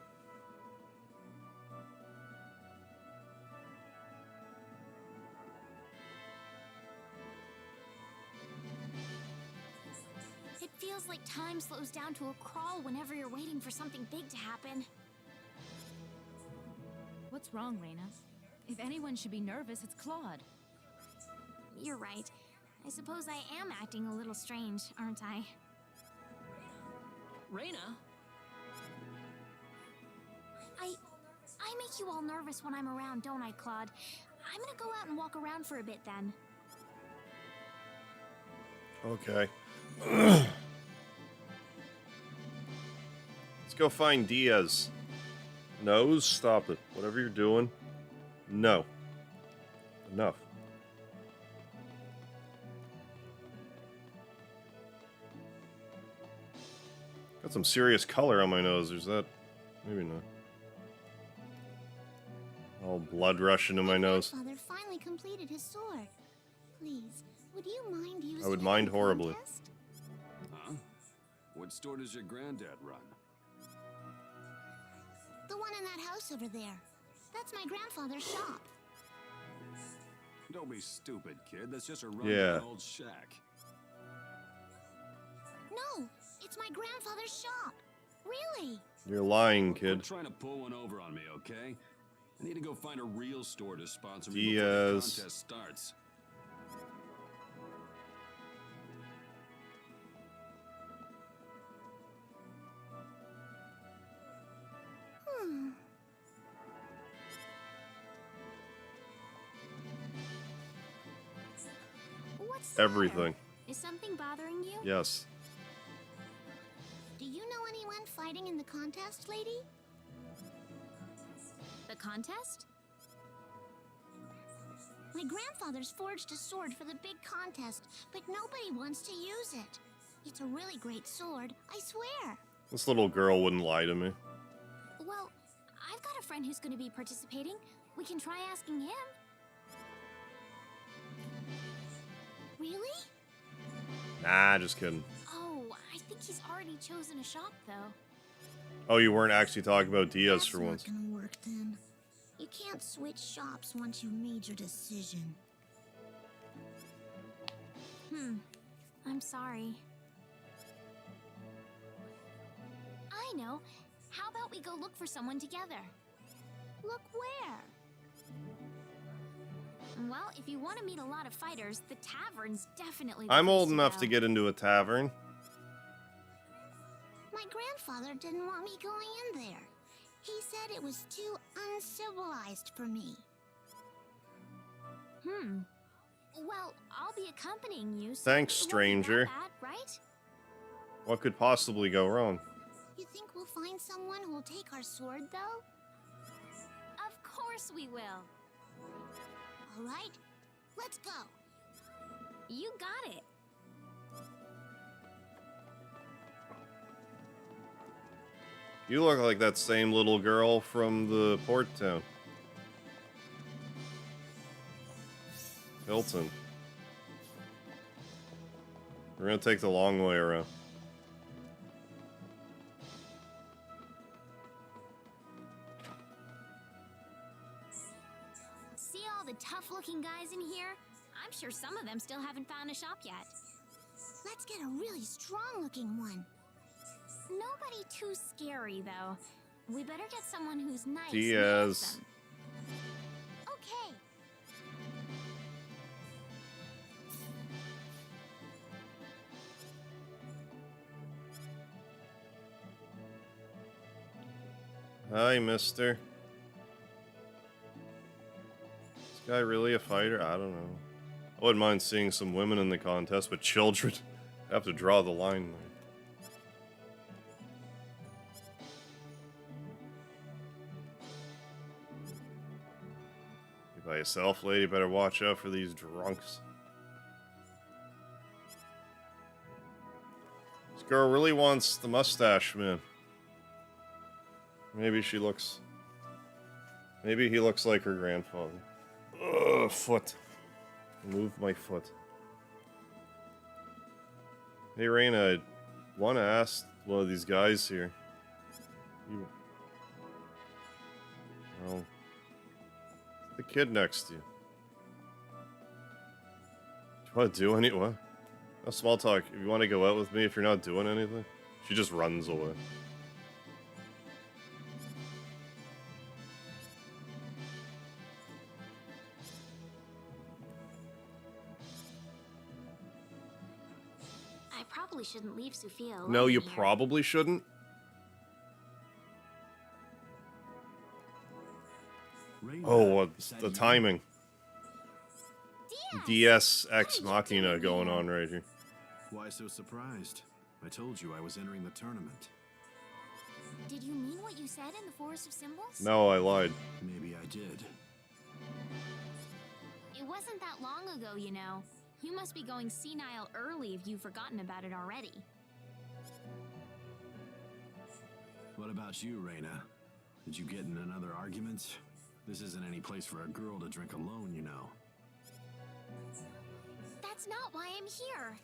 It feels like time slows down to a crawl whenever you're waiting for something big to happen. What's wrong, Reina? If anyone should be nervous, it's Claude. You're right. I suppose I am acting a little strange, aren't I? Reina? I make you all nervous when I'm around, don't I, Claude? I'm gonna go out and walk around for a bit then. Okay. Let's go find Diaz. No, stop it. Whatever you're doing. No. Enough. Got some serious color on my nose. There's that. Maybe not. All blood rushing to my nose. My grandfather finally completed his sword. Please, would you mind using I would it mind in the horribly. contest? Huh? What store does your granddad run? The one in that house over there. That's my grandfather's shop. Don't be stupid, kid. That's just a rundown Yeah. old shack. No, it's my grandfather's shop. Really? You're lying, Quit kid. trying to pull one over on me, okay? I need to go find a real store to sponsor me before the Diaz. contest starts. What's the Everything. matter? Is something bothering you? Yes. Do you know anyone fighting in the contest, lady? The contest? My grandfather's forged a sword for the big contest, but nobody wants to use it. It's a really great sword, I swear. This little girl wouldn't lie to me. Well, I've got a friend who's going to be participating. We can try asking him. Really? Nah, just kidding. Oh, I think he's already chosen a shop, though. Oh, you weren't actually talking about Diaz for That's once. not gonna work then. You can't switch shops once you've made your decision. I'm sorry. I know. How about we go look for someone together? Look where? Well, if you want to meet a lot of fighters, the tavern's definitely the I'm place old enough go. to get into a tavern. My grandfather didn't want me going in there. He said it was too uncivilized for me. Well, I'll be accompanying you. So Thanks, it won't be that stranger. bad, right? What could possibly go wrong? You think we'll find someone who'll take our sword, though? Of course we will. All right, let's go. You got it. You look like that same little girl from the port town. Hilton. We're gonna take the long way around. See all the tough-looking guys in here? I'm sure some of them still haven't found a shop yet. Let's get a really strong-looking one. Nobody too scary, though. We better get someone who's nice. Diaz. And Okay. Hi, mister. This guy really a fighter? I don't know. I wouldn't mind seeing some women in the contest, but children have to draw the line there. yourself, lady. Better watch out for these drunks. This girl really wants the mustache, man. Maybe she looks... Maybe he looks like her grandfather. Ugh, foot. Move my foot. Hey, Raina, I want to ask one of these guys here. You... Oh. The kid next to you. Do you want to do any... What? No, small talk. If you want to go out with me, if you're not doing anything. She just runs away. I probably shouldn't leave Sophia alone. No, you here. probably shouldn't. Oh, what's the timing? DS Ex Machina going on right here. Why so surprised? I told you I was entering the tournament. Did you mean what you said in the Forest of Symbols? No, I lied. Maybe I did. It wasn't that long ago, you know. You must be going senile early if you've forgotten about it already. What about you, Raina? Did you get in another argument? This isn't any place for a girl to drink alone, you know. That's not why I'm here.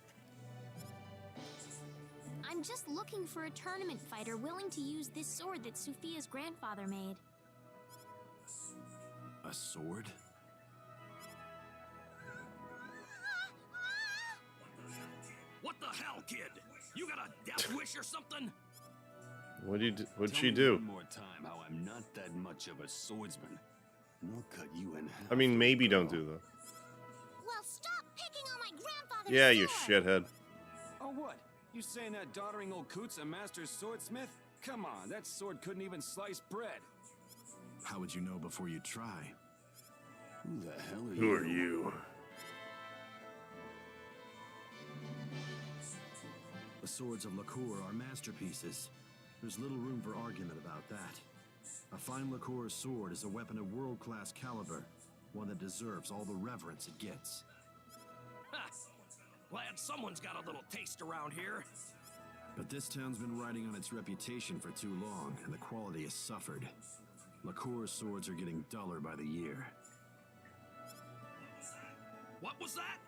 I'm just looking for a tournament fighter willing to use this sword that Sophia's grandfather made. A sword? What the hell, kid? You got a death wish or something? What'd she do? One more time how I'm not that much of a swordsman. And I'll cut you in half. I mean, maybe don't do that. Well, stop picking on my grandfather's Yeah, you sword. shithead. Oh, what? You saying that doddering old coot's a master swordsmith? Come on, that sword couldn't even slice bread. How would you know before you try? Who the hell are you? Who are you? The swords of Lacour are masterpieces. There's little room for argument about that. A fine Lacour sword is a weapon of world-class caliber, one that deserves all the reverence it gets. Ha! Glad someone's got a little taste around here. But this town's been riding on its reputation for too long, and the quality has suffered. Lacour's swords are getting duller by the year. What was that?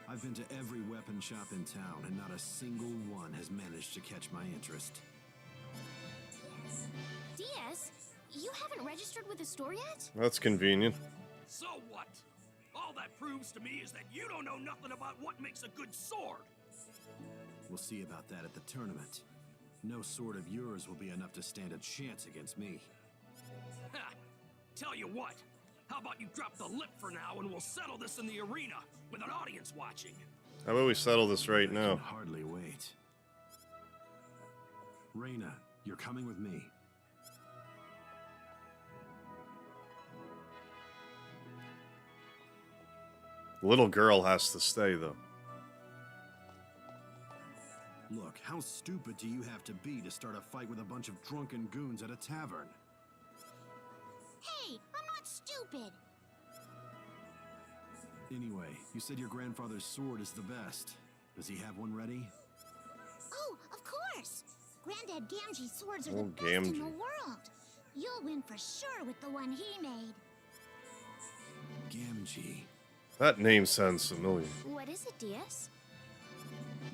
I've been to every weapon shop in town, and not a single one has managed to catch my interest. DS, you haven't registered with the store yet? That's convenient. So what? All that proves to me is that you don't know nothing about what makes a good sword. We'll see about that at the tournament. No sword of yours will be enough to stand a chance against me. Ha! Tell you what, how about you drop the lip for now and we'll settle this in the arena with an audience watching. How about we settle this right I now? can hardly wait. Raina, you're coming with me. The little girl has to stay, though. Look, how stupid do you have to be to start a fight with a bunch of drunken goons at a tavern? Hey, I'm not stupid. Anyway, you said your grandfather's sword is the best. Does he have one ready? Oh, of course. Granddad Gamgee's swords are Oh, the best in Gamgee. the world. You'll win for sure with the one he made. Gamgee. That name sounds familiar. What is it, DS?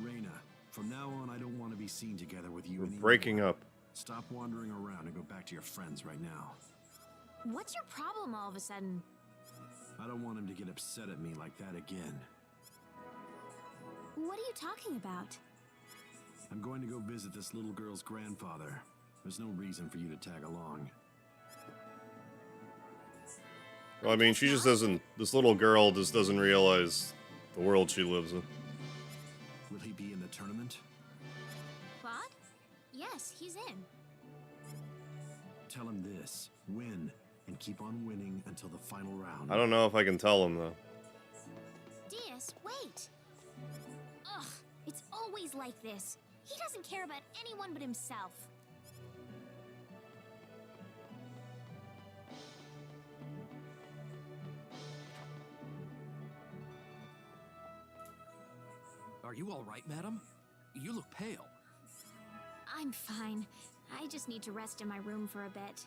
Raina, from now on I don't want to be seen together with you We're anymore. breaking up. Stop wandering around and go back to your friends right now. What's your problem all of a sudden? I don't want him to get upset at me like that again. What are you talking about? I'm going to go visit this little girl's grandfather. There's no reason for you to tag along. Well, I mean, she just doesn't... This little girl just doesn't realize the world she lives in. Will he be in the tournament? Claude? Yes, he's in. Tell him this. Win. And keep on winning until the final round. I don't know if I can tell him, though. DS, wait! Ugh, it's always like this. He doesn't care about anyone but himself. Are you all right, madam? You look pale. I'm fine. I just need to rest in my room for a bit.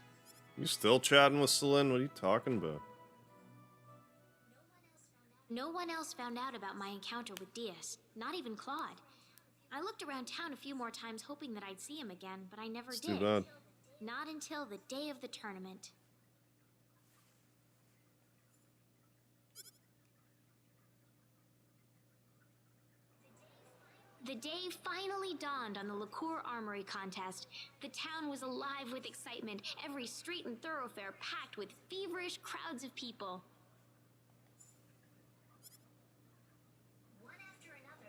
You still chatting with Celine? What are you talking about? No one else found out about my encounter with Diaz, not even Claude. I looked around town a few more times hoping that I'd see him again, but I never did. Too bad. Not until the day of the tournament. The day finally dawned on the Liqueur Armory contest. The town was alive with excitement, every street and thoroughfare packed with feverish crowds of people.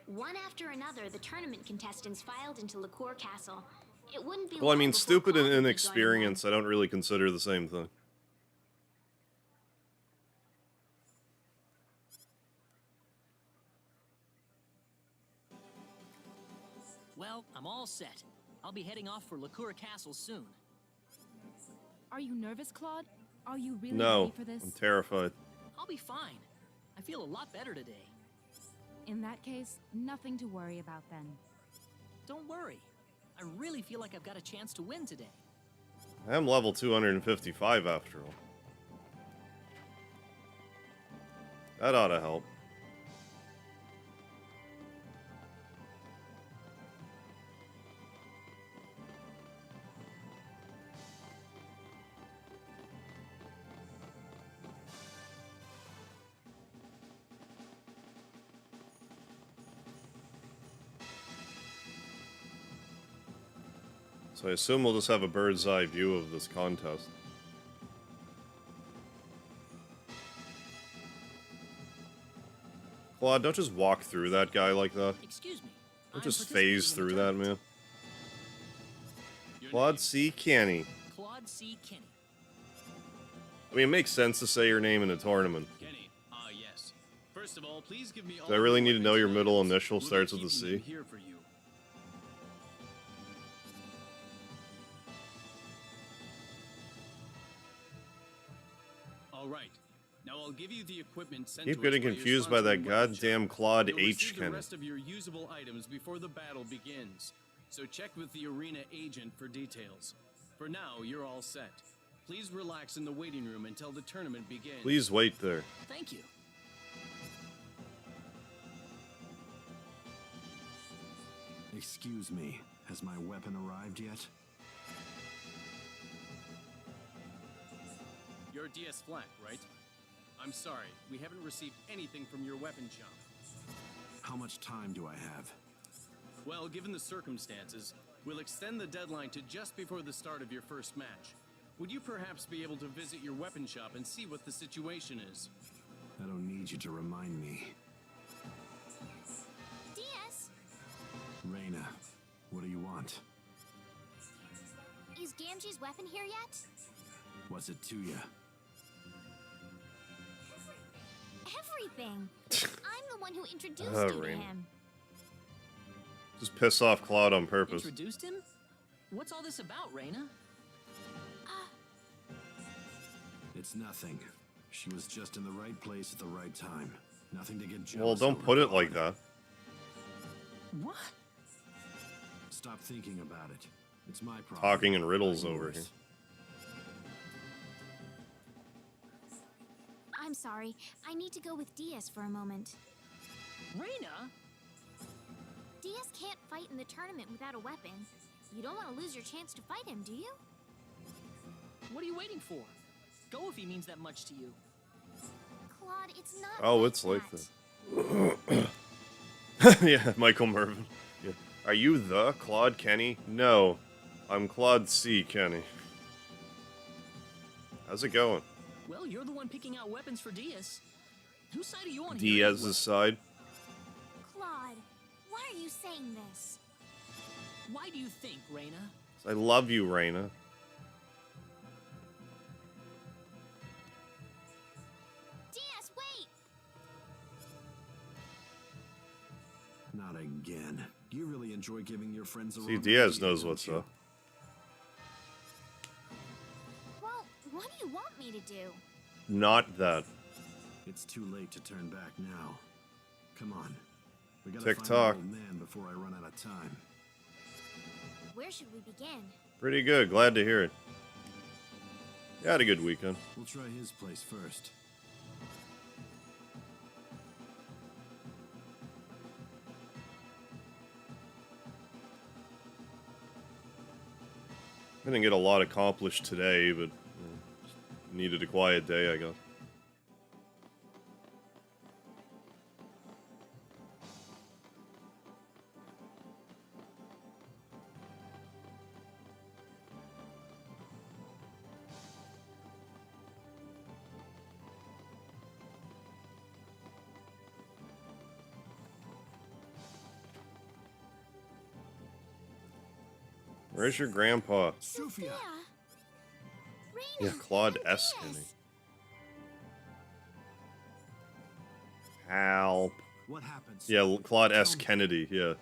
One after another, the tournament contestants filed into Liqueur Castle. It wouldn't be Well, I long mean, before stupid Claude and would be joining them. inexperience, I don't really consider the same thing. Well, I'm all set. I'll be heading off for Liqueur Castle soon. Are you nervous, Claude? Are you really No, ready for this? I'm terrified. I'll be fine. I feel a lot better today. In that case, nothing to worry about then. Don't worry. I really feel like I've got a chance to win today. I am level 255 after all. That ought to help. So I assume we'll just have a bird's eye view of this contest. Claude, don't just walk through that guy like that. Excuse me. Don't just phase through that, man. Claude C. Kenny. Claude C. Kenny. I mean, it makes sense to say your name in a tournament. Kenny, yes. First of all, please give me all Do I really your need to know your weapons and middle items. initial We'll be starts with a keeping them C? here for you. All right. Now I'll give you the equipment sent Keep to getting us by your confused by that sponsoring weapon shop. goddamn Claude You'll H. receive the Kenny. rest of your usable items before the battle begins. So check with the arena agent for details. For now, you're all set. Please relax in the waiting room until the tournament begins. Please wait there. Thank you. Excuse me, has my weapon arrived yet? You're DS Flat, right? I'm sorry, we haven't received anything from your weapon shop. How much time do I have? Well, given the circumstances, we'll extend the deadline to just before the start of your first match. Would you perhaps be able to visit your weapon shop and see what the situation is? I don't need you to remind me. Diaz, Reyna, what do you want? is Gamgee's weapon here yet? What's it to you? Everything. I'm the one who introduced Oh, you to Reyna. him. Just piss off Claude on purpose. Introduced him? What's all this about, Reyna? It's nothing. She was just in the right place at the right time. Nothing to get jealous Well, don't over, put it Claude. like that. What? Stop thinking about it. It's my problem. Talking in riddles not over yours. here. I'm sorry. I need to go with Diaz for a moment. Reyna? Diaz can't fight in the tournament without a weapon. You don't want to lose your chance to fight him, do you? What are you waiting for? Go if he means that much to you. Claude, it's not Oh, like it's like that. that. Yeah, Michael Mervin. Yeah. Are you the Claude Kenny? No. I'm Claude C. Kenny. How's it going? Well, you're the one picking out weapons for Diaz. Whose side are you on here? Diaz's side. Claude, why are you saying this? Why do you think, Reyna? I love you, Reyna. Diaz, wait! Not again. Do you really enjoy giving your friends a See, run? Diaz Yeah, knows don't what's you? up. Well, what do you want me to do? Not that. It's too late to turn back now. Come on. We gotta TikTok. find the old man before I run out of time. Where should we begin? Pretty good. Glad to hear it. You had a good weekend. We'll try his place first. I didn't get a lot accomplished today, but needed a quiet day, I guess. Where's your grandpa? Sophia! Yeah, Claude S. Kenny. Help. What happened? Yeah, Claude S. Kennedy, yeah.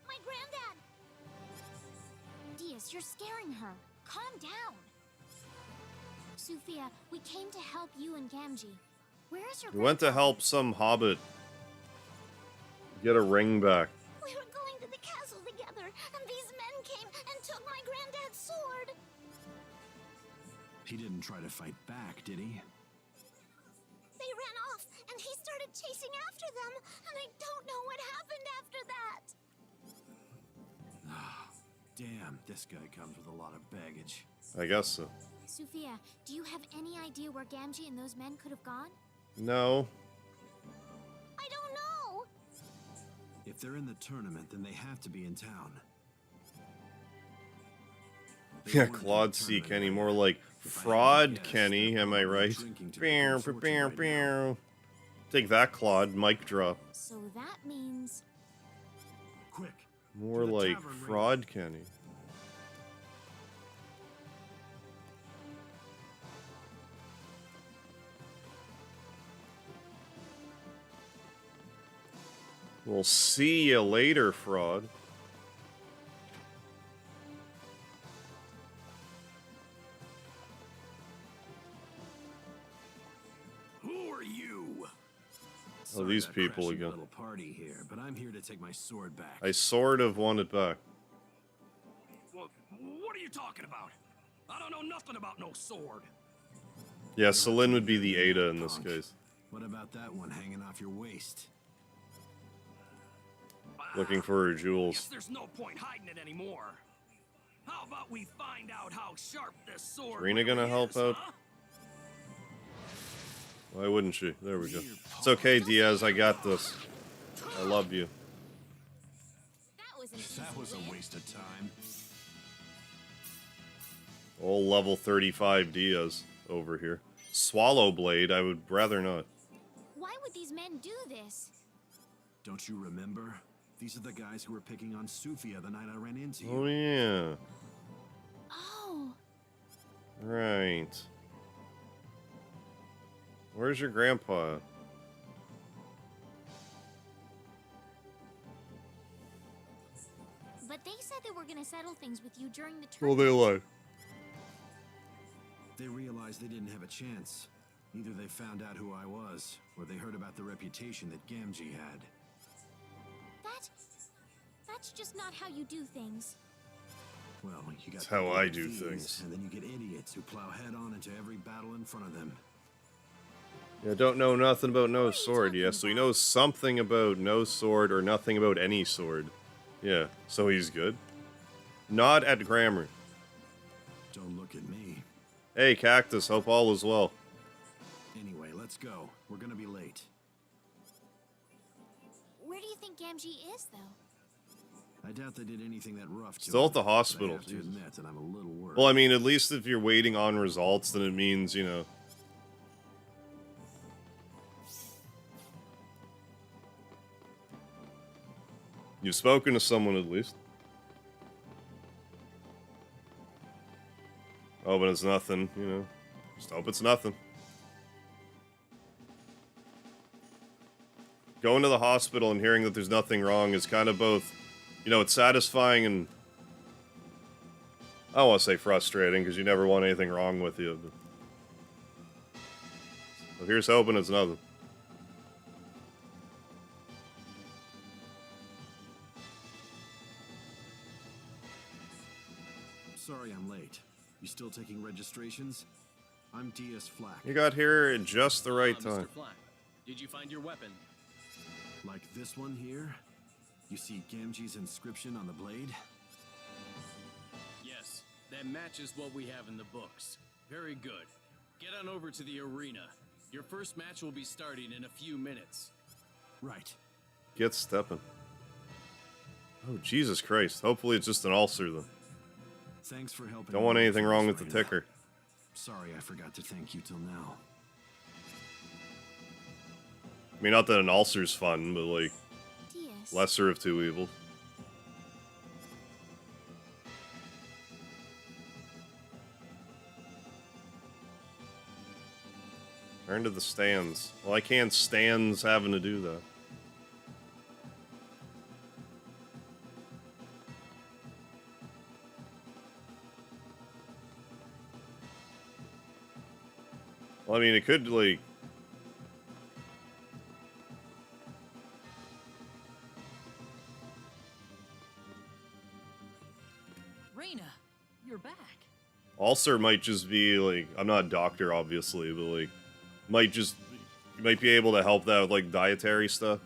My granddad! Diaz, you're scaring her. Calm down. Sophia, we came to help you and Gamgee. Where is your We went to help some hobbit get a ring back. We were going to the castle together, and these men came and took my granddad's sword. He didn't try to fight back, did he? They ran off, and he started chasing after them, and I don't know what happened after that. Damn, this guy comes with a lot of baggage. I guess so. Sophia, do you have any idea where Gamgee and those men could have gone? No. I don't know. If they're in the tournament, then they have to be in town. Yeah, Claude C. Kenny, more like Fraud Kenny, am I right? Beow, beow, beow. Take that, Claude. Mic drop. So that means... Quick. More like Fraud Kenny. We'll see you later, Fraud. Who are you? Oh, these people again. Little party here, but I'm here to take my sword back. I sort of want it back. Well, what are you talking about? I don't know nothing about no sword. Yeah, Celine would be the Ada in this case. What about that one hanging off your waist? Looking for her Guess jewels. there's no point hiding it anymore. How about we find out how sharp this sword Rena gonna really help is, out? huh? Why wouldn't she? There we go. It's okay, Diaz. I got this. I love you. That was a waste of time. Old level 35 Diaz over here. Swallow Blade, I would rather not. Why would these men do this? Don't you remember? These are the guys who were picking on Sophia the night I ran into you. Oh, yeah. Oh. Right. Where's your grandpa? But they said they were going to settle things with you during the Well, tournament. they lie. They realized they didn't have a chance. Either they found out who I was, or they heard about the reputation that Gamgee had. That's just not how you do things. Well, you got That's how people I like do these, things. And then you get idiots who plow head on into every battle in front of them. Yeah, don't know nothing about no sword. Yeah, so he knows something about no sword or nothing about any sword. Yeah, so he's good. Not at grammar. Don't look at me. Hey, Cactus, hope all is well. Anyway, let's go. We're gonna be late. Where do you think Gamgee is, though? I doubt they did anything that rough to Still him, at the but I hospital. have to admit that I'm a little worried. Well, I mean, at least if you're waiting on results, then it means, you know... You've spoken to someone at least. Oh, but it's nothing, you know. Just hope it's nothing. Going to the hospital and hearing that there's nothing wrong is kind of both, you know, it's satisfying and I don't want to say frustrating because you never want anything wrong with you. But So here's hoping it's nothing. Sorry I'm late. You still taking registrations? I'm DS Flack. You got here at just the right time. Mr. Flack, did you find your weapon? Like this one here? You see Gamgee's inscription on the blade? Yes, that matches what we have in the books. Very good. Get on over to the arena. Your first match will be starting in a few minutes. Right. Get stepping. Oh, Jesus Christ. Hopefully it's just an ulcer, then. Thanks for helping. Don't want anything wrong with the ticker. Sorry I forgot to thank you till now. I mean, not that an ulcer's fun, but, like, DS. lesser of two evils. Turn to the stands. Well, I can't stands having to do that. Well, I mean, it could, like... Reina, you're back. Ulcer might just be, like... I'm not a doctor, obviously, but, like... You might be able to help that with, like, dietary stuff.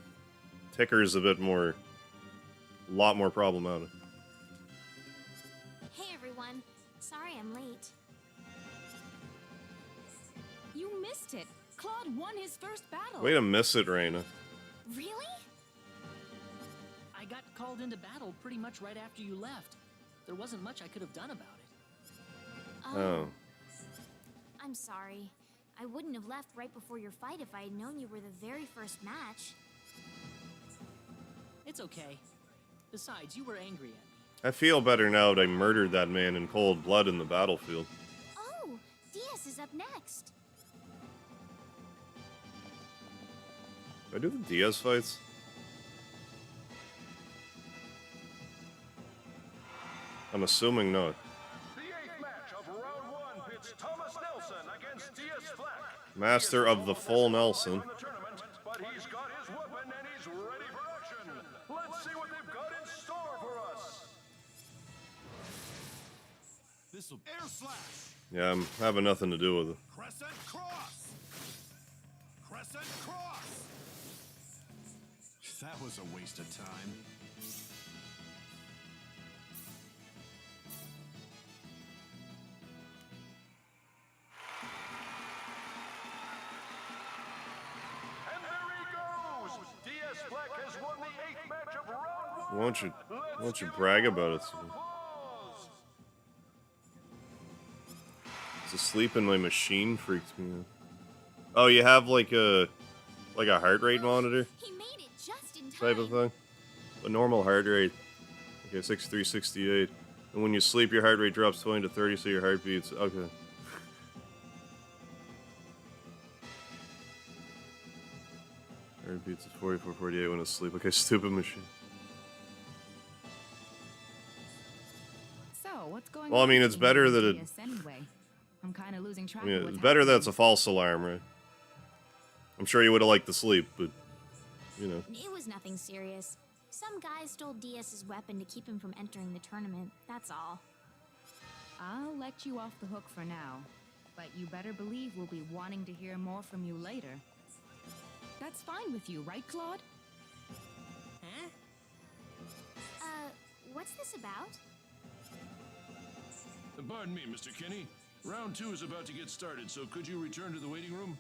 Ticker's a bit more... A lot more problematic. Hey everyone. Sorry I'm late. You missed it. Claude won his first battle. Way to miss it, Reina. Really? I got called into battle pretty much right after you left. There wasn't much I could have done about it. Oh. I'm sorry. I wouldn't have left right before your fight if I had known you were the very first match. It's okay. Besides, you were angry at me. I feel better now that I murdered that man in cold blood in the battlefield. Oh, DS is up next. Do I do the Diaz fights? I'm assuming not. The 8th match of round 1 pits Thomas Nelson against DS Flack. Master of the full Nelson. But he's got his weapon and he's ready for action. Let's see what they've got in store for us. This'll air slash. Yeah, I'm having nothing to do with it. Crescent cross. Crescent cross. That was a waste of time. And there he goes. DS Flack has won the 8th match of round 1. Why don't you brag about it? The sleep in my machine freaks me out. Oh, you have like a heart rate monitor? He made it just in time. Type of thing? A normal heart rate. Okay, 63, 68. And when you sleep, your heart rate drops 20 to 30, so your heart beats. Okay. Heart beats at 44, 48 when asleep. Okay, stupid machine. So, what's going Well, I on mean, it's between better you that and it... DS anyway. I'm kind of losing track I mean, of what's it's better that happening. it's a false alarm, right? I'm sure you would have liked the sleep, but, you know. It was nothing serious. Some guy stole DS's weapon to keep him from entering the tournament, that's all. I'll let you off the hook for now, but you better believe we'll be wanting to hear more from you later. That's fine with you, right, Claude? Huh? What's this about? Pardon me, Mr. Kinney. Round 2 is about to get started, so could you return to the waiting room?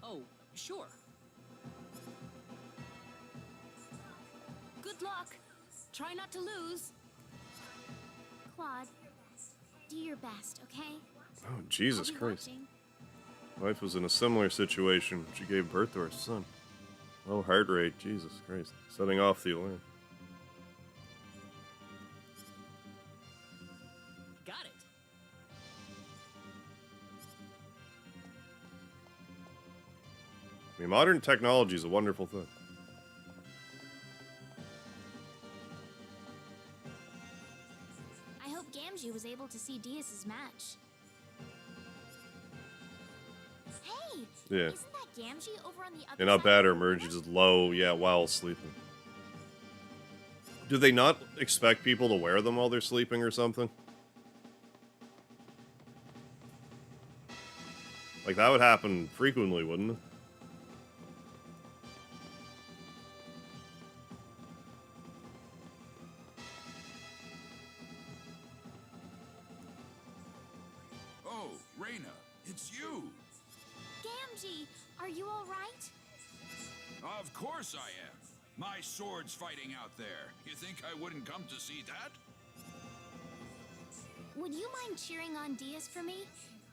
Oh, sure. Good luck. Try not to lose. Claude, do your best, okay? Oh, Jesus I'll be Christ. watching. Wife was in a similar situation. She gave birth to her son. Low heart rate, Jesus Christ. Setting off the alarm. Got it. I mean, modern technology is a wonderful thing. I hope Gamgee was able to see DS's match. Yeah. Isn't that Gamgee over on the other Yeah, not side bad, of or the emerge river? just low, yeah, while sleeping. Do they not expect people to wear them while they're sleeping or something? Like, that would happen frequently, wouldn't it? Oh, Reyna, it's you! Gamgee, are you all right? Of course I am. My sword's fighting out there. You think I wouldn't come to see that? Would you mind cheering on Diaz for me?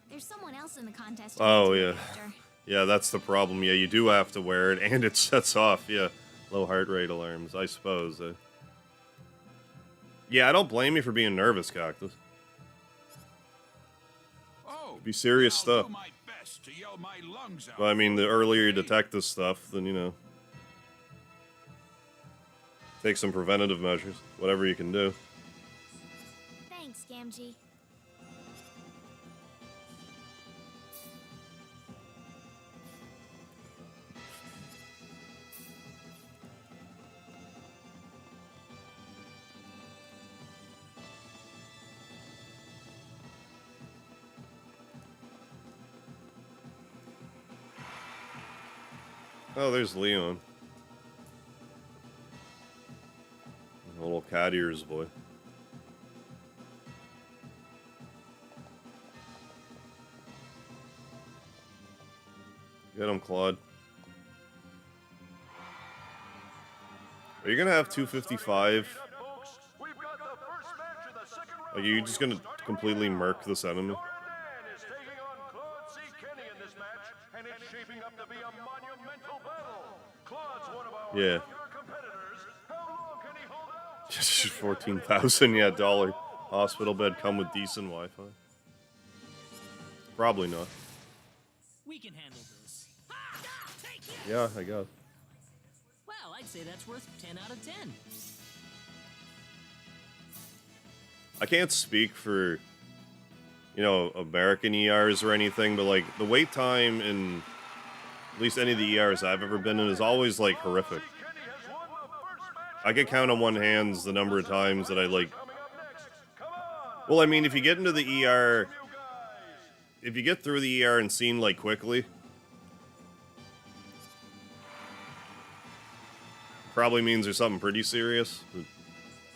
There's someone else in the contest. Oh, yeah. Yeah, that's the problem. Yeah, you do have to wear it, and it sets off, yeah, low heart rate alarms, I suppose. Yeah, I don't blame you for being nervous, Cactus. Oh, Be serious stuff. do my best to yell my lungs out. But I mean, the earlier you detect this stuff, then, you know, take some preventative measures, whatever you can do. Thanks, Gamgee. Oh, there's Leon. A little cat ears boy. Get him, Claude. Are you gonna have 255? Like, are you just gonna completely murk this enemy? is taking on Claude C. Kenny in this match, and it's shaping up to be a monumental battle. Claude's one of our Yeah. younger competitors. How long can he hold out? Just 14,000, yeah, dollar. Hospital bed come with decent Wi-Fi. Probably not. We can handle this. Yeah, I guess. Well, I'd say that's worth 10 out of 10. I can't speak for, you know, American ERs or anything, but like the wait time in at least any of the ERs I've ever been in is always like horrific. I can count on one hand the number of times that I like. Well, I mean, if you get into the ER, if you get through the ER and seen like quickly, probably means there's something pretty serious.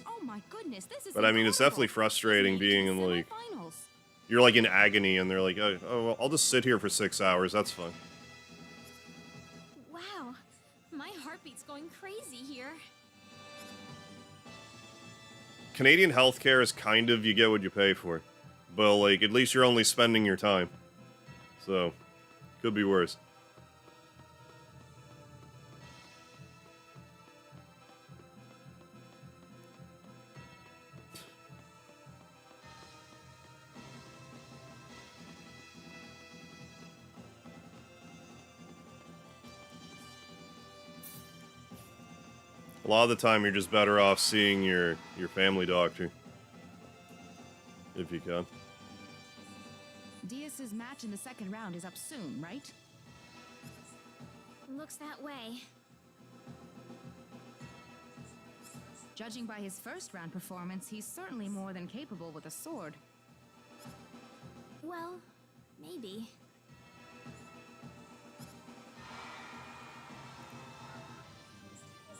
Oh my goodness, this is But I mean, it's definitely frustrating being in like, you're like in agony and they're like, oh, well, I'll just sit here for 6 hours. That's fine. Wow, my heartbeat's going crazy here. Canadian healthcare is kind of, you get what you pay for. But like, at least you're only spending your time. So, could be worse. A lot of the time, you're just better off seeing your family doctor. If you can. Diaz's match in the second round is up soon, right? Looks that way. Judging by his first round performance, he's certainly more than capable with a sword. Well, maybe.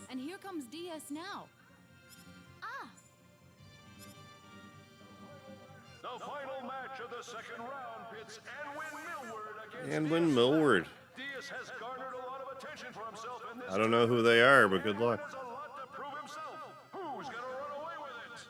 And here comes Diaz now. Ah! The final match of the second round pits Anwin Millward against Anwin Millward. Diaz has garnered a lot of attention for himself in this. I don't know who they are, but good luck. Has a lot to prove himself. Who's gonna run away with it?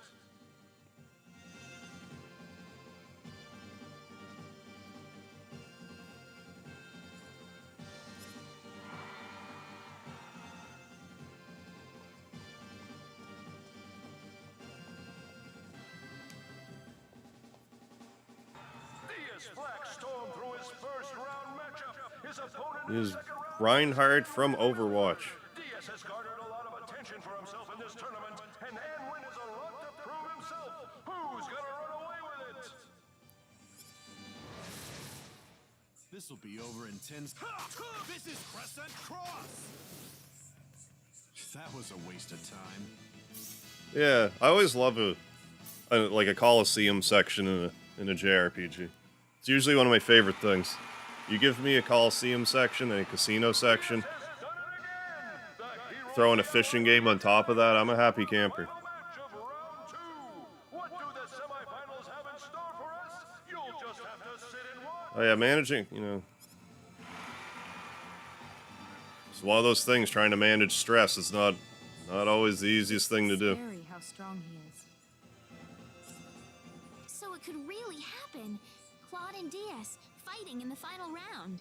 Diaz Black stormed through his first round matchup. His opponent in the Is second round. Reinhardt from Overwatch. Diaz has garnered a lot of attention for himself in this tournament, and Anwin has a lot to prove himself. Who's gonna run away with it? This'll be over in 10... This is Crescent Cross! That was a waste of time. Yeah, I always love like a Coliseum section in a JRPG. It's usually one of my favorite things. You give me a Coliseum section and a casino section, throw in a fishing game on top of that, I'm a happy camper. Oh yeah, managing, you know. It's one of those things, trying to manage stress. It's not always the easiest thing to do. Scary how strong he is. So it could really happen. Claude and Diaz fighting in the final round.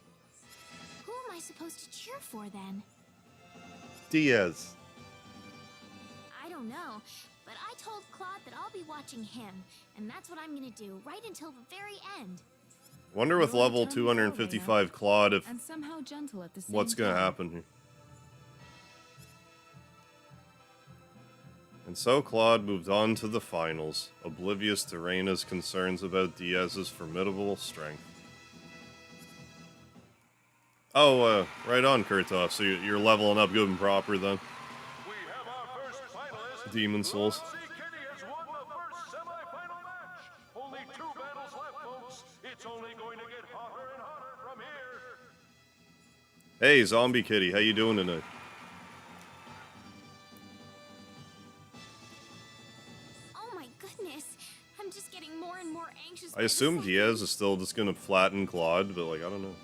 Who am I supposed to cheer for then? Diaz. I don't know, but I told Claude that I'll be watching him, and that's what I'm gonna do right until the very end. Wonder with level 255 Claude if And somehow gentle at the same what's gonna time. happen here. And so Claude moved on to the finals, oblivious to Reina's concerns about Diaz's formidable strength. Oh, right on, Kurtov. So you're leveling up good and proper then. Demon Souls. Only 2 battles left, folks. It's only going to get hotter and hotter from here. Hey, Zombie Kitty, how you doing tonight? Oh my goodness, I'm just getting more and more anxious. I assume Diaz is still just gonna flatten Claude, but like, I don't know.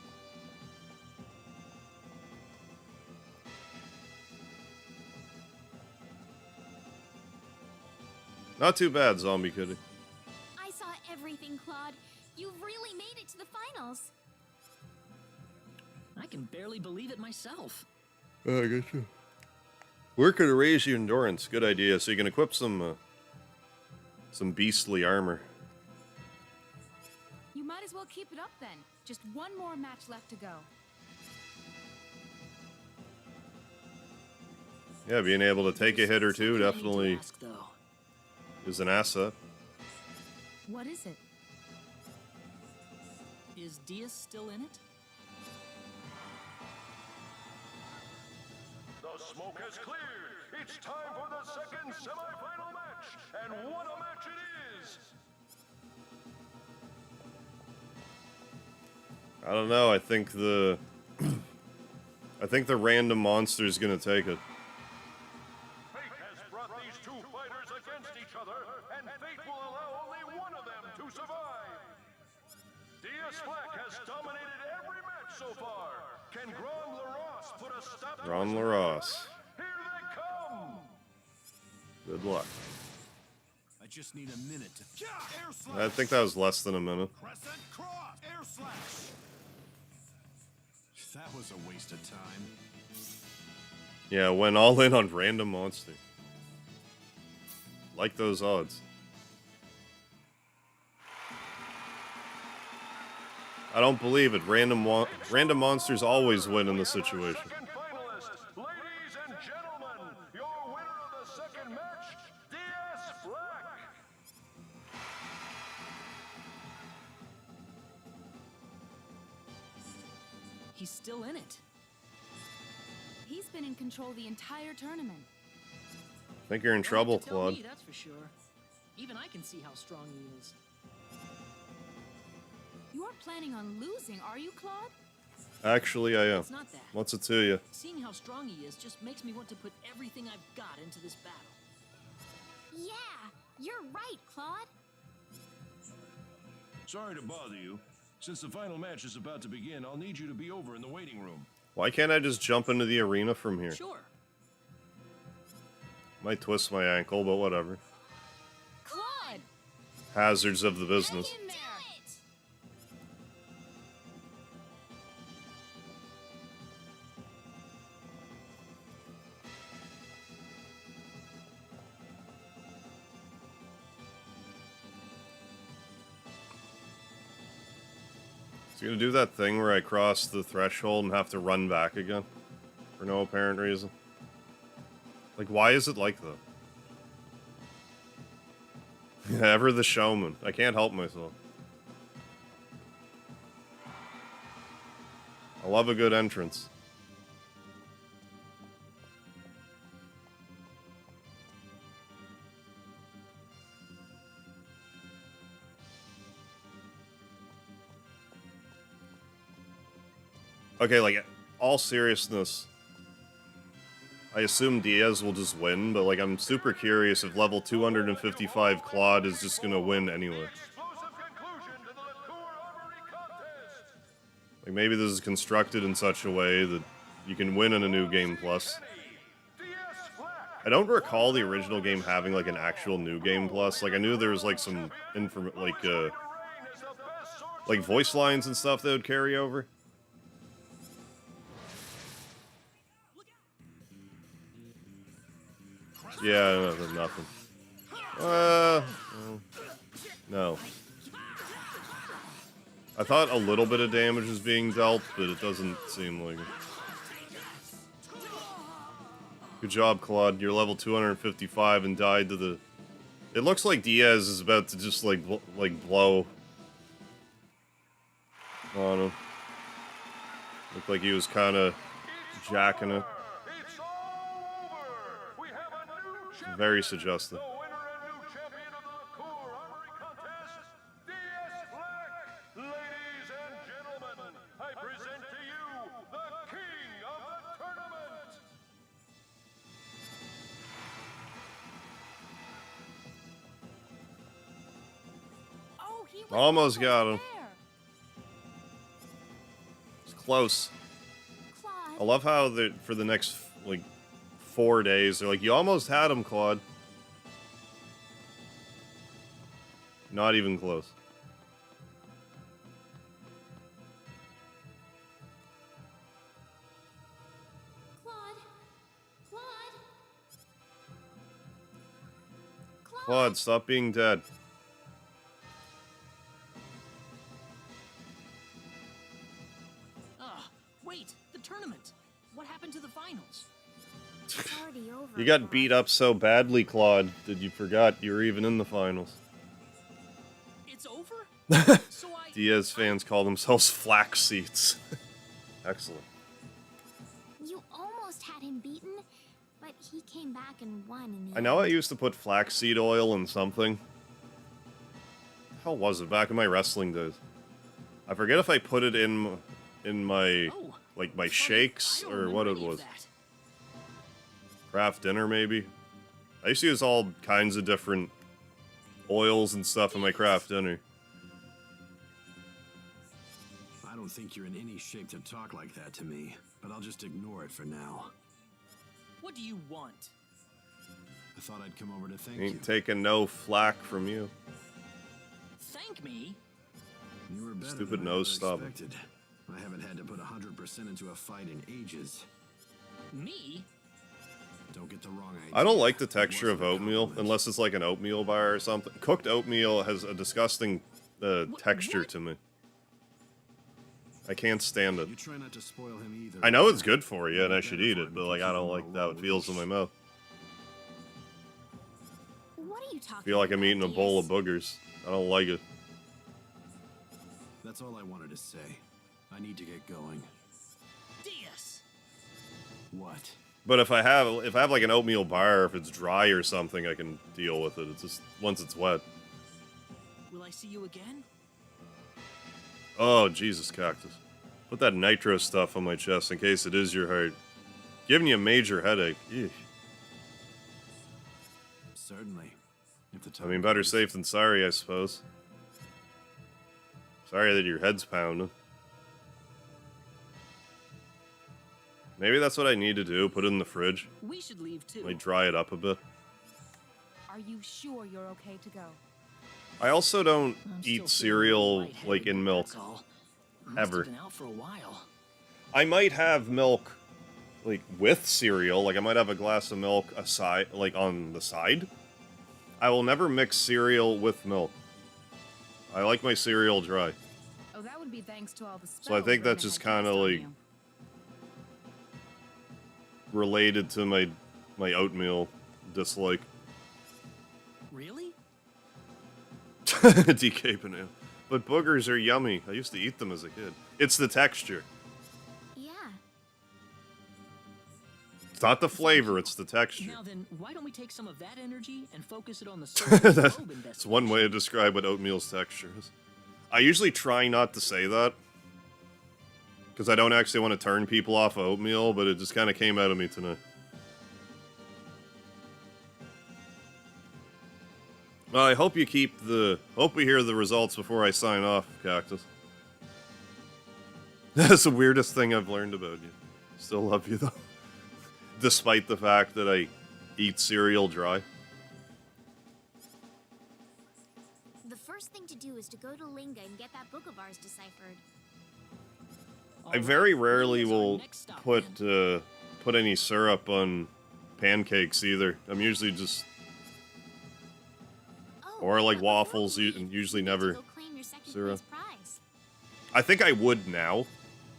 Not too bad, Zombie Kitty. I saw everything, Claude. You really made it to the finals. I can barely believe it myself. I get you. Working to raise your endurance. Good idea. So you can equip some beastly armor. You might as well keep it up then. Just one more match left to go. Yeah, being able to take a hit or two definitely is an asset. What is it? Is Diaz still in it? The smoke has cleared. It's time for the second semifinal match. And what a match it is! I don't know. I think the random monster is gonna take it. Fate has brought these 2 fighters against each other, and fate will allow only one of them to survive. Diaz Black has dominated every match so far. Can Grand LaRosse put a stop to Ron his LaRosse. Here they come! Good luck. I just need a minute to... Air slash! I think that was less than a minute. Crescent cross! Air slash! That was a waste of time. Yeah, went all in on random monster. Like those odds. I don't believe it. Random monsters always win in this situation. Ladies and gentlemen, your winner of the second match, Diaz Black. He's still in it. He's been in control the entire tournament. I think you're in trouble, Tell Claude. me, that's for sure. Even I can see how strong he is. You aren't planning on losing, are you, Claude? Actually, I am. It's not that. What's it to you? Seeing how strong he is just makes me want to put everything I've got into this battle. Yeah, you're right, Claude. Sorry to bother you. Since the final match is about to begin, I'll need you to be over in the waiting room. Why can't I just jump into the arena from here? Sure. Might twist my ankle, but whatever. Claude! Hazards of the business. Do it! Is he gonna do that thing where I cross the threshold and have to run back again? For no apparent reason? Like, why is it like that? Ever the showman. I can't help myself. I love a good entrance. Okay, like, all seriousness, I assume Diaz will just win, but, like, I'm super curious if level 255 Claude is just gonna win anyway. Like, maybe this is constructed in such a way that you can win in a new game plus. I don't recall the original game having, like, an actual new game plus. Like, I knew there was, like, some like voice lines and stuff that would carry over. Yeah, nothing. No. I thought a little bit of damage was being dealt, but it doesn't seem like it. Good job, Claude. You're level 255 and died to the... It looks like Diaz is about to just, like blow on him. Looked like he was kind of jacking it. Very suggestive. Almost got him. It's close. I love how for the next, like, 4 days, they're like, you almost had him, Claude. Not even close. Claude, stop being dead. Wait, the tournament. What happened to the finals? It's already over. You got beat up so badly, Claude, that you forgot you were even in the finals. It's over? Diaz fans call themselves flax seats. Excellent. You almost had him beaten, but he came back and won in the I know I end. used to put flaxseed oil in something. The hell was it back in my wrestling days? I forget if I put it in my like my shakes or what it was. Craft dinner maybe. I used to use all kinds of different oils and stuff in my craft dinner. I don't think you're in any shape to talk like that to me, but I'll just ignore it for now. What do you want? I thought I'd come over to thank you. Ain't taking no flack from you. Thank me? You were better Stupid than I nose ever stubble. expected. I haven't had to put 100% into a fight in ages. Me? Don't get the wrong idea. I don't like the texture of oatmeal unless it's like an oatmeal bar or something. Cooked oatmeal has a disgusting texture to me. I can't stand it. You try not to spoil him either. I know it's good for you and I should eat it, but like I don't like how it feels in my mouth. What are you talking I feel like I'm about, eating a bowl of Diaz? boogers. I don't like it. That's all I wanted to say. I need to get going. Diaz! What? But if I have like an oatmeal bar, if it's dry or something, I can deal with it. It's just once it's wet. Will I see you again? Oh, Jesus, Cactus. Put that nitro stuff on my chest in case it is your heart. Giving you a major headache. Eesh. Certainly. If the I mean, better safe than sorry, I suppose. Sorry that your head's pounding. Maybe that's what I need to do, put it in the fridge. We should leave too. Like, dry it up a bit. Are you sure you're okay to go? I also don't I'm eat still cereal, lightheaded, like, in milk. That's all. Must Ever. have been out for a while. I might have milk, like, with cereal. Like, I might have a glass of milk aside, like, on the side. I will never mix cereal with milk. I like my cereal dry. Oh, that would be thanks to all the spells. So I think that's Rena just had kind of, cast on like, you. related to my oatmeal dislike. Really? DK banana. But boogers are yummy. I used to eat them as a kid. It's the texture. It's not the flavor, it's the texture. Now then, why don't we take some of that energy and focus it on the soul of the globe investigation? That's one way to describe what oatmeal's texture is. I usually try not to say that, because I don't actually want to turn people off of oatmeal, but it just kind of came out of me tonight. Well, I hope you hope we hear the results before I sign off, Cactus. That's the weirdest thing I've learned about you. Still love you, though. Despite the fact that I eat cereal dry. The first thing to do is to go to Linga and get that book of ours deciphered. I very rarely will put any syrup on pancakes either. I'm usually just... or like waffles, and usually never syrup. I think I would now,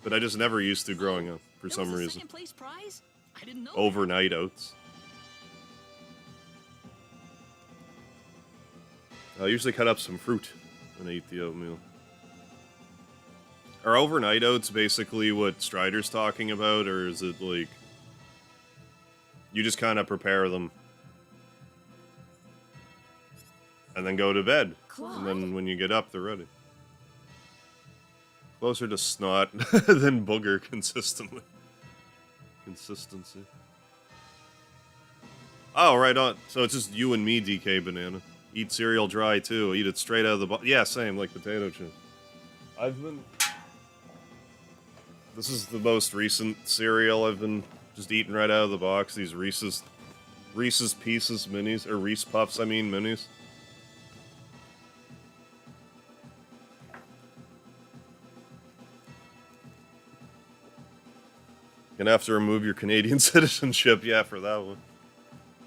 but I just never used to growing up for some reason. Second place prize? I didn't know. Overnight oats. I usually cut up some fruit when I eat the oatmeal. Are overnight oats basically what Strider's talking about, or is it like you just kind of prepare them and then go to bed, Claude? and then when you get up, they're ready? Closer to snot than booger consistently. Consistency. Oh, right on. So it's just you and me, DK Banana. Eat cereal dry, too. Eat it straight out of the box. Yeah, same, like potato chips. This is the most recent cereal I've been just eating right out of the box. These Reese's Pieces minis, or Reese Puffs, I mean, minis. Gonna have to remove your Canadian citizenship, yeah, for that one.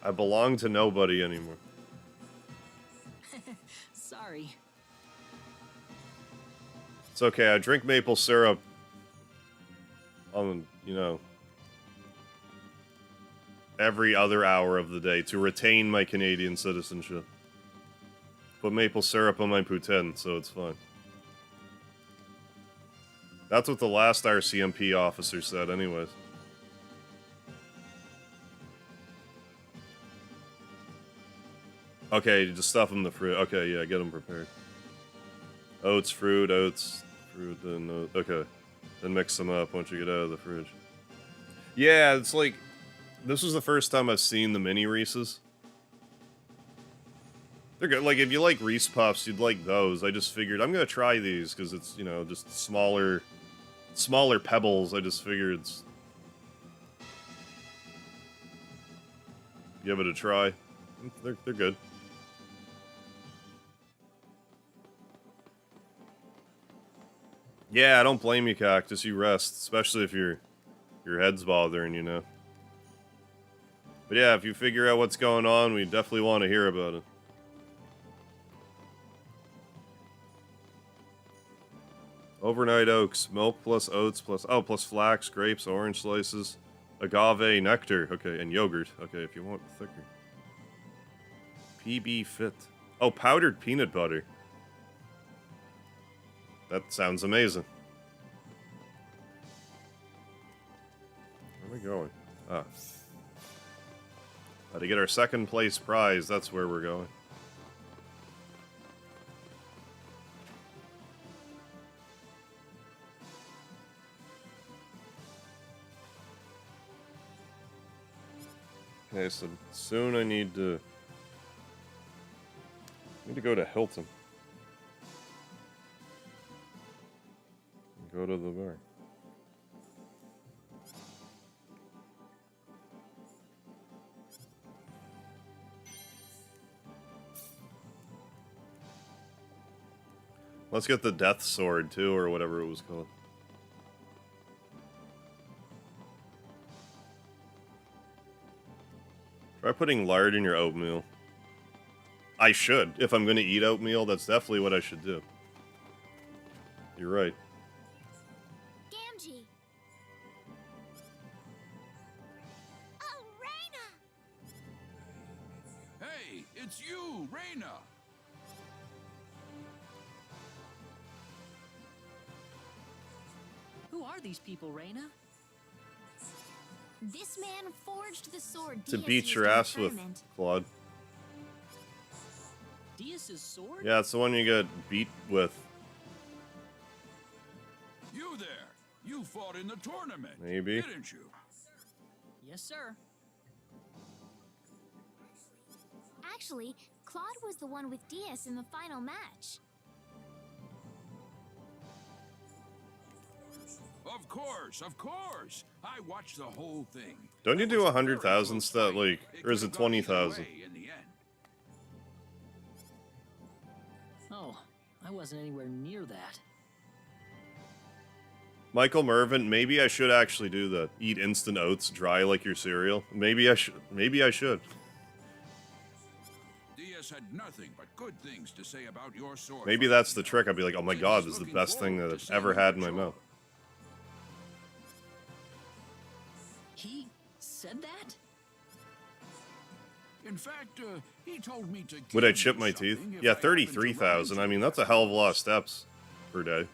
I belong to nobody anymore. Sorry. It's okay, I drink maple syrup on, every other hour of the day to retain my Canadian citizenship. Put maple syrup on my poutine, so it's fine. That's what the last RCMP officer said, anyways. Okay, just stuff them in the fruit. Okay, yeah, get them prepared. Oats, fruit, then... okay. Then mix them up once you get out of the fridge. Yeah, it's like... This was the first time I've seen the mini Reese's. They're good. Like, if you like Reese Puffs, you'd like those. I just figured, I'm gonna try these, because it's, just smaller pebbles. I just figured it's... Give it a try. They're good. Yeah, I don't blame you, Cactus. You rest, especially if your head's bothering you now. But yeah, if you figure out what's going on, we definitely want to hear about it. Overnight oats, milk plus oats plus flax, grapes, orange slices, agave nectar, okay, and yogurt, okay, if you want thicker. PB Fit. Oh, powdered peanut butter. That sounds amazing. Where are we going? Ah. To get our second place prize, that's where we're going. Okay, so soon I need to go to Hilton. Go to the bar. Let's get the Death Sword, too, or whatever it was called. Try putting lard in your oatmeal. I should. If I'm going to eat oatmeal, that's definitely what I should do. You're right. Gamgee! Oh, Raina! Hey, it's you, Raina! Who are these people, Raina? This man forged the sword To Diaz beat used your in the ass with, tournament. Claude. Diaz's sword? Yeah, it's the one you get beat with. You there! You fought in the tournament, Maybe. didn't you? Yes, sir. Actually, Claude was the one with Diaz in the final match. Of course, of course. I watched the whole thing. Don't you do 100,000 stat, like, or is it 20,000? In the end. Oh, I wasn't anywhere near that. Michael Mervin, maybe I should actually do that. Eat instant oats dry like your cereal. Maybe I should. Maybe I should. Diaz had nothing but good things to say about your sword. Maybe that's the trick. I'd be like, oh my god, this is the best thing that I've ever had in my mouth. He said that? In fact, he told me to. Would I chip my teeth? Yeah, 33,000. I mean, that's a hell of a lot of steps per day.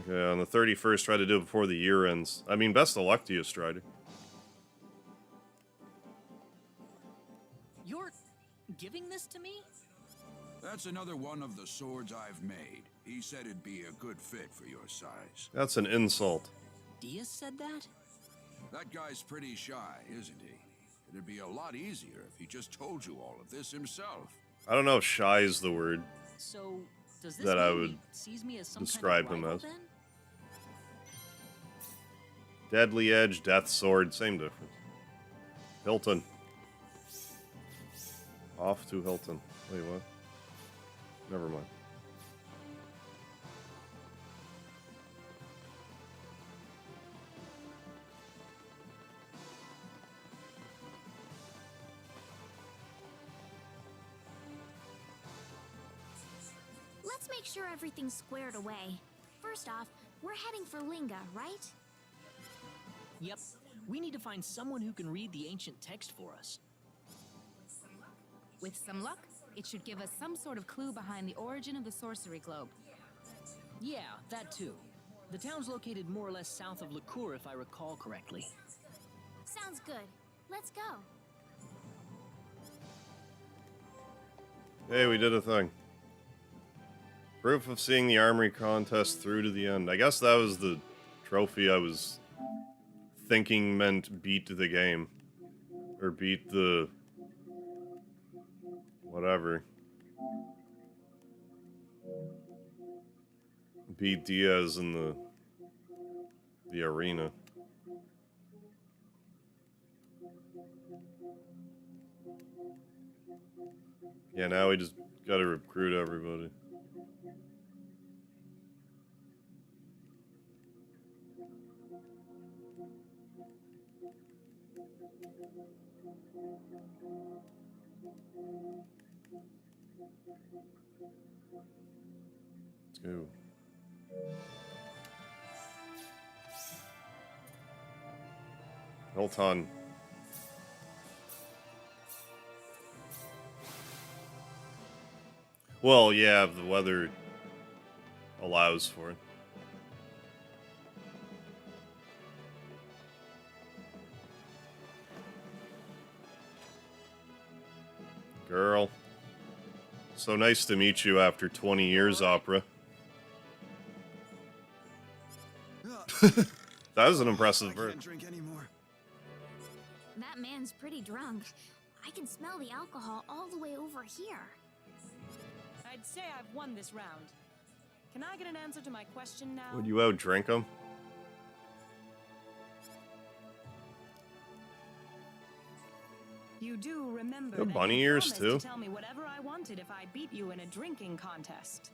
Okay, on the 31st, try to do it before the year ends. I mean, best of luck to you, Strider. You're giving this to me? That's another one of the swords I've made. He said it'd be a good fit for your size. That's an insult. Diaz said that? That guy's pretty shy, isn't he? It'd be a lot easier if he just told you all of this himself. I don't know if shy is the word So, does this that mean I would he sees me as some describe kind him of rival, as. then? Deadly Edge, Death Sword, same difference. Hilton. Off to Hilton. Wait, what? Never mind. Let's make sure everything's squared away. First off, we're heading for Linga, right? Yep. We need to find someone who can read the ancient text for us. With some luck, it should give us some sort of clue behind the origin of the sorcery globe. Yeah, that too. The town's located more or less south of Licour, if I recall correctly. Sounds good. Let's go. Hey, we did a thing. Proof of seeing the armory contest through to the end. I guess that was the trophy I was thinking meant beat the game. Or beat the... whatever. Beat Diaz in the arena. Yeah, now we just gotta recruit everybody. Let's go. Hold on. Well, yeah, if the weather allows for it. Girl. So nice to meet you after 20 years, Opera. That was an impressive bird. Drink anymore. That man's pretty drunk. I can smell the alcohol all the way over here. I'd say I've won this round. Can I get an answer to my question now? Would you outdrink him? You do remember Good that bunny you ears, promised too. to tell me whatever I wanted if I beat you in a drinking contest.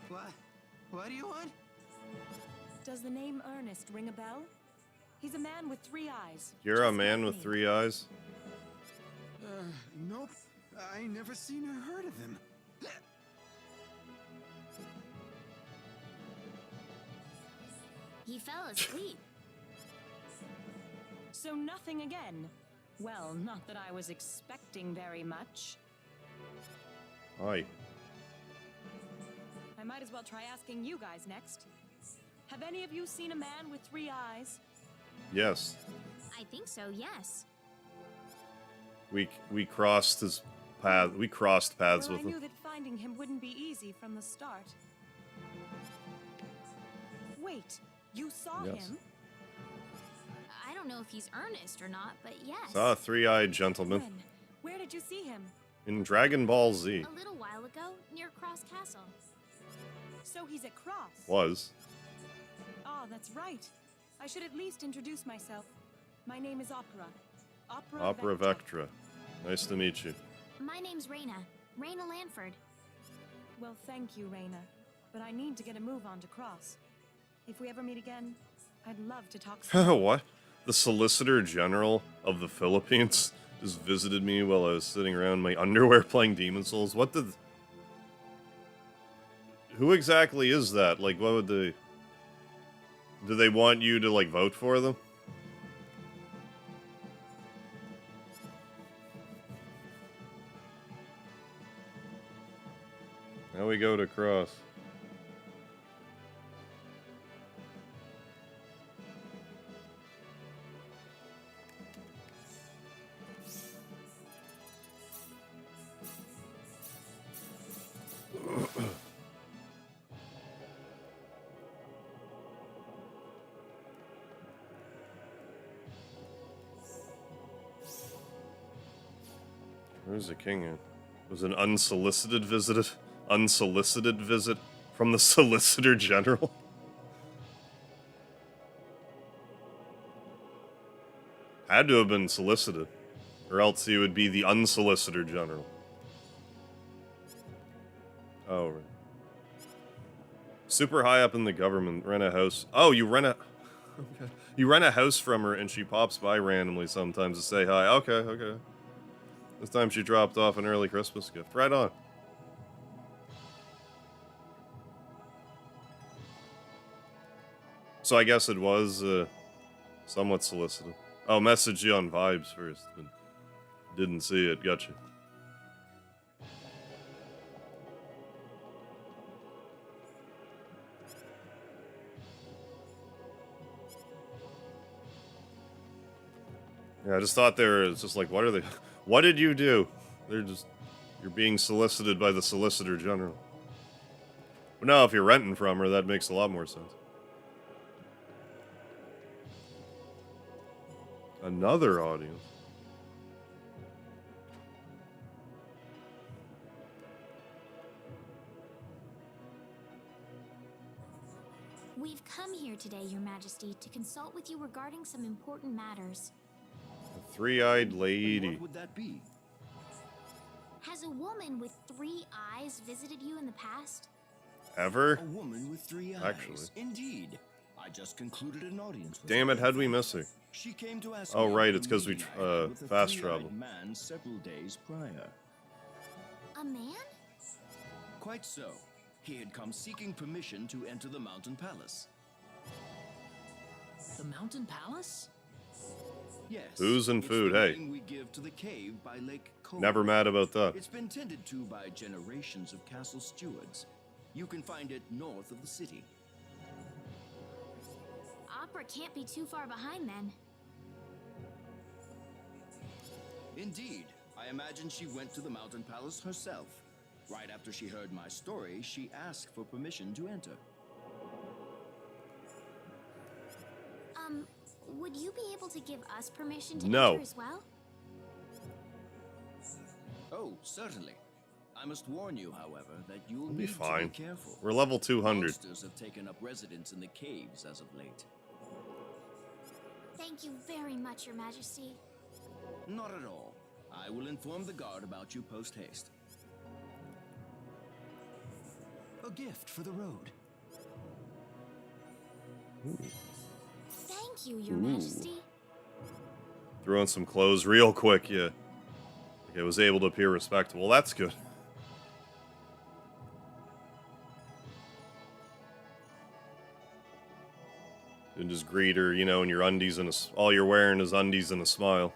What? What do you want? Does the name Ernest ring a bell? He's a man with 3 eyes. You're a man with 3 eyes? Nope. I never seen or heard of him. He fell asleep. So nothing again. Well, not that I was expecting very much. Hi. I might as well try asking you guys next. Have any of you seen a man with 3 eyes? Yes. I think so, yes. We crossed his path. We crossed paths Well, with I knew him. that finding him wouldn't be easy from the start. Wait, you saw Yes. him? I don't know if he's earnest or not, but yes. Saw a 3-eyed gentleman When? Where did you see him? in Dragon Ball Z. A little while ago, near Cross Castle. So he's at Cross. Was. Ah, that's right. I should at least introduce myself. My name is Opera. Opera Vectra. Nice to meet you. My name's Raina. Raina Lanford. Well, thank you, Raina. But I need to get a move on to Cross. If we ever meet again, I'd love to talk some What? The Solicitor General of the Philippines just visited me while I was sitting around in my underwear playing Demon Souls. What did... Who exactly is that? Like, what would they... Do they want you to, like, vote for them? Now we go to Cross. Where's the king at? Was an unsolicited visit from the Solicitor General? Had to have been solicited, or else he would be the Unsolicitor General. Oh, right. Super high up in the government, rent a house. Oh, you rent a... Okay. You rent a house from her and she pops by randomly sometimes to say hi. Okay, okay. This time she dropped off an early Christmas gift. Right on. So I guess it was somewhat solicited. Oh, messaged you on Vibes first, but didn't see it. Gotcha. Yeah, I just thought they were, it's just like, what are they, what did you do? They're just, you're being solicited by the Solicitor General. But now if you're renting from her, that makes a lot more sense. Another audience. We've come here today, Your Majesty, to consult with you regarding some important matters. A 3-eyed lady. What would that be? Has a woman with 3 eyes visited you in the past? Ever? A woman with 3 eyes. Actually. Indeed. I just concluded an audience with Damn her. it, how'd we miss her? She came to ask Oh, me right, for it's because we meeting I had with a fast 3-eyed traveled. man several days prior. A man? Quite so. He had come seeking permission to enter the Mountain Palace. The Mountain Palace? Yes. Booze and it's food, the hey. name we give to the cave by Lake Cove. Never mad about that. It's been tended to by generations of castle stewards. You can find it north of the city. Opera can't be too far behind then. Indeed. I imagine she went to the Mountain Palace herself. Right after she heard my story, she asked for permission to enter. Would you be able to give us permission to No. enter as well? Oh, certainly. I must warn you, however, that you'll We'll be need fine. to be careful. We're level 200. Monsters have taken up residence in the caves as of late. Thank you very much, Your Majesty. Not at all. I will inform the guard about you post-haste. A gift for the road. Thank you, Your Ooh. Majesty. Threw on some clothes real quick, yeah. Like I was able to appear respectable. That's good. And just greet her, you know, in your undies and all you're wearing is undies and a smile.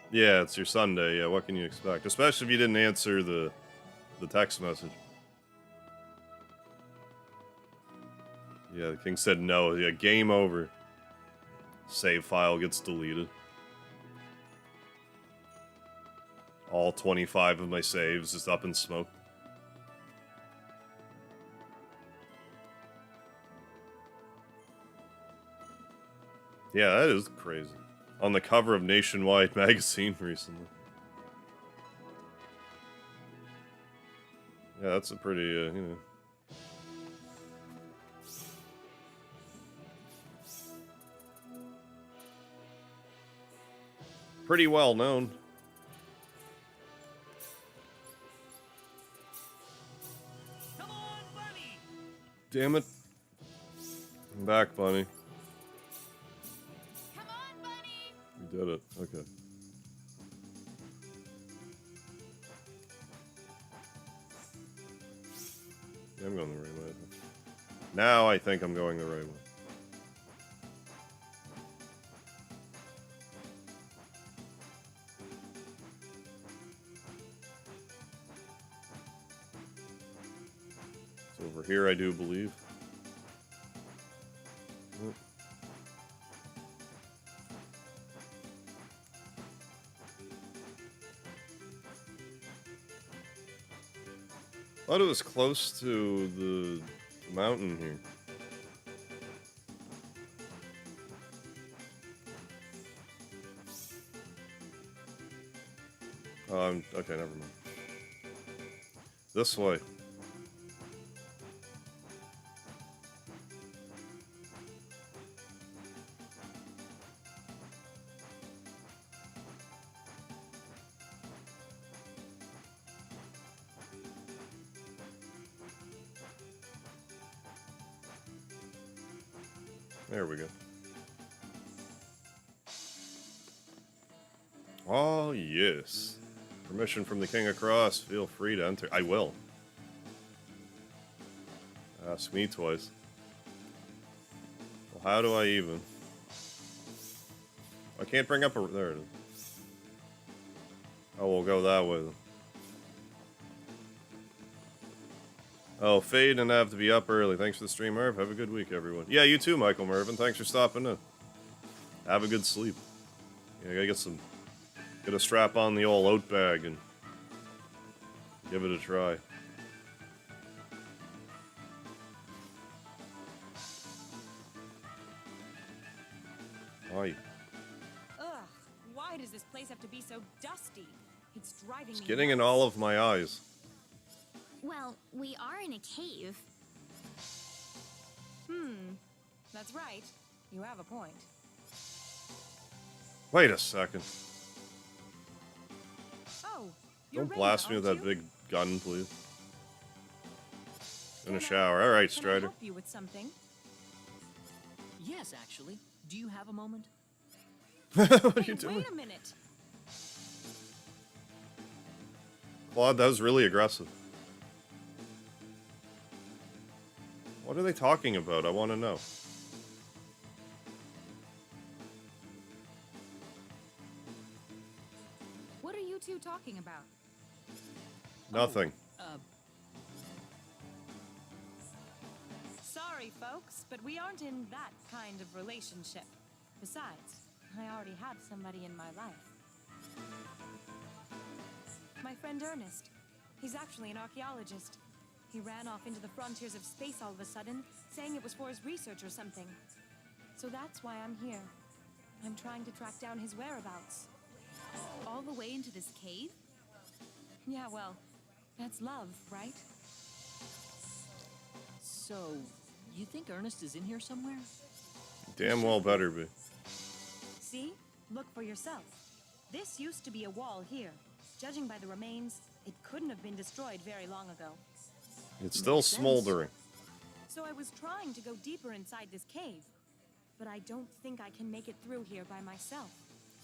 Yeah, it's your Sunday. Yeah, what can you expect? Especially if you didn't answer the text message. Yeah, the king said no. Yeah, game over. Save file gets deleted. All 25 of my saves just up in smoke. Yeah, that is crazy. On the cover of Nationwide magazine recently. Yeah, that's a pretty, you know. Pretty well known. Come on, Bunny! Damn it. I'm back, Bunny. Come on, Bunny! You did it. Okay. Yeah, I'm going the right way. Now I think I'm going the right way. It's over here, I do believe. Oh. Thought it was close to the mountain here. Okay, never mind. This way. There we go. Oh, yes. Permission from the King across. Feel free to enter. I will. Ask me twice. Well, how do I even? I can't bring up a... There it is. Oh, we'll go that way then. Oh, Fade and have to be up early. Thanks for the stream, Merv. Have a good week, everyone. Yeah, you too, Michael Mervin. Thanks for stopping in. Have a good sleep. Yeah, I gotta get some... Gotta strap on the old oat bag and... give it a try. Hi. Ugh, why does this place have to be so dusty? It's driving It's me getting in nuts. all of my eyes. Well, we are in a cave. That's right. You have a point. Wait a second. Oh, Don't blast me with that big gun, please. In a shower. Alright, Can I Strider. help you with something? Yes, actually. Do you have a moment? What are you doing? Wait a minute. Claude, that was really aggressive. What are they talking about? I want to know. What are you two talking about? Nothing. Sorry, folks, but we aren't in that kind of relationship. Besides, I already have somebody in my life. My friend Ernest. He's actually an archaeologist. He ran off into the frontiers of space all of a sudden, saying it was for his research or something. So that's why I'm here. I'm trying to track down his whereabouts. All the way into this cave? Yeah, well, that's love, right? So, you think Ernest is in here somewhere? Damn well better be. See? Look for yourself. This used to be a wall here. Judging by the remains, it couldn't have been destroyed very long ago. It's still smoldering. So I was trying to go deeper inside this cave, but I don't think I can make it through here by myself.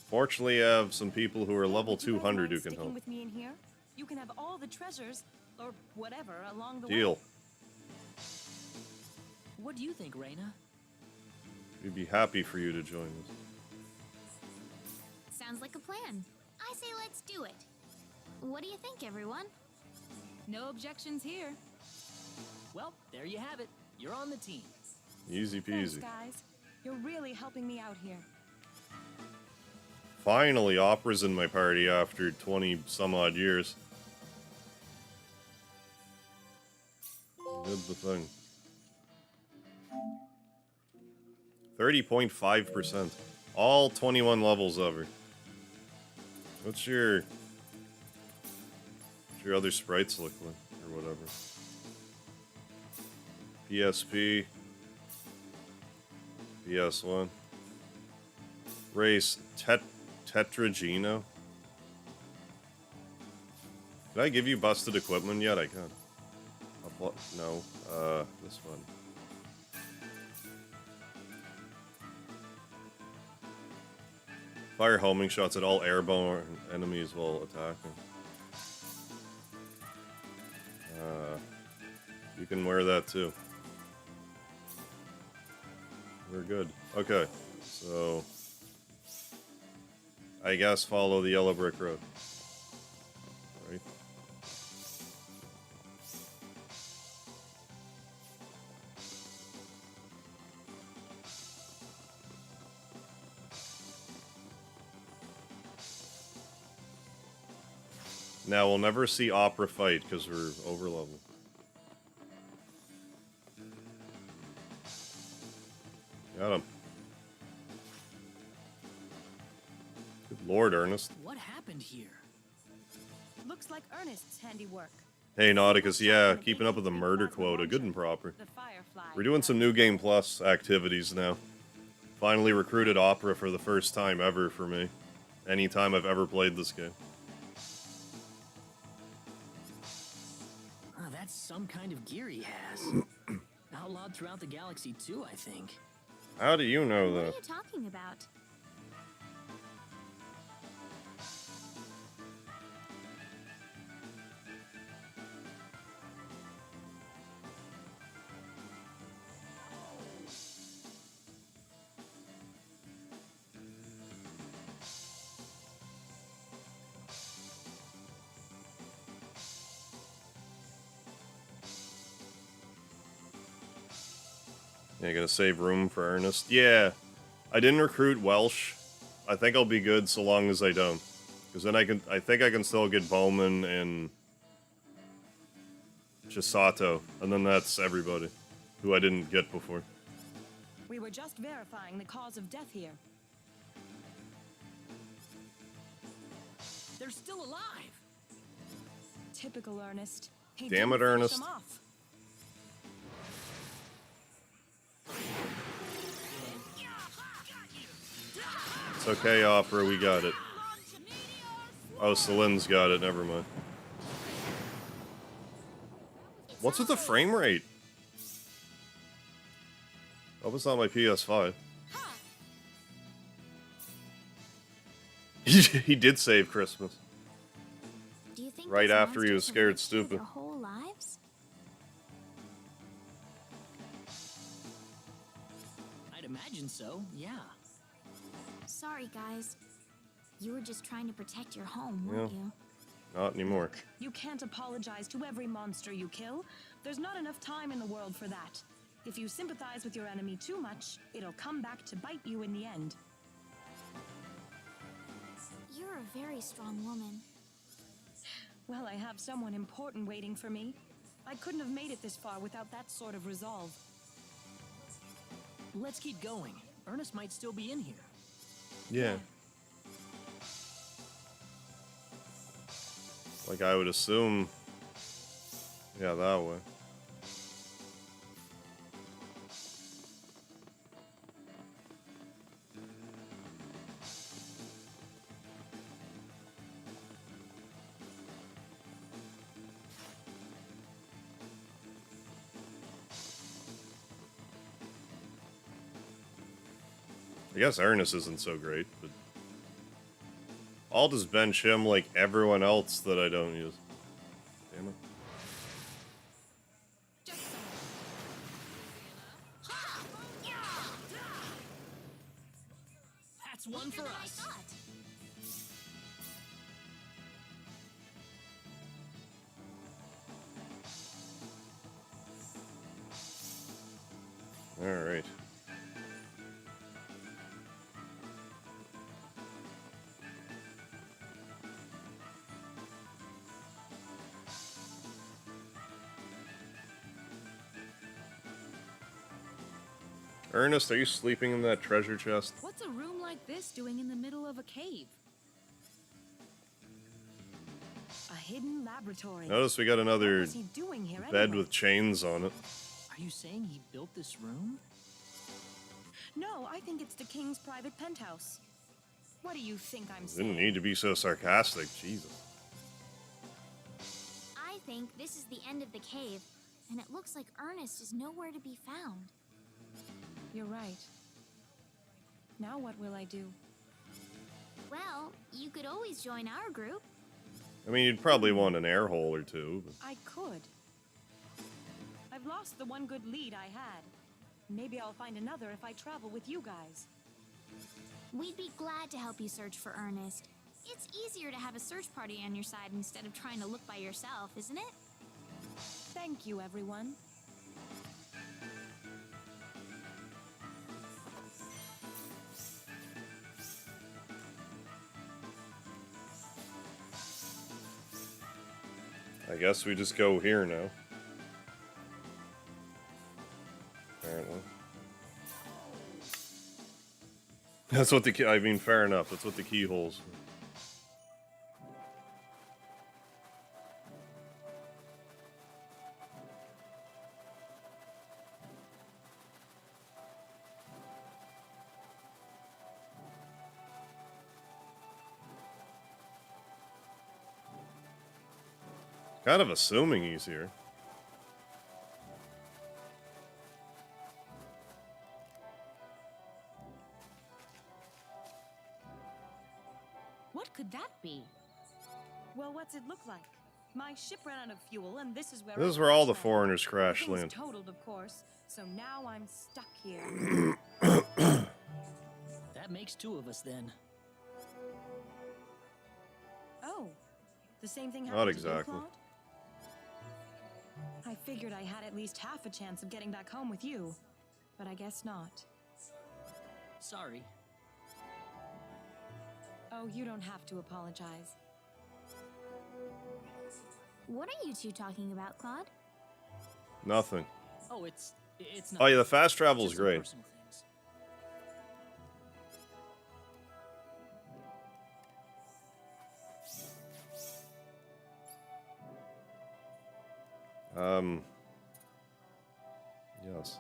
Fortunately, I have some people who are level Would you guys 200 mind who can sticking help. with me in here? You can have all the treasures, or whatever, along the way. Deal. What do you think, Reina? We'd be happy for you to join us. Sounds like a plan. I say let's do it. What do you think, everyone? No objections here. Well, there you have it. You're on the team. Easy Thanks, peasy. guys. You're really helping me out here. Finally, Opera's in my party after 20 some odd years. Did the thing. 30.5%. All 21 levels ever. What's your other sprites look like? Or whatever. PSP. PS1. Race Tetragino. Did I give you busted equipment yet? I can't. No. This one. Fire homing shots at all airborne enemies while attacking. You can wear that too. We're good. Okay, so I guess follow the yellow brick road. Right? Now we'll never see Opera fight because we're over level. Got him. Good lord, Ernest. What happened here? Looks like Ernest's handiwork. Hey, Nauticus, yeah, keeping up with the murder quota, good and proper. We're doing some New Game Plus activities now. Finally recruited Opera for the first time ever for me. Anytime I've ever played this game. Oh, that's some kind of gear he has. Outlawed throughout the galaxy too, I think. How do you know What that? are you talking about? Yeah, gotta save room for Ernest. Yeah, I didn't recruit Welsh. I think I'll be good so long as I don't. Because then I think I can still get Bowman and Chisato. And then that's everybody who I didn't get before. We were just verifying the cause of death here. They're still alive. Typical Ernest. He Damn didn't it, finish Ernest. them off. It's okay, Opera, we got it. Oh, Celine's got it, never mind. What's with the frame rate? Oh, it's not my PS5. He did save Christmas. Do you think Right these after he was monsters have scared lived through stupid. their whole lives? I'd imagine so, yeah. Sorry, guys. You were just trying to protect your home, weren't Yeah. you? Not anymore. You can't apologize to every monster you kill. There's not enough time in the world for that. If you sympathize with your enemy too much, it'll come back to bite you in the end. You're a very strong woman. Well, I have someone important waiting for me. I couldn't have made it this far without that sort of resolve. Let's keep going. Ernest might still be in here. Yeah. Like I would assume. Yeah, that way. I guess Ernest isn't so great, but I'll just bench him like everyone else that I don't use. Damn it. That's one for us. Alright. Ernest, are you sleeping in that treasure chest? What's a room like this doing in the middle of a cave? A hidden laboratory. Notice we got another What was he doing here bed anyway? with chains on it. Are you saying he built this room? No, I think it's the king's private penthouse. What do you think I'm Didn't saying? need to be so sarcastic, Jesus. I think this is the end of the cave, and it looks like Ernest is nowhere to be found. You're right. Now what will I do? Well, you could always join our group. I mean, you'd probably want an air hole or two. But... I could. I've lost the one good lead I had. Maybe I'll find another if I travel with you guys. We'd be glad to help you search for Ernest. It's easier to have a search party on your side instead of trying to look by yourself, isn't it? Thank you, everyone. I guess we just go here now. Apparently. That's what the key... I mean, fair enough. That's what the keyhole's... Kind of assuming he's here. What could that be? Well, what's it look like? My ship ran out of fuel, and this is where This is I where all the crashed foreigners crash Things land. totaled, of course. So now I'm stuck here. That makes two of us then. Oh, the same thing Not happened exactly. to you, Claude? I figured I had at least half a chance of getting back home with you, but I guess not. Sorry. Oh, you don't have to apologize. What are you two talking about, Claude? Nothing. Oh, it's Oh not. yeah, the fast travel's Just some great. personal things. Yes.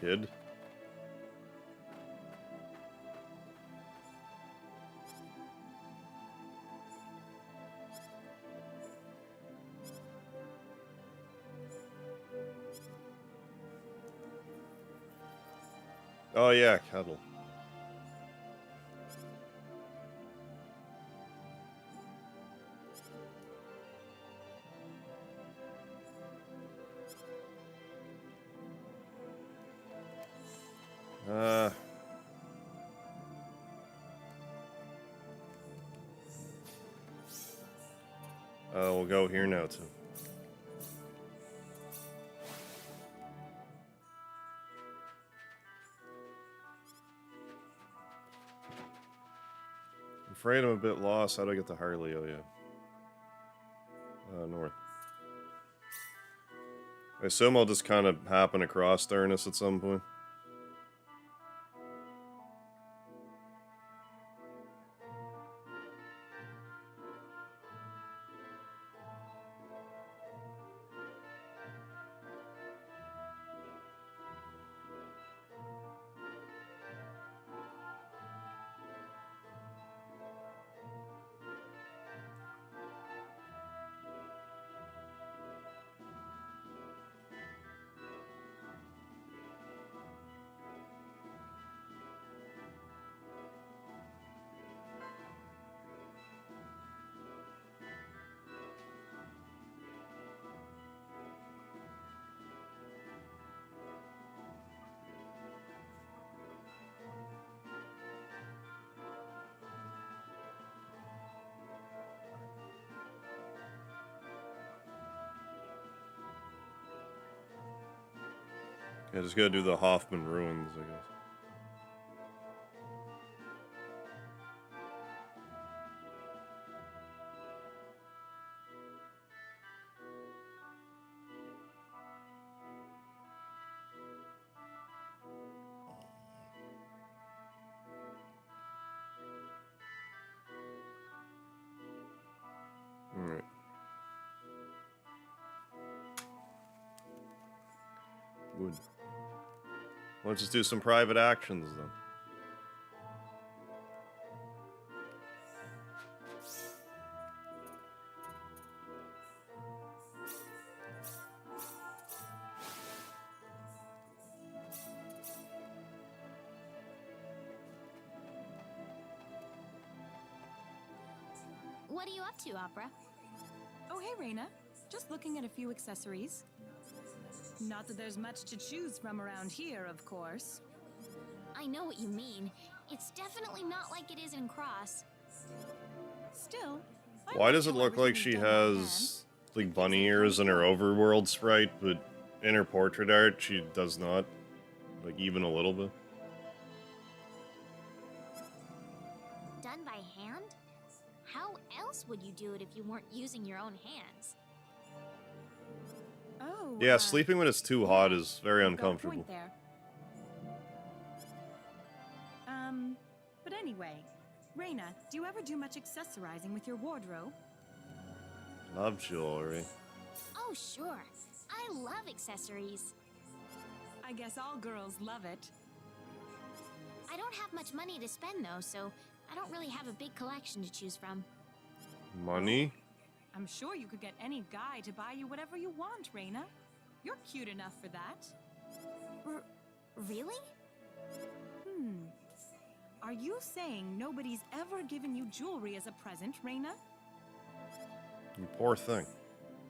Kid. Oh yeah, kettle. We'll go here now too. I'm afraid I'm a bit lost. How do I get to Harley? Oh yeah. North. I assume I'll just kind of happen across Ernest at some point. Yeah, just gotta do the Hoffman ruins, I guess. Alright. Good. Let's just do some private actions then. What are you up to, Opera? Oh, hey, Reina. Just looking at a few accessories. Not that there's much to choose from around here, of course. I know what you mean. It's definitely not like it is in Cross. Still, Why does it look like she has like bunny ears in her overworld sprite, but in her portrait art she does not? Like even a little bit? Done by hand? How else would you do it if you weren't using your own hands? Oh. Yeah, sleeping when it's too hot is very you've got a uncomfortable. point there. But anyway, Reina, do you ever do much accessorizing with your wardrobe? Love jewelry. Oh, sure. I love accessories. I guess all girls love it. I don't have much money to spend, though, so I don't really have a big collection to choose from. Money? I'm sure you could get any guy to buy you whatever you want, Reina. You're cute enough for that. Really? Are you saying nobody's ever given you jewelry as a present, Reina? You poor thing.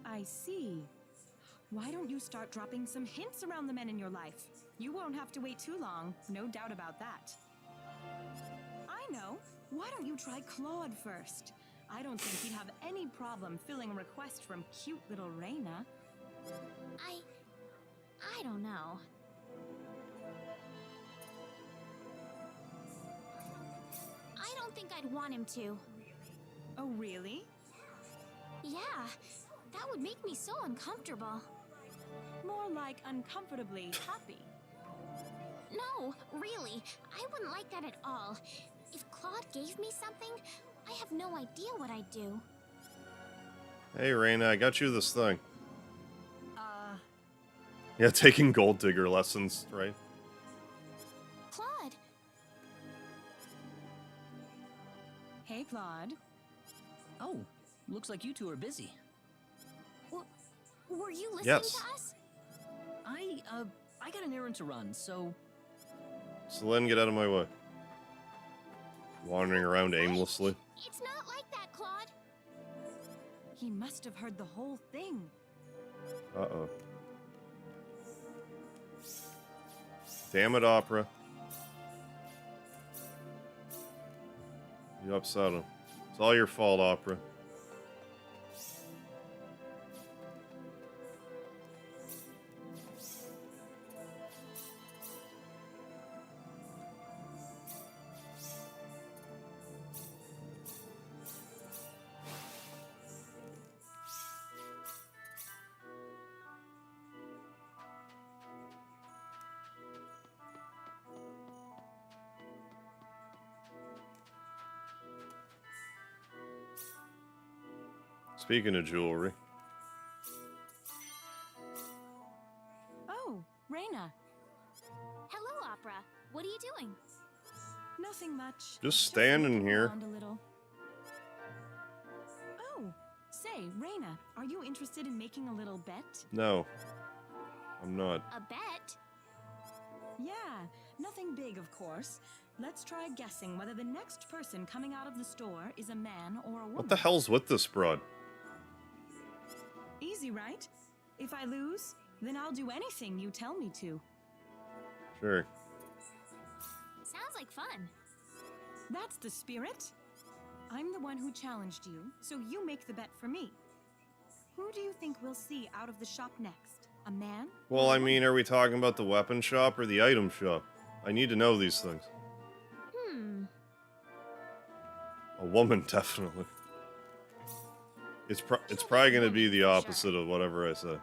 I see. Why don't you start dropping some hints around the men in your life? You won't have to wait too long, no doubt about that. I know. Why don't you try Claude first? I don't think he'd have any problem filling a request from cute little Reina. I don't know. I don't think I'd want him to. Oh, really? Yeah, that would make me so uncomfortable. More like uncomfortably happy. No, really, I wouldn't like that at all. If Claude gave me something, I have no idea what I'd do. Hey, Reina, I got you this thing. Yeah, taking gold digger lessons, right? Claude! Hey, Claude. Oh, looks like you two are busy. Were you listening Yes. to us? I got an errand to run, so... Celine, get out of my way. Wandering around aimlessly. It's not like that, Claude. He must have heard the whole thing. Uh-oh. Damn it, Opera. You upset him. It's all your fault, Opera. Speaking of jewelry. Oh, Reina. Hello, Opera. What are you doing? Nothing much. Just standing looking here. around a little. Oh, say, Reina, are you interested in making a little bet? No. I'm not. A bet? Yeah, nothing big, of course. Let's try guessing whether the next person coming out of the store is a man or a woman. What the hell's with this broad? Easy, right? If I lose, then I'll do anything you tell me to. Sure. Sounds like fun. That's the spirit. I'm the one who challenged you, so you make the bet for me. Who do you think we'll see out of the shop next? A man? Well, I mean, are we talking about the weapon shop or the item shop? I need to know these things. A woman, definitely. It's probably gonna be the opposite of whatever I say.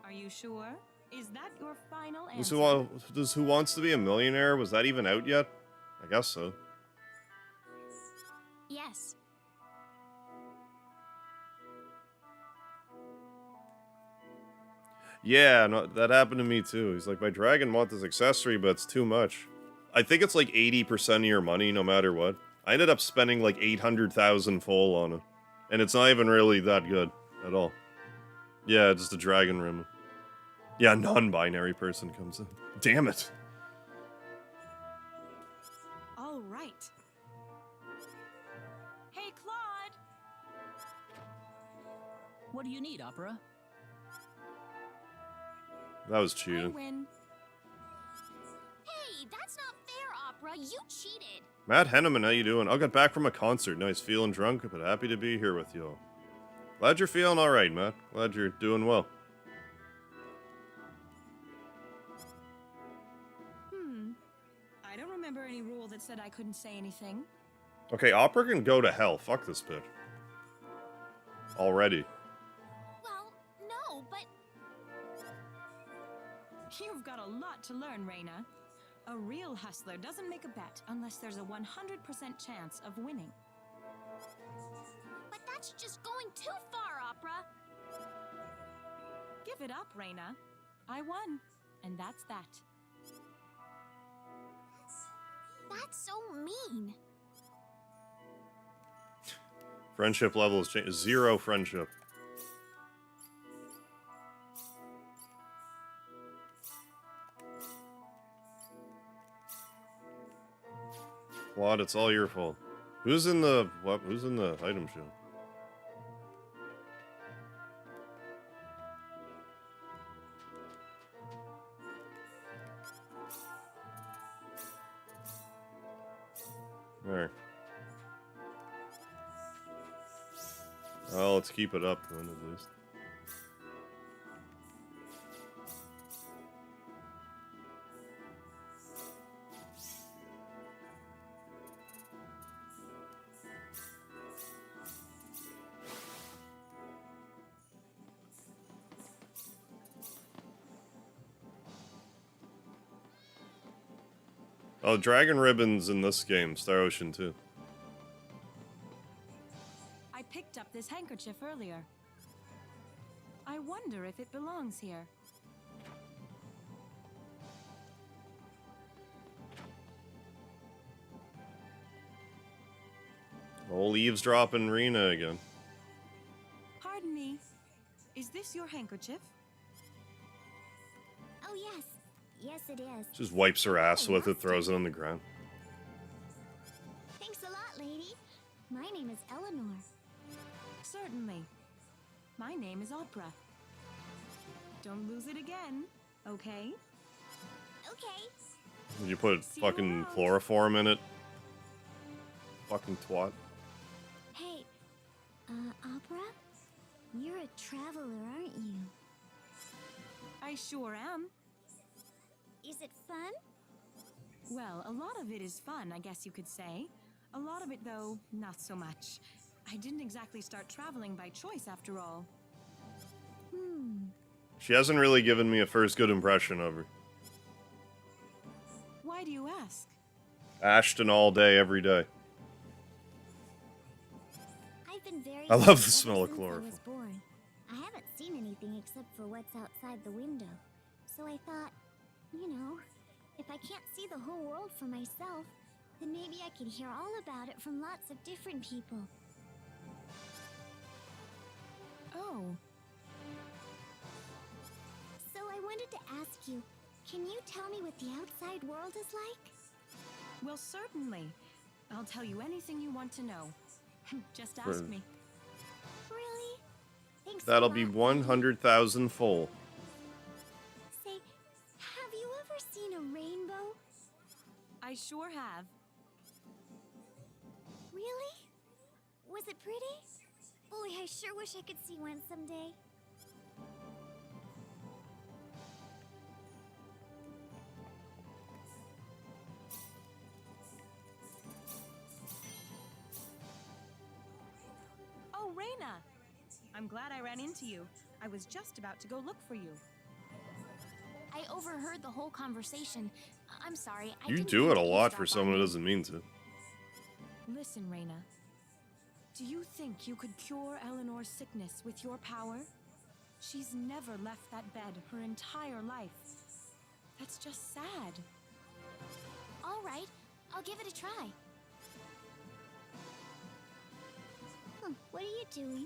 Are you sure? Is that your final Does answer? Who Wants to Be a Millionaire? Was that even out yet? I guess so. Yes. Yeah, no, that happened to me too. He's like, my dragon want this accessory, but it's too much. I think it's like 80% of your money, no matter what. I ended up spending like 800,000 full on it. And it's not even really that good at all. Yeah, just a dragon ribbon. Yeah, non-binary person comes in. Damn it. All right. Hey, Claude! What do you need, Opera? That was I cheating. win. Hey, that's not fair, Opera. You cheated. Matt Henneman, how you doing? I'll get back from a concert. Nice, feeling drunk, but happy to be here with you all. Glad you're feeling alright, Matt. Glad you're doing well. I don't remember any rule that said I couldn't say anything. Okay, Opera can go to hell. Fuck this bitch. Already. Well, no, but... You've got a lot to learn, Reina. A real hustler doesn't make a bet unless there's a 100% chance of winning. But that's just going too far, Opera. Give it up, Reina. I won, and that's that. That's so mean. Friendship level is changed. 0 friendship. Claude, it's all your fault. Who's in the item show? There. Well, let's keep it up then, at least. Oh, Dragon Ribbon's in this game, Star Ocean 2. I picked up this handkerchief earlier. I wonder if it belongs here. Old eavesdropping Rena again. Pardon me. Is this your handkerchief? Oh, yes. Yes, it is. Just wipes her ass with it, throws it on the ground. Thanks a lot, lady. My name is Eleanor. Certainly. My name is Opera. Don't lose it again, okay? Okay. Did you put fucking chloroform in it? Fucking twat. Hey, Opera? You're a traveler, aren't you? I sure am. Is it fun? Well, a lot of it is fun, I guess you could say. A lot of it, though, not so much. I didn't exactly start traveling by choice, after all. She hasn't really given me a first good impression of her. Why do you ask? Ashton all day, every day. I've been very I love the sick smell ever of since chloroform. I was born. I haven't seen anything except for what's outside the window. So I thought, you know, if I can't see the whole world for myself, then maybe I can hear all about it from lots of different people. Oh. So I wanted to ask you, can you tell me what the outside world is like? Well, certainly. I'll tell you anything you want to know. Just ask Right. me. Really? Thanks That'll a be lot. 100,000 full. Say, have you ever seen a rainbow? I sure have. Really? Was it pretty? Boy, I sure wish I could see one someday. I'm glad I ran into you. I was just about to go look for you. I overheard the whole conversation. I'm sorry. I You didn't do mean it to a lot eavesdrop for on someone who you. doesn't mean to. Listen, Reina. Do you think you could cure Eleanor's sickness with your power? She's never left that bed her entire life. That's just sad. All right, I'll give it a try. What are you doing?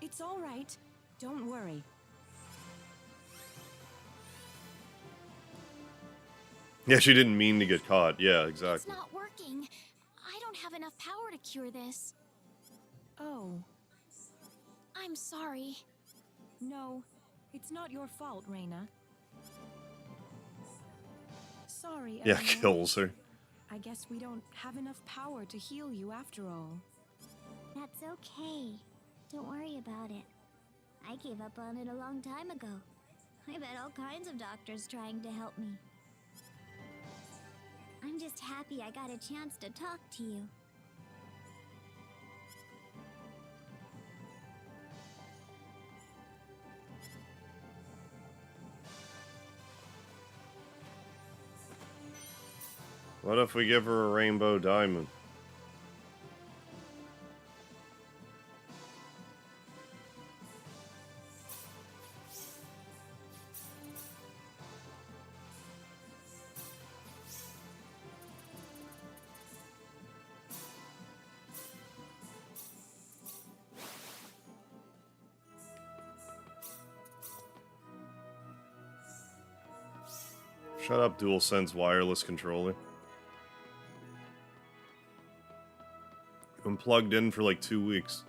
It's all right. Don't worry. Yeah, she didn't mean to get caught. Yeah, It's exactly. not working. I don't have enough power to cure this. Oh. I'm sorry. No, it's not your fault, Reina. Sorry, Yeah, Eleanor. kills her. I guess we don't have enough power to heal you after all. That's okay. Don't worry about it. I gave up on it a long time ago. I've had all kinds of doctors trying to help me. I'm just happy I got a chance to talk to you. What if we give her a rainbow diamond? Shut up, DualSense wireless controller. You've been plugged in for like 2 weeks.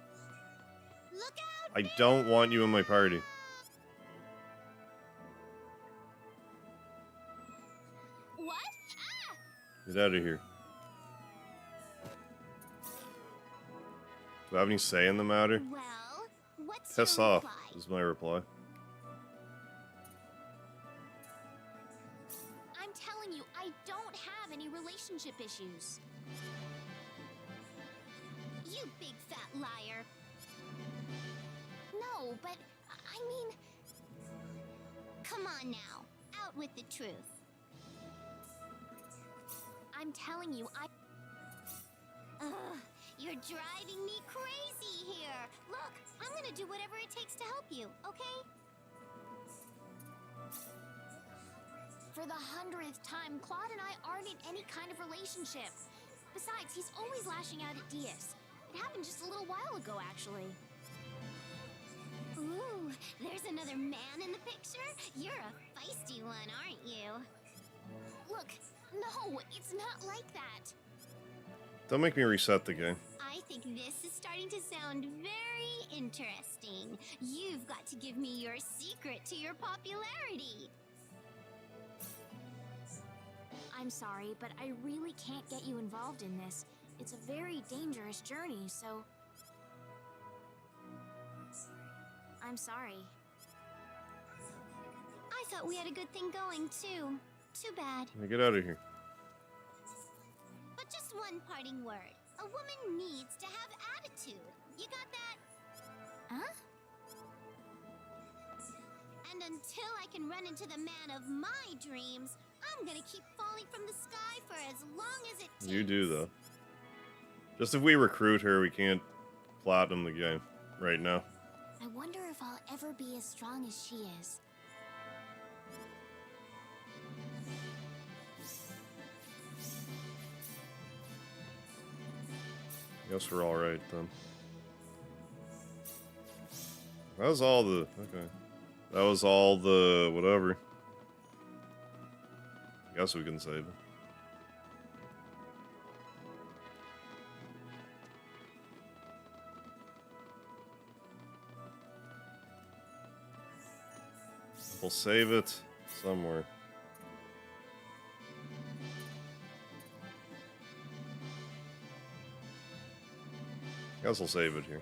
I don't want you in my party. What? Get out of here. Do I have any say in the matter? Well, what's Piss your off, reply? is my reply. I'm telling you, I don't have any relationship issues. You big fat liar. No, but I mean, Come on now. Out with the truth. I'm telling you, Ugh, you're driving me crazy here. Look, I'm gonna do whatever it takes to help you, okay? For the 100th time, Claude and I aren't in any kind of relationship. Besides, he's always lashing out at Diaz. It happened just a little while ago, actually. Ooh, there's another man in the picture? You're a feisty one, aren't you? Look, no, it's not like that. Don't make me reset the game. I think this is starting to sound very interesting. You've got to give me your secret to your popularity. I'm sorry, but I really can't get you involved in this. It's a very dangerous journey, so... I'm sorry. I thought we had a good thing going, too. Too bad. Now get out of here. But just one parting word. A woman needs to have attitude. You got that? Huh? And until I can run into the man of my dreams, I'm gonna keep falling from the sky for as long as it takes. You do, though. Just if we recruit her, we can't platinum the game right now. I wonder if I'll ever be as strong as she is. Guess we're alright, then. That was all the... Okay. That was all the... whatever. Guess we can save it. We'll save it somewhere. Guess I'll save it here.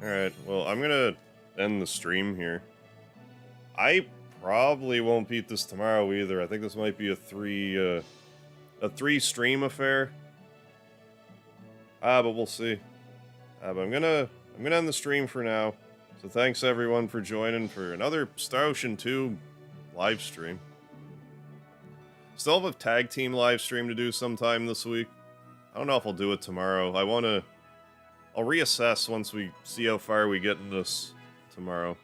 Alright, well, I'm gonna end the stream here. I probably won't beat this tomorrow either. I think this might be a three stream affair. But we'll see. But I'm gonna end the stream for now. So thanks everyone for joining for another Star Ocean 2 live stream. Still have a tag team live stream to do sometime this week. I don't know if I'll do it tomorrow. I'll reassess once we see how far we get in this tomorrow.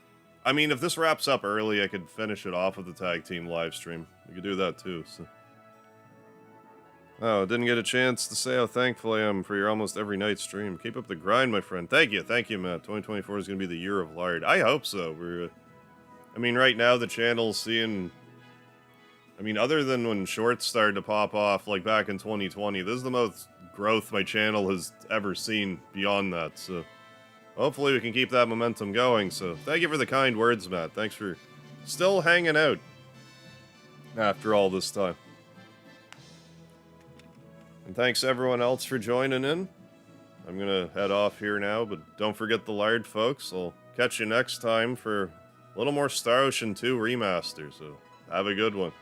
I mean, if this wraps up early, I could finish it off with the tag team live stream. We could do that too, so. Oh, didn't get a chance to say how thankful I am for your almost every night stream. Keep up the grind, my friend. Thank you, Matt. 2024 is going to be the year of lard. I hope so. I mean, right now the channel's seeing... I mean, other than when shorts started to pop off, like back in 2020, this is the most growth my channel has ever seen beyond that, so... Hopefully we can keep that momentum going, so thank you for the kind words, Matt. Thanks for still hanging out after all this time. And thanks everyone else for joining in. I'm gonna head off here now, but don't forget the lard, folks. I'll catch you next time for a little more Star Ocean 2 Remaster, so have a good one.